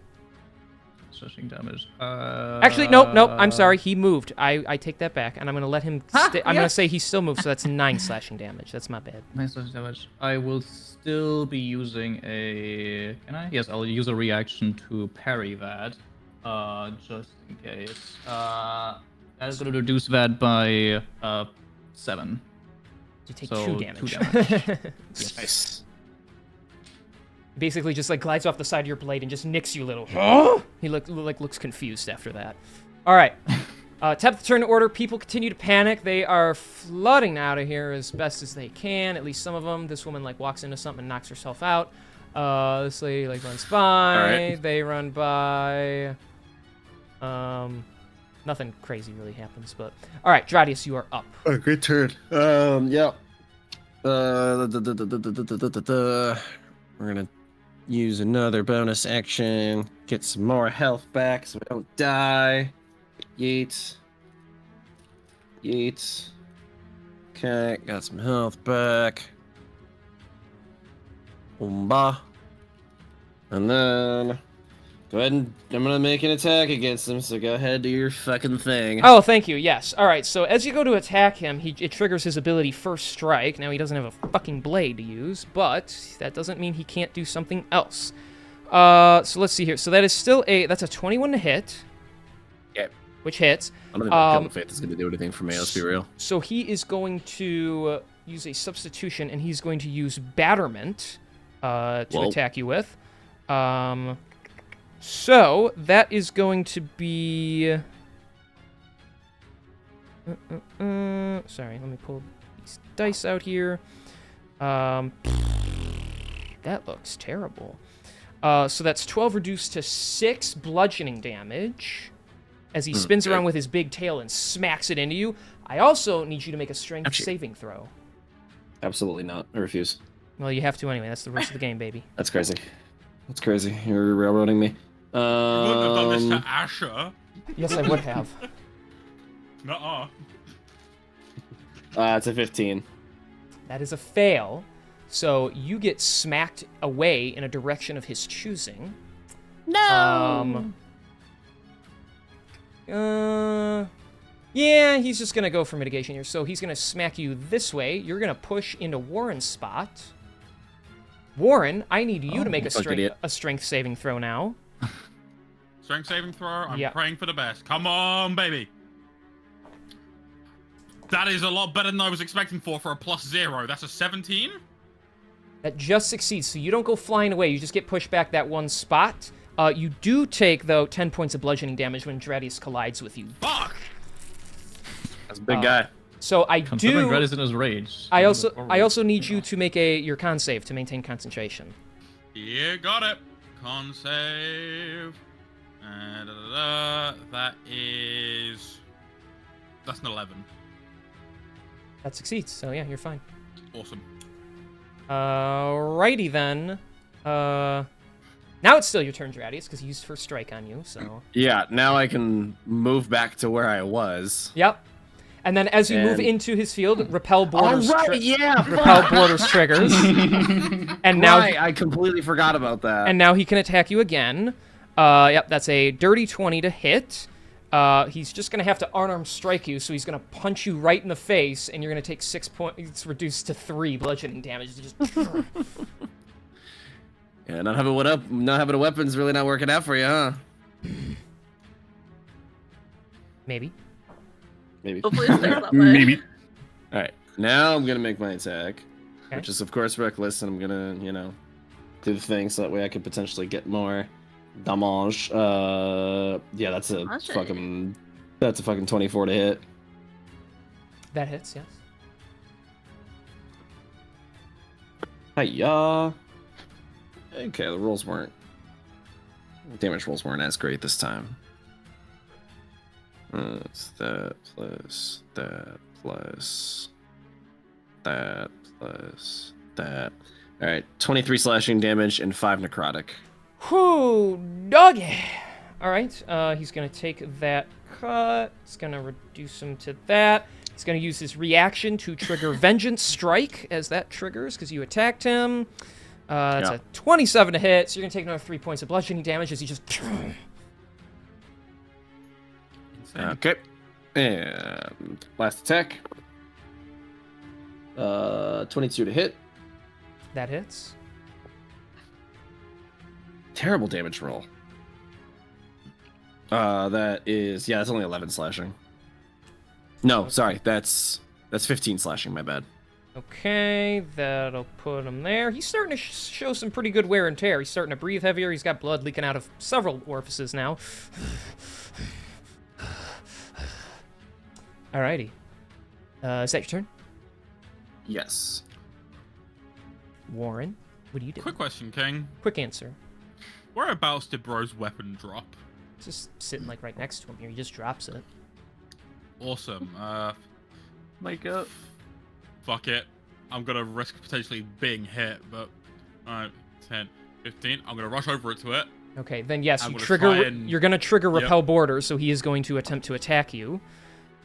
Speaker 3: Slashing damage.
Speaker 1: Actually, nope. I'm sorry. He moved. I take that back, and I'm gonna let him. I'm gonna say he still moves, so that's 9 slashing damage. That's my bad.
Speaker 3: 9 slashing damage. I will still be using a. Can I? Yes, I'll use a reaction to parry that, just in case. That's gonna reduce that by 7.
Speaker 1: You take
Speaker 3: So
Speaker 1: 2 damage.
Speaker 3: 2 damage.
Speaker 5: Yes. Nice.
Speaker 1: Basically, just like glides off the side of your blade and just nicks you a little. He looks confused after that. All right. Tap the turn order. People continue to panic. They are flooding out of here as best as they can. At least some of them. This woman walks into something and knocks herself out. This lady runs by.
Speaker 5: Right.
Speaker 1: They run by. Nothing crazy really happens, but all right, Dradius, you are up.
Speaker 5: Oh, great turn. Yeah. We're gonna use another bonus action, get some more health back so we don't die. Yeet. Okay, got some health back. Oomba. And then Go ahead and I'm gonna make an attack against him. So go ahead, do your fucking thing.
Speaker 1: Oh, thank you. Yes. All right. So as you go to attack him, it triggers his ability First Strike. Now he doesn't have a fucking blade to use, but that doesn't mean he can't do something else. So let's see here. So that is still that's a 21 to hit.
Speaker 5: Yep.
Speaker 1: Which hits.
Speaker 5: I don't even know if Faith is gonna do anything for me. Let's be real.
Speaker 1: So he is going to use a substitution, and he's going to use Batterment to attack you with. So that is going to be. Sorry, let me pull these dice out here. That looks terrible. So that's 12 reduced to 6 bludgeoning damage as he spins around with his big tail and smacks it into you. I also need you to make a strength saving throw.
Speaker 5: Absolutely not. I refuse.
Speaker 1: Well, you have to anyway. That's the rest of the game, baby.
Speaker 5: That's crazy. That's crazy. You're railroading me.
Speaker 2: You wouldn't have done this to Asher.
Speaker 1: Yes, I would have.
Speaker 2: Nuh-uh.
Speaker 5: It's a 15.
Speaker 1: That is a fail. So you get smacked away in a direction of his choosing.
Speaker 4: No.
Speaker 1: Yeah, he's just gonna go for mitigation here. So he's gonna smack you this way. You're gonna push into Warren's spot. Warren, I need you to make a strength saving throw now.
Speaker 2: Strength saving throw. I'm praying for the best. Come on, baby. That is a lot better than I was expecting for a +0. That's a 17.
Speaker 1: That just succeeds, so you don't go flying away. You just get pushed back that one spot. You do take, though, 10 points of bludgeoning damage when Dradius collides with you.
Speaker 2: Fuck!
Speaker 5: That's a big guy.
Speaker 1: So I
Speaker 3: Considering
Speaker 1: do.
Speaker 3: Dradius in his rage.
Speaker 1: I also need you to make your con save to maintain concentration.
Speaker 2: Yeah, got it. Con save. That's an 11.
Speaker 1: That succeeds. So yeah, you're fine.
Speaker 2: Awesome.
Speaker 1: Alrighty then. Now it's still your turn, Dradius, because he used First Strike on you. So
Speaker 5: yeah, now I can move back to where I was.
Speaker 1: Yep. And then as you move into his field, Repel Borders.
Speaker 5: Repel
Speaker 1: Borders triggers. And now
Speaker 5: I completely forgot about that.
Speaker 1: And now he can attack you again. Yep, that's a dirty 20 to hit. He's just gonna have to unarmed strike you, so he's gonna punch you right in the face, and you're gonna take 6 points. It's reduced to 3 bludgeoning damage. Just
Speaker 5: yeah, not having a weapon's really not working out for you, huh?
Speaker 1: Maybe.
Speaker 4: Hopefully it stays that way.
Speaker 6: Maybe.
Speaker 5: All right, now I'm gonna make my attack,
Speaker 1: Okay.
Speaker 5: which is of course reckless, and I'm gonna, do the thing so that way I could potentially get more damage. Yeah, that's a fucking 24 to hit.
Speaker 1: That hits, yes.
Speaker 5: Hiya. Okay, the damage rolls weren't as great this time. It's that plus that plus that plus that. All right, 23 slashing damage and 5 necrotic.
Speaker 1: Whew, doggy. All right, he's gonna take that cut. He's gonna reduce him to that. He's gonna use his reaction to trigger Vengeance Strike as that triggers because you attacked him. That's a 27 to hit, so you're gonna take another 3 points of bludgeoning damage as he just.
Speaker 5: Okay, and last attack. 22 to hit.
Speaker 1: That hits.
Speaker 5: Terrible damage roll. That's only 11 slashing. No, sorry, that's 15 slashing, my bad.
Speaker 1: Okay, that'll put him there. He's starting to show some pretty good wear and tear. He's starting to breathe heavier. He's got blood leaking out of several orifices now. Alrighty. Is that your turn?
Speaker 5: Yes.
Speaker 1: Warren, what do you do?
Speaker 2: Quick question, King.
Speaker 1: Quick answer.
Speaker 2: Whereabouts did Bro's weapon drop?
Speaker 1: It's just sitting like right next to him here. He just drops it.
Speaker 2: Awesome.
Speaker 9: Wake up.
Speaker 2: Fuck it. I'm gonna risk potentially being hit, but alright, 10, 15. I'm gonna rush over to it.
Speaker 1: Okay, then yes,
Speaker 2: I'm
Speaker 1: you
Speaker 2: gonna
Speaker 1: trigger.
Speaker 2: try and-
Speaker 1: You're gonna trigger
Speaker 2: Yep.
Speaker 1: Repel Borders, so he is going to attempt to attack you.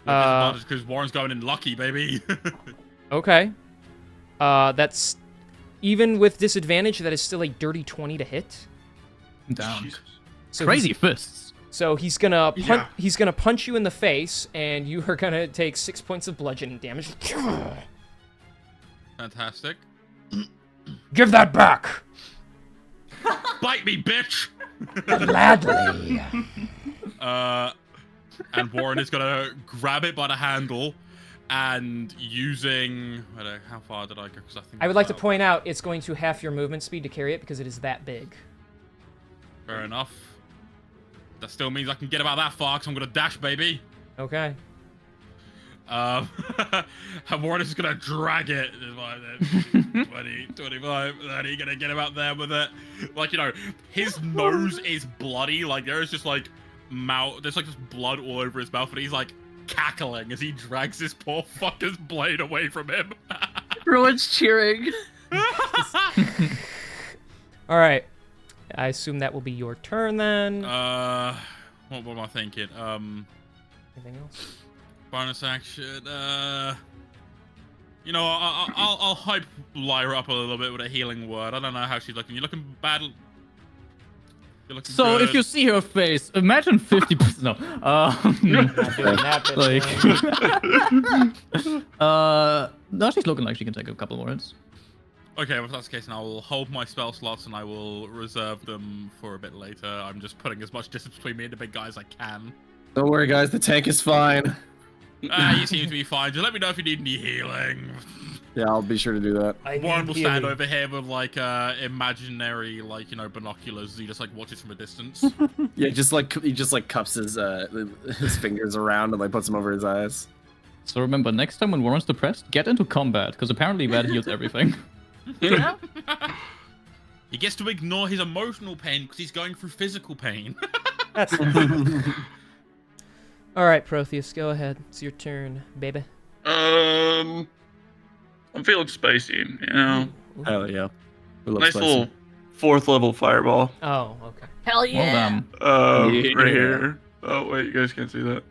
Speaker 2: Because Warren's going in lucky, baby.
Speaker 1: Okay. That's even with disadvantage. That is still a dirty 20 to hit.
Speaker 3: Down.
Speaker 9: Jesus.
Speaker 1: So
Speaker 3: Crazy fists.
Speaker 1: So he's gonna
Speaker 2: Yeah.
Speaker 1: he's gonna punch you in the face, and you are gonna take 6 points of bludgeoning damage.
Speaker 2: Fantastic.
Speaker 1: Give that back,
Speaker 2: Bite me, bitch!
Speaker 1: gladly.
Speaker 2: And Warren is gonna grab it by the handle, and using how far did I go? 'Cause I think
Speaker 1: I would like to point out it's going to half your movement speed to carry it because it is that big.
Speaker 2: Fair enough. That still means I can get about that far, because I'm gonna dash, baby.
Speaker 1: Okay.
Speaker 2: And Warren is gonna drag it. 20, 25, 30, gonna get him out there with it. Like, you know, his nose is bloody. Like, there is just like there's like just blood all over his mouth, and he's like cackling as he drags this poor fucker's blade away from him.
Speaker 4: Everyone's cheering.
Speaker 1: All right. I assume that will be your turn then.
Speaker 2: What am I thinking?
Speaker 1: Anything else?
Speaker 2: Bonus action. You know, I'll hype Lyra up a little bit with a healing word. I don't know how she's looking. You're looking bad. You're looking
Speaker 3: So
Speaker 2: good.
Speaker 3: if you see her face, imagine 50%. No.
Speaker 1: Not doing that bit.
Speaker 3: No, she's looking like she can take a couple more hits.
Speaker 2: Okay, well, if that's the case, then I will hold my spell slots and I will reserve them for a bit later. I'm just putting as much distance between me and the big guy as I can.
Speaker 5: Don't worry, guys. The tank is fine.
Speaker 2: You seem to be fine. Just let me know if you need any healing.
Speaker 5: Yeah, I'll be sure to do that.
Speaker 2: Warren will stand over here with like imaginary, like, you know, binoculars. He just like watches from a distance.
Speaker 5: Yeah, he just like cups his fingers around and like puts them over his eyes.
Speaker 3: So remember, next time when Warren's depressed, get into combat, because apparently that heals everything.
Speaker 4: Yeah.
Speaker 2: He gets to ignore his emotional pain because he's going through physical pain.
Speaker 1: That's all right, Protheus. Go ahead. It's your turn, baby.
Speaker 9: I'm feeling spicy, you know.
Speaker 5: Hell yeah. We love
Speaker 9: Nice
Speaker 5: spicy.
Speaker 9: little 4th level fireball.
Speaker 1: Oh, okay.
Speaker 4: Hell
Speaker 3: Well
Speaker 4: yeah.
Speaker 3: done.
Speaker 5: Yeah.
Speaker 9: Right here. Oh wait, you guys can't see that.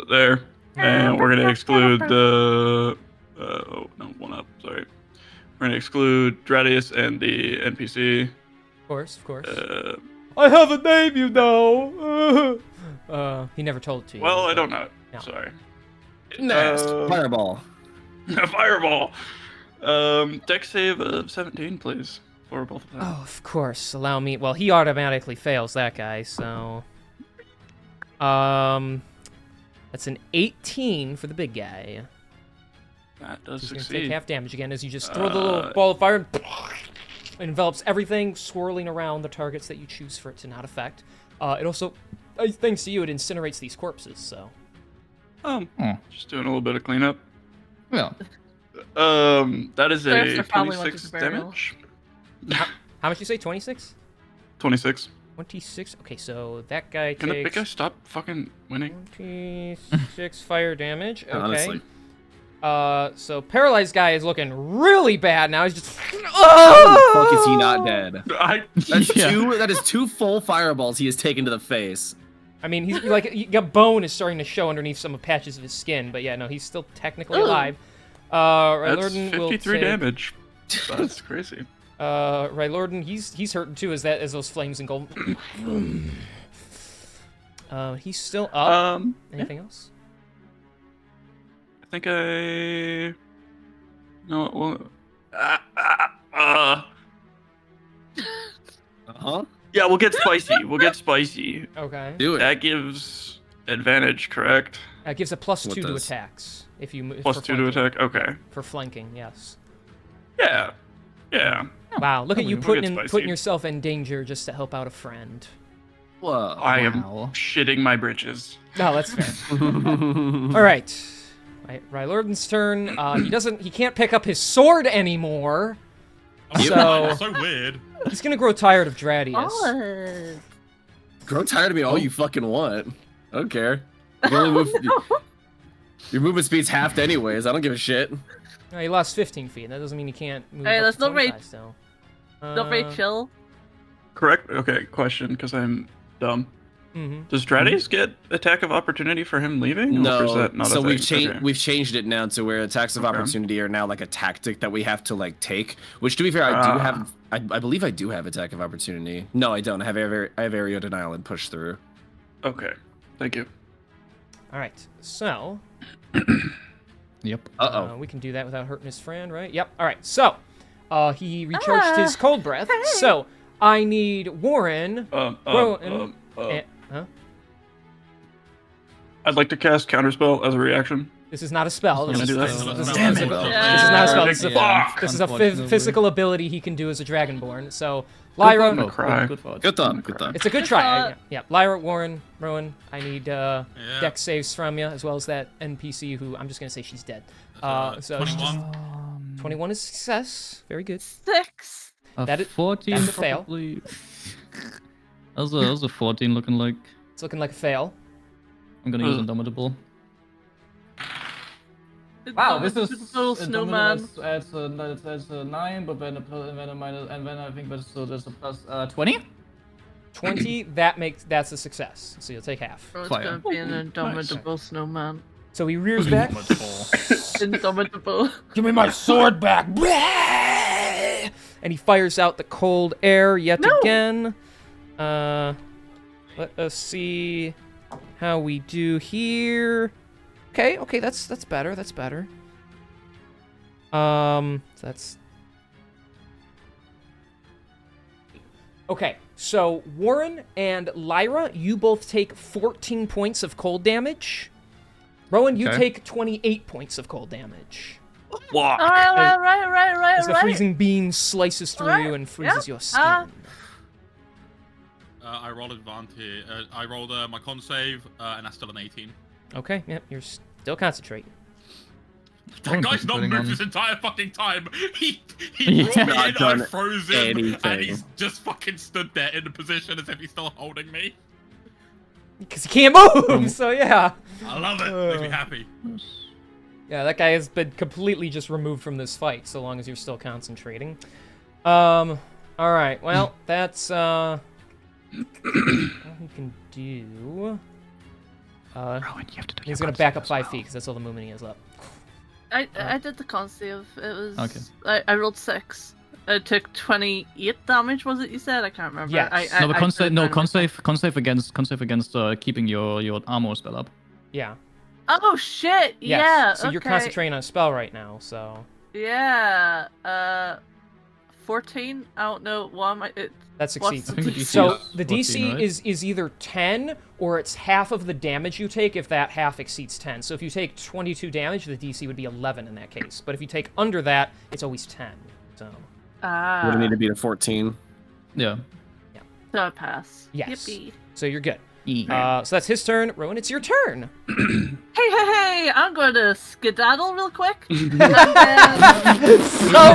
Speaker 9: There. And we're gonna exclude the. Oh no, one up. Sorry. We're gonna exclude Dradius and the NPC.
Speaker 1: Of course, of course.
Speaker 9: Uh,
Speaker 1: I have a name, you know. He never told it to you.
Speaker 9: well, I
Speaker 1: but-
Speaker 9: don't know.
Speaker 1: No.
Speaker 9: Sorry.
Speaker 5: Next, fireball.
Speaker 9: A fireball. Dex save of 17, please, for both of them.
Speaker 1: Oh, of course. Allow me. Well, he automatically fails that guy, so. That's an 18 for the big guy.
Speaker 9: That does
Speaker 1: He's gonna take
Speaker 9: succeed.
Speaker 1: half damage again as you just throw the little ball of fire and it envelops everything, swirling around the targets that you choose for it to not affect. It also, thanks to you, it incinerates these corpses. So.
Speaker 9: Just doing a little bit of cleanup.
Speaker 3: Yeah.
Speaker 9: That is
Speaker 4: They're
Speaker 9: a
Speaker 4: probably went to
Speaker 9: 26
Speaker 4: the burial.
Speaker 9: damage.
Speaker 1: How much you say? 26?
Speaker 9: 26.
Speaker 1: 26. Okay, so that guy
Speaker 9: Can the big
Speaker 1: takes
Speaker 9: guy stop fucking winning?
Speaker 1: 26 fire damage. Okay.
Speaker 5: Honestly.
Speaker 1: So paralyzed guy is looking really bad now. He's just.
Speaker 5: How the fuck is he not dead? That's
Speaker 3: Yeah.
Speaker 5: that is 2 full fireballs he has taken to the face.
Speaker 1: I mean, he's like a bone is starting to show underneath some patches of his skin, but yeah, no, he's still technically
Speaker 4: Ooh.
Speaker 1: alive.
Speaker 9: That's
Speaker 1: Rylorden will
Speaker 9: 53
Speaker 1: take,
Speaker 9: damage. That's crazy.
Speaker 1: Rylorden, he's hurting too as those flames engulf. He's still up. Anything else?
Speaker 9: I think I. No, well.
Speaker 5: Huh?
Speaker 9: Yeah, we'll get spicy. We'll get spicy.
Speaker 1: Okay.
Speaker 5: Do it.
Speaker 9: That gives advantage, correct?
Speaker 1: It gives a +2
Speaker 5: What
Speaker 1: to
Speaker 5: does?
Speaker 1: attacks if you move.
Speaker 9: Plus 2 to attack. Okay.
Speaker 1: For flanking, yes.
Speaker 9: Yeah. Yeah.
Speaker 1: Wow, look at you
Speaker 9: we'll get
Speaker 1: putting
Speaker 9: spicy.
Speaker 1: yourself in danger just to help out a friend.
Speaker 5: Whoa.
Speaker 9: I am
Speaker 3: Wow.
Speaker 9: shitting my britches.
Speaker 1: No, that's fair. All right. Rylorden's turn. He can't pick up his sword anymore.
Speaker 2: Oh,
Speaker 1: So-
Speaker 2: that's so weird.
Speaker 1: He's gonna grow tired of Dradius.
Speaker 4: Oh.
Speaker 5: Grow tired of me all you fucking want. I don't care. You only move, your movement speed's halved anyways. I don't give a shit.
Speaker 1: No, he lost 15 feet. That doesn't mean he can't move.
Speaker 4: Hey,
Speaker 1: up
Speaker 4: that's
Speaker 1: to
Speaker 4: not very-
Speaker 1: 25 still.
Speaker 4: Not very chill.
Speaker 9: Correct? Okay, question, because I'm dumb. Does Strades get attack of opportunity for him leaving? Or is
Speaker 5: No,
Speaker 9: that not
Speaker 5: so
Speaker 9: a
Speaker 5: we've
Speaker 9: thing?
Speaker 5: changed
Speaker 9: Okay.
Speaker 5: we've changed it now to where attacks of opportunity are now like a tactic that we have to like take. Which, to be fair, I do have. I believe I do have attack of opportunity. No, I don't. I have area denial and push through.
Speaker 9: Okay, thank you.
Speaker 1: All right, so
Speaker 3: Yep.
Speaker 1: we can do that without hurting his friend, right? Yep. All right, so he recharged his cold breath. So I need Warren. Rowan, huh?
Speaker 9: I'd like to cast Counterspell as a reaction.
Speaker 1: This is not a spell.
Speaker 9: Can I do that?
Speaker 1: This is
Speaker 2: Damn
Speaker 1: not
Speaker 2: it.
Speaker 1: a spell. This is
Speaker 3: Yeah,
Speaker 1: a
Speaker 3: unfortunately.
Speaker 1: physical ability he can do as a Dragonborn. So, Lyra,
Speaker 9: Oh, cry.
Speaker 3: Good thought.
Speaker 5: Good thought. Good thought.
Speaker 1: it's a good try. Yeah, Lyra, Warren, Rowan, I need dex saves from you, as well as that NPC who I'm just going to say she's dead. So
Speaker 2: 21.
Speaker 1: 21 is success. Very good.
Speaker 4: 6.
Speaker 1: That is-
Speaker 3: 14
Speaker 1: that's a fail.
Speaker 3: probably. How's a 14 looking like?
Speaker 1: It's looking like a fail.
Speaker 3: I'm gonna use Indomitable.
Speaker 4: Little snowman.
Speaker 3: It's a 9, but then a minus, and then I think there's a plus 20.
Speaker 1: 20. That's a success. So you'll take half.
Speaker 4: Oh, it's
Speaker 3: Fire.
Speaker 4: gonna be an indomitable snowman.
Speaker 1: So he rears back.
Speaker 4: Indomitable.
Speaker 1: Give me my sword back! And he fires out the cold air yet again. Let us see how we do here. Okay, that's better. That's better. That's okay. So Warren and Lyra, you both take 14 points of cold damage. Rowan, you
Speaker 3: Okay.
Speaker 1: take 28 points of cold damage.
Speaker 9: Walk.
Speaker 4: Right.
Speaker 1: As the freezing beam slices through you and freezes your skin.
Speaker 2: I rolled advantage. I rolled my con save, and that's still an 18.
Speaker 1: Okay, yep, you're still concentrating.
Speaker 2: That guy's not
Speaker 3: concentrating
Speaker 2: moved
Speaker 3: on-
Speaker 2: this entire fucking time. He
Speaker 3: Yeah.
Speaker 2: brought me
Speaker 5: Not
Speaker 2: in, I
Speaker 5: done
Speaker 2: froze him, and
Speaker 5: anything.
Speaker 2: he's just fucking stood there in the position as if he's still holding me.
Speaker 1: Because he can't move, so yeah.
Speaker 2: I love it. Makes me happy.
Speaker 1: Yeah, that guy has been completely just removed from this fight, so long as you're still concentrating. Alright, well, that's, what he can do.
Speaker 6: Rowan, you have to do
Speaker 1: He's
Speaker 6: your
Speaker 1: gonna back up
Speaker 6: concept
Speaker 1: 5
Speaker 6: as well.
Speaker 1: feet, because that's all the movement he has left.
Speaker 4: I did the con save. It was
Speaker 3: Okay.
Speaker 4: I rolled 6. It took 28 damage. Was it you said? I can't remember.
Speaker 1: Yes.
Speaker 3: No, but con
Speaker 4: said
Speaker 3: save against keeping your armor spell up.
Speaker 1: Yeah.
Speaker 4: Oh shit!
Speaker 1: Yes.
Speaker 4: Yeah.
Speaker 1: So you're
Speaker 4: okay.
Speaker 1: concentrating on a spell right now, so...
Speaker 4: Yeah. 14. I don't know. Why am I?
Speaker 1: That succeeds.
Speaker 3: I think the DC
Speaker 1: So
Speaker 3: is
Speaker 1: the
Speaker 3: 14,
Speaker 1: DC
Speaker 3: right?
Speaker 1: is either 10 or it's half of the damage you take if that half exceeds 10. So if you take 22 damage, the DC would be 11 in that case. But if you take under that, it's always 10. So
Speaker 5: Would it need to be to 14?
Speaker 3: Yeah.
Speaker 4: So I pass.
Speaker 1: Yes.
Speaker 4: Yippee.
Speaker 1: so you're good.
Speaker 3: Yeah.
Speaker 1: So that's his turn. Rowan, it's your turn.
Speaker 4: Hey! I'm going to skedaddle real quick.
Speaker 1: So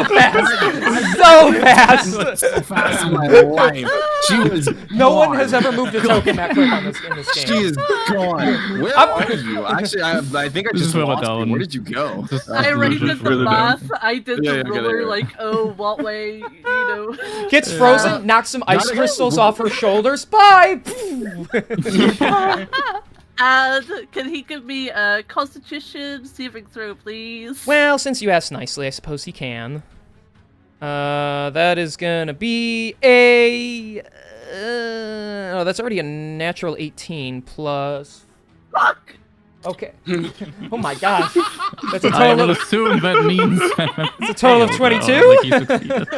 Speaker 1: fast. So fast.
Speaker 5: So fast in my life. She was.
Speaker 1: No one
Speaker 5: gone.
Speaker 1: has ever moved a token that quick in this game.
Speaker 5: She is gone. Where are you? Actually, I think I
Speaker 3: This
Speaker 5: just
Speaker 3: is where we're
Speaker 5: lost you.
Speaker 3: down.
Speaker 5: Where did you go?
Speaker 4: I already did the
Speaker 3: really bad.
Speaker 4: math. I did
Speaker 5: Yeah,
Speaker 4: the
Speaker 5: yeah, get it,
Speaker 4: ruler,
Speaker 5: yeah.
Speaker 4: like, oh, what way, you know.
Speaker 1: Gets frozen, knocks some ice
Speaker 5: Not
Speaker 1: crystals
Speaker 5: again.
Speaker 1: off her shoulders. Bye.
Speaker 4: And can he give me a Constitution saving throw, please?
Speaker 1: Well, since you asked nicely, I suppose he can. That is gonna be a. Oh, that's already a natural 18 plus.
Speaker 4: Fuck!
Speaker 1: Okay. Oh my gosh. That's a
Speaker 3: I
Speaker 1: total
Speaker 3: will
Speaker 1: of,
Speaker 3: assume that means.
Speaker 1: it's a total of 22.
Speaker 3: Like he succeeded.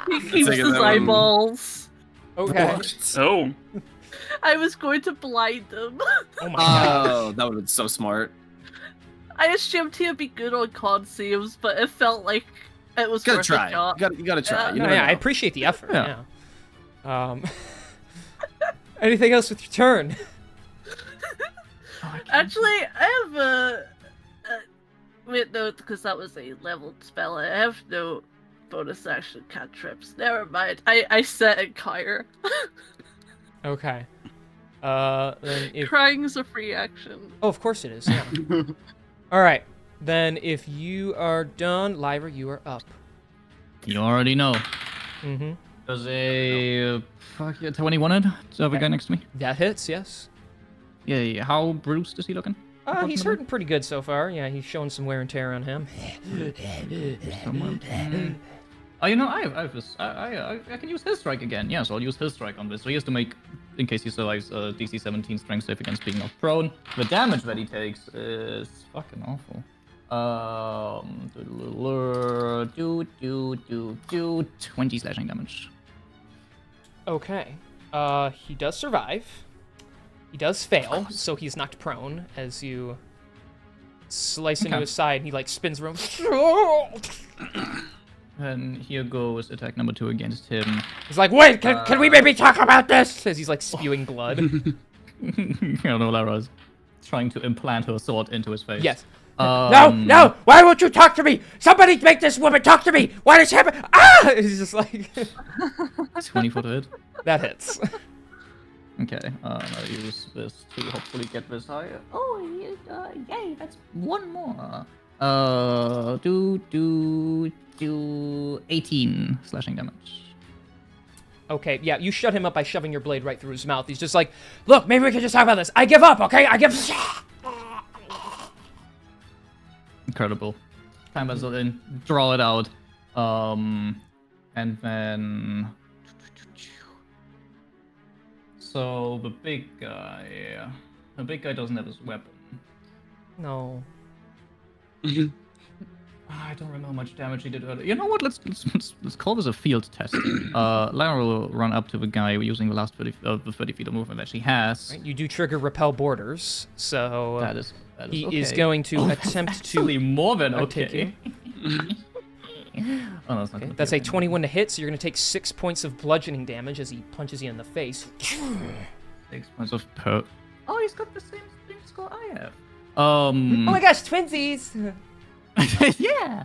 Speaker 4: He keeps
Speaker 5: Taking
Speaker 4: his
Speaker 5: that one.
Speaker 4: eyeballs.
Speaker 1: Okay.
Speaker 9: Oh.
Speaker 4: I was going to blind him.
Speaker 1: Oh my god.
Speaker 5: Oh, that would have been so smart.
Speaker 4: I assumed he would be good on con saves, but it felt like it was
Speaker 5: Gotta
Speaker 4: worth
Speaker 5: try.
Speaker 4: a shot.
Speaker 5: You gotta try. You
Speaker 1: No,
Speaker 5: never
Speaker 1: yeah, I
Speaker 5: know.
Speaker 1: appreciate the effort.
Speaker 3: Yeah.
Speaker 1: Yeah. Anything else with your turn?
Speaker 4: Actually, I have a. Wait, no, because that was a leveled spell. I have no bonus action cantrips. Never mind. I set and Kyre.
Speaker 1: Okay. Then if
Speaker 4: Crying is a free action.
Speaker 1: oh, of course it is. Yeah. All right. Then if you are done, Lyra, you are up.
Speaker 3: You already know.
Speaker 1: Mm-hmm.
Speaker 3: Does a 21 hit? So have a guy next to me.
Speaker 1: That hits, yes.
Speaker 3: Yeah. How bruised is he looking?
Speaker 1: He's
Speaker 3: Approximately?
Speaker 1: hurting pretty good so far. Yeah, he's showing some wear and tear on him.
Speaker 3: Oh, you know, I can use his strike again. Yeah, so I'll use his strike on this. So he has to make, in case he survives, a DC 17 strength save against being knocked prone. The damage that he takes is fucking awful. 20 slashing damage.
Speaker 1: Okay. He does survive. He does fail, so he's knocked prone as you slice into his side. And he like spins around.
Speaker 3: And here goes attack number 2 against him.
Speaker 1: He's like, wait, can we maybe talk about this? As he's like spewing blood.
Speaker 3: I don't know, Lara's trying to implant her sword into his face.
Speaker 1: Yes.
Speaker 7: No! Why won't you talk to me? Somebody make this woman talk to me! What is happening? Ah!
Speaker 1: He's just like
Speaker 3: 24 to hit.
Speaker 1: that hits.
Speaker 3: Okay, I'll use this to hopefully get this higher. Oh, yay, that's one more. Do 18 slashing damage.
Speaker 1: Okay, yeah, you shut him up by shoving your blade right through his mouth. He's just like, look, maybe we can just talk about this. I give up, okay? I give.
Speaker 3: Incredible. Time as in, draw it out. And then. So the big guy doesn't have his weapon.
Speaker 1: No.
Speaker 3: I don't remember how much damage he did earlier. You know what? Let's call this a field test. Lara will run up to the guy using the last 30 feet of movement that she has.
Speaker 1: Right, you do trigger repel borders, so
Speaker 3: That is
Speaker 1: he
Speaker 3: okay.
Speaker 1: is going to attempt to
Speaker 3: Actually, more than
Speaker 1: attack
Speaker 3: okay. Oh, no, that's not gonna
Speaker 1: That's
Speaker 3: be
Speaker 1: a 21 to hit, so you're going to take 6 points of bludgeoning damage as he punches you in the face.
Speaker 3: 6 points of per. Oh, he's got the same score I have.
Speaker 1: Oh my gosh, twinsies!
Speaker 3: Yeah.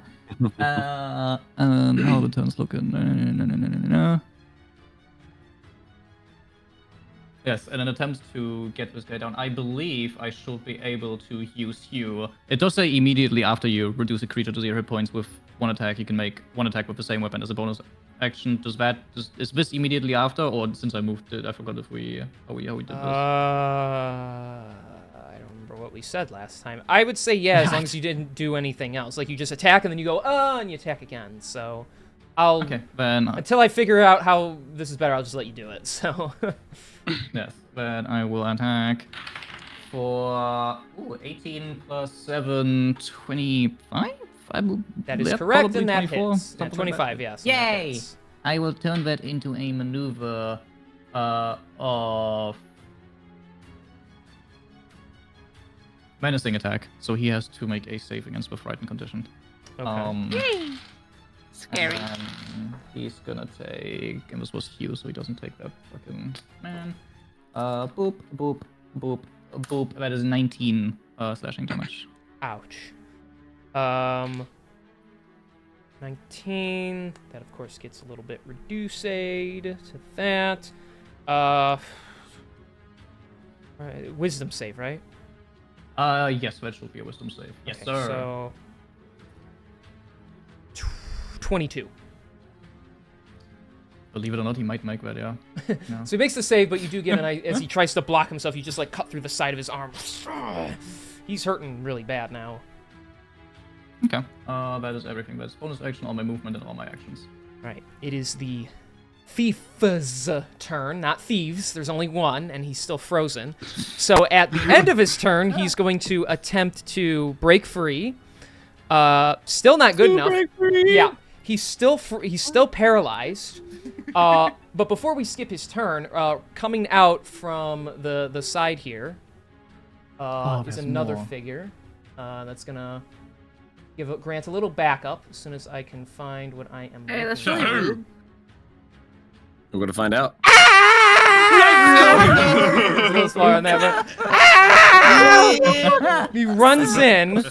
Speaker 3: How the turn's looking? No. Yes, in an attempt to get this guy down, I believe I should be able to use you. It does say immediately after you reduce a creature to 0 hit points with one attack, you can make one attack with the same weapon as a bonus action. Is this immediately after, or since I moved it? I forgot if how we did this.
Speaker 1: I don't remember what we said last time. I would say yeah, as long as you didn't do anything else. Like you just attack and then you go, and you attack again. So I'll
Speaker 3: Okay, then
Speaker 1: until I figure out how this is better, I'll just let you do it. So
Speaker 3: yes, then I will attack for 18 plus 7, 25.
Speaker 1: that is
Speaker 3: Yeah,
Speaker 1: correct,
Speaker 3: probably
Speaker 1: and that
Speaker 3: 24,
Speaker 1: hits. Yeah,
Speaker 3: something like
Speaker 1: 25,
Speaker 3: that.
Speaker 1: yes. and that
Speaker 3: Yay!
Speaker 1: hits.
Speaker 3: I will turn that into a maneuver of menacing attack. So he has to make a save against the frightened condition.
Speaker 1: Okay.
Speaker 4: Scary.
Speaker 3: And he's gonna take, and this was Hugh, so he doesn't take that fucking man. Boop, boop, boop, boop. That is 19 slashing damage.
Speaker 1: Ouch. 19. That, of course, gets a little bit reduced to that. Wisdom save, right?
Speaker 3: Yes, that should be a wisdom save. Yes,
Speaker 1: Okay,
Speaker 3: sir.
Speaker 1: So 22.
Speaker 3: Believe it or not, he might make that, yeah.
Speaker 1: So he makes the save, but you do get as he tries to block himself, you just like cut through the side of his arm. He's hurting really bad now.
Speaker 3: Okay. That is everything. That's bonus action, all my movement, and all my actions.
Speaker 1: Right. It is the thief's turn, not thieves. There's only one, and he's still frozen. So at the end of his turn, he's going to attempt to break free. Still not good enough.
Speaker 5: Break free.
Speaker 1: Yeah. He's still paralyzed. But before we skip his turn, coming out from the side here is
Speaker 3: there's
Speaker 1: another
Speaker 3: more.
Speaker 1: figure that's gonna grant a little backup as soon as I can find what I am.
Speaker 4: Hey, that's
Speaker 1: looking
Speaker 4: really
Speaker 1: for.
Speaker 4: rude.
Speaker 5: We're gonna find out.
Speaker 1: Goes far on that, but he runs in.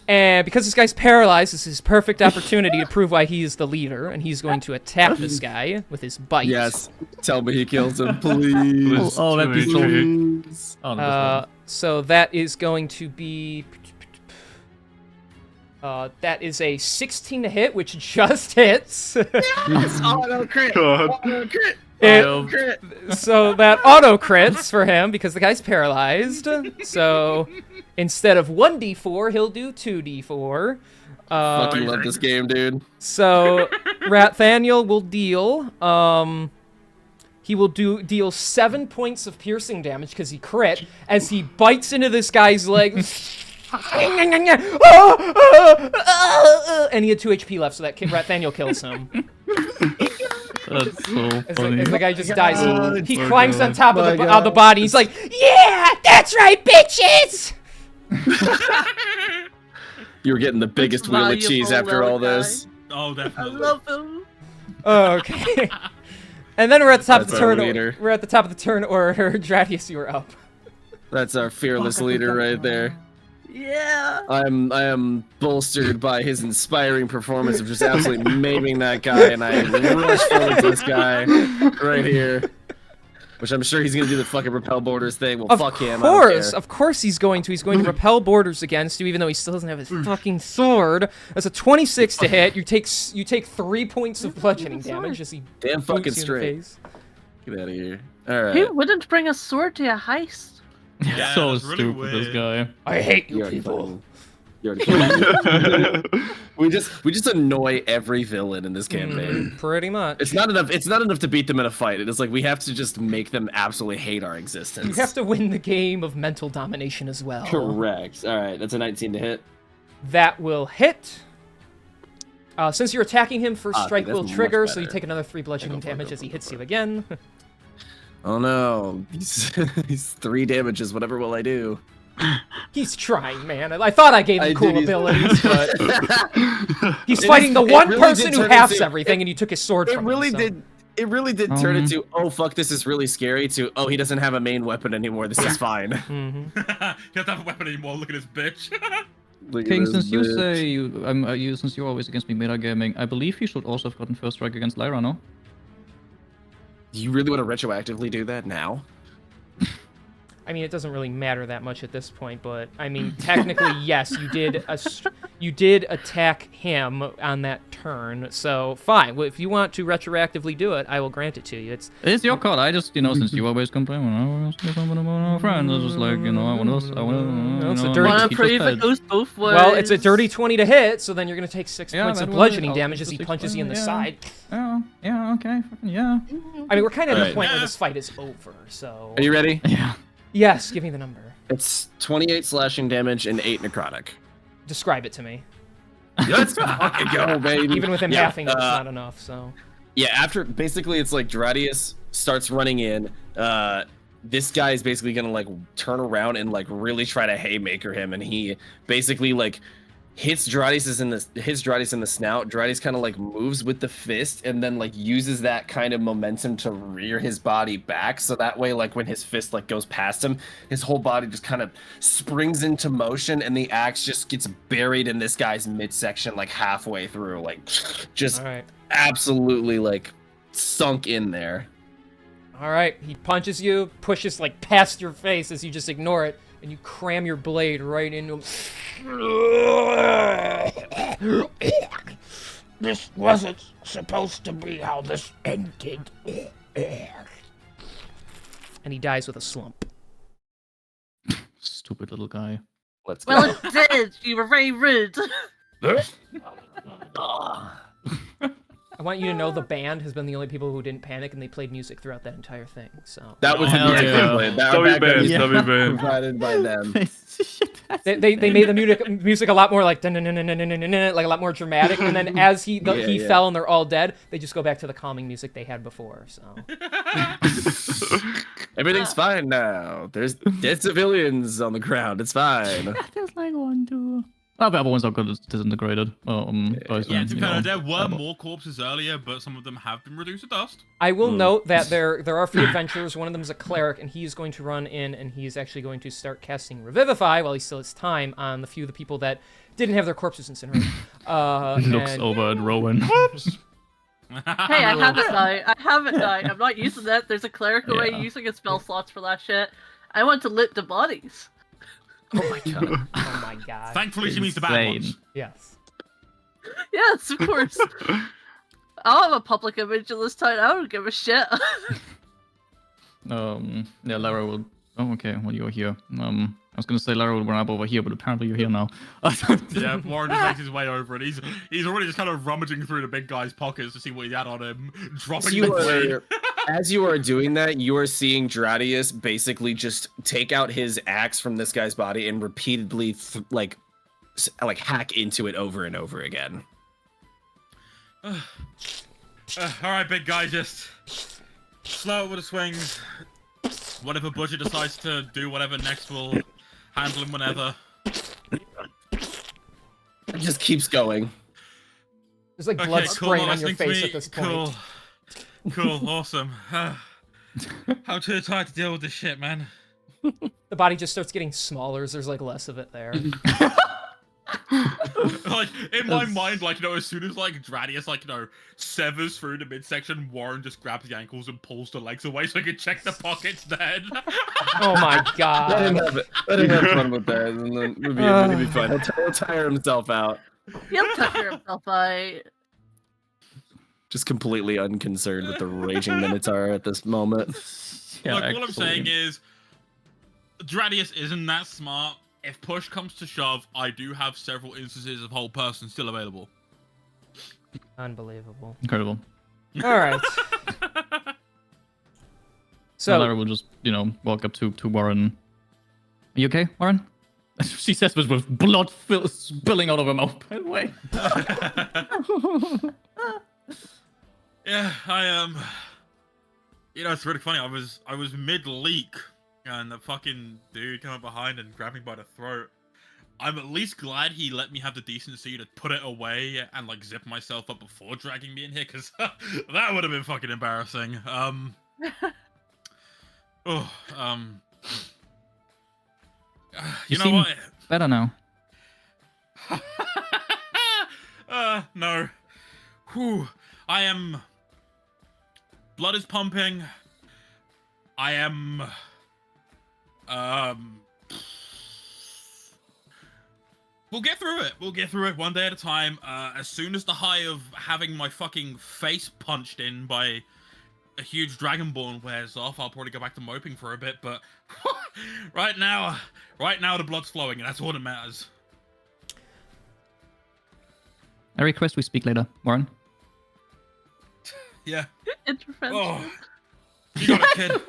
Speaker 1: And because this guy's paralyzed, this is his perfect opportunity to prove why he is the leader, and he's going to attack this guy with his bite.
Speaker 5: Yes. Tell me he kills him, please.
Speaker 3: Oh, that'd be so.
Speaker 5: Please.
Speaker 3: Oh, no,
Speaker 1: So that is going to be That is a 16 to hit, which just hits.
Speaker 5: Yes! Auto crit!
Speaker 9: God.
Speaker 5: Auto crit!
Speaker 1: It-
Speaker 5: Auto crit!
Speaker 1: So that auto crits for him because the guy's paralyzed. So instead of 1d4, he'll do 2d4.
Speaker 5: Fucking love this game, dude.
Speaker 1: So Rathaniel will deal. He will deal 7 points of piercing damage because he crit as he bites into this guy's leg. And he had 2 HP left, so that Rathaniel kills him.
Speaker 3: That's so
Speaker 1: As
Speaker 3: funny.
Speaker 1: the guy just dies. He
Speaker 3: so
Speaker 1: climbs
Speaker 3: good.
Speaker 1: on top of
Speaker 5: My
Speaker 1: the
Speaker 5: God.
Speaker 1: body. He's like, "Yeah, that's right, bitches!"
Speaker 5: You were getting the biggest wheel of cheese
Speaker 4: valuable
Speaker 5: after all
Speaker 4: little
Speaker 5: this.
Speaker 2: Oh,
Speaker 4: I
Speaker 2: definitely.
Speaker 4: love him.
Speaker 1: Okay. And then we're at the top of the
Speaker 5: That's our
Speaker 1: turn.
Speaker 5: leader.
Speaker 1: We're at the top of the turn order. Dratius, you are up.
Speaker 5: That's our fearless leader right there.
Speaker 4: Yeah.
Speaker 5: I am bolstered by his inspiring performance of just absolutely maiming that guy, and I rush forward to this guy right here. Which I'm sure he's gonna do the fucking repel borders thing. Well, fuck him.
Speaker 1: Of course he's going to. He's going to repel borders against you, even though he still doesn't have his fucking sword. That's a 26 to hit. You take 3 points of bludgeoning damage as he
Speaker 5: Damn fucking
Speaker 1: boots you in the
Speaker 5: straight.
Speaker 1: face.
Speaker 5: Get out of here. All right.
Speaker 4: Who wouldn't bring a sword to a heist?
Speaker 2: Yeah,
Speaker 3: So
Speaker 2: that's really
Speaker 3: stupid, this
Speaker 2: weird.
Speaker 3: guy.
Speaker 1: I hate
Speaker 5: You
Speaker 1: you
Speaker 5: already
Speaker 1: people.
Speaker 5: fucking- you already fucking- we just annoy every villain in this campaign.
Speaker 1: Pretty much.
Speaker 5: It's not enough. It's not enough to beat them in a fight. It is like we have to just make them absolutely hate our existence.
Speaker 1: You have to win the game of mental domination as well.
Speaker 5: Correct. All right, that's a 19 to hit.
Speaker 1: That will hit. Since you're attacking him, first strike
Speaker 5: that's
Speaker 1: will
Speaker 5: much
Speaker 1: trigger, so you
Speaker 5: better.
Speaker 1: take another 3 bludgeoning
Speaker 5: Go for it,
Speaker 1: damage
Speaker 5: go
Speaker 1: as
Speaker 5: for
Speaker 1: he
Speaker 5: it,
Speaker 1: hits
Speaker 5: go
Speaker 1: you
Speaker 5: for it.
Speaker 1: again.
Speaker 5: Oh no, he's 3 damages. Whatever will I do?
Speaker 1: He's trying, man. I thought I gave him cool
Speaker 5: he's-
Speaker 1: abilities, but he's
Speaker 5: It
Speaker 1: fighting the
Speaker 5: it
Speaker 1: one
Speaker 5: really
Speaker 1: person
Speaker 5: did
Speaker 1: who
Speaker 5: turn
Speaker 1: halves
Speaker 5: into-
Speaker 1: everything, and you took his sword
Speaker 5: It
Speaker 1: from
Speaker 5: really
Speaker 1: him. so-
Speaker 5: did. It really did turn into, oh fuck, this is really scary. To, oh, he doesn't have a main weapon anymore. This is fine.
Speaker 1: Mhm.
Speaker 2: He doesn't have a weapon anymore. Look at this bitch.
Speaker 5: Look at
Speaker 3: King,
Speaker 5: this
Speaker 3: since you
Speaker 5: bitch.
Speaker 3: say since you're always against me metagaming, I believe you should also have gotten first strike against Lyra, no?
Speaker 5: You really want to retroactively do that now?
Speaker 1: I mean, it doesn't really matter that much at this point, but I mean, technically, yes, you did attack him on that turn. So fine. Well, if you want to retroactively do it, I will grant it to you.
Speaker 3: It's your call. I just, since you always complain when I was with something about our friends, I was just like, I want to,
Speaker 1: No, it's a
Speaker 3: you know,
Speaker 1: dirty-
Speaker 4: Wanna
Speaker 3: keep
Speaker 4: prove
Speaker 3: his
Speaker 4: it
Speaker 3: head.
Speaker 4: goes both ways.
Speaker 1: Well, it's a dirty 20 to hit, so then you're going to take 6
Speaker 3: Yeah,
Speaker 1: points of
Speaker 3: that will
Speaker 1: bludgeoning
Speaker 3: I'll
Speaker 1: damage
Speaker 3: take
Speaker 1: as
Speaker 3: the
Speaker 1: he
Speaker 3: 6
Speaker 1: punches you in the
Speaker 3: points,
Speaker 1: side.
Speaker 3: Yeah, okay, fucking yeah.
Speaker 1: I mean, we're kind of at the
Speaker 5: Alright.
Speaker 1: point where
Speaker 2: Yeah.
Speaker 1: this fight is over, so...
Speaker 5: Are you ready?
Speaker 3: Yeah.
Speaker 1: Yes, give me the number.
Speaker 5: It's 28 slashing damage and 8 necrotic.
Speaker 1: Describe it to me.
Speaker 5: Let's fucking go, baby.
Speaker 1: Even with him
Speaker 5: Yeah,
Speaker 1: halving, it's not enough, so...
Speaker 5: Yeah, after basically it's like Dratius starts running in. This guy is basically gonna like turn around and like really try to haymaker him, and he basically like hits Dratius in the snout. Dratius kind of like moves with the fist and then like uses that kind of momentum to rear his body back, so that way like when his fist like goes past him, his whole body just kind of springs into motion, and the axe just gets buried in this guy's midsection like halfway through, like just
Speaker 1: Alright.
Speaker 5: absolutely like sunk in there.
Speaker 1: Alright, he punches you, pushes like past your face as you just ignore it, and you cram your blade right into him.
Speaker 7: This wasn't supposed to be how this ended.
Speaker 1: And he dies with a slump.
Speaker 3: Stupid little guy.
Speaker 5: Let's go.
Speaker 4: Well, it did. You were very rude.
Speaker 1: I want you to know the band has been the only people who didn't panic, and they played music throughout that entire thing, so...
Speaker 5: That was the
Speaker 3: Hell
Speaker 5: music
Speaker 3: yeah.
Speaker 5: they played. That
Speaker 9: W
Speaker 5: background
Speaker 9: band,
Speaker 5: music
Speaker 9: W band.
Speaker 5: provided by them.
Speaker 1: They made the music a lot more like like a lot more dramatic, and then as he
Speaker 5: Yeah.
Speaker 1: fell and they're all dead, they just go back to the calming music they had before. So
Speaker 5: Everything's fine now. There's dead civilians on the ground. It's fine.
Speaker 3: There's like 1, 2. Oh, the other ones are got disintegrated.
Speaker 2: Yeah, to be fair, there were more corpses earlier, but some of them have been reduced to dust.
Speaker 1: I will note that there are a few adventurers. One of them is a cleric, and he's going to run in, and he's actually going to start casting Revivify while he still has time on the few of the people that didn't have their corpses incinerated.
Speaker 3: Looks
Speaker 1: And-
Speaker 3: over at Rowan.
Speaker 4: Hey, I have it now. I have it now. I'm not using that. There's a clerical way
Speaker 3: Yeah.
Speaker 4: using a spell slots for that shit. I want to loot the bodies.
Speaker 3: Oh my god.
Speaker 1: Oh my god.
Speaker 2: Thankfully, she means the bad ones.
Speaker 3: Insane.
Speaker 1: Yes.
Speaker 4: Yes, of course. I'll have a public image of this town. I don't give a shit.
Speaker 3: Yeah, Lara will. Oh, okay. Well, you're here. I was gonna say Lara will run up over here, but apparently you're here now.
Speaker 2: Yeah, Warren just makes his way over, and he's already just kind of rummaging through the big guy's pockets to see what he had on him, dropping the blade.
Speaker 5: As you are doing that, you are seeing Dradius basically just take out his axe from this guy's body and repeatedly like hack into it over and over again.
Speaker 2: All right, big guy, just slow it with the swings. Whatever Butcher decides to do, whatever next, we'll handle him whenever.
Speaker 5: It just keeps going.
Speaker 1: There's like blood
Speaker 2: cool,
Speaker 1: spraying
Speaker 2: not
Speaker 1: on your
Speaker 2: listening to
Speaker 1: face
Speaker 2: me.
Speaker 1: at this point.
Speaker 2: Cool, awesome. I'm too tired to deal with this shit, man.
Speaker 1: The body just starts getting smaller as there's like less of it there.
Speaker 2: Like in my mind, like as soon as like Dradius severs through the midsection, Warren just grabs the ankles and pulls the legs away so he can check the pockets then.
Speaker 1: Oh my god.
Speaker 5: Let him have fun with that, and then it'll be fine. He'll tire himself out.
Speaker 4: He'll tire himself out.
Speaker 5: Just completely unconcerned with the raging Minotaur at this moment.
Speaker 3: Yeah,
Speaker 2: Look, all I'm saying is, Dradius isn't that smart. If push comes to shove, I do have several instances of whole person still available.
Speaker 1: Unbelievable.
Speaker 3: Incredible.
Speaker 1: All right.
Speaker 3: So
Speaker 1: So
Speaker 3: Lara will just, walk up to Warren. Are you okay, Warren? She says this with blood spilling out of her mouth, by the way.
Speaker 2: Yeah, I am. It's really funny. I was mid-leak, and the fucking dude came up behind and grabbed me by the throat. I'm at least glad he let me have the decency to put it away and zip myself up before dragging me in here, because that would have been fucking embarrassing. You know what?
Speaker 3: Better now.
Speaker 2: No. Whew. I am. Blood is pumping. I am. We'll get through it. We'll get through it one day at a time. As soon as the high of having my fucking face punched in by a huge dragonborn wears off, I'll probably go back to moping for a bit. But right now the blood's flowing, and that's all that matters.
Speaker 3: I request we speak later, Warren.
Speaker 2: Yeah.
Speaker 4: Intervention.
Speaker 2: Oh, you got it, kid.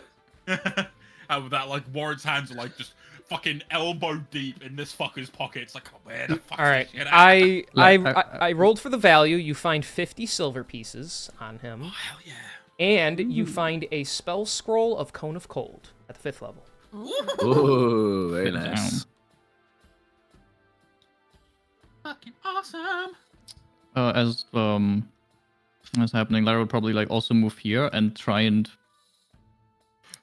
Speaker 2: And with that, Warren's hands are just fucking elbow deep in this fucker's pocket. It's oh, where the fuck?
Speaker 1: all right.
Speaker 2: Is this shit at?
Speaker 1: I rolled for the value. You find 50 silver pieces on him.
Speaker 2: Oh hell yeah!
Speaker 1: And you find a spell scroll of Cone of Cold at the 5th level.
Speaker 5: Ooh, very nice.
Speaker 2: Fucking awesome.
Speaker 3: As happening, Lara will probably also move here and try and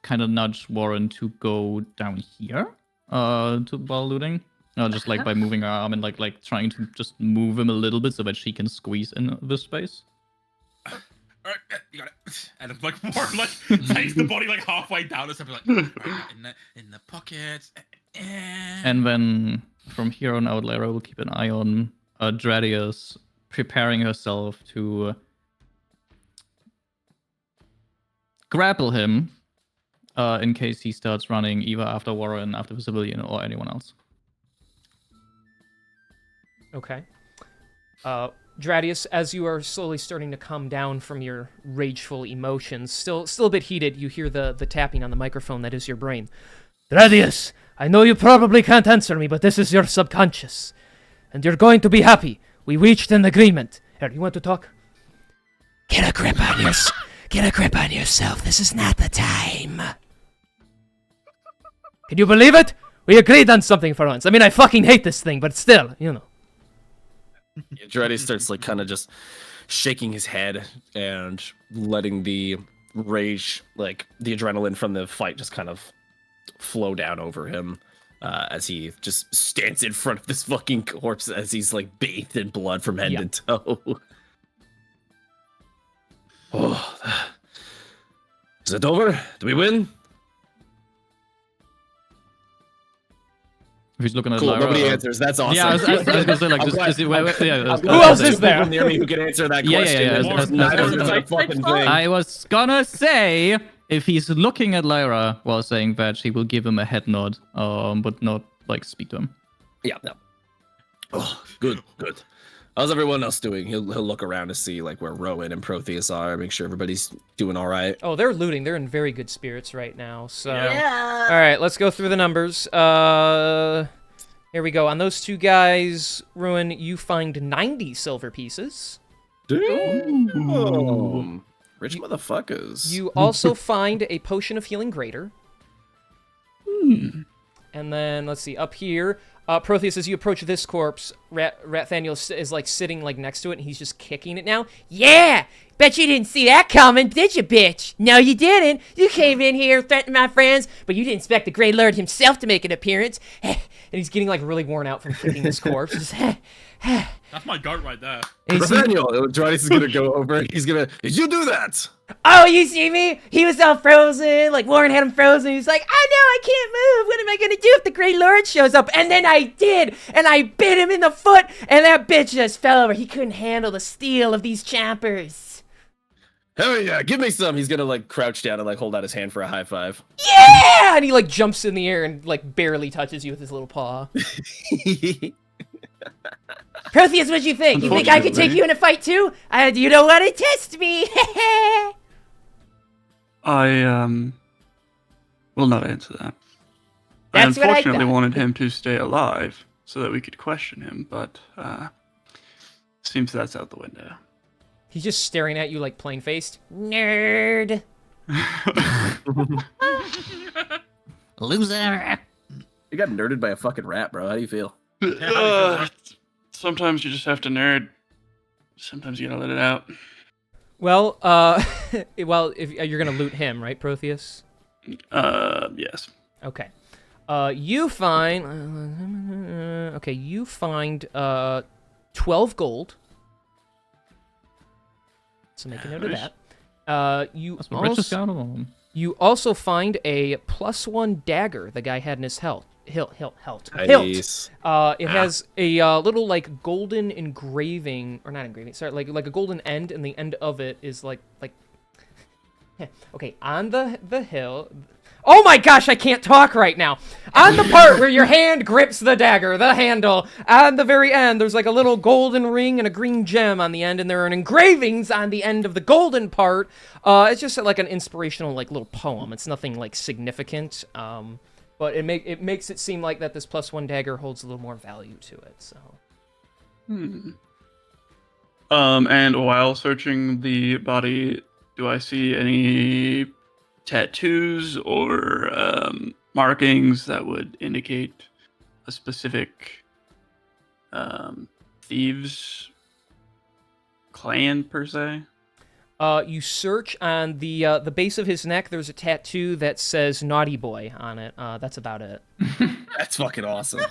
Speaker 3: kind of nudge Warren to go down here while looting. Just by moving her arm and like trying to just move him a little bit so that she can squeeze in this space.
Speaker 2: Alright, you got it. And it's Warren takes the body halfway down and stuff in the pockets.
Speaker 3: And then from here on out, Lara will keep an eye on Dradius preparing herself to grapple him in case he starts running either after Warren, after the civilian, or anyone else.
Speaker 1: Okay. Dradius, as you are slowly starting to come down from your rageful emotions, still a bit heated, you hear the tapping on the microphone that is your brain. Dradius, I know you probably can't answer me, but this is your subconscious. And you're going to be happy. We reached an agreement. Here, you want to talk?
Speaker 7: Get a grip on yourself. This is not the time.
Speaker 1: Can you believe it? We agreed on something for once. I mean, I fucking hate this thing, but still,
Speaker 5: Dradius starts kind of just shaking his head and letting the rage, the adrenaline from the fight just kind of flow down over him as he just stands in front of this fucking corpse as he's bathed in blood from head to toe. Oh, is it over? Do we win?
Speaker 3: If he's looking at
Speaker 5: Cool.
Speaker 3: Lyra.
Speaker 5: Nobody answers. That's awesome.
Speaker 3: Yeah, I was gonna say like,
Speaker 5: I'm
Speaker 3: just,
Speaker 5: glad-
Speaker 3: is it, wait, yeah,
Speaker 1: Who else is there?
Speaker 5: People near me who can answer that
Speaker 3: Yeah,
Speaker 5: question.
Speaker 3: yeah,
Speaker 5: and
Speaker 3: yeah.
Speaker 5: just neither of them
Speaker 2: More-
Speaker 5: a fucking thing.
Speaker 3: I was gonna say if he's looking at Lyra while saying that, she will give him a head nod, but not like speak to him.
Speaker 5: Yeah, no. Oh, good. How's everyone else doing? He'll look around to see like where Rowan and Protheus are, make sure everybody's doing all right.
Speaker 1: Oh, they're looting. They're in very good spirits right now. So,
Speaker 4: Yeah.
Speaker 1: all right, let's go through the numbers. Here we go. On those two guys, Ruin, you find 90 silver pieces.
Speaker 5: Damn. Rich motherfuckers.
Speaker 1: You also find a potion of healing greater. And then, let's see, up here, Protheus, as you approach this corpse, Rathaniel is like sitting like next to it, and he's just kicking it now.
Speaker 7: Yeah! Bet you didn't see that coming, did you, bitch? No, you didn't. You came in here threatening my friends, but you didn't expect the Grey Lord himself to make an appearance.
Speaker 1: And he's getting like really worn out from kicking this corpse. Just,
Speaker 2: That's my goat right there.
Speaker 5: Nathaniel, Dradis is gonna go over. He's gonna. Did you do that?
Speaker 7: Oh, you see me? He was all frozen. Like, Warren had him frozen. He's like, oh, no, I can't move. What am I going to do if the Grey Lord shows up? And then I did. And I bit him in the foot. And that bitch just fell over. He couldn't handle the steel of these champers.
Speaker 5: Hell yeah, give me some. He's gonna like crouch down and like hold out his hand for a high five.
Speaker 1: yeah! And he like jumps in the air and like barely touches you with his little paw.
Speaker 7: Protheus, what'd you think? You think I could take you in a fight, too? You don't want to test me.
Speaker 9: I will not answer that.
Speaker 7: That's
Speaker 9: I
Speaker 7: what I
Speaker 9: unfortunately
Speaker 7: thought.
Speaker 9: wanted him to stay alive so that we could question him, but seems that's out the window.
Speaker 1: He's just staring at you like plain-faced.
Speaker 7: Nerd.
Speaker 3: Loser.
Speaker 5: You got nerded by a fucking rat, bro. How do you feel?
Speaker 9: Sometimes you just have to nerd. Sometimes you gotta let it out.
Speaker 1: Well, if you're gonna loot him, right, Protheus?
Speaker 9: Yes.
Speaker 1: Okay. You find. You find 12 gold. So make a note of
Speaker 9: Nice.
Speaker 1: that. You also find a +1 dagger the guy had in his hilt.
Speaker 5: Nice.
Speaker 1: It has a little like golden engraving, or not engraving. Sorry, like a golden end, and the end of it is like. Okay, on the hill. Oh my gosh, I can't talk right now. On the part where your hand grips the dagger, the handle, on the very end, there's like a little golden ring and a green gem on the end, and there are engravings on the end of the golden part. It's just like an inspirational like little poem. It's nothing like significant. But it makes it seem like that this +1 dagger holds a little more value to it. So.
Speaker 9: And while searching the body, do I see any tattoos or markings that would indicate a specific thieves clan per se?
Speaker 1: You search on the base of his neck. There's a tattoo that says "Naughty Boy" on it. That's about it.
Speaker 5: That's fucking awesome.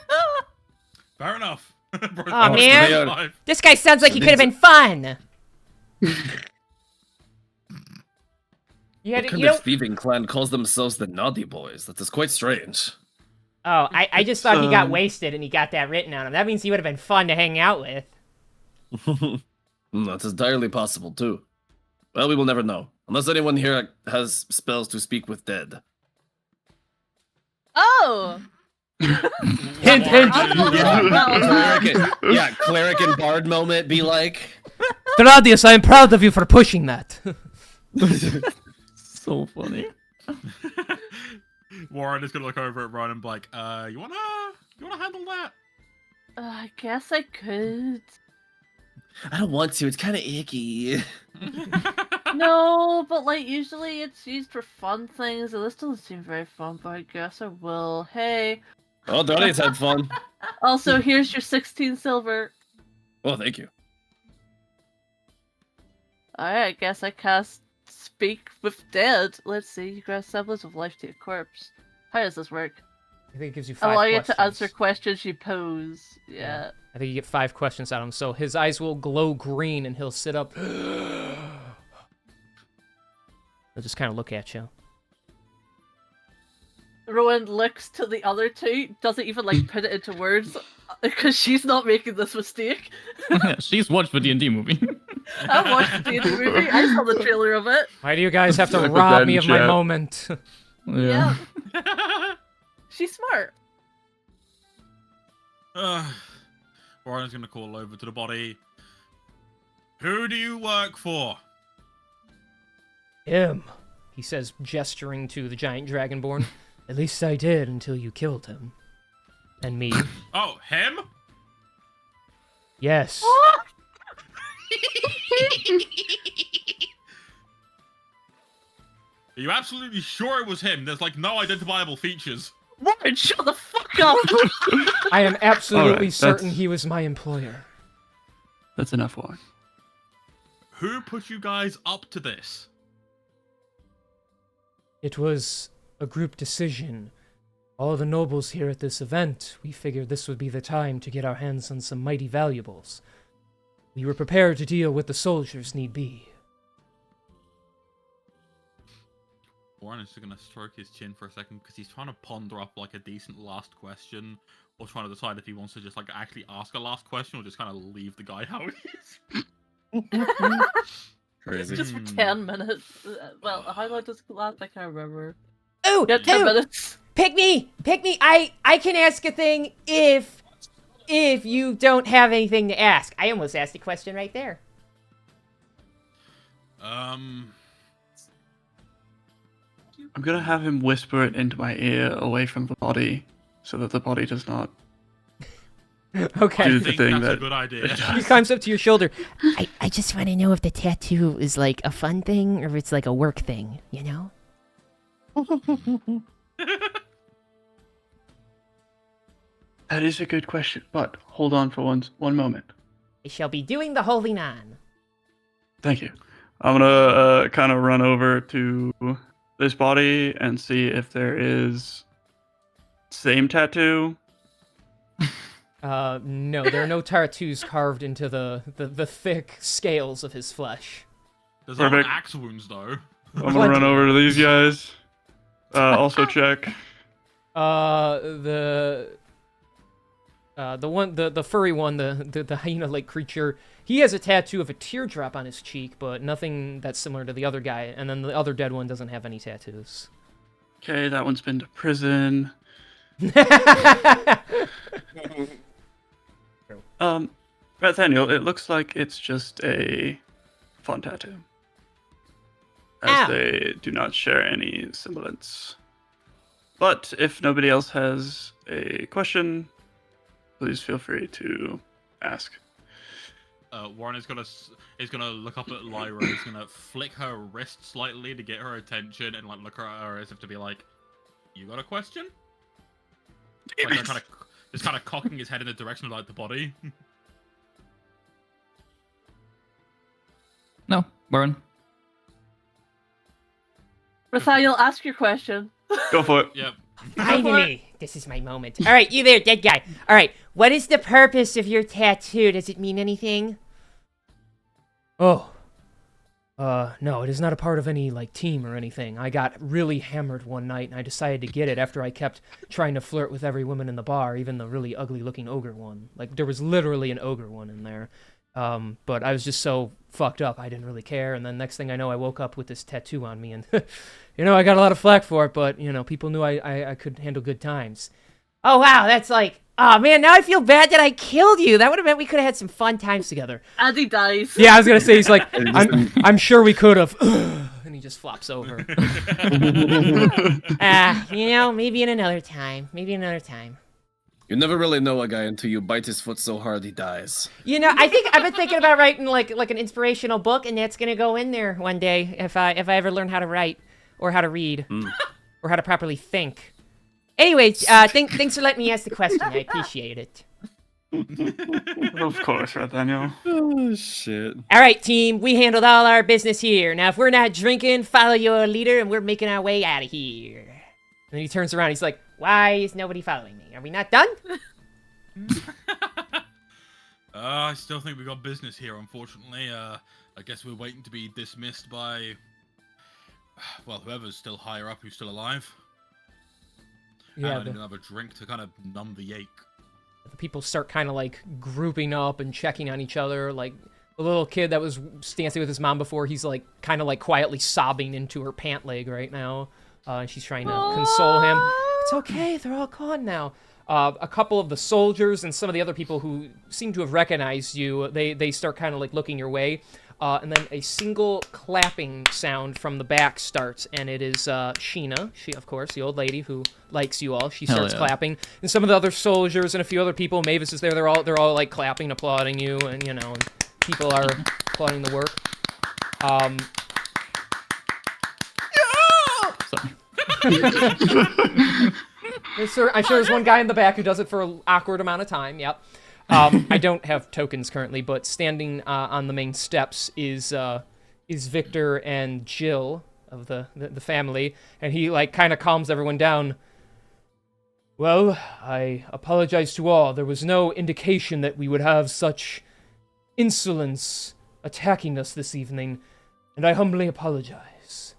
Speaker 2: Fair enough.
Speaker 7: Aw, man. This guy sounds like he could have been fun.
Speaker 5: What kind of thieving clan calls themselves the Naughty Boys? That is quite strange.
Speaker 7: Oh, I just thought he got wasted and he got that written on him. That means he would have been fun to hang out with.
Speaker 5: That's entirely possible, too. Well, we will never know. Unless anyone here has spells to speak with dead.
Speaker 4: Oh!
Speaker 1: Hint, hint.
Speaker 5: Cleric and bard moment be like.
Speaker 1: Dradius, I am proud of you for pushing that.
Speaker 3: So funny.
Speaker 2: Warren is gonna look over at Ron and be like, you wanna handle that?
Speaker 4: I guess I could.
Speaker 5: I don't want to. It's kind of icky.
Speaker 4: No, but like usually it's used for fun things, and this doesn't seem very fun, but I guess I will. Hey.
Speaker 5: Oh, Donnie's had fun.
Speaker 4: Also, here's your 16 silver.
Speaker 5: Oh, thank you.
Speaker 4: Alright, I guess I cast Speak with Dead. Let's see, you grant semblance of life to your corpse. How does this work?
Speaker 1: I think it gives you 5
Speaker 4: Allow you
Speaker 1: questions.
Speaker 4: to answer questions you pose. Yeah.
Speaker 1: I think you get 5 questions out of him. So his eyes will glow green, and he'll sit up. He'll just kind of look at you.
Speaker 4: Rowan looks to the other two, doesn't even like put it into words because she's not making this mistake.
Speaker 3: She's watched the D&D movie.
Speaker 4: I watched the D&D movie. I saw the trailer of it.
Speaker 1: Why do you guys have to
Speaker 9: Like, put
Speaker 1: rob
Speaker 9: that
Speaker 1: me
Speaker 9: in
Speaker 1: of my
Speaker 9: chat.
Speaker 1: moment?
Speaker 4: Yeah. She's smart.
Speaker 2: Warren's gonna call over to the body. Who do you work for?
Speaker 1: Him, he says, gesturing to the giant dragonborn. At least I did until you killed him. And me.
Speaker 2: Oh, him?
Speaker 1: Yes.
Speaker 2: Are you absolutely sure it was him? There's like no identifiable features.
Speaker 4: Warren, shut the fuck up!
Speaker 1: I am absolutely
Speaker 9: Alright,
Speaker 1: certain
Speaker 9: that's-
Speaker 1: he was my employer.
Speaker 9: That's enough, Warren.
Speaker 2: Who put you guys up to this?
Speaker 1: It was a group decision. All the nobles here at this event, we figured this would be the time to get our hands on some mighty valuables. We were prepared to deal with the soldiers need be.
Speaker 2: Warren is just gonna stroke his chin for a second because he's trying to ponder up like a decent last question, or trying to decide if he wants to just like actually ask a last question or just kind of leave the guy how it is.
Speaker 5: Crazy.
Speaker 4: Just for 10 minutes. Well, how long does it last? I can't remember.
Speaker 7: Oh,
Speaker 4: Yeah, 10
Speaker 7: oh,
Speaker 4: minutes.
Speaker 7: pick me. I can ask a thing if you don't have anything to ask. I almost asked a question right there.
Speaker 2: Um,
Speaker 9: I'm gonna have him whisper it into my ear away from the body, so that the body does not
Speaker 1: Okay.
Speaker 2: I
Speaker 9: Do the
Speaker 2: think
Speaker 9: thing
Speaker 2: that's a
Speaker 9: that-
Speaker 2: good idea.
Speaker 1: He climbs up to your shoulder.
Speaker 7: I just want to know if the tattoo is like a fun thing or if it's like a work thing, you know?
Speaker 9: That is a good question, but hold on for one moment.
Speaker 7: I shall be doing the holding on.
Speaker 9: Thank you. I'm gonna kind of run over to this body and see if there is same tattoo.
Speaker 1: No, there are no tattoos carved into the thick scales of his flesh.
Speaker 2: There's no
Speaker 9: Perfect.
Speaker 2: axe wounds though.
Speaker 9: I'm gonna run over to these guys. Also check.
Speaker 1: The furry one, the hyena-like creature, he has a tattoo of a teardrop on his cheek, but nothing that's similar to the other guy. And then the other dead one doesn't have any tattoos.
Speaker 9: Okay, that one's been to prison. Nathaniel, it looks like it's just a fun tattoo. As
Speaker 7: Ow.
Speaker 9: they do not share any semblance. But if nobody else has a question, please feel free to ask.
Speaker 2: Warren is gonna look up at Lyra. He's gonna flick her wrist slightly to get her attention and like look at her as if to be like, "You got a question?" Like just kind of cocking his head in the direction of like the body.
Speaker 3: No, Warren.
Speaker 4: Nathaniel, ask your question.
Speaker 9: Go for it.
Speaker 2: Yep.
Speaker 7: Finally, this is my moment. All right, you there, dead guy. All right, what is the purpose of your tattoo? Does it mean anything?
Speaker 1: Oh. No, it is not a part of any, like, team or anything. I got really hammered one night, and I decided to get it after I kept trying to flirt with every woman in the bar, even the really ugly-looking ogre one. Like, there was literally an ogre one in there. But I was just so fucked up, I didn't really care, and then next thing I know, I woke up with this tattoo on me, and, I got a lot of flack for it, but, people knew I could handle good times.
Speaker 7: Oh, wow, that's like... Oh, man, now I feel bad that I killed you. That would have meant we could have had some fun times together.
Speaker 4: And he dies.
Speaker 1: Yeah, I was gonna say, he's like, I'm sure we could have. And he just flops over.
Speaker 7: Maybe in another time. Maybe another time.
Speaker 5: You never really know a guy until you bite his foot so hard he dies.
Speaker 7: I think I've been thinking about writing like an inspirational book, and that's gonna go in there one day if I ever learn how to write or how to read or how to properly think. Anyways, thanks for letting me ask the question. I appreciate it.
Speaker 9: Of course, Nathaniel.
Speaker 5: Oh, shit.
Speaker 7: All right, team, we handled all our business here. Now, if we're not drinking, follow your leader, and we're making our way out of here. And then he turns around. He's like, "Why is nobody following me? Are we not done?"
Speaker 2: I still think we got business here, unfortunately. I guess we're waiting to be dismissed by, well, whoever's still higher up who's still alive.
Speaker 1: Yeah,
Speaker 2: I need another drink to kind of numb the ache.
Speaker 1: the people start kind of like grouping up and checking on each other. Like the little kid that was dancing with his mom before, he's like kind of like quietly sobbing into her pant leg right now. And she's trying to console him. It's okay, they're all gone now. A couple of the soldiers and some of the other people who seem to have recognized you, they start kind of like looking your way. And then a single clapping sound from the back starts, and it is Sheena, she, of course, the old lady who likes you all. She starts clapping, and some of the other soldiers and a few other people. Mavis is there. They're all like clapping, applauding you, and you know, and people are applauding the work. I'm sure there's one guy in the back who does it for an awkward amount of time. Yep. I don't have tokens currently, but standing on the main steps is Victor and Jill of the family, and he like kind of calms everyone down. Well, I apologize to all. There was no indication that we would have such insolence attacking us this evening, and I humbly apologize.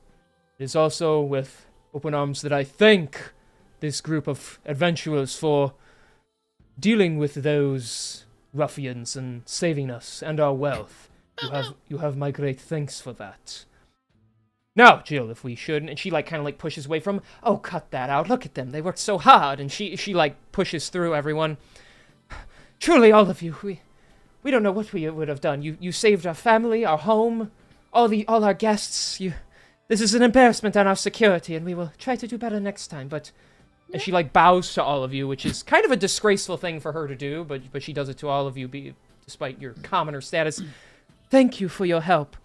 Speaker 1: It is also with open arms that I thank this group of adventurers for dealing with those ruffians and saving us and our wealth. You have my great thanks for that. Now, Jill, if we should, and she like kind of like pushes away from, oh, cut that out. Look at them. They worked so hard, and she like pushes through everyone. Truly, all of you, we don't know what we would have done. You saved our family, our home, all our guests. This is an embarrassment on our security, and we will try to do better next time, but... And she, like, bows to all of you, which is kind of a disgraceful thing for her to do, but she does it to all of you, despite your commoner status. Thank you for your help.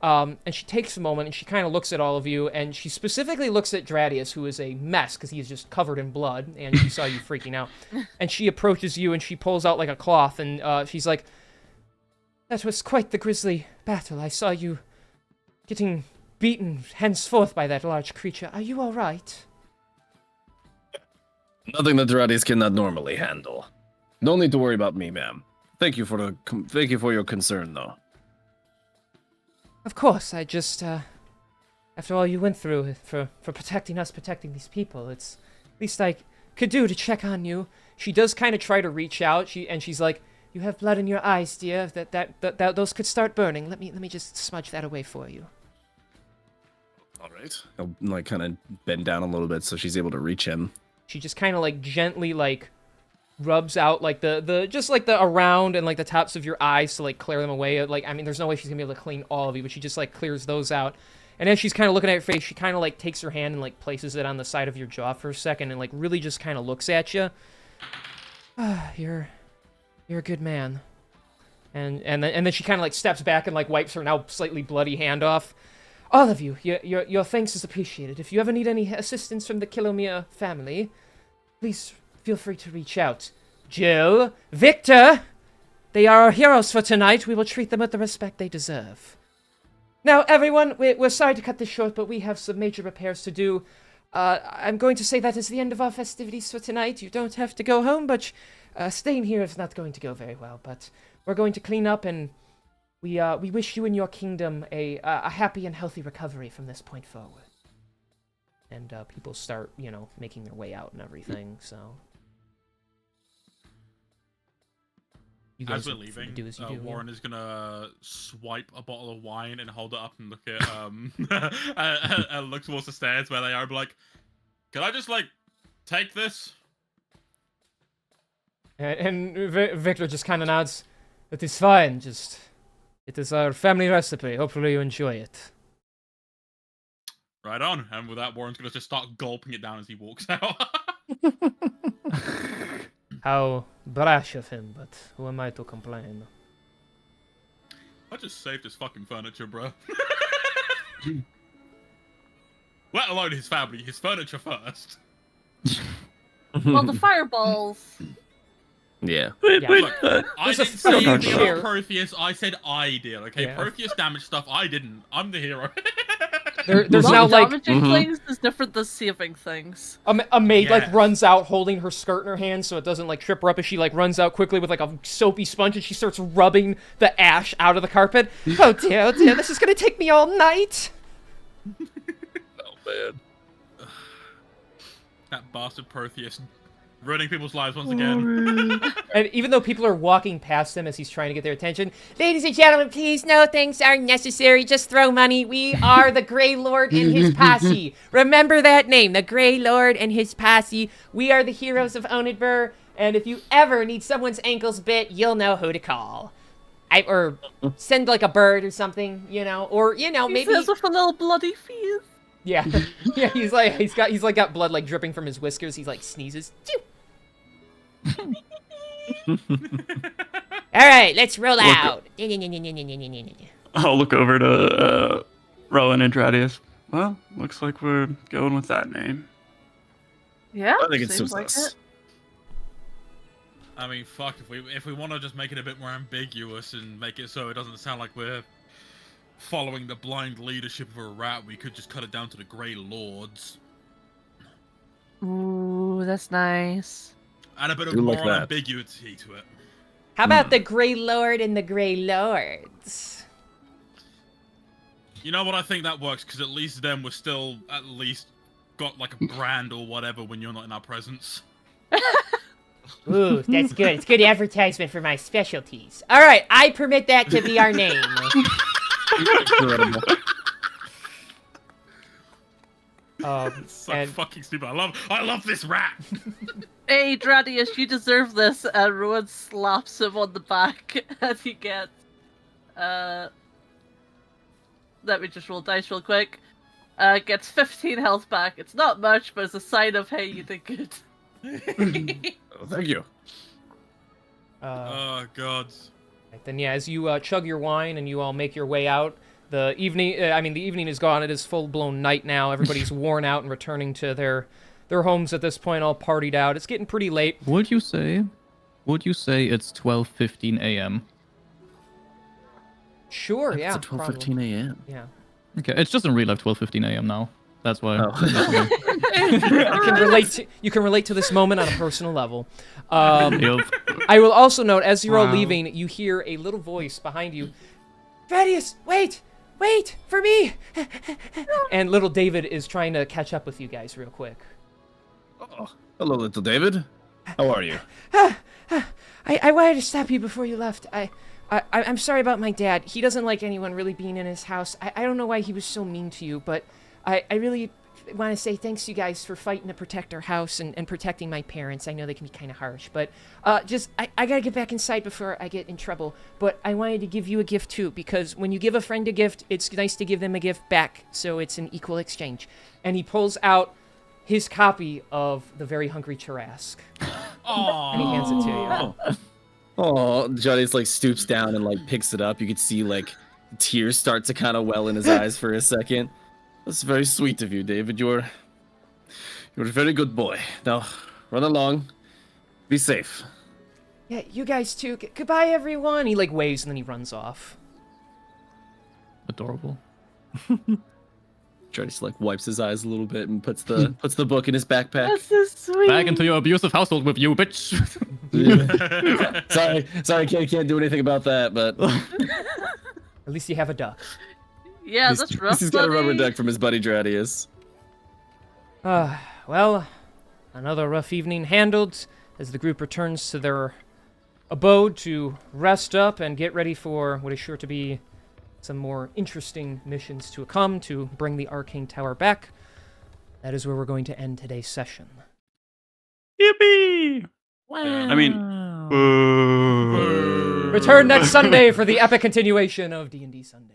Speaker 1: And she takes a moment, and she kind of looks at all of you, and she specifically looks at Dradius, who is a mess, because he is just covered in blood, and she saw you freaking out. And she approaches you, and she pulls out, like, a cloth, and she's like, that was quite the grisly battle. I saw you getting beaten henceforth by that large creature. Are you all right?
Speaker 5: Nothing that Radis cannot normally handle. No need to worry about me, ma'am. Thank you for your concern, though.
Speaker 1: Of course, I just, after all you went through for protecting us, protecting these people, it's least I could do to check on you. She does kind of try to reach out, she's like, you have blood in your eyes, dear, that those could start burning. Let me just smudge that away for you.
Speaker 5: All right. I'll, like, kind of bend down a little bit so she's able to reach him.
Speaker 1: She just kind of like gently like rubs out like the just like the around and like the tops of your eyes to like clear them away. Like, I mean, there's no way she's gonna be able to clean all of you, but she just like clears those out. And as she's kind of looking at your face, she kind of like takes her hand and like places it on the side of your jaw for a second and like really just kind of looks at you. You're a good man. And then she kind of like steps back and like wipes her now slightly bloody hand off. All of you, your thanks is appreciated. If you ever need any assistance from the Kilomere family, please feel free to reach out. Jill, Victor, they are our heroes for tonight. We will treat them with the respect they deserve. Now, everyone, we're sorry to cut this short, but we have some major repairs to do. I'm going to say that is the end of our festivities for tonight. You don't have to go home, but staying here is not going to go very well. But we're going to clean up and... We wish you and your kingdom a happy and healthy recovery from this point forward. And people start, you know, making their way out and everything, so... You guys
Speaker 2: as we're leaving,
Speaker 1: do as you do,
Speaker 2: Warren is gonna swipe a bottle of wine and hold it up and look at, and look towards the stairs where they are, be like, can I just, like, take this?
Speaker 1: And Victor just kind of nods. It is fine, just... It is our family recipe. Hopefully you enjoy it.
Speaker 2: Right on. And with that, Warren's going to just start gulping it down as he walks out.
Speaker 1: How brash of him, but who am I to complain?
Speaker 2: I just saved his fucking furniture, bro. Let alone his family, his furniture first.
Speaker 4: Well, the fireballs.
Speaker 5: Yeah.
Speaker 9: Wait,
Speaker 1: Yeah.
Speaker 9: wait.
Speaker 2: I
Speaker 1: There's a
Speaker 2: didn't say
Speaker 1: fucking
Speaker 2: anything
Speaker 1: chair.
Speaker 2: about Protheus, I said I did, okay?
Speaker 1: Yeah.
Speaker 2: Protheus damaged stuff, I didn't. I'm the hero.
Speaker 1: There's now like
Speaker 4: damaging things is different than saving things.
Speaker 1: a maid like
Speaker 2: Yes.
Speaker 1: runs out holding her skirt in her hand so it doesn't like trip her up as she like runs out quickly with like a soapy sponge and she starts rubbing the ash out of the carpet. Oh dear, this is gonna take me all night.
Speaker 5: Oh man.
Speaker 2: That bastard Protheus ruining people's lives once again.
Speaker 1: And even though people are walking past him as he's trying to get their attention,
Speaker 7: Ladies and gentlemen, please, no thanks are necessary. Just throw money. We are the Grey Lord and his posse. Remember that name, the Grey Lord and his posse. We are the heroes of Onidbur, and if you ever need someone's ankles bit, you'll know who to call. Or send like a bird or something, you know, or
Speaker 4: He
Speaker 1: maybe.
Speaker 4: says with a little bloody face.
Speaker 1: Yeah, yeah. He's got blood like dripping from his whiskers. He's like sneezes.
Speaker 7: All right, let's roll
Speaker 9: Look-
Speaker 7: out.
Speaker 9: I'll look over to Rowan and Dradius. Well, looks like we're going with that name.
Speaker 4: Yeah,
Speaker 5: I think it
Speaker 4: seems
Speaker 5: suits
Speaker 4: like
Speaker 5: us.
Speaker 4: it.
Speaker 2: I mean, fuck, if we want to just make it a bit more ambiguous and make it so it doesn't sound like we're following the blind leadership of a rat, we could just cut it down to the Grey Lords.
Speaker 4: Ooh, that's nice.
Speaker 2: Add a bit of
Speaker 5: Do like
Speaker 2: moral
Speaker 5: that.
Speaker 2: ambiguity to it.
Speaker 7: How about the Grey Lord and the Grey Lords?
Speaker 2: You know what? I think that works, because at least then we're still at least got like a brand or whatever when you're not in our presence.
Speaker 7: Ooh, that's good. It's good advertisement for my specialties. All right, I permit that to be our name.
Speaker 5: Incredible.
Speaker 2: It's so
Speaker 1: And
Speaker 2: fucking stupid. I love this rat.
Speaker 4: Hey, Dradius, you deserve this. And Rowan slaps him on the back as he gets. Let me just roll dice real quick. Gets 15 health back. It's not much, but it's a sign of, hey, you did good.
Speaker 5: Oh, thank you.
Speaker 2: Oh god.
Speaker 1: then yeah, as you chug your wine and you all make your way out, the evening is gone. It is full-blown night now. Everybody's worn out and returning to their homes at this point, all partied out. It's getting pretty late.
Speaker 3: Would you say it's 12:15 a.m.?
Speaker 1: Sure, yeah.
Speaker 5: It's 12:15 a.m.
Speaker 1: Yeah.
Speaker 3: Okay, it's just in real life 12:15 a.m. now. That's why.
Speaker 5: Oh.
Speaker 1: You can relate to this moment on a personal level.
Speaker 3: Yup.
Speaker 1: I will also note, as you're all
Speaker 9: Wow.
Speaker 1: leaving, you hear a little voice behind you. Thaddeus, wait for me. And little David is trying to catch up with you guys real quick.
Speaker 5: Oh, hello, little David. How are you?
Speaker 7: I wanted to stop you before you left. I'm sorry about my dad. He doesn't like anyone really being in his house. I don't know why he was so mean to you, but I really want to say thanks to you guys for fighting to protect our house and protecting my parents. I know they can be kind of harsh, but I gotta get back inside before I get in trouble. But I wanted to give you a gift too, because when you give a friend a gift, it's nice to give them a gift back, so it's an equal exchange.
Speaker 1: And he pulls out his copy of The Very Hungry Tarrasque.
Speaker 2: Aww.
Speaker 1: And he hands it to you.
Speaker 5: Oh, Johnny's like stoops down and like picks it up. You could see like tears start to kind of well in his eyes for a second. That's very sweet of you, David. You're a very good boy. Now, run along. Be safe.
Speaker 7: Yeah, you guys too.
Speaker 1: Goodbye, everyone. He like waves and then he runs off.
Speaker 3: Adorable.
Speaker 5: Johnny just like wipes his eyes a little bit and puts the book in his backpack.
Speaker 4: That's so sweet.
Speaker 3: Back into your abusive household with you, bitch.
Speaker 5: Sorry, can't do anything about that, but
Speaker 1: At least you have a duck.
Speaker 4: Yeah, that's rough.
Speaker 5: he's got a rubber
Speaker 4: buddy.
Speaker 5: duck from his buddy Dradius.
Speaker 1: Well, another rough evening handled as the group returns to their abode to rest up and get ready for what is sure to be some more interesting missions to come to bring the Arcane Tower back. That is where we're going to end today's session.
Speaker 9: Yippee! I mean, boo.
Speaker 1: Return next Sunday for the epic continuation of D&D Sunday.